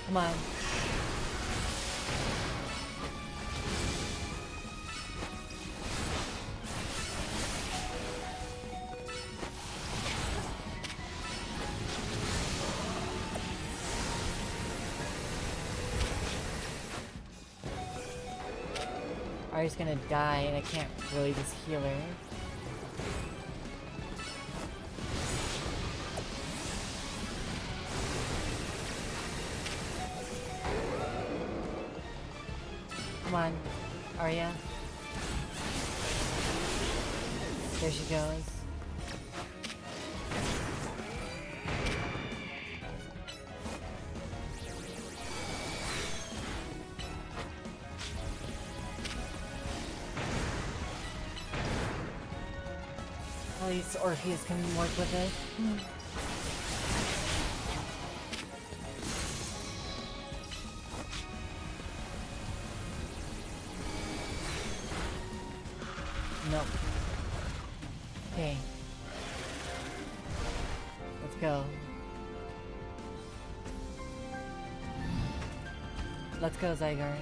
Come on. Arya's gonna die and I can't really just heal her. Come on, Arya. There she goes. At least Orpheus can work with it. Nope. Okay. Let's go. Let's go, Zygarde.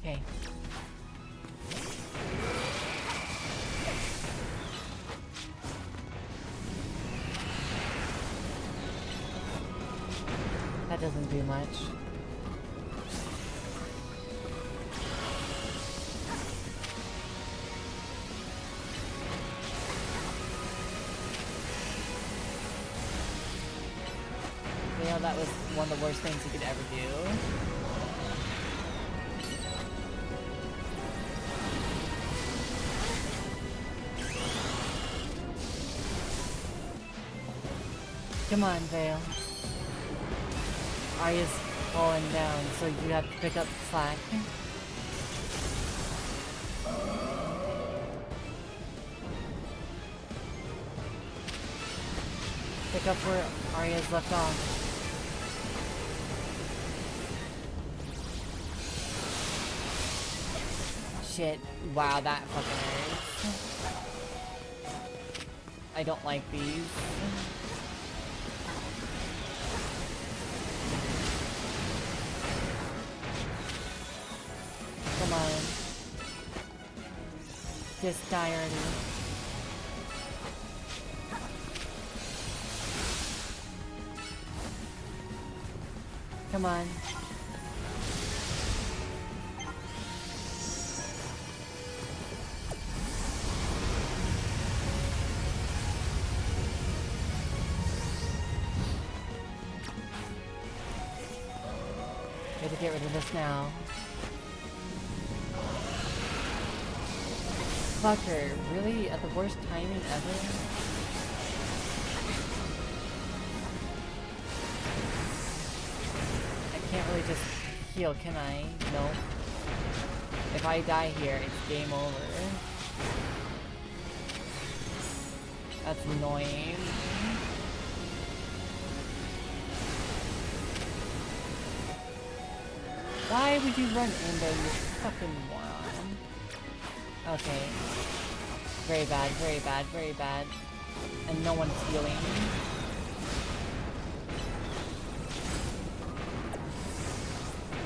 Okay. That doesn't do much. You know, that was one of the worst things you could ever do. Come on, Vale. Arya's falling down, so you have to pick up the slack. Pick up where Arya's left off. Shit. Wow, that fucking hurts. I don't like these. Come on. Just die already. Come on. We have to get rid of this now. Fucker, really? At the worst timing ever? I can't really just heal, can I? Nope. If I die here, it's game over. That's annoying. Why would you run in there, you fucking moron? Okay. Very bad, very bad, very bad. And no one's healing.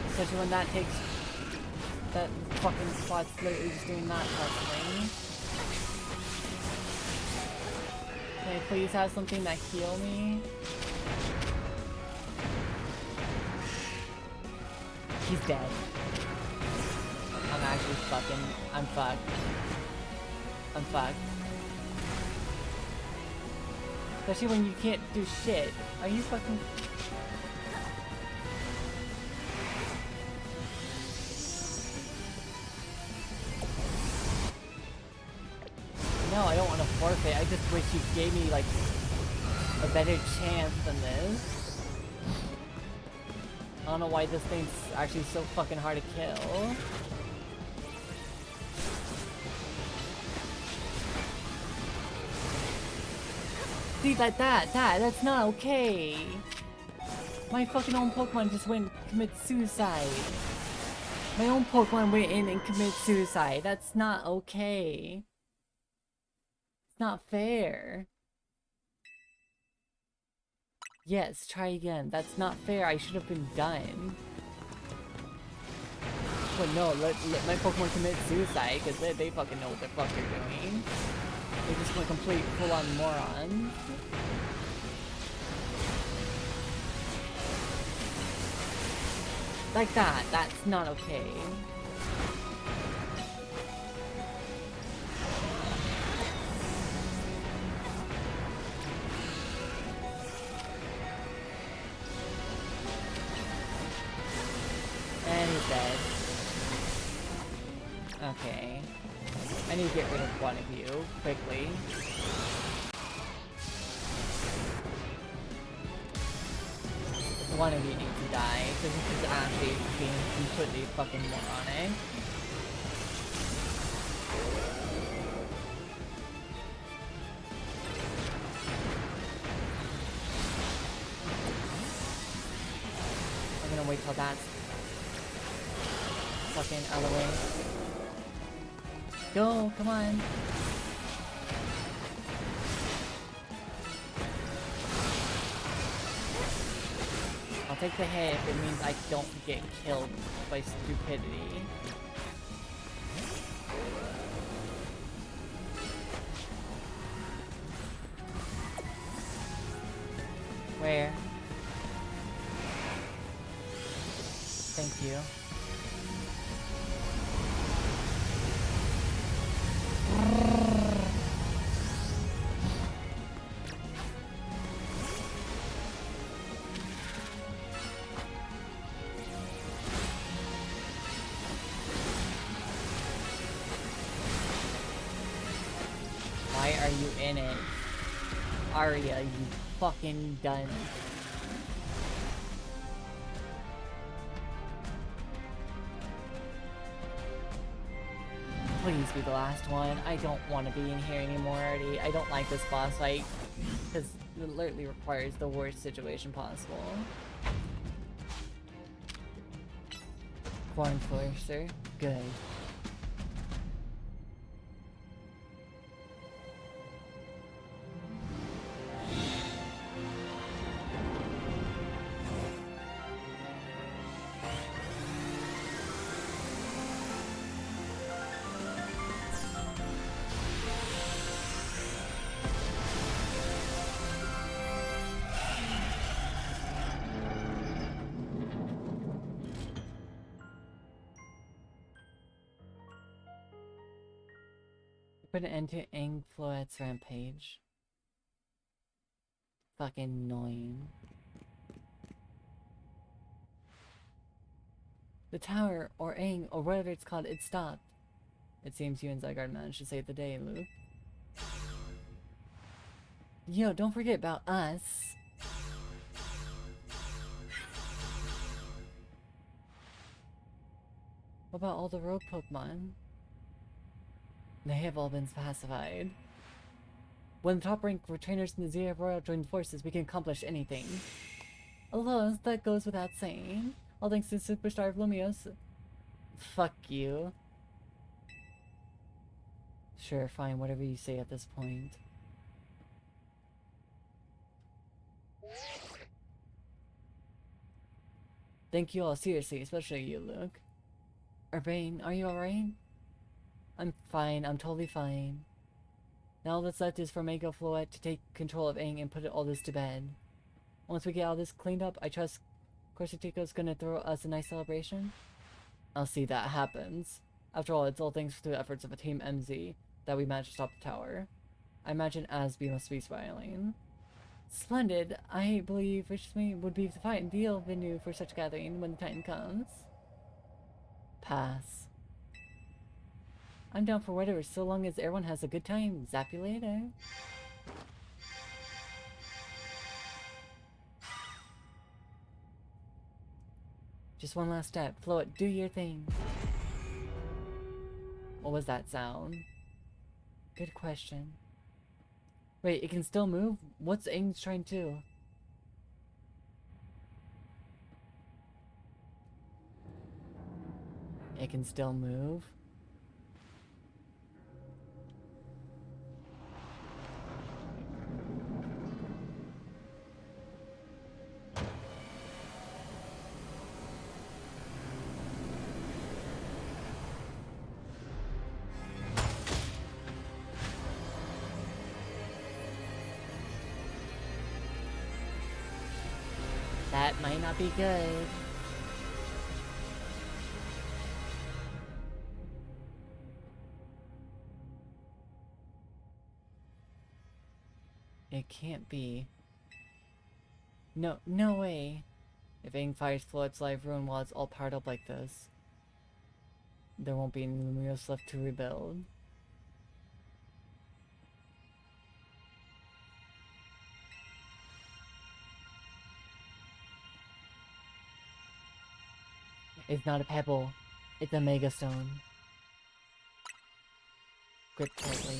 Especially when that takes... That fucking spot's literally just doing that constantly. Can I please have something that heal me? He's dead. I'm actually fucking... I'm fucked. I'm fucked. Especially when you can't do shit. Are you fucking... No, I don't want to forfeit. I just wish you gave me, like, a better chance than this. I don't know why this thing's actually so fucking hard to kill. See, that's not okay. My fucking own Pokemon just went and commit suicide. My own Pokemon went in and commit suicide. That's not okay. It's not fair. Yes, try again. That's not fair. I should have been done. But no, let my Pokemon commit suicide because they fucking know what the fuck they're doing. They just went complete full-on morons. Like that. That's not okay. And he's dead. Okay. I need to get rid of one of you, quickly. One of you needs to die, because this is actually being completely fucking moronic. until that's fucking out of the way. Go, come on. I'll take the hit if it means I don't get killed by stupidity. Where? Thank you. Why are you in it? Arya, you fucking done. Please be the last one. I don't want to be in here anymore already. I don't like this boss fight because it literally requires the worst situation possible. Corn Forcer. Good. Put an end to Aang Floet's rampage. Fucking annoying. The tower, or Aang, or whatever it's called, it stopped. It seems you and Zygarde managed to save the day, Luke. Yo, don't forget about us. What about all the rogue Pokemon? They have all been pacified. When the top rank trainers in the Zero Royal join forces, we can accomplish anything. Alas, that goes without saying. All thanks to Superstar of Lumios. Fuck you. Sure, fine, whatever you say at this point. Thank you all, seriously, especially you, Luke. Urbane, are you alright? I'm fine, I'm totally fine. Now all that's left is for Mega Floette to take control of Aang and put all this to bed. Once we get all this cleaned up, I trust Corsatico's gonna throw us a nice celebration. I'll see that happens. After all, it's all thanks to the efforts of a Team MZ that we managed to stop the tower. I imagine Asby must be smiling. Splendid. I believe Richmond would be the ideal venue for such a gathering when the time comes. Pass. I'm down for whatever, so long as everyone has a good time. Zap you later. Just one last step. Floet, do your thing. What was that sound? Good question. Wait, it can still move? What's Aang's trying to do? It can still move? That might not be good. It can't be. No way. If Aang fires Floet's life ruin while it's all powered up like this, there won't be any Lumios left to rebuild. It's not a pebble. It's a Mega Stone. Grip tightly.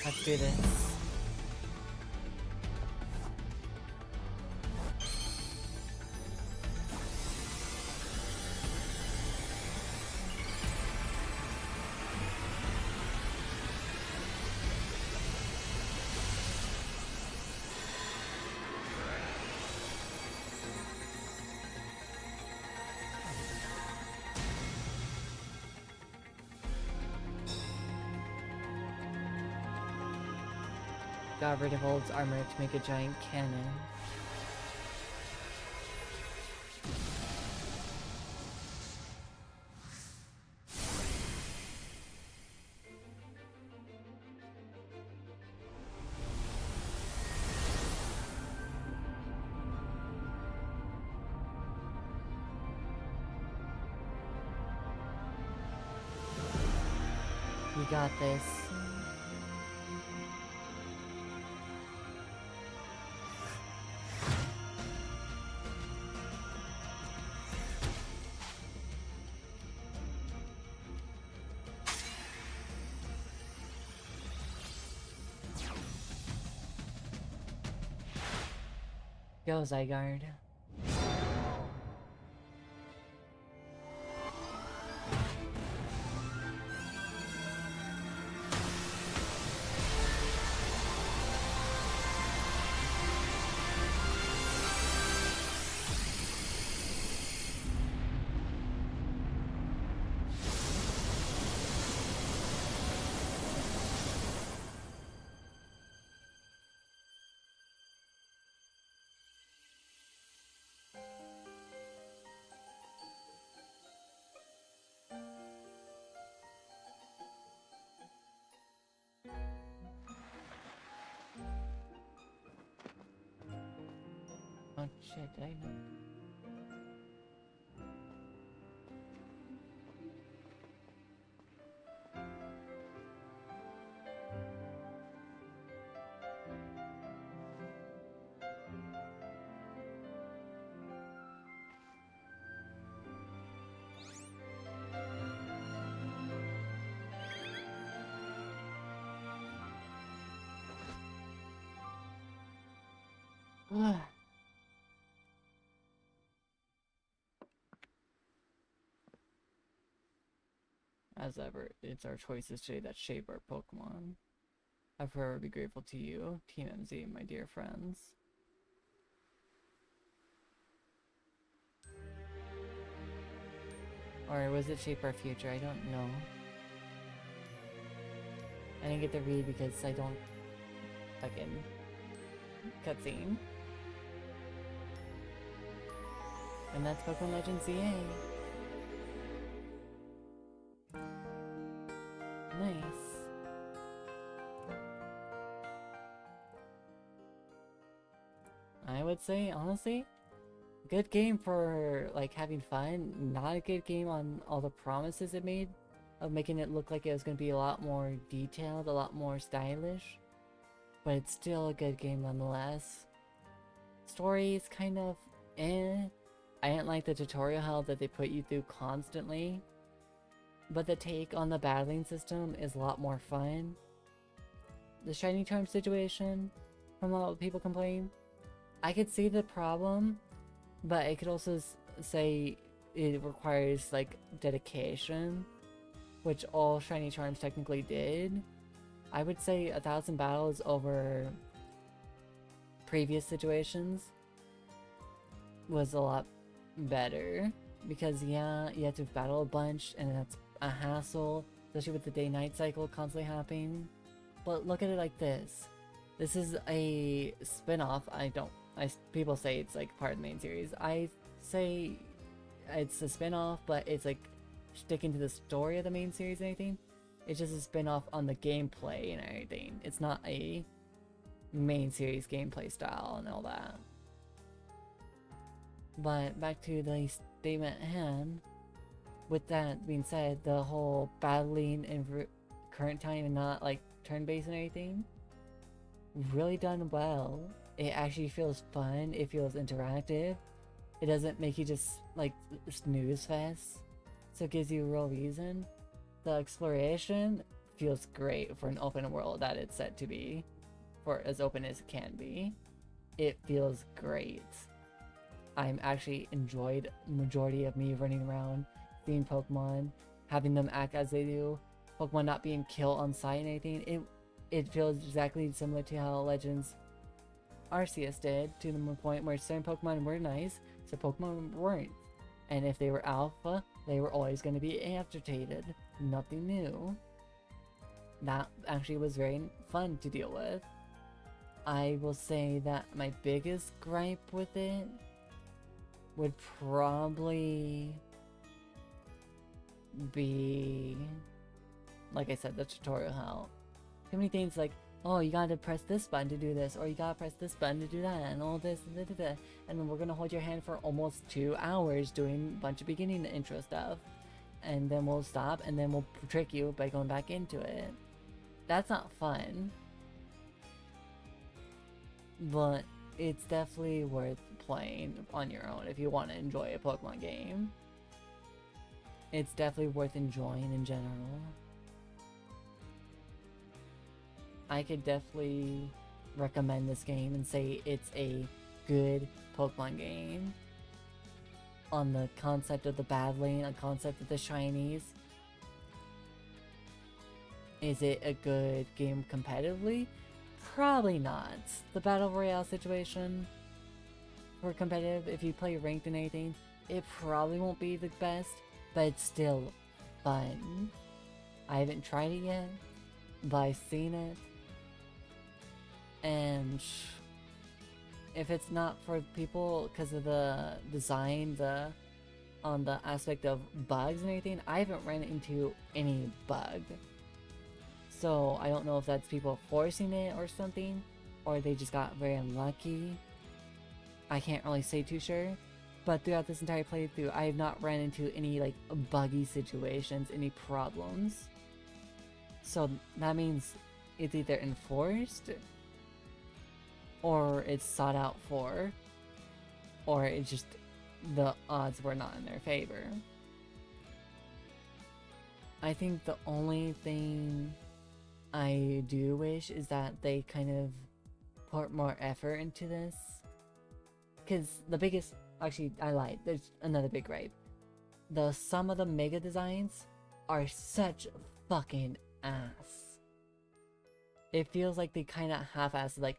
Let's do this. Got rid of Old's armor to make a giant cannon. You got this. Go, Zygarde. Oh shit, I know. As ever, it's our choices today that shape our Pokemon. I forever be grateful to you, Team MZ, my dear friends. Or was it shape our future? I don't know. I didn't get to read because I don't fucking cutscene. And that's Pokémon Legends ZA. Nice. I would say, honestly, good game for like having fun. Not a good game on all the promises it made of making it look like it was going to be a lot more detailed, a lot more stylish. But it's still a good game nonetheless. Story is kind of eh. I didn't like the tutorial hell that they put you through constantly. But the take on the battling system is a lot more fun. The shiny charm situation, from a lot of people complain, I could see the problem, but I could also say it requires like dedication, which all shiny charms technically did. I would say 1,000 battles over previous situations was a lot better, because yeah, you have to battle a bunch and that's a hassle, especially with the day-night cycle constantly happening. But look at it like this. This is a spin-off. People say it's like part of the main series. I say it's a spin-off, but it's like sticking to the story of the main series and anything. It's just a spin-off on the gameplay and everything. It's not a main series gameplay style and all that. But back to the statement at hand. With that being said, the whole battling in current time and not like turn-based and everything, really done well. It actually feels fun, it feels interactive. It doesn't make you just like snooze fest, so it gives you a real reason. The exploration feels great for an open world that it's set to be, for as open as it can be. It feels great. I'm actually enjoyed majority of me running around, seeing Pokemon, having them act as they do, Pokemon not being killed on sight and anything. It feels exactly similar to how Legends Arceus did, to the point where certain Pokemon were nice, so Pokemon weren't. And if they were alpha, they were always going to be amputated. Nothing new. That actually was very fun to deal with. I will say that my biggest gripe with it would probably be, like I said, the tutorial help. Too many things like, oh, you gotta press this button to do this, or you gotta press this button to do that, and all this, and then we're gonna hold your hand for almost 2 hours doing a bunch of beginning intro stuff, and then we'll stop, and then we'll trick you by going back into it. That's not fun, but it's definitely worth playing on your own if you want to enjoy a Pokemon game. It's definitely worth enjoying in general. I could definitely recommend this game and say it's a good Pokemon game. On the concept of the battling, a concept of the shinies. Is it a good game competitively? Probably not. The Battle Royale situation for competitive, if you play ranked and anything, it probably won't be the best, but it's still fun. I haven't tried it yet, but I've seen it. And if it's not for people because of the design, on the aspect of bugs and anything, I haven't ran into any bug. So I don't know if that's people forcing it or something, or they just got very unlucky. I can't really say too sure. But throughout this entire playthrough, I have not ran into any like buggy situations, any problems. So that means it's either enforced, or it's sought out for, or it's just the odds were not in their favor. I think the only thing I do wish is that they kind of put more effort into this. Because the biggest, actually I lied, there's another big gripe. Some of the mega designs are such fucking ass. It feels like they kind of half-assed, like,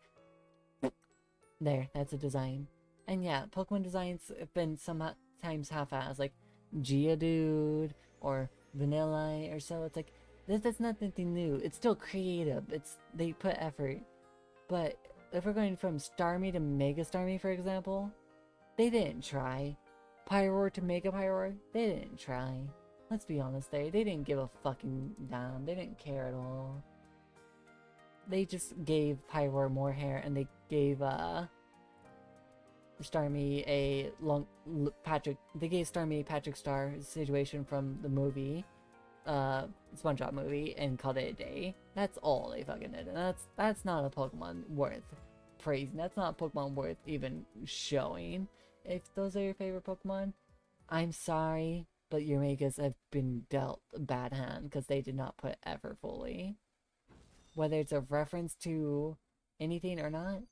there, that's a design. And yeah, Pokemon designs have been sometimes half-assed, like Geodude or Vanilla or so. It's like, that's not anything new. It's still creative. They put effort. But if we're going from Starmie to Mega Starmie, for example, they didn't try. Pyroar to Mega Pyroar, they didn't try. Let's be honest there. They didn't give a fucking damn. They didn't care at all. They just gave Pyroar more hair, and they gave Starmie a they gave Starmie a Patrick Star situation from the movie, SpongeBob movie, and called it a day. That's all they fucking did, and that's not a Pokemon worth praising. That's not a Pokemon worth even showing. If those are your favorite Pokemon, I'm sorry, but your Megas have been dealt a bad hand because they did not put effort fully. Whether it's a reference to anything or not,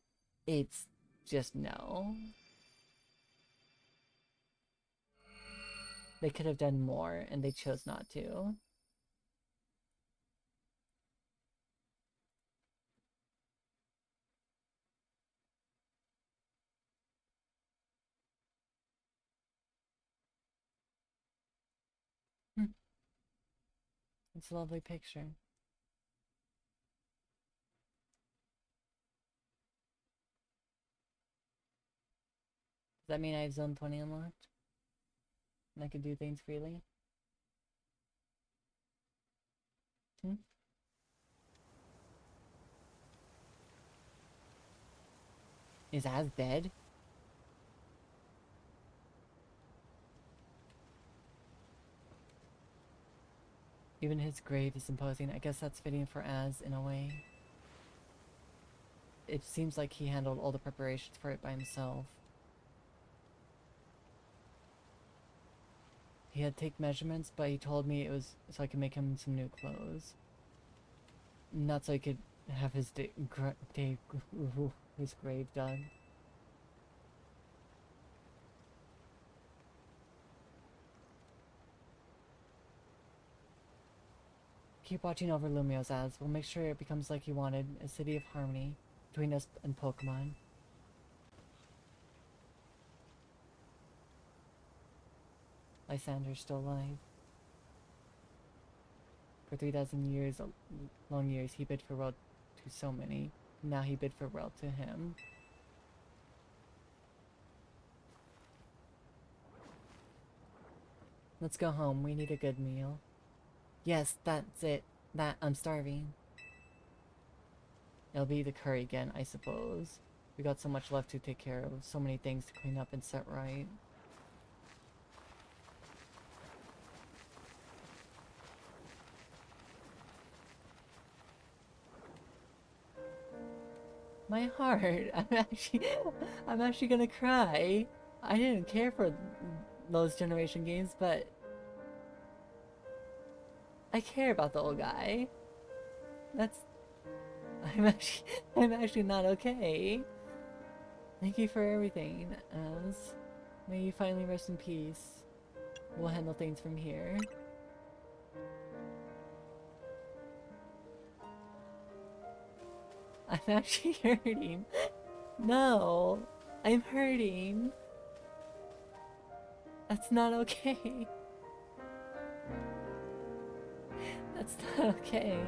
it's just no. They could have done more, and they chose not to. It's a lovely picture. Does that mean I have Zone 20 unlocked? And I can do things freely? Is Az dead? Even his grave is imposing. I guess that's fitting for Az in a way. It seems like he handled all the preparations for it by himself. He had to take measurements, but he told me it was so I could make him some new clothes. Not so he could have his his grave dug. Keep watching over Lumio's ads. We'll make sure it becomes like he wanted, a city of harmony between us and Pokemon. Lysander's still alive. For 3,000 years, long years, he bid farewell to so many. Now he bid farewell to him. Let's go home. We need a good meal. Yes, that's it. I'm starving. It'll be the curry again, I suppose. We got so much left to take care of. So many things to clean up and set right. My heart. I'm actually gonna cry. I didn't care for those generation games, but I care about the old guy. That's... I'm actually not okay. Thank you for everything, Az. May you finally rest in peace. We'll handle things from here. I'm actually hurting. No, I'm hurting. That's not okay. That's not okay.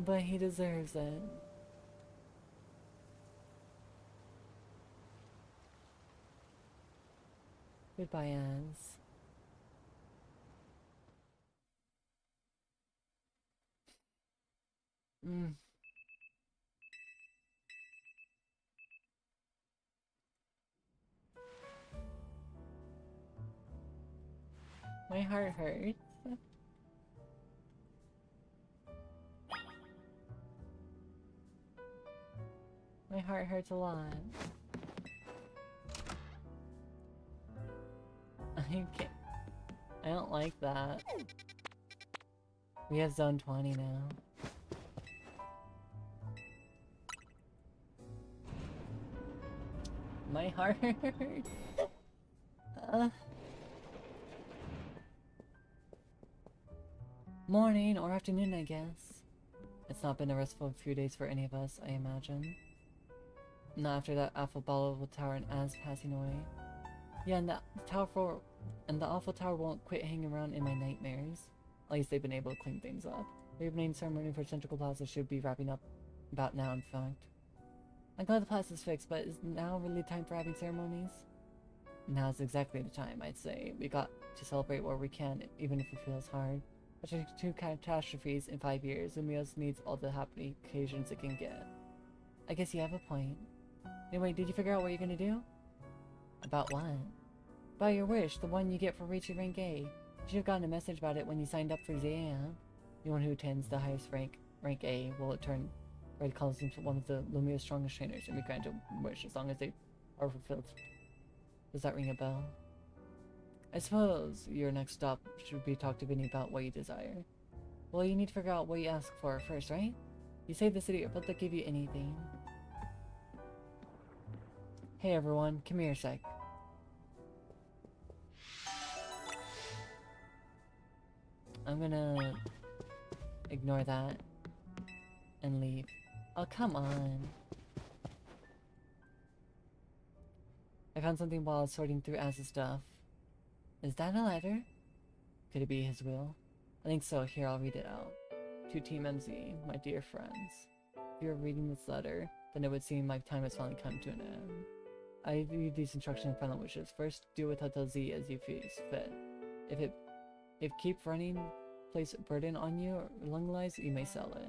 But he deserves it. Goodbye, Az. My heart hurts. My heart hurts a lot. I can't... I don't like that. We have zone 20 now. My heart hurts. Morning or afternoon, I guess. It's not been a restful few days for any of us, I imagine. Not after that awful volatile tower and Az passing away. Yeah, and the awful tower won't quit hanging around in my nightmares. At least they've been able to clean things up. The opening ceremony for Central Plaza should be wrapping up about now, in fact. I'm glad the plaza's fixed, but is now really time for having ceremonies? Now's exactly the time, I'd say. We got to celebrate where we can, even if it feels hard. After 2 catastrophes in 5 years, Lumios needs all the happy occasions it can get. I guess you have a point. Anyway, did you figure out what you're gonna do? About what? About your wish, the one you get for reaching rank A. You should have gotten a message about it when you signed up for exam. Anyone who attends the highest rank A, will in turn Red calls him one of the Lumio's strongest trainers and be granted a wish as long as they are fulfilled. Does that ring a bell? I suppose your next stop should be talk to Vinny about what you desire. Well, you need to figure out what you ask for first, right? You save the city, but they'll give you anything. Hey everyone, come here a sec. I'm gonna ignore that and leave. Oh, come on. I found something while sorting through Az's stuff. Is that a letter? Could it be his will? I think so. Here, I'll read it out. To Team MZ, my dear friends. If you're reading this letter, then it would seem my time has finally come to an end. I read these instructions and final wishes. First, do with Hotel Z as you feel fit. If keep running place a burden on you or lung lies, you may sell it.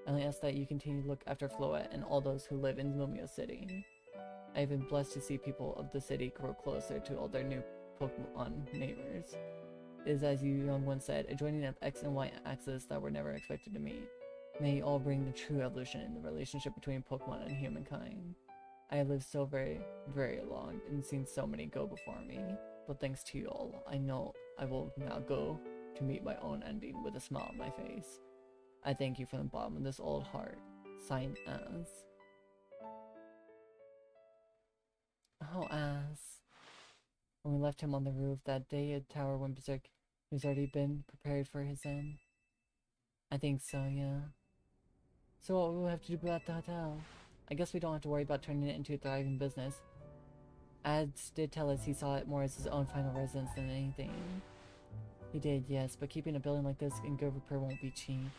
I only ask that you continue to look after Floette and all those who live in Lumio City. I have been blessed to see people of the city grow closer to all their new Pokemon neighbors. It is, as you young one said, a joining of X and Y axis that were never expected to meet. May you all bring the true evolution in the relationship between Pokemon and humankind. I have lived so very, very long and seen so many go before me, but thanks to you all, I know I will now go to meet my own ending with a smile on my face. I thank you from the bottom of this old heart. Signed, Az. Oh, Az. When we left him on the roof that day, a tower went berserk. He's already been prepared for his end. I think so, yeah. So what will we have to do about the hotel? I guess we don't have to worry about turning it into a thriving business. Ads did tell us he saw it more as his own final residence than anything. He did, yes, but keeping a building like this in good repair won't be cheap.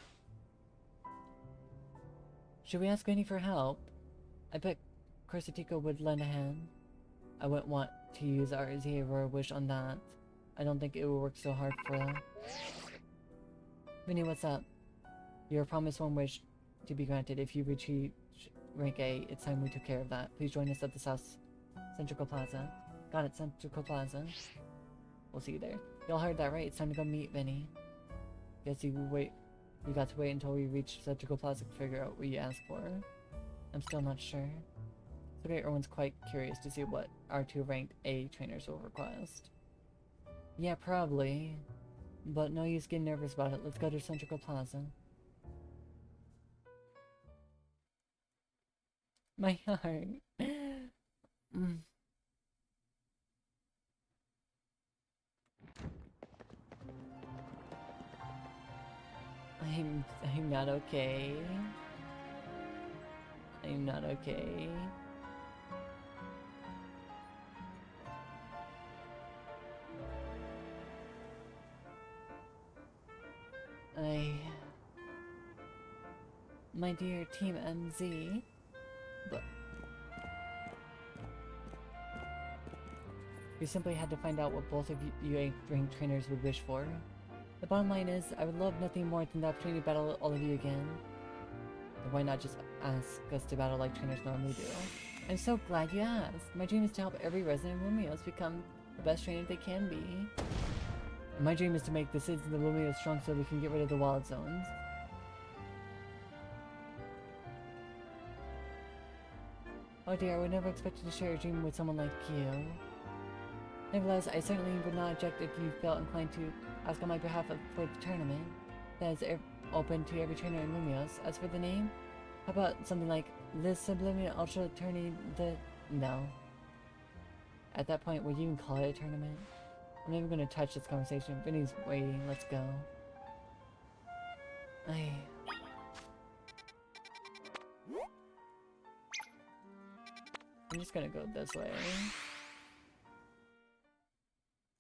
Should we ask Vinny for help? I bet Corsatico would lend a hand. I wouldn't want to use our zero wish on that. I don't think it would work so hard for that. Vinny, what's up? You were promised one wish to be granted if you reach rank A. It's time we took care of that. Please join us at the South Centrical Plaza. Got it, Centrical Plaza. We'll see you there. Y'all heard that right? It's time to go meet Vinny. Guess you got to wait until we reach Centrical Plaza to figure out what you asked for. I'm still not sure. It's okay, everyone's quite curious to see what our 2 ranked A trainers will request. Yeah, probably. But no use getting nervous about it. Let's go to Centrical Plaza. My heart. I'm not okay. I'm not okay. My dear Team MZ, but we simply had to find out what both of you ranked trainers would wish for. The bottom line is, I would love nothing more than the opportunity to battle all of you again. And why not just ask us to battle like trainers normally do? I'm so glad you asked. My dream is to help every resident of Lumios become the best trainer they can be. And my dream is to make the citizens of Lumios strong so we can get rid of the wild zones. Oh dear, I would never expect to share a dream with someone like you. Nevertheless, I certainly would not object if you felt inclined to ask on my behalf for the tournament. That is open to every trainer in Lumios. As for the name, how about something like the Subliminal Ultra Tourney No. At that point, would you even call it a tournament? I'm never going to touch this conversation. Vinny's waiting. Let's go. I'm just gonna go this way.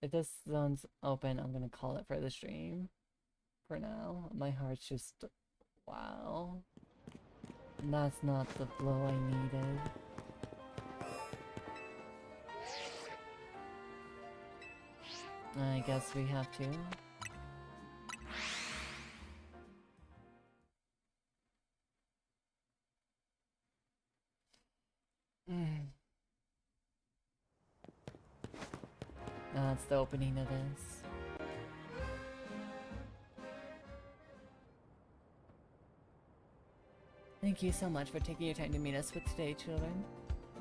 If this zone's open, I'm gonna call it for the stream. For now, my heart's just... wow. That's not the blow I needed. I guess we have to. That's the opening of this. Thank you so much for taking your time to meet us with today, children.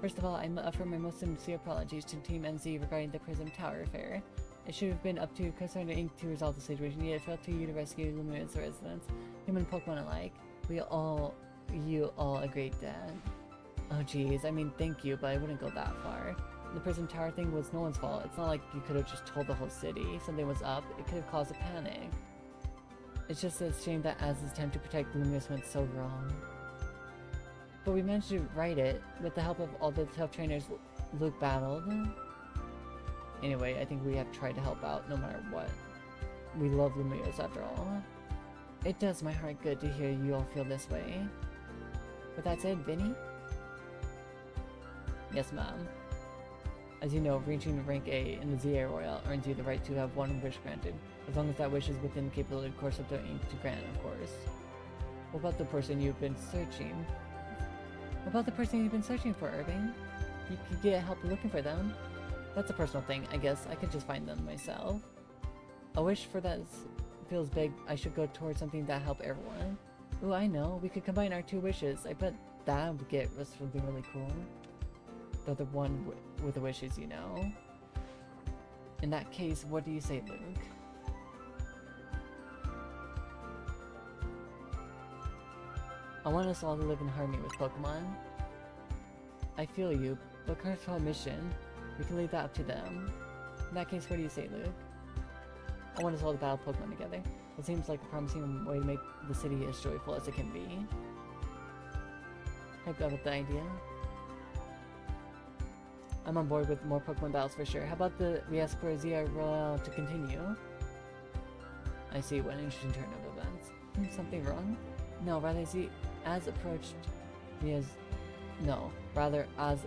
First of all, I offer my most sincere apologies to Team MZ regarding the Prism Tower affair. It should have been up to Concerned Inc. to resolve the situation, yet it fell to you to rescue Luminos residents, human Pokemon alike. You all a great dad. Oh geez, I mean thank you, but I wouldn't go that far. The Prism Tower thing was no one's fault. It's not like you could have just told the whole city. If something was up, it could have caused a panic. It's just a shame that Az's attempt to protect Luminos went so wrong. But we managed to right it, with the help of all the tough trainers Luke battled. Anyway, I think we have tried to help out no matter what. We love Luminos after all. It does my heart good to hear you all feel this way. With that said, Vinny? Yes, ma'am. As you know, reaching rank A in the ZA Royale earns you the right to have one wish granted, as long as that wish is within the capability of Corsair Inc. to grant, of course. What about the person you've been searching? What about the person you've been searching for, Irving? You could get help looking for them. That's a personal thing, I guess. I could just find them myself. A wish for that feels big. I should go towards something that help everyone. Ooh, I know. We could combine our 2 wishes. I bet that would get us something really cool. Though the one with the wishes, you know. In that case, what do you say, Luke? I want us all to live in harmony with Pokemon. I feel you, but control mission, we can leave that up to them. In that case, what do you say, Luke? I want us all to battle Pokemon together. It seems like a promising way to make the city as joyful as it can be. Hyped up with the idea. I'm on board with more Pokemon battles for sure. How about we ask for a ZR Royale to continue? I see what an interesting turn of events. Something wrong? No, rather as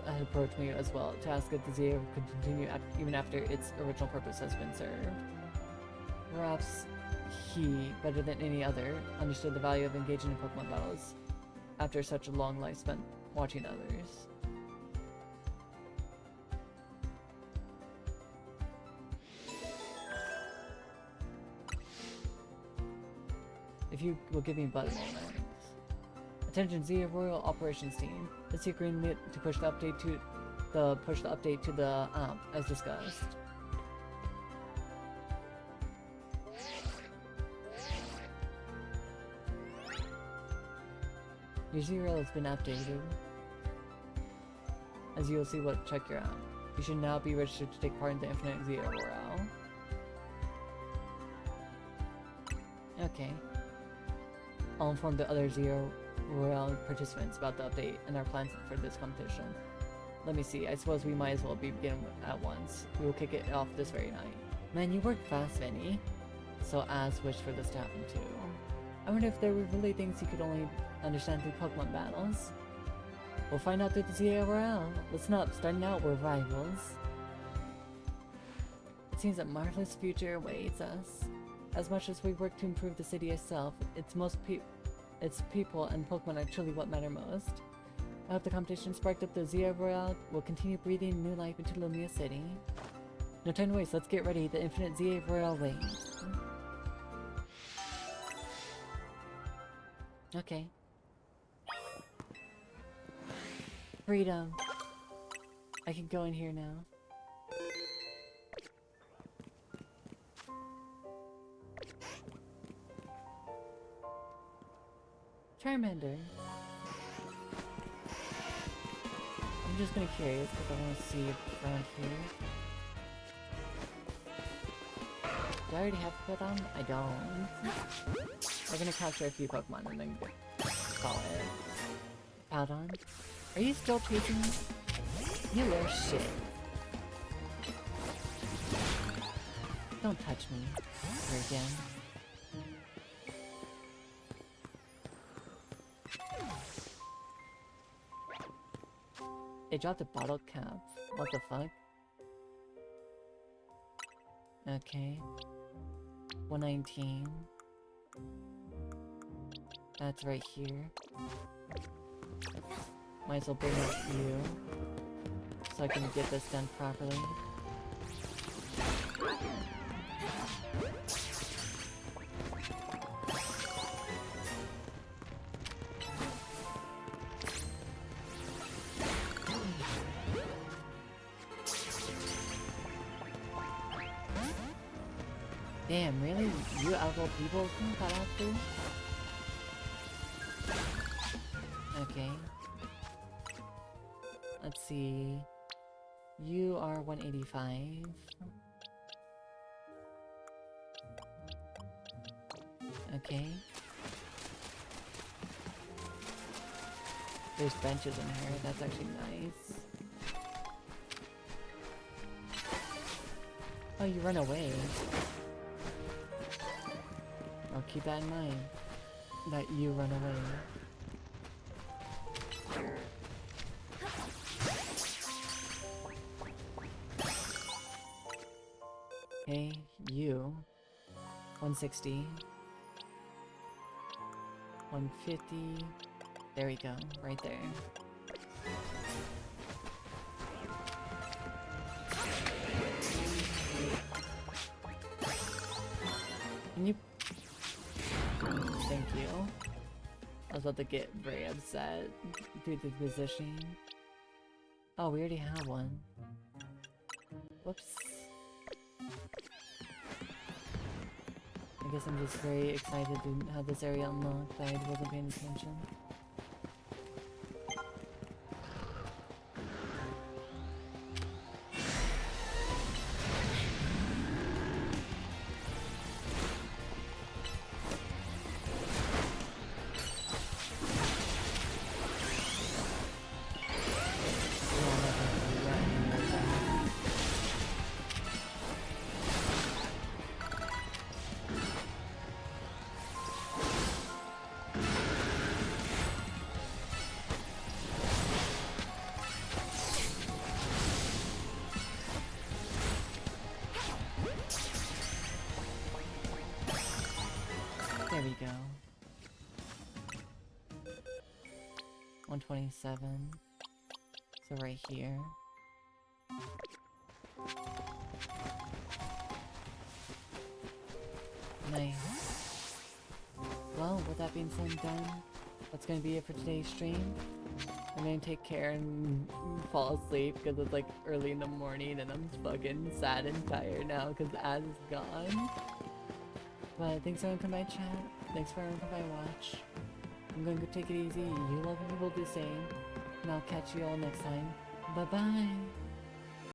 had approached me as well, to ask if the ZA could continue even after its original purpose has been served. Perhaps he, better than any other, understood the value of engaging in Pokemon battles after such a long life spent watching others. If you will give me but a moment. Attention ZA Royal Operations Team. Let's see green lit to push the update to the AMP as discussed. Your ZRL has been updated. As you will see check your app. You should now be registered to take part in the Infinite ZA Royale. Okay. I'll inform the other ZA Royale participants about the update and our plans for this competition. Let me see, I suppose we might as well begin at once. We will kick it off this very night. Man, you work fast, Vinny. So As wished for this to happen too. I wonder if there were really things you could only understand through Pokemon battles. We'll find out through the ZA Royale. Listen up, starting out we're rivals. It seems a marvelous future awaits us. As much as we work to improve the city itself, its people and Pokemon are truly what matter most. I hope the competition sparked up the ZA Royale will continue breathing new life into Lumia City. No time to waste, let's get ready, the Infinite ZA Royale waits. Okay. Freedom. I can go in here now. Charmander. I'm just gonna curious because I want to see around here. Do I already have a put on? I don't. We're gonna capture a few Pokemon and then call it. Powdon? Are you still chasing me? You little shit. Don't touch me ever again. They dropped a bottle cap. What the fuck? Okay. 119. That's right here. Might as well bring up you. So I can get this done properly. Damn, really? You outlaw people got out too? Okay. Let's see. You are 185. Okay. There's benches in here, that's actually nice. Oh, you run away. I'll keep that in mind. That you run away. Okay, you. 160. 150. There we go, right there. Can you... Thank you. I was about to get very upset due to the positioning. Oh, we already have one. Whoops. I guess I'm just very excited to have this area unlocked. I wasn't paying attention. 127. So right here. Nice. Well, with that being said and done, that's gonna be it for today's stream. I'm gonna take care and fall asleep because it's like early in the morning and I'm fucking sad and tired now because Az is gone. But thanks for everyone for my chat. Thanks for everyone for my watch. I'm gonna go take it easy. You love people do the same. And I'll catch you all next time. Bye bye.